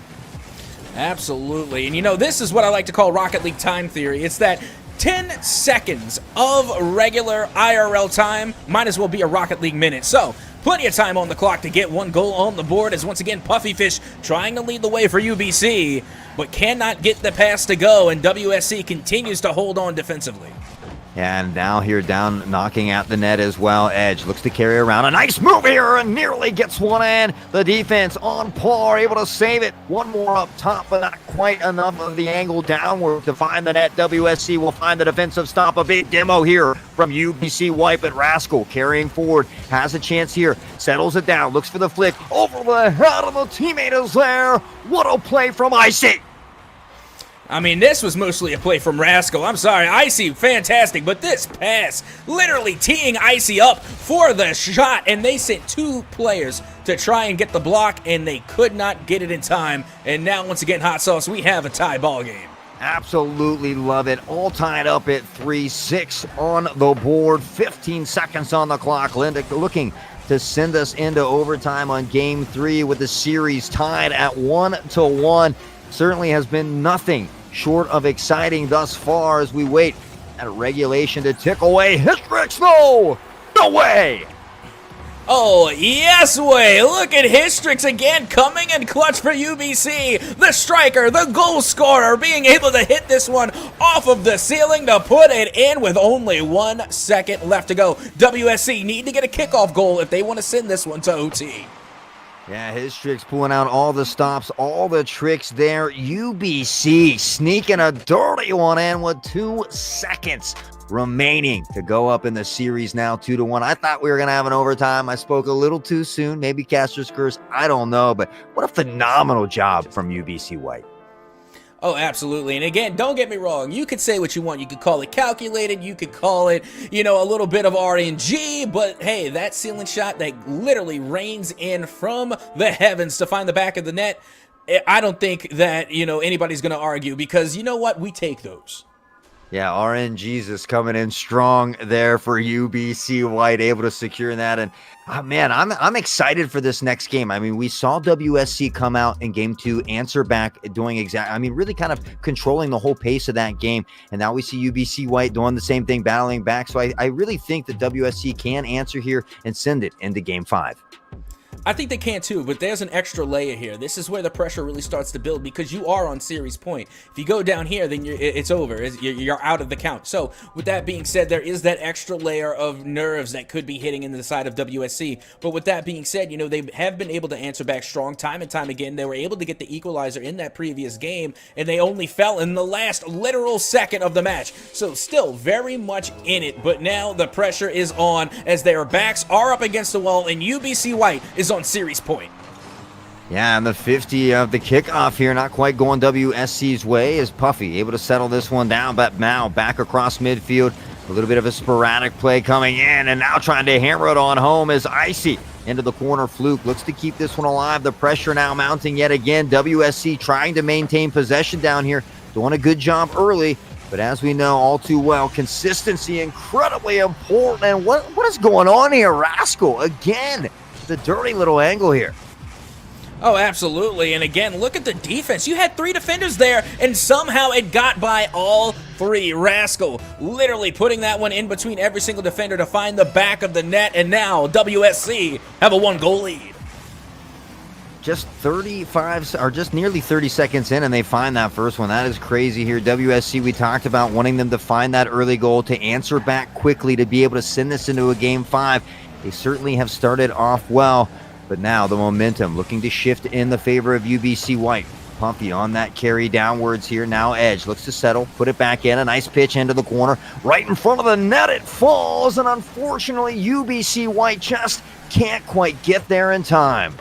Absolutely. And you know, this is what I like to call Rocket League time theory. It's that 10 seconds of regular IRL time might as well be a Rocket League minute. So, plenty of time on the clock to get 1 goal on the board as once again Puffyfish trying to lead the way for UBC, but cannot get the pass to go, and WSC continues to hold on defensively. And now here down, knocking at the net as well. Edge looks to carry around. A nice move here and nearly gets one in. The defense on par, able to save it. One more up top, but not quite enough of the angle downward to find the net. WSC will find the defensive stop. A big demo here from UBC White, but Rascal carrying forward. Has a chance here. Settles it down. Looks for the flick. Over the head of the teammate is there. What a play from Icy. I mean, this was mostly a play from Rascal. I'm sorry, Icy, fantastic, but this pass literally teeing Icy up for the shot, and they sent 2 players to try and get the block, and they could not get it in time. And now, once again, Hot Sauce, we have a tie ball game. Absolutely love it. All tied up at 3-6 on the board. 15 seconds on the clock. Linda looking to send us into overtime on game 3 with the series tied at 1-1. Certainly has been nothing short of exciting thus far as we wait at a regulation to tick away. Hystrix, no way. Oh, yes way! Look at Hystrix again coming in clutch for UBC. The striker, the goal scorer, being able to hit this one off of the ceiling to put it in with only 1 second left to go. WSC need to get a kickoff goal if they want to send this one to OT. Yeah, Hystrix pulling out all the stops, all the tricks there. UBC sneaking a dirty one in with 2 seconds remaining to go up in the series now 2-1. I thought we were going to have an overtime. I spoke a little too soon. Maybe Caster's curse. I don't know. But what a phenomenal job from UBC White. Oh, absolutely. And again, don't get me wrong. You could say what you want. You could call it calculated. You could call it, you know, a little bit of RNG. But hey, that ceiling shot that literally rains in from the heavens to find the back of the net, I don't think that, you know, anybody's going to argue, because you know what? We take those. Yeah, RNG's is coming in strong there for UBC White, able to secure that. And man, I'm excited for this next game. I mean, we saw WSC come out in game 2, answer back, really kind of controlling the whole pace of that game. And now we see UBC White doing the same thing, battling back. So I really think that WSC can answer here and send it into game 5. I think they can too, but there's an extra layer here. This is where the pressure really starts to build, because you are on series point. If you go down here, then it's over. You're out of the count. So with that being said, there is that extra layer of nerves that could be hitting into the side of WSC. But with that being said, you know, they have been able to answer back strong time and time again. They were able to get the equalizer in that previous game, and they only fell in the last literal second of the match. So still very much in it, but now the pressure is on as their backs are up against the wall, and UBC White is on series point. Yeah, and the 50 of the kickoff here, not quite going WSC's way, is Puffy able to settle this one down, but now back across midfield. A little bit of a sporadic play coming in, and now trying to hammer it on home is Icy. Into the corner, Fluke looks to keep this one alive. The pressure now mounting yet again. WSC trying to maintain possession down here. Doing a good job early. But as we know all too well, consistency incredibly important. And what is going on here? Rascal, again, the dirty little angle here. Oh, absolutely. And again, look at the defense. You had 3 defenders there, and somehow it got by all 3. Rascal literally putting that one in between every single defender to find the back of the net, and now WSC have a 1-goal lead. Just 35, or just nearly 30 seconds in, and they find that first one. That is crazy here. WSC, we talked about wanting them to find that early goal, to answer back quickly, to be able to send this into a Game 5. They certainly have started off well, but now the momentum looking to shift in the favor of UBC White. Pumpy on that carry downwards here. Now Edge looks to settle, put it back in. A nice pitch into the corner. Right in front of the net, it falls, and unfortunately UBC White just can't quite get there in time.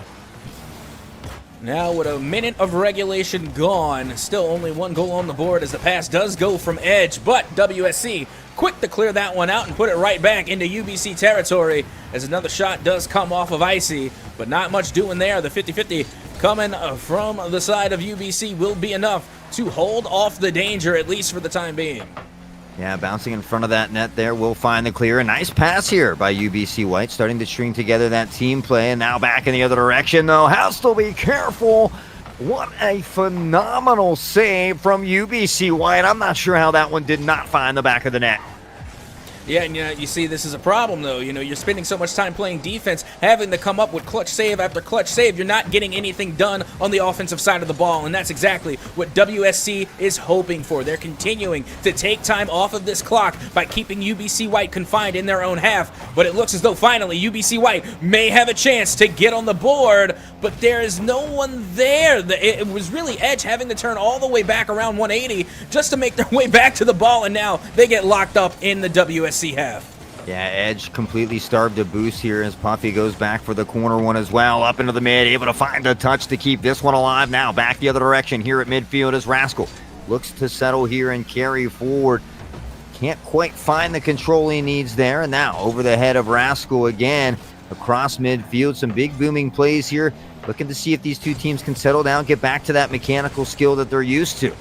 Now with a minute of regulation gone, still only 1 goal on the board as the pass does go from Edge, but WSC quick to clear that one out and put it right back into UBC territory as another shot does come off of Icy, but not much doing there. The 50-50 coming from the side of UBC will be enough to hold off the danger, at least for the time being. Yeah, bouncing in front of that net there will find the clear. A nice pass here by UBC White, starting to string together that team play, and now back in the other direction, though. Has to be careful. What a phenomenal save from UBC White. I'm not sure how that one did not find the back of the net. Yeah, and you see, this is a problem, though. You're spending so much time playing defense, having to come up with clutch save after clutch save. You're not getting anything done on the offensive side of the ball, and that's exactly what WSC is hoping for. They're continuing to take time off of this clock by keeping UBC White confined in their own half, but it looks as though finally UBC White may have a chance to get on the board, but there is no one there. It was really Edge having to turn all the way back around 180 just to make their way back to the ball, and now they get locked up in the WSC half. Yeah, Edge completely starved a boost here as Puffy goes back for the corner one as well. Up into the mid, able to find a touch to keep this one alive. Now back the other direction here at midfield as Rascal looks to settle here and carry forward. Can't quite find the control he needs there. And now over the head of Rascal again across midfield. Some big booming plays here. Looking to see if these two teams can settle down, get back to that mechanical skill that they're used to.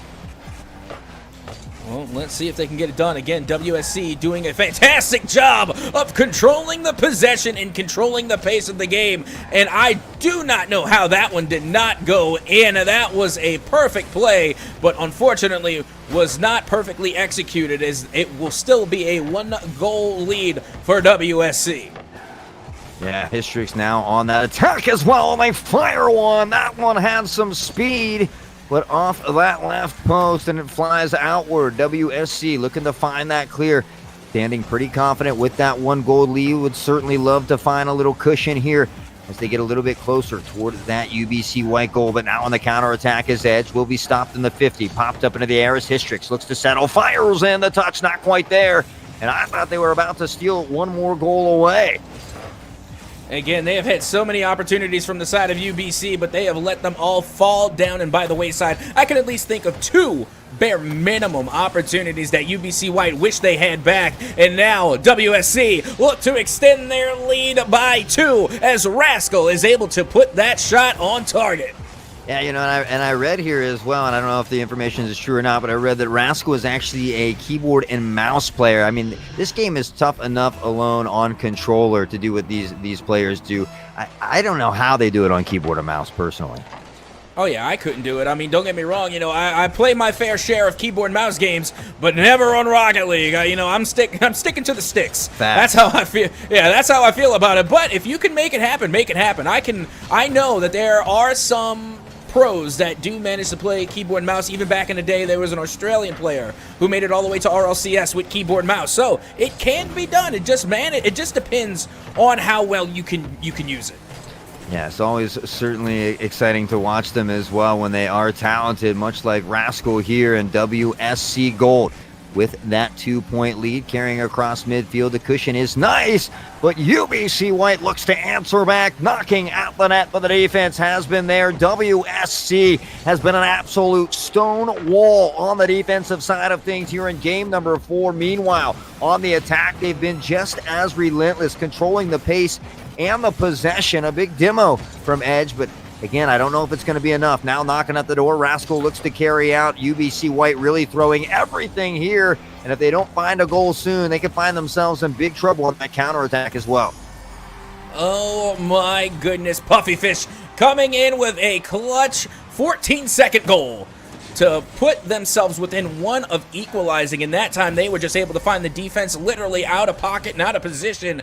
Well, let's see if they can get it done. Again, WSC doing a fantastic job of controlling the possession and controlling the pace of the game. And I do not know how that one did not go in. That was a perfect play, but unfortunately was not perfectly executed, as it will still be a 1-goal lead for WSC. Yeah, Hystrix now on that attack as well, and they fire one. That one had some speed, but off of that left post, and it flies outward. WSC looking to find that clear. Standing pretty confident with that 1-goal lead. Would certainly love to find a little cushion here as they get a little bit closer toward that UBC White goal. But now on the counterattack is Edge. Will be stopped in the 50. Popped up into the air as Hystrix looks to settle. Fires in. The touch not quite there. And I thought they were about to steal one more goal away. Again, they have had so many opportunities from the side of UBC, but they have let them all fall down and by the wayside. I can at least think of 2 bare minimum opportunities that UBC White wish they had back. And now WSC look to extend their lead by 2 as Rascal is able to put that shot on target. Yeah, you know, and I read here as well, and I don't know if the information is true or not, but I read that Rascal is actually a keyboard and mouse player. I mean, this game is tough enough alone on controller to do what these players do. I don't know how they do it on keyboard and mouse, personally. Oh yeah, I couldn't do it. I mean, don't get me wrong. You know, I play my fair share of keyboard and mouse games, but never on Rocket League. You know, I'm sticking to the sticks. Facts. That's how I feel. Yeah, that's how I feel about it. But if you can make it happen, make it happen. I know that there are some pros that do manage to play keyboard and mouse. Even back in the day, there was an Australian player who made it all the way to RLCS with keyboard and mouse. So it can be done. It just depends on how well you can use it. Yeah, it's always certainly exciting to watch them as well when they are talented, much like Rascal here in WSC Gold. With that 2-point lead carrying across midfield, the cushion is nice, but UBC White looks to answer back, knocking at the net, but the defense has been there. WSC has been an absolute stone wall on the defensive side of things here in game number 4. Meanwhile, on the attack, they've been just as relentless, controlling the pace and the possession. A big demo from Edge, but Again, I don't know if it's going to be enough. Now knocking at the door, Rascal looks to carry out. UBC White really throwing everything here. And if they don't find a goal soon, they could find themselves in big trouble on that counterattack as well. Oh my goodness, Puffy Fish coming in with a clutch 14-second goal to put themselves within one of equalizing. And that time they were just able to find the defense literally out of pocket and out of position.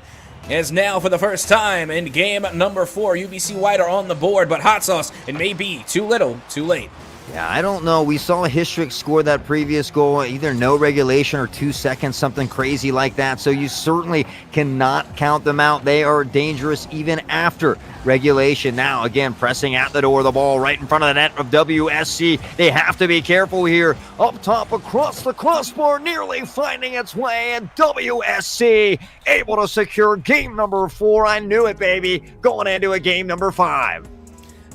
As now for the first time in game number 4, UBC White are on the board, but hot sauce, it may be too little, too late. Yeah, I don't know. We saw Histrick score that previous goal, either no regulation or 2 seconds, something crazy like that. So you certainly cannot count them out. They are dangerous even after regulation. Now, again, pressing at the door, the ball right in front of the net of WSC. They have to be careful here. Up top, across the crossbar, nearly finding its way, and WSC able to secure game number 4. I knew it, baby. Going into a game number 5.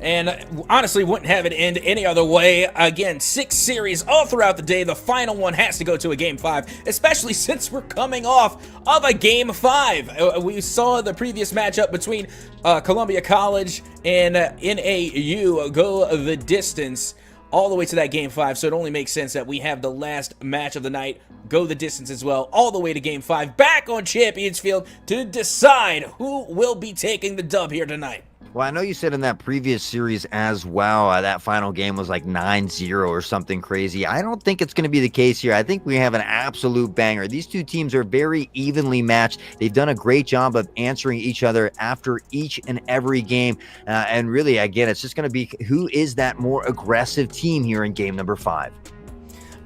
And honestly, wouldn't have it end any other way. Again, 6 series all throughout the day. The final one has to go to a Game 5, especially since we're coming off of a Game 5. We saw the previous matchup between Columbia College and NAU go the distance all the way to that Game 5, so it only makes sense that we have the last match of the night go the distance as well, all the way to Game 5, back on Champions Field to decide who will be taking the dub here tonight. Well, I know you said in that previous series as well, that final game was like 9-0 or something crazy. I don't think it's going to be the case here. I think we have an absolute banger. These two teams are very evenly matched. They've done a great job of answering each other after each and every game. And really, again, it's just going to be who is that more aggressive team here in game number 5.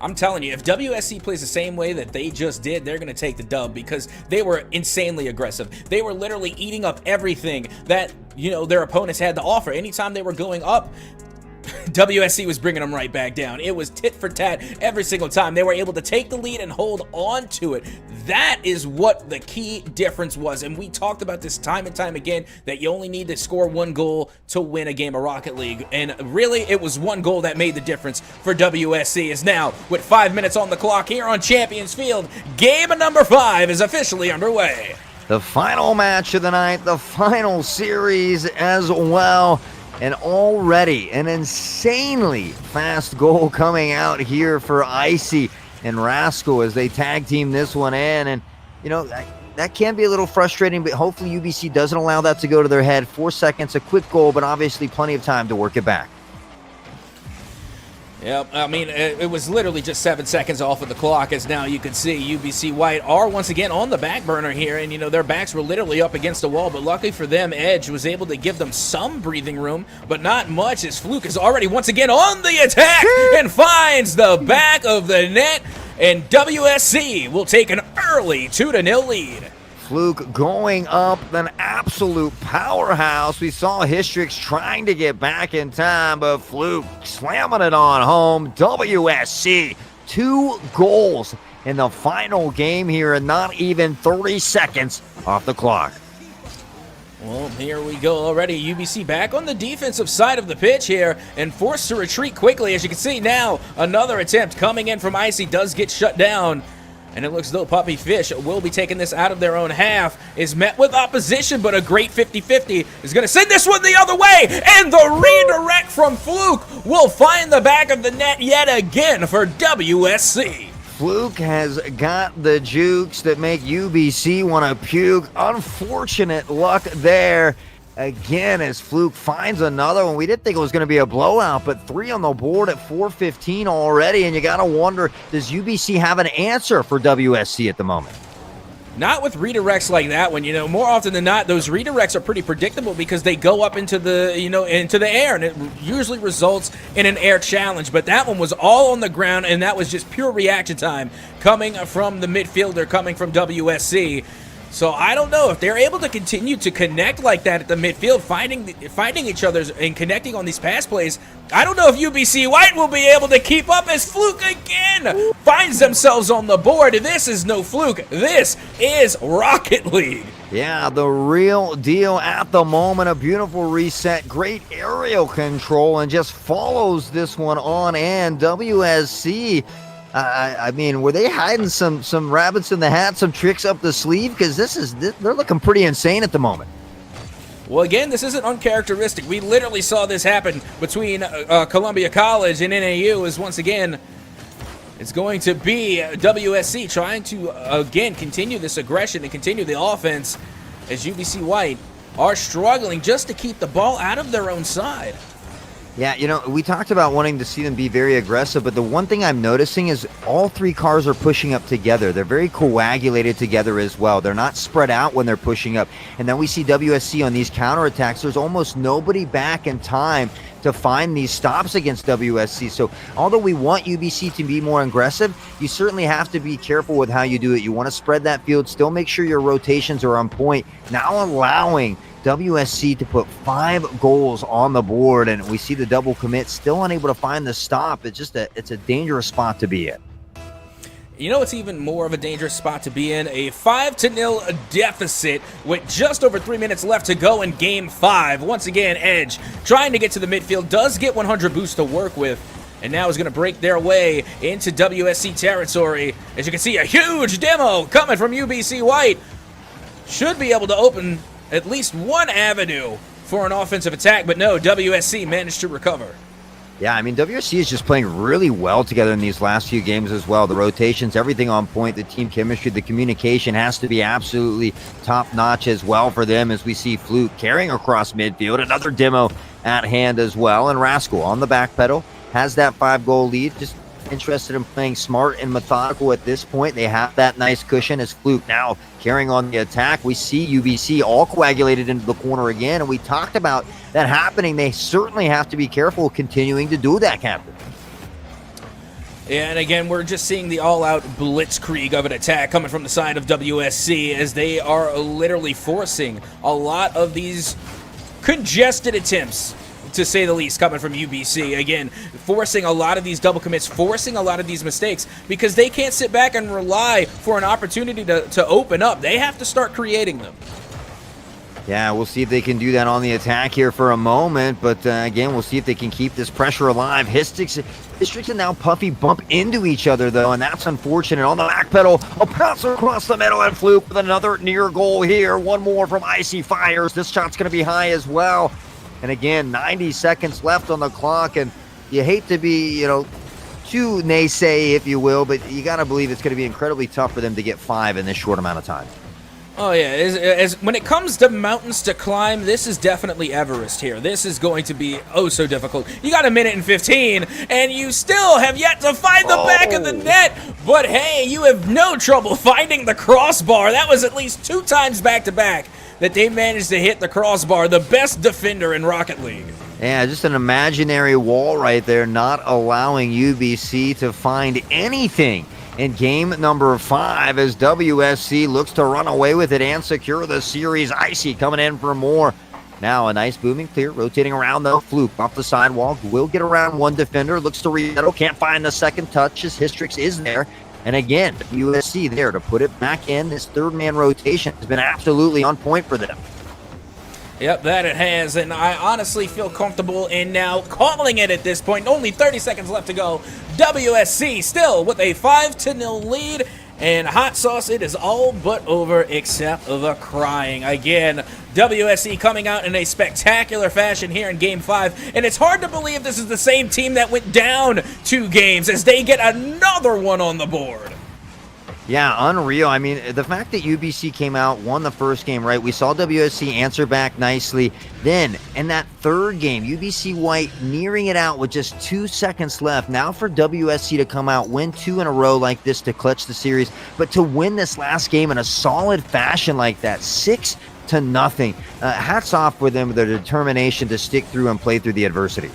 I'm telling you, if WSC plays the same way that they just did, they're going to take the dub because they were insanely aggressive. They were literally eating up everything that, their opponents had to offer. Anytime they were going up, WSC was bringing them right back down. It was tit for tat every single time. They were able to take the lead and hold on to it. That is what the key difference was. And we talked about this time and time again, that you only need to score 1 goal to win a game of Rocket League. And really, it was 1 goal that made the difference for WSC. As now, with 5 minutes on the clock here on Champions Field, game number 5 is officially underway. The final match of the night, the final series as well. And already an insanely fast goal coming out here for Icy and Rascal as they tag team this one in. And, that can be a little frustrating, but hopefully UBC doesn't allow that to go to their head. 4 seconds, a quick goal, but obviously plenty of time to work it back. Yep, I mean, it was literally just 7 seconds off of the clock, as now you can see UBC White are once again on the back burner here, and, their backs were literally up against the wall, but luckily for them, Edge was able to give them some breathing room, but not much, as Fluke is already once again on the attack and finds the back of the net, and WSC will take an early 2-0 lead. Fluke going up, an absolute powerhouse. We saw Histrix trying to get back in time, but Fluke slamming it on home. WSC, 2 goals in the final game here, and not even 30 seconds off the clock. Well, here we go already. UBC back on the defensive side of the pitch here and forced to retreat quickly. As you can see now, another attempt coming in from Icy does get shut down. And it looks as though Puppy Fish will be taking this out of their own half. Is met with opposition, but a great 50-50 is going to send this one the other way. And the redirect from Fluke will find the back of the net yet again for WSC. Fluke has got the jukes that make UBC want to puke. Unfortunate luck there. Again, as Fluke finds another one. We didn't think it was going to be a blowout, but 3 on the board at 4:15 already, and you got to wonder, does UBC have an answer for WSC at the moment? Not with redirects like that one. More often than not, those redirects are pretty predictable because they go up into the, into the air, and it usually results in an air challenge. But that one was all on the ground, and that was just pure reaction time coming from the midfielder, coming from WSC. So I don't know if they're able to continue to connect like that at the midfield, finding each other and connecting on these pass plays. I don't know if UBC White will be able to keep up as Fluke again finds themselves on the board. This is no fluke. This is Rocket League. Yeah, the real deal at the moment. A beautiful reset, great aerial control, and just follows this one on. And WSC, I mean, were they hiding some rabbits in the hat, some tricks up the sleeve? Because they're looking pretty insane at the moment. Well, again, this isn't uncharacteristic. We literally saw this happen between Columbia College and NAU. As once again, it's going to be WSC trying to, again, continue this aggression and continue the offense as UBC White are struggling just to keep the ball out of their own side. Yeah, you know, we talked about wanting to see them be very aggressive, but the one thing I'm noticing is all three cars are pushing up together. They're very coagulated together as well. They're not spread out when they're pushing up. And then we see WSC on these counterattacks. There's almost nobody back in time to find these stops against WSC. So although we want UBC to be more aggressive, you certainly have to be careful with how you do it. You want to spread that field, still make sure your rotations are on point. Now allowing WSC to put 5 goals on the board, and we see the double commit, still unable to find the stop. It's a dangerous spot to be in. You know, it's even more of a dangerous spot to be in. A 5-0 deficit with just over 3 minutes left to go in Game 5. Once again, Edge trying to get to the midfield, does get 100 boost to work with, and now is going to break their way into WSC territory. As you can see, a huge demo coming from UBC White. Should be able to open at least one avenue for an offensive attack, but no, WSC managed to recover. Yeah, I mean, WSC is just playing really well together in these last few games as well. The rotations, everything on point, the team chemistry, the communication has to be absolutely top-notch as well for them, as we see Fluke carrying across midfield. Another demo at hand as well, and Rascal on the back pedal has that 5-goal lead. Just interested in playing smart and methodical at this point. They have that nice cushion as Fluke now carrying on the attack. We see UBC all coagulated into the corner again, and we talked about that happening. They certainly have to be careful continuing to do that, Captain. And again, we're just seeing the all-out blitzkrieg of an attack coming from the side of WSC as they are literally forcing a lot of these congested attempts, to say the least, coming from UBC. Again, forcing a lot of these double commits, forcing a lot of these mistakes, because they can't sit back and rely for an opportunity to open up. They have to start creating them. Yeah, we'll see if they can do that on the attack here for a moment, but again, we'll see if they can keep this pressure alive. Districts and now Puffy bump into each other, though, and that's unfortunate. On the back pedal, a pass across the middle, and Fluke with another near goal here. One more from Icy Fires. This shot's going to be high as well. And again, 90 seconds left on the clock, and you hate to be, too naysay, if you will, but you got to believe it's going to be incredibly tough for them to get 5 in this short amount of time. Oh, yeah. As when it comes to mountains to climb, this is definitely Everest here. This is going to be oh so difficult. You got 1:15, and you still have yet to find the back of the net. But hey, you have no trouble finding the crossbar. That was at least 2 times back-to-back that they managed to hit the crossbar, the best defender in Rocket League. Yeah, just an imaginary wall right there, not allowing UBC to find anything in game number 5 as WSC looks to run away with it and secure the series. Icy coming in for more. Now a nice booming clear, rotating around though. Fluke off the sidewalk, will get around one defender, looks to resettle, can't find the second touch as Hystrix is there. And again, USC there to put it back in. This third-man rotation has been absolutely on point for them. Yep, that it has, and I honestly feel comfortable in now calling it at this point. Only 30 seconds left to go. WSC still with a 5-0 lead, and hot sauce, it is all but over except the crying. Again, WSC coming out in a spectacular fashion here in Game 5, and it's hard to believe this is the same team that went down 2 games as they get another one on the board. Yeah, unreal. I mean, the fact that UBC came out, won the first game, right? We saw WSC answer back nicely. Then, in that third game, UBC White nearing it out with just 2 seconds left. Now for WSC to come out, win 2 in a row like this to clutch the series, but to win this last game in a solid fashion like that, 6-0. Hats off for them, their determination to stick through and play through the adversity.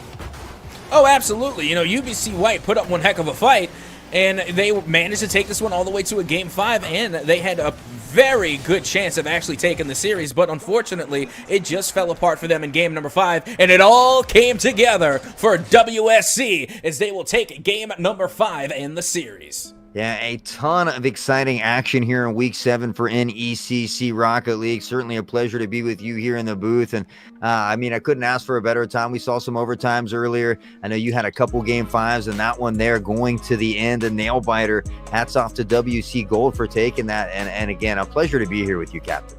Oh, absolutely. UBC White put up one heck of a fight, and they managed to take this one all the way to a Game 5, and they had a very good chance of actually taking the series, but unfortunately, it just fell apart for them in Game number 5, and it all came together for WSC as they will take Game number 5 in the series. Yeah, a ton of exciting action here in Week 7 for NECC Rocket League. Certainly a pleasure to be with you here in the booth. And, I couldn't ask for a better time. We saw some overtimes earlier. I know you had a couple Game 5s, and that one there going to the end, a nail-biter. Hats off to WC Gold for taking that. And again, a pleasure to be here with you, Captain.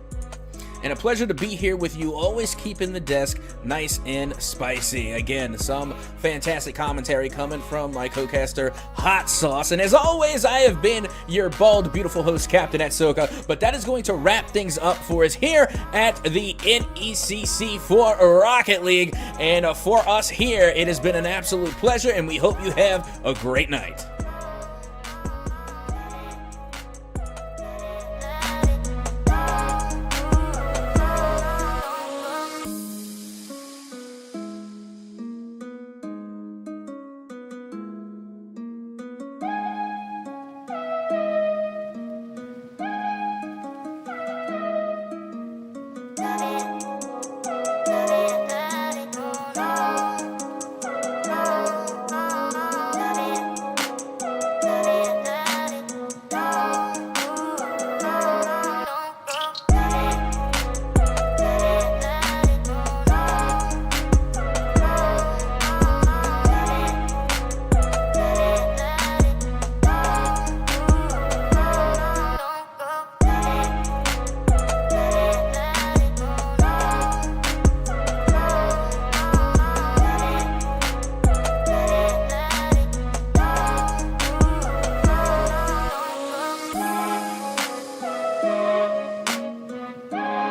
and a pleasure to be here with you, always keeping the desk nice and spicy. Again, some fantastic commentary coming from my co-caster, Hot Sauce. And as always, I have been your bald, beautiful host, Captain Atsoka, but that is going to wrap things up for us here at the NECC for Rocket League. And for us here, it has been an absolute pleasure, and we hope you have a great night.